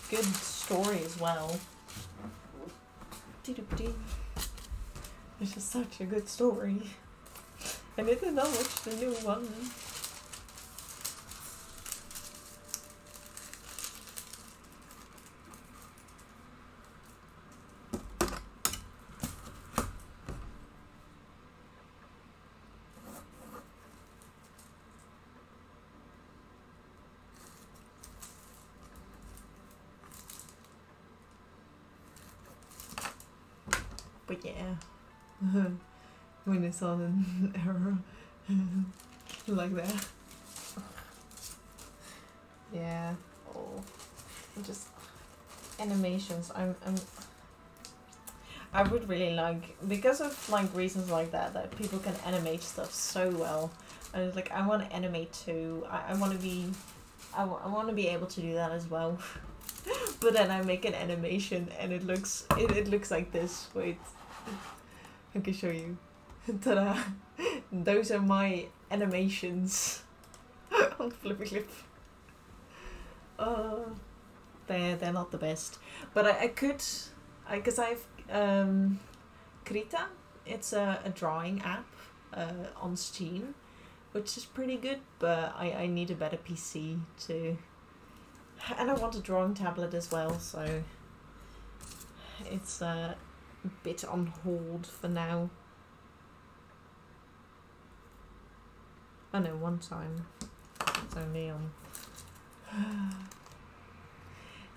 good story as well. It's just such a good story. I did not watch the new one. But yeah, when I saw an arrow like that, yeah. Oh, just animations. I would really like, because of like reasons like that people can animate stuff so well. I was like, I want to animate too. I want to be able to do that as well. but then I make an animation and it looks like this. Wait, I can show you. Ta-da! Those are my animations on Flippy Clip. They're not the best, but I could, because I've Krita. It's a drawing app on Steam, which is pretty good, but I need a better PC to, and I want a drawing tablet as well, so it's a bit on hold for now. Oh no, one time. It's only on.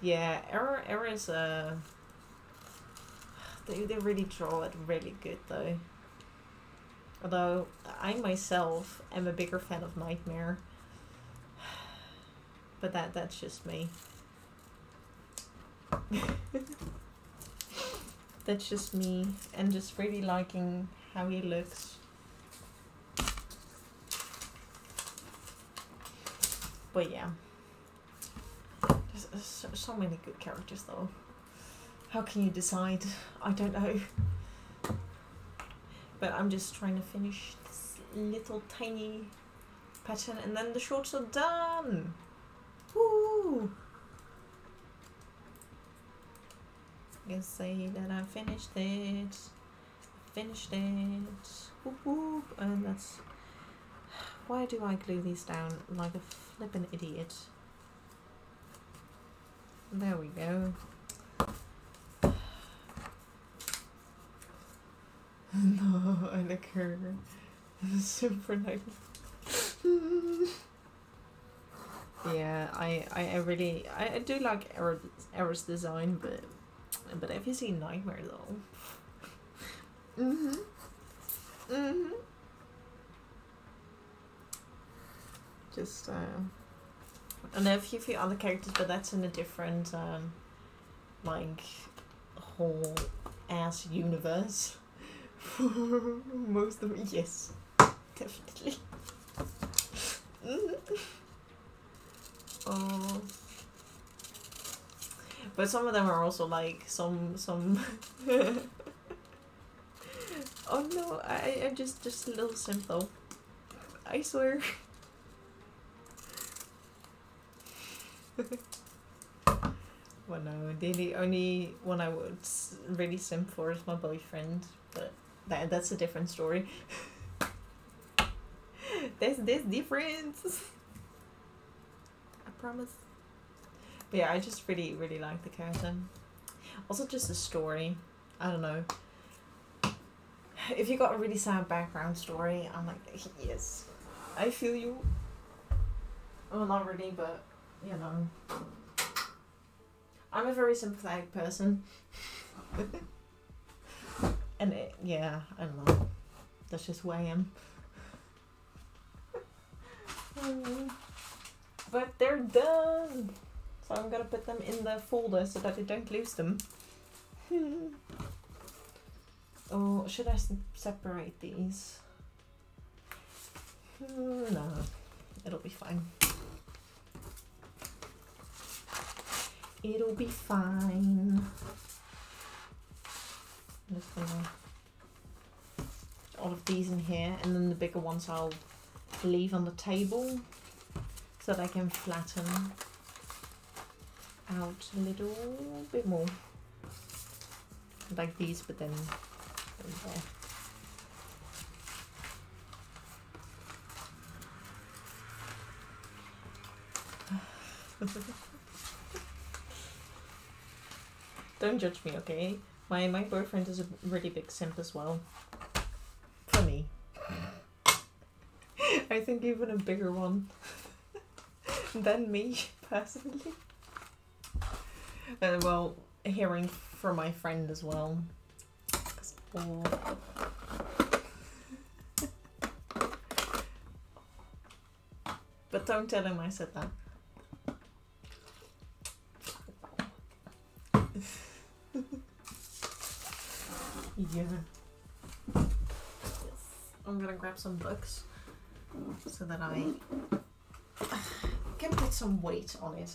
Yeah, Error is they really draw it really good though. Although I myself am a bigger fan of Nightmare. But that's just me. That's just me, and just really liking how he looks. But yeah, there's so many good characters though. How can you decide? I don't know. But I'm just trying to finish this little tiny pattern, and then the shorts are done. Woo! I can say that I finished it. Finished it. Whoop whoop. And that's. Why do I glue these down like a flippin' idiot? There we go. No, I look her. Super nice. Yeah, I really I do like Error's design, but have you seen Nightmare though? Just and there are a few other characters, but that's in a different like whole ass universe. Most of them, yes, definitely. Oh, but some of them are also like some. Oh no, I'm just a little simp though. I swear. Well, no, the only one I would really simp for is my boyfriend, but that's a different story. There's this difference. I promise. But yeah, I just really like the character. Also, just the story. I don't know. If you got a really sad background story, I'm like, yes, I feel you. Well, not really, but you know, I'm a very sympathetic person. And yeah, I don't know. That's just who I am. But they're done. So I'm gonna put them in the folder so that I don't lose them. Or should I separate these? No, it'll be fine. It'll be fine. I'm just gonna put all of these in here, and then the bigger ones I'll leave on the table so that I can flatten out a little bit more. Like these, but then there. Don't judge me, okay? My boyfriend is a really big simp as well. For me. I think even a bigger one than me, personally. Well, hearing from my friend as well. But don't tell him I said that. Yeah. Yes. I'm gonna grab some books so that I can put some weight on it.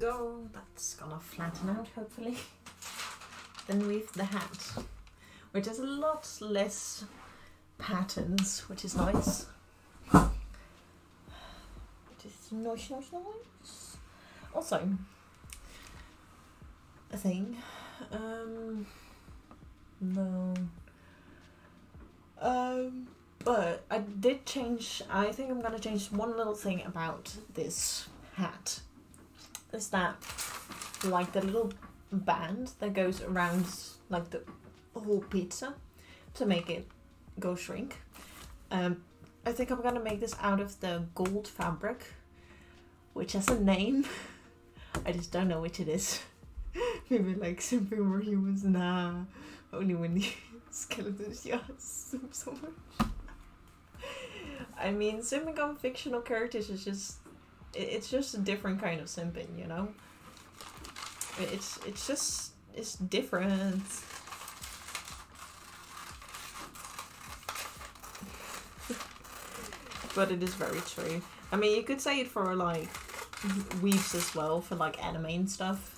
go. That's gonna flatten out, hopefully. Then we've the hat, which has a lot less patterns, which is nice. Which is nice. Also, a thing. No. But I did change. I think I'm gonna change one little thing about this hat. Is that like the little band that goes around like the whole pizza to make it go shrink. I think I'm gonna make this out of the gold fabric, which has a name. I just don't know which it is. Maybe like something more humans. Nah, only when the skeletons. Yeah, so much. I mean, simping on fictional characters is just, it's just a different kind of simping, you know? It's different. But it is very true. I mean, you could say it for like weaves as well, for like anime and stuff.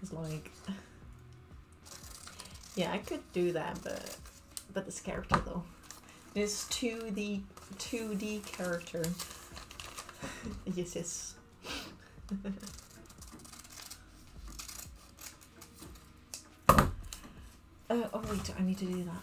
It's like, yeah, I could do that, but this character though, this 2D character. Yes. Oh wait, I need to do that.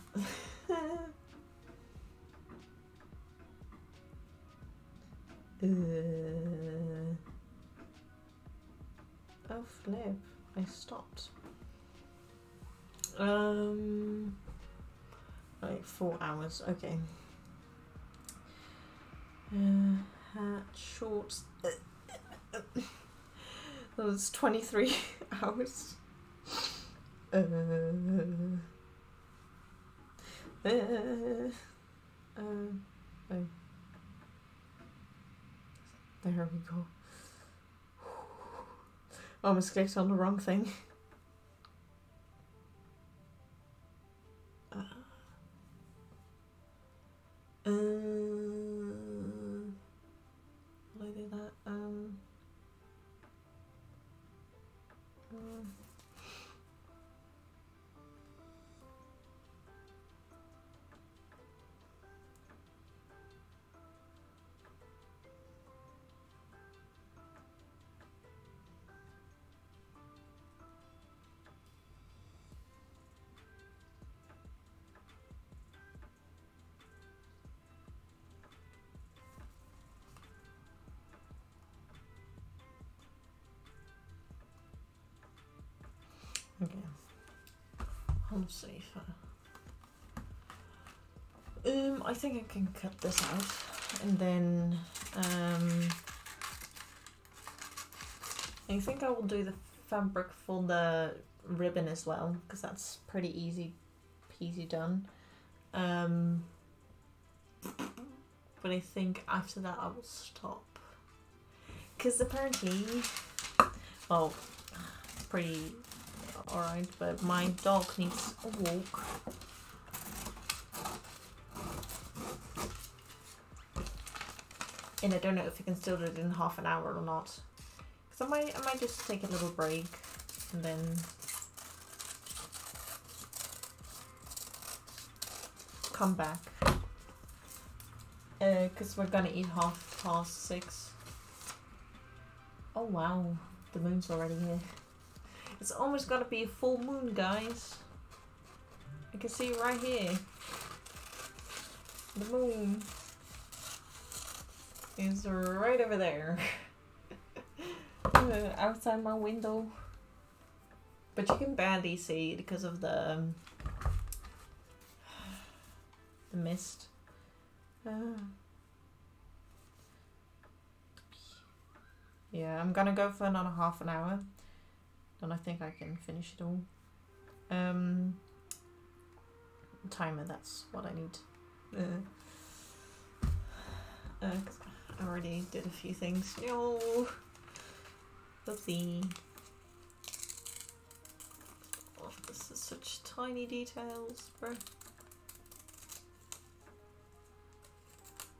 Oh flip, I stopped. Like 4 hours, okay. Hat, shorts. That was 23 hours. Oh. There we go. Almost clicked on the wrong thing. Will I do that? Okay. Home safer. I think I can cut this out, and then I think I will do the fabric for the ribbon as well, because that's pretty easy peasy done. But I think after that I will stop, because apparently, well, pretty alright, but my dog needs a walk. And I don't know if I can still do it in half an hour or not. Because I might just take a little break and then come back. Because we're gonna eat 6:30. Oh wow, the moon's already here. It's almost gonna be a full moon, guys. I can see right here. The moon is right over there. Outside my window. But you can barely see it because of the mist. Yeah, I'm gonna go for another half an hour. Then I think I can finish it all. Timer, that's what I need. 'Cause I already did a few things. No! Oopsie. Oh, this is such tiny details, bro.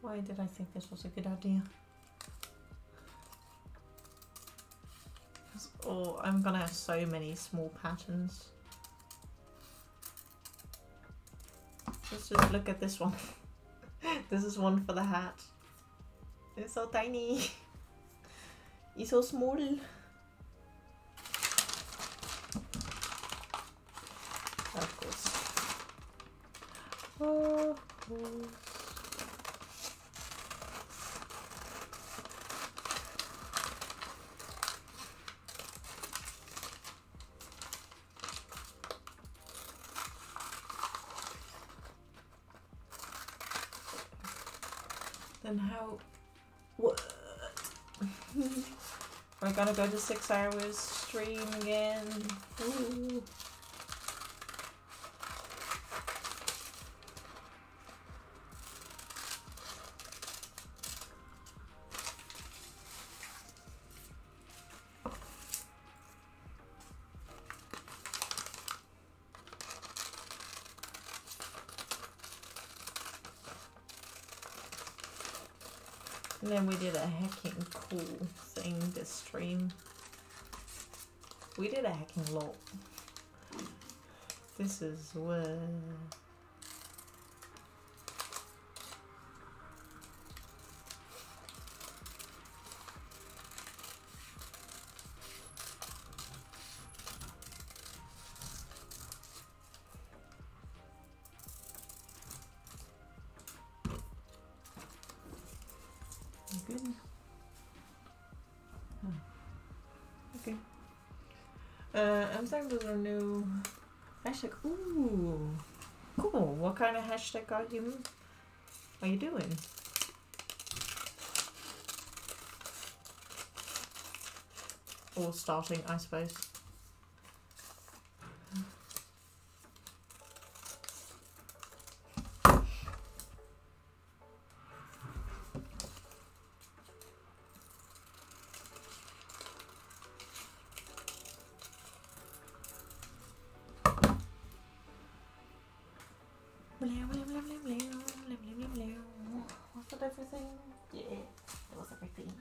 Why did I think this was a good idea? Oh, I'm gonna have so many small patterns. Let's just look at this one. This is one for the hat. It's so tiny. It's so small. Of course. Of course. Then how? What? We're gonna go to 6 hours stream again. Ooh. And then we did a hecking cool thing this stream. We did a hecking lot. This is where... Good. Huh. Okay. I'm saying those are new hashtag. Ooh, cool. What kind of hashtag are you doing? Or starting, I suppose. Was that everything? Yeah, that was everything.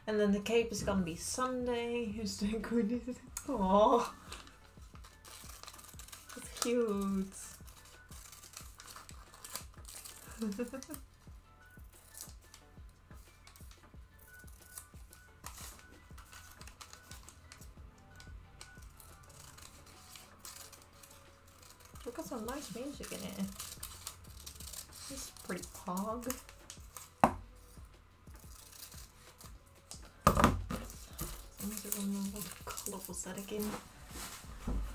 And then the cape is gonna be Sunday. Who's doing good? Aww. That's cute. We've got some nice music in it. This is pretty pog. What colour was that again?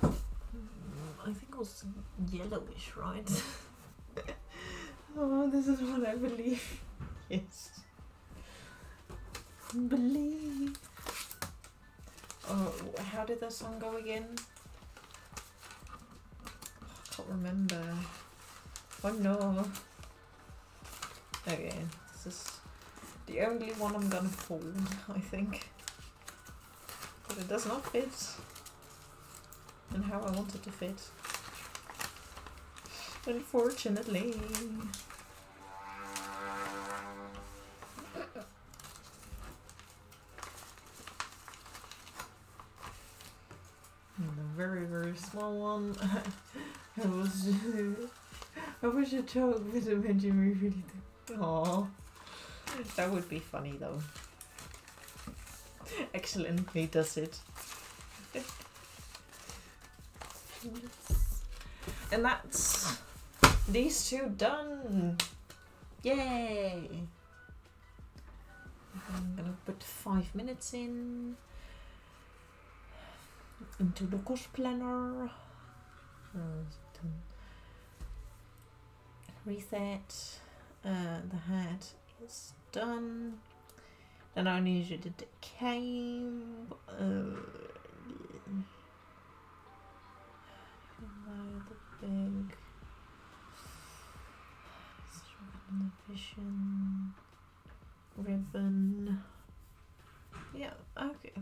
I think it was yellowish, right? Oh, this is what I believe. Yes. Believe. Oh, how did that song go again? I can't remember. Oh no. Okay, this is the only one I'm gonna fold, I think. But it does not fit in how I want it to fit. Unfortunately. And a very, very small one. I wish a joke would have made me really do. Aww. That would be funny though. Excellently does it. And that's these two done. Yay! I'm gonna put 5 minutes into the cost planner. Reset. The hat is done. Then I need you to the cape. The big vision ribbon. Yeah, okay.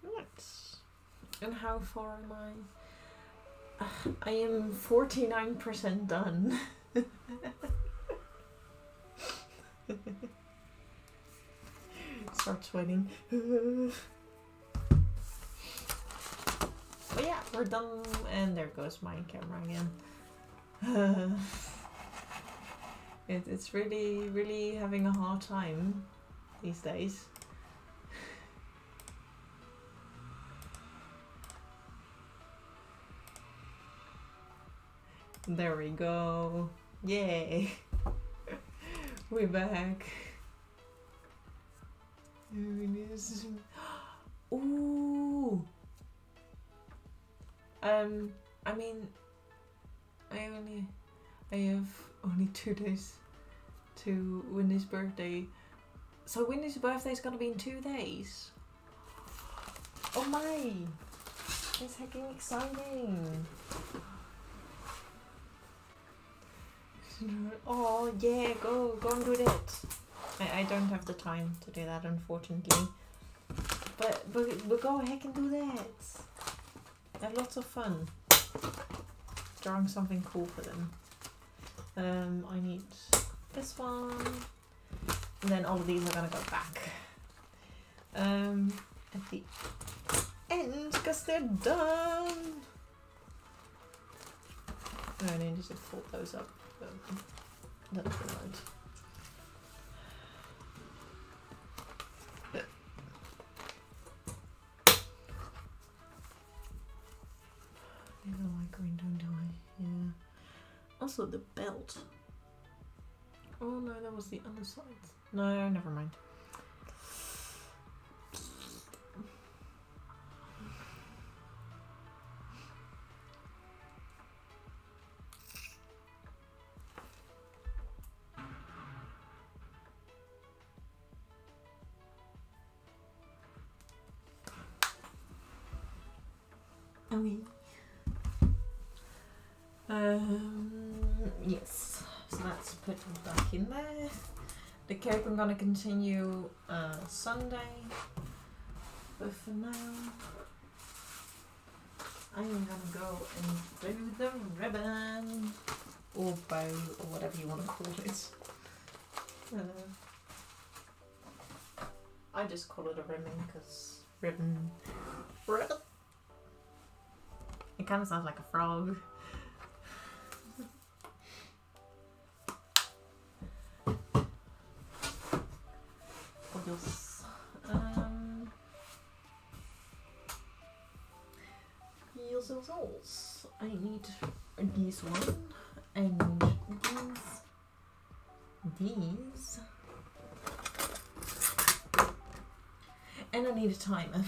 Nice. And how far am I? I am 49% done. Start sweating. But yeah, we're done, and there goes my camera again. It's really having a hard time these days. There we go. Yay! We're back. There it is. Ooh! I mean, I have only 2 days to Winnie's birthday. So Winnie's birthday is gonna be in 2 days. Oh my! It's hecking exciting! Oh yeah, go and do that. I don't have the time to do that, unfortunately. But go ahead and do that. Have lots of fun. Drawing something cool for them. I need this one. And then all of these are gonna go back. At the end, because they're done. I need to fold those up. That's right. I don't like green, don't I? Yeah. Also the belt. Oh no, that was the underside. No, never mind. Yes, so that's put back in there. The cake I'm gonna continue Sunday, but for now I'm gonna go and do the ribbon or bow or whatever you want to call it. I just call it a ribbon because ribbon. It kind of sounds like a frog. Yes, I need this one and these, and I need a timer.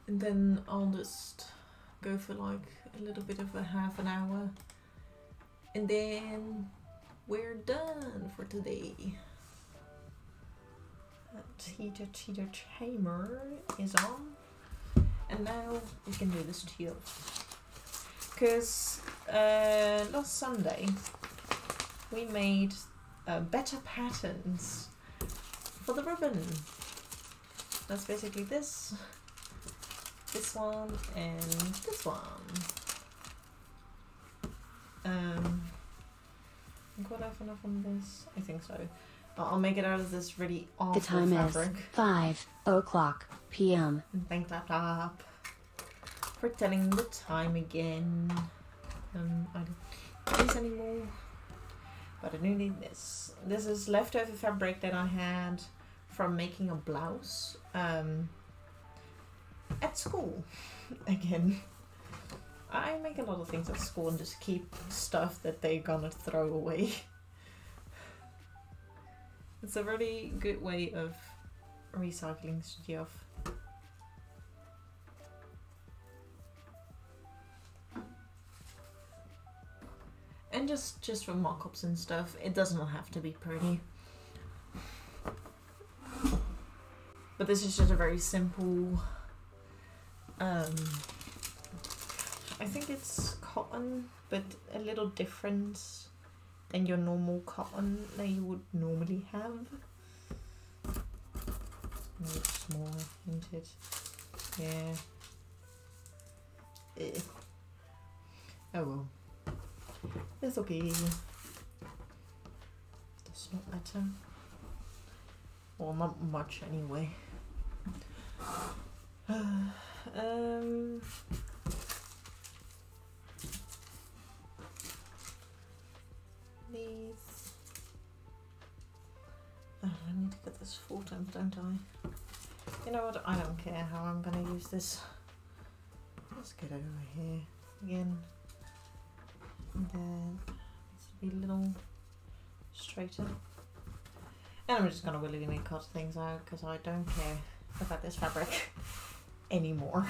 And then I'll just go for like a little bit of a half an hour, and then we're done for today. Heater timer is on, and now we can do this teal. Because last Sunday we made better patterns for the ribbon. That's basically this one, and this one. Got enough on this? I think so. I'll make it out of this really awful fabric. The time is 5:00 p.m. And thank laptop for telling the time again. I don't need this anymore, but I do need this. This is leftover fabric that I had from making a blouse at school. Again, I make a lot of things at school and just keep stuff that they're gonna throw away. It's a really good way of recycling stuff. And just for mock-ups and stuff, it does not have to be pretty. But this is just a very simple, I think it's cotton, but a little different than your normal cotton that you would normally have. A little smaller, isn't it? Yeah. Oh well. It's okay. Does not matter. Well, not much anyway. These. Oh, I need to get this 4 times, don't I? You know what? I don't care how I'm gonna use this. Let's get over here again. And then it needs to be a little straighter. And I'm just gonna willy-nilly cut things out because I don't care about this fabric anymore.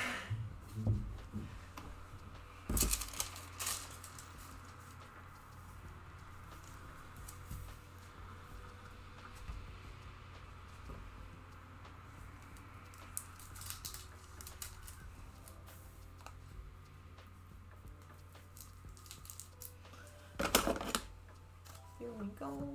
Here we go.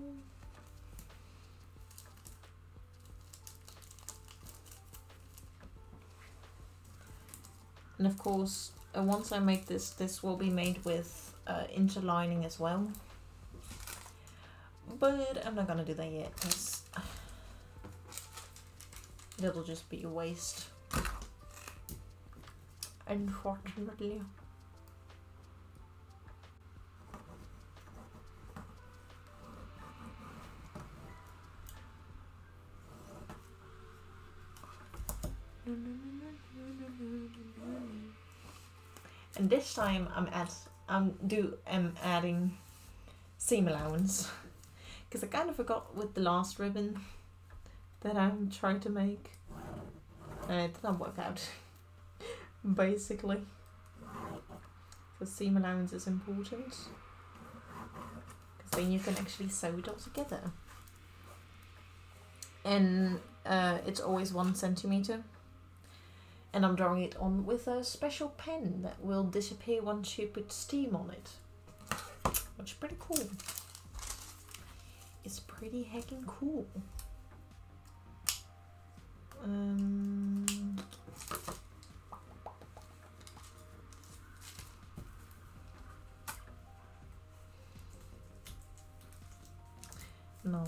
And of course, once I make this, this will be made with interlining as well. But I'm not gonna do that yet, because it'll just be a waste, unfortunately. And this time I'm adding seam allowance because I kind of forgot with the last ribbon that I'm trying to make. It didn't work out basically. So seam allowance is important because then you can actually sew it all together. And it's always 1 centimeter. And I'm drawing it on with a special pen that will disappear once you put steam on it. Which is pretty cool. It's pretty heckin' cool. No.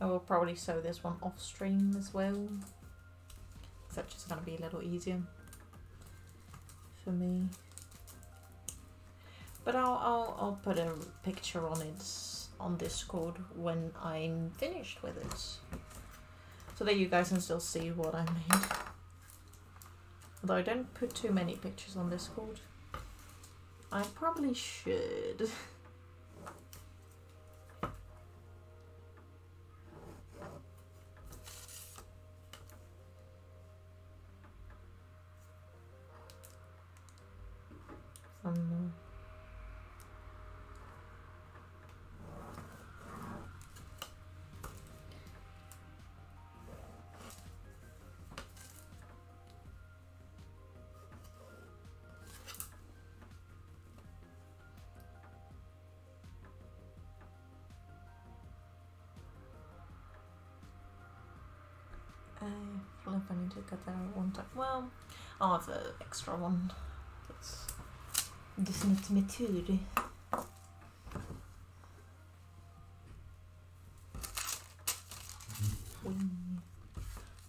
I will probably sew this one off stream as well. That's just gonna be a little easier for me. But I'll put a picture on it on Discord when I'm finished with it, so that you guys can still see what I made. Although I don't put too many pictures on Discord. I probably should. If I need to cut that out 1 time. Well, I'll have the extra one. That's not method.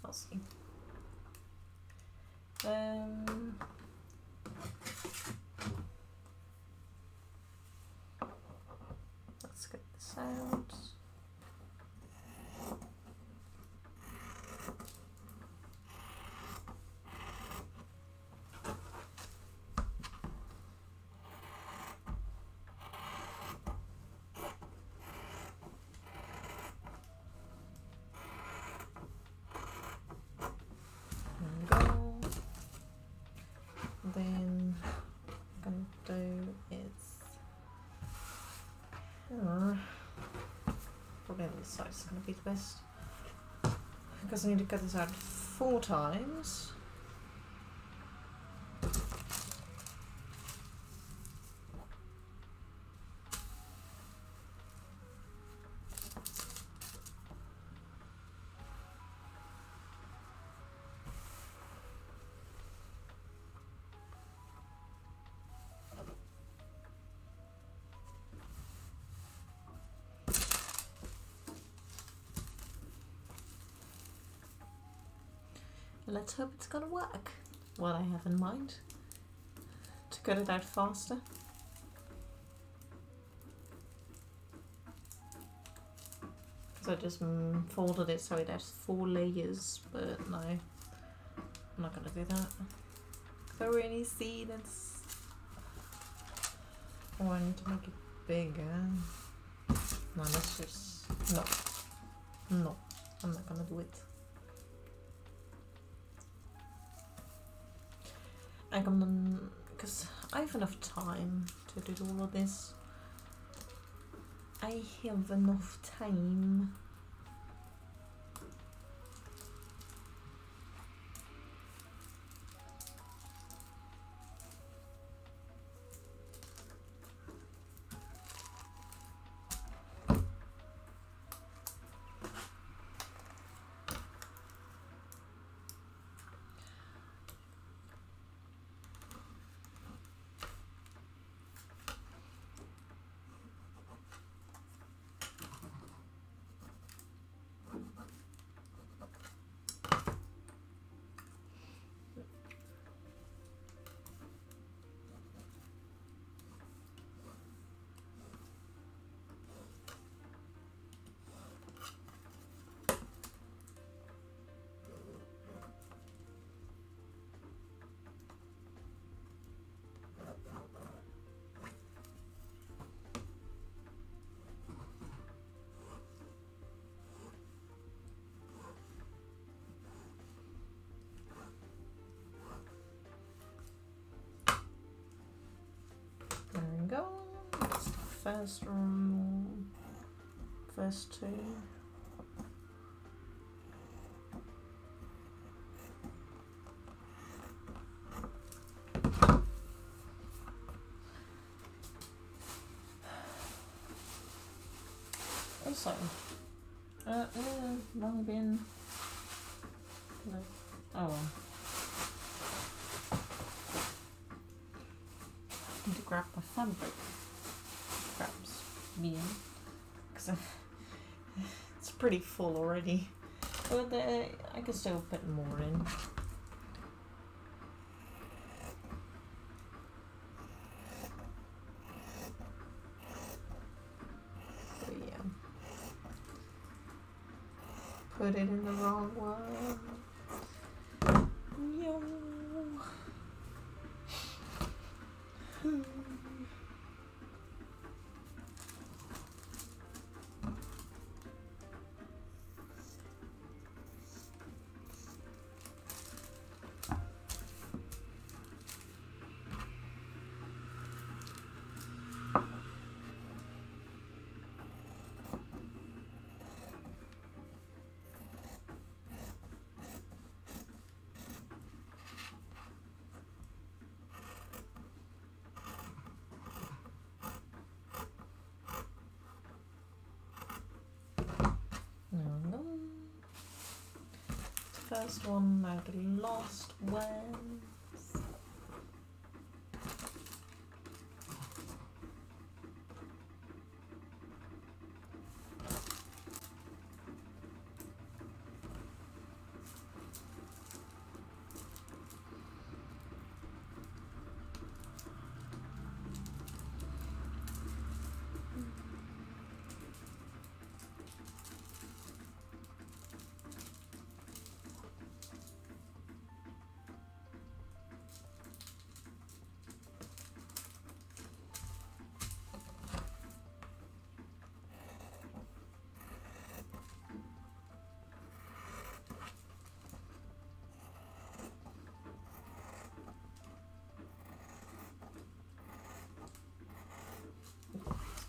I'll see. Let's get this out. Then I'm gonna do is probably on this side is gonna be the best because I need to cut this out 4 times. let's hope it's gonna work. What I have in mind to cut it out faster. So I just folded it so it has 4 layers, but no, I'm not gonna do that. So really see that's. Oh, I need to make it bigger. No, let's just no, I'm not gonna do it. I'm gonna, because I have enough time to do all of this. I have enough time. There we go. That's the first one, first two. Also, wrong bin. No. Oh well. Need to grab my fabric. Grabs bin. Because it's pretty full already. But I can still put more in. So yeah. Put it in the wrong one. Yo. First one, now the last one.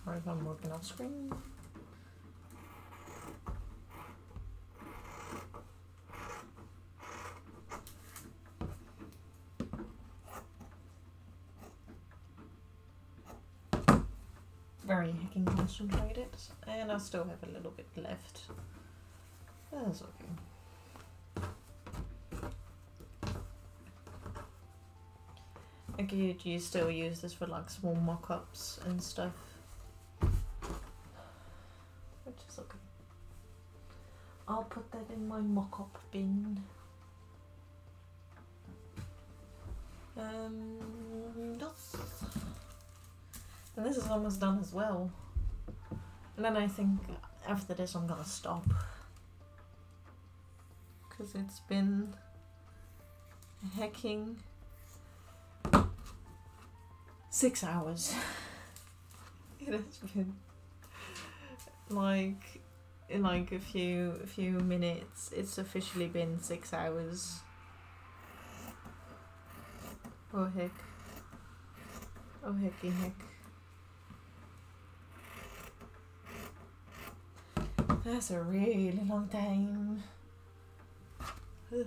Sorry if I'm working off screen. Very hecking concentrated, and I still have a little bit left. That's okay. I could you still use this for like small mock-ups and stuff, which is okay. I'll put that in my mock-up bin. That's... And this is almost done as well. And then I think after this I'm gonna stop. Because it's been hacking 6 hours. It has been like in like a few minutes. It's officially been 6 hours. Oh heck. Oh hecky heck. That's a really long time. Ugh.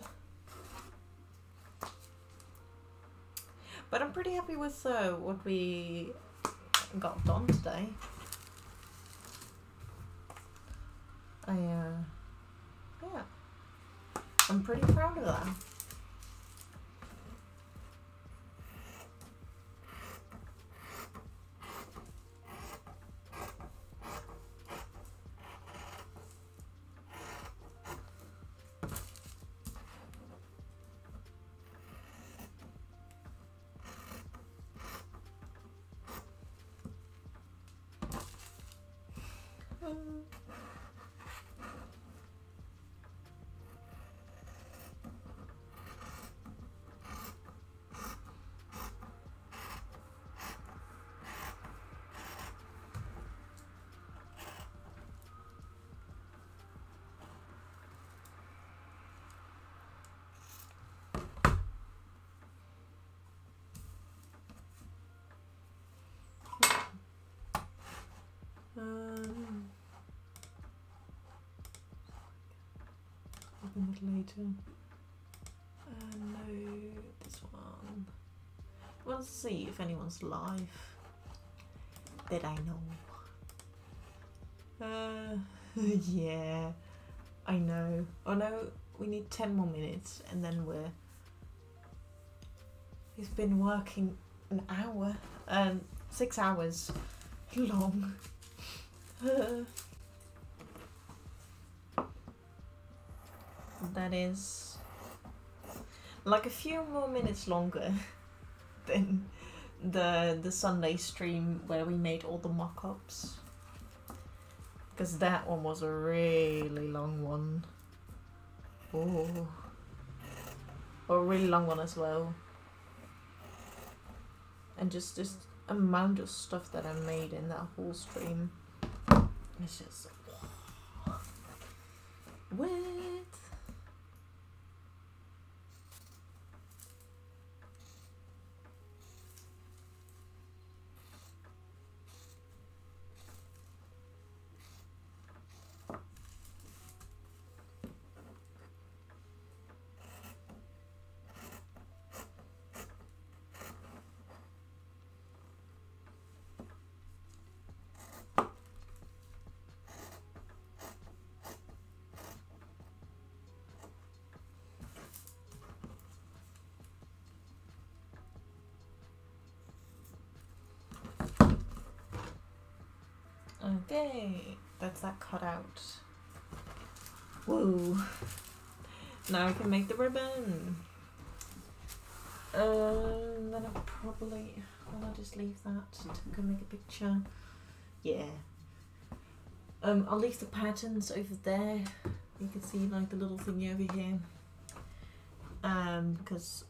But I'm pretty happy with what we got done today. Yeah, I'm pretty proud of that. Open it later. No, this one. We'll see if anyone's live that I know. Yeah, I know. Oh no, we need 10 more minutes and then we've been working an hour, 6 hours long. That is like a few more minutes longer than the Sunday stream where we made all the mock-ups, because that one was a really long one. Oh, a really long one as well. And just this amount of stuff that I made in that whole stream, it's just what? Okay, that's that cut out. Whoa. Now I can make the ribbon. Then I'll probably, I'll just leave that to go make a picture. Yeah. I'll leave the patterns over there. You can see like the little thingy over here. Because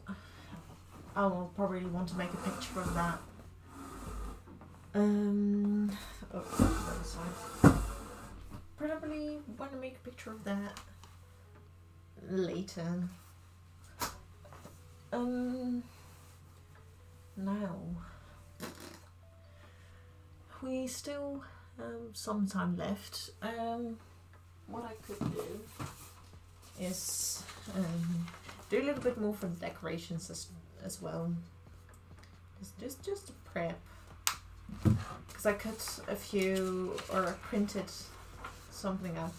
I'll probably want to make a picture of that. Oh, the other side. Probably want to make a picture of that later. Now we still have some time left. What I could do is do a little bit more for the decorations as well. Just to prep. Because I cut a few, or I printed something out.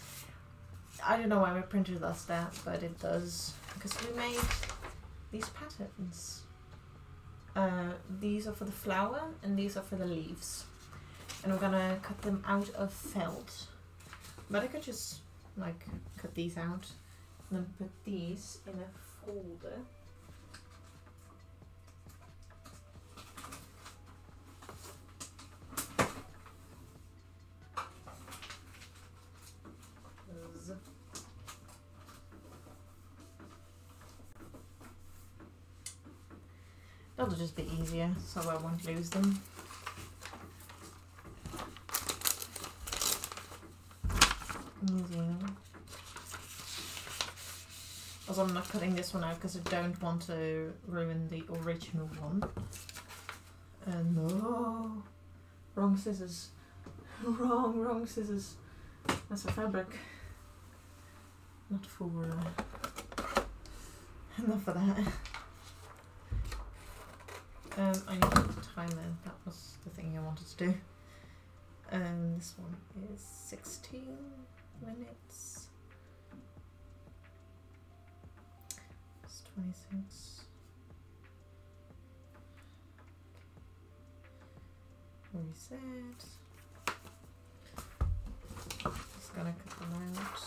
I don't know why my printer does that, but it does. Because we made these patterns. These are for the flower, and these are for the leaves. And we're gonna cut them out of felt. But I could just, like, cut these out, and then put these in a folder. That'll just be easier, so I won't lose them. Easy. Also, I'm not cutting this one out because I don't want to ruin the original one. No. Wrong scissors. Wrong scissors. That's a fabric. Not for... enough of that. I need a timer. That was the thing I wanted to do. This one is 16 minutes. It's 26. Reset. Just gonna cut them out.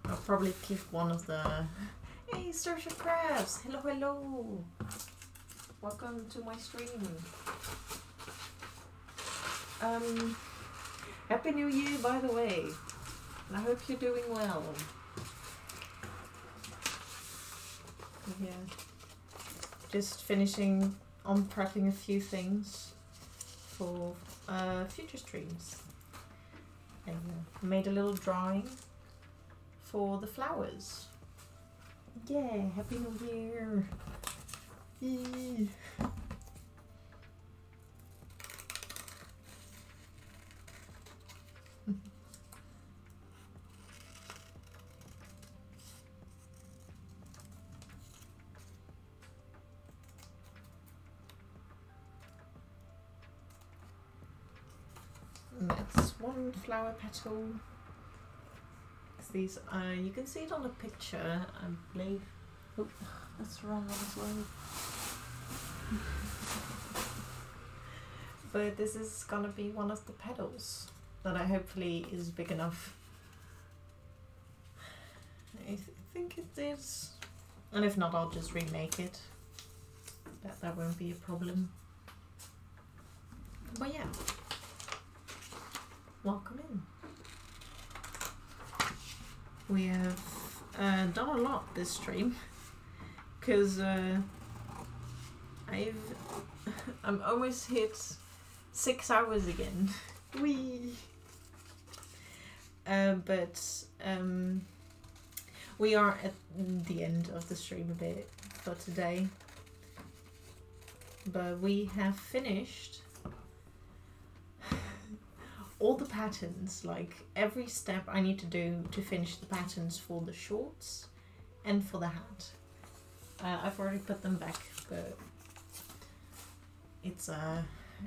I'll probably keep one of the... Hey, Starship Crabs! Hello, hello! Welcome to my stream. Happy New Year, by the way. And I hope you're doing well. Yeah. Just finishing on prepping a few things for future streams. And made a little drawing for the flowers. Yeah, Happy New Year! Yee. That's one flower petal. These you can see it on the picture, I believe. Oh, that's the wrong one as well. But this is gonna be one of the petals that I hopefully is big enough. I think it is. And if not, I'll just remake it. That won't be a problem. But yeah. Welcome in. We have done a lot this stream because I'm almost hit 6 hours again. Wee. But we are at the end of the stream a bit for today. But we have finished all the patterns, like every step I need to do to finish the patterns for the shorts and for the hat. I've already put them back, but it's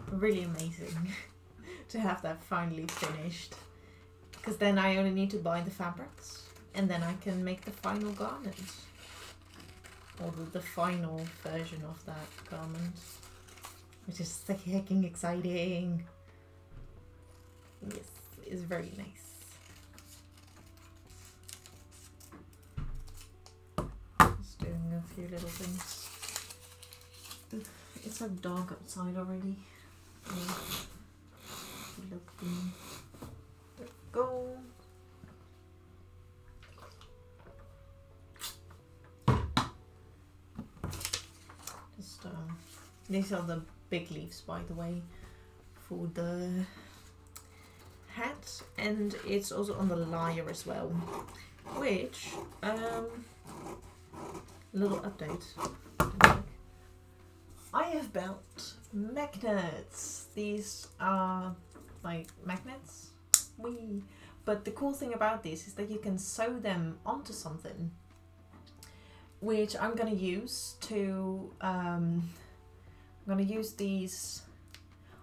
really amazing to have that finally finished, because then I only need to buy the fabrics and then I can make the final garment, or the final version of that garment, which is fucking exciting. Yes, it's very nice. Just doing a few little things. It's so dark outside already. Look, there we go. Just these are the big leaves, by the way, for the hat, and it's also on the lyre as well, which little update, I have built magnets. These are like magnets, but the cool thing about this is that you can sew them onto something, which I'm gonna use to I'm gonna use these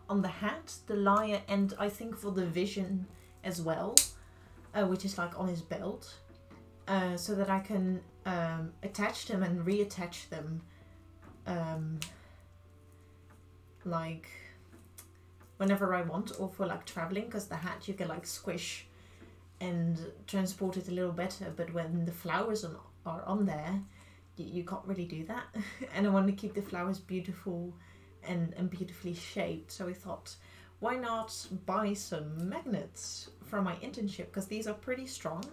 on the hat, the lyre, and I think for the vision as well, which is like on his belt, so that I can attach them and reattach them, like whenever I want, or for like traveling, because the hat you can like squish and transport it a little better, but when the flowers are on there, you can't really do that. And I want to keep the flowers beautiful and beautifully shaped. So we thought, why not buy some magnets from my internship, because these are pretty strong.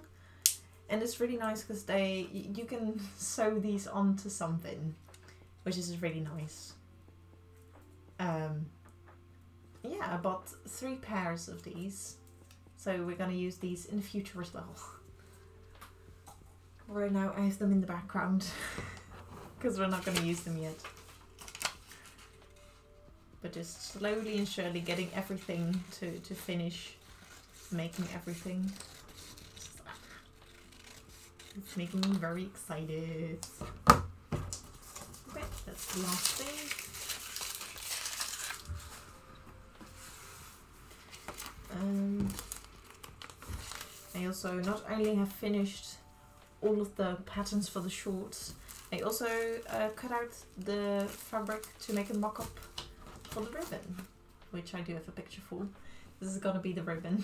And it's really nice because you can sew these onto something, which is really nice. Yeah, I bought 3 pairs of these, so we're gonna use these in the future as well. Right now I have them in the background because we're not gonna use them yet. But just slowly and surely getting everything to finish making everything. It's making me very excited. Okay, that's the last thing. I also not only have finished all of the patterns for the shorts, I also cut out the fabric to make a mock-up for the ribbon, which I do have a picture for. This is gonna be the ribbon.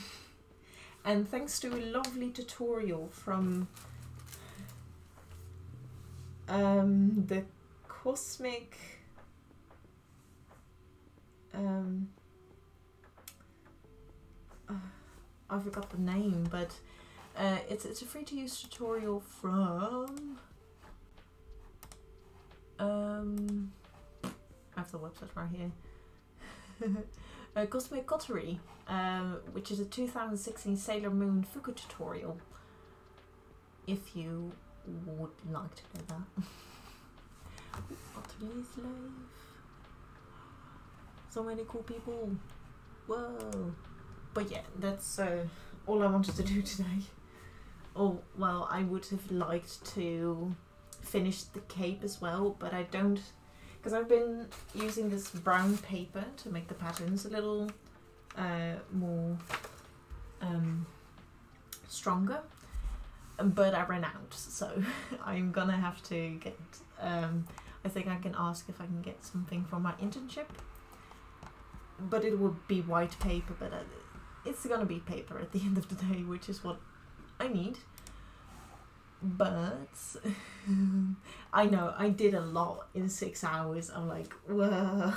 And thanks to a lovely tutorial from the Cosmic I forgot the name, but it's a free to use tutorial from I have the website right here. Cosmic Cottery, which is a 2016 Sailor Moon Fuku tutorial, if you would like to know that. Ateliers live. So many cool people. Whoa. But yeah, that's all I wanted to do today. Oh, well, I would have liked to finish the cape as well, but I don't, because I've been using this brown paper to make the patterns a little more stronger, but I ran out, so I'm gonna have to get, I think I can ask if I can get something from my internship, but it would be white paper, but it's gonna be paper at the end of the day, which is what I need. But I know I did a lot in 6 hours. I'm like, whoa.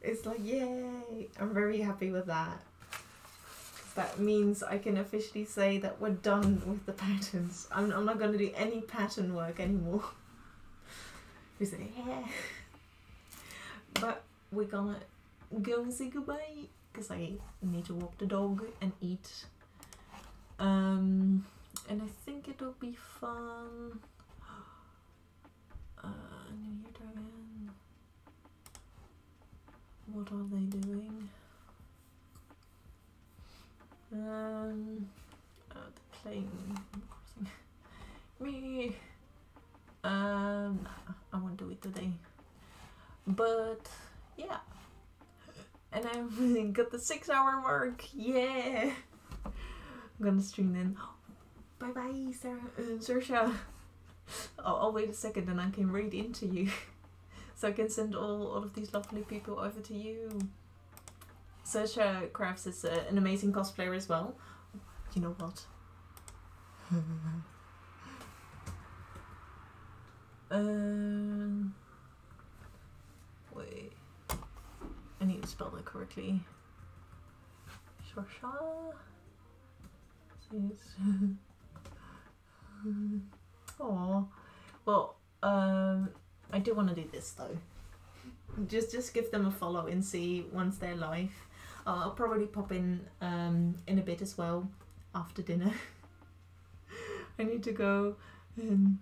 It's like, yay. I'm very happy with that. That means I can officially say that we're done with the patterns. I'm not going to do any pattern work anymore. We say, yeah. But we're gonna go and say goodbye, because I need to walk the dog and eat. And I think it'll be fun. New Year Dragon. What are they doing? They're playing me. Nah, I won't do it today. But yeah. And I've got the 6-hour mark. Yeah. I'm gonna stream then. Bye bye, Sarah, Saoirse. I'll wait a second and I can read into you. So I can send all of these lovely people over to you. Saoirse Crafts is an amazing cosplayer as well. You know what? Wait. I need to spell that correctly. Saoirse. Aww. Well, I do want to do this though. Just give them a follow and see once they're live. I'll probably pop in a bit as well after dinner. I need to go and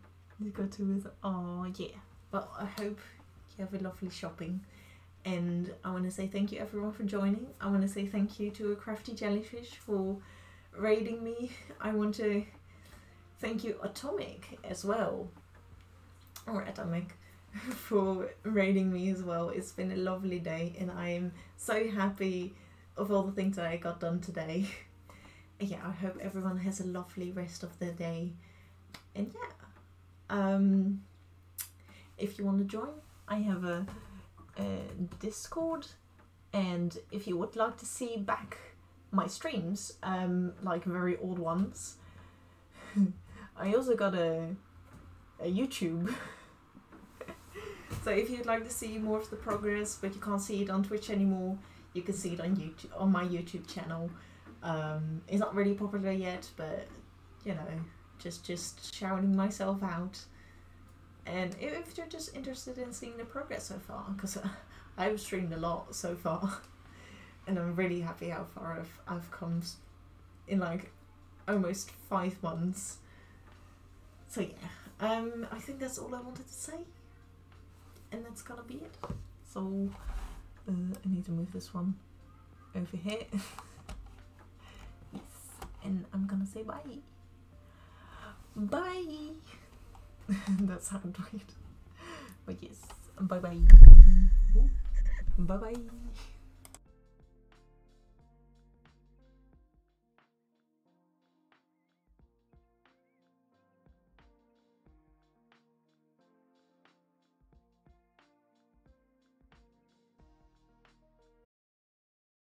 go to it. Oh yeah. But I hope you have a lovely shopping. And I want to say thank you everyone for joining. I want to say thank you to a crafty jellyfish for raiding me. I want to thank you Atomic as well, or Atomic, for raiding me as well. It's been a lovely day and I am so happy of all the things that I got done today. Yeah, I hope everyone has a lovely rest of their day. And yeah, if you want to join, I have a Discord, and if you would like to see back my streams, like very old ones, I also got a YouTube. So if you'd like to see more of the progress, but you can't see it on Twitch anymore, you can see it on YouTube, on my YouTube channel. It's not really popular yet, but you know, just shouting myself out. And if you're just interested in seeing the progress so far, because I've streamed a lot so far, and I'm really happy how far I've come in like almost 5 months. So yeah, I think that's all I wanted to say, and that's gonna be it. So I need to move this one over here. Yes, and I'm gonna say bye. Bye. That sounded weird, but yes, bye bye. Bye bye.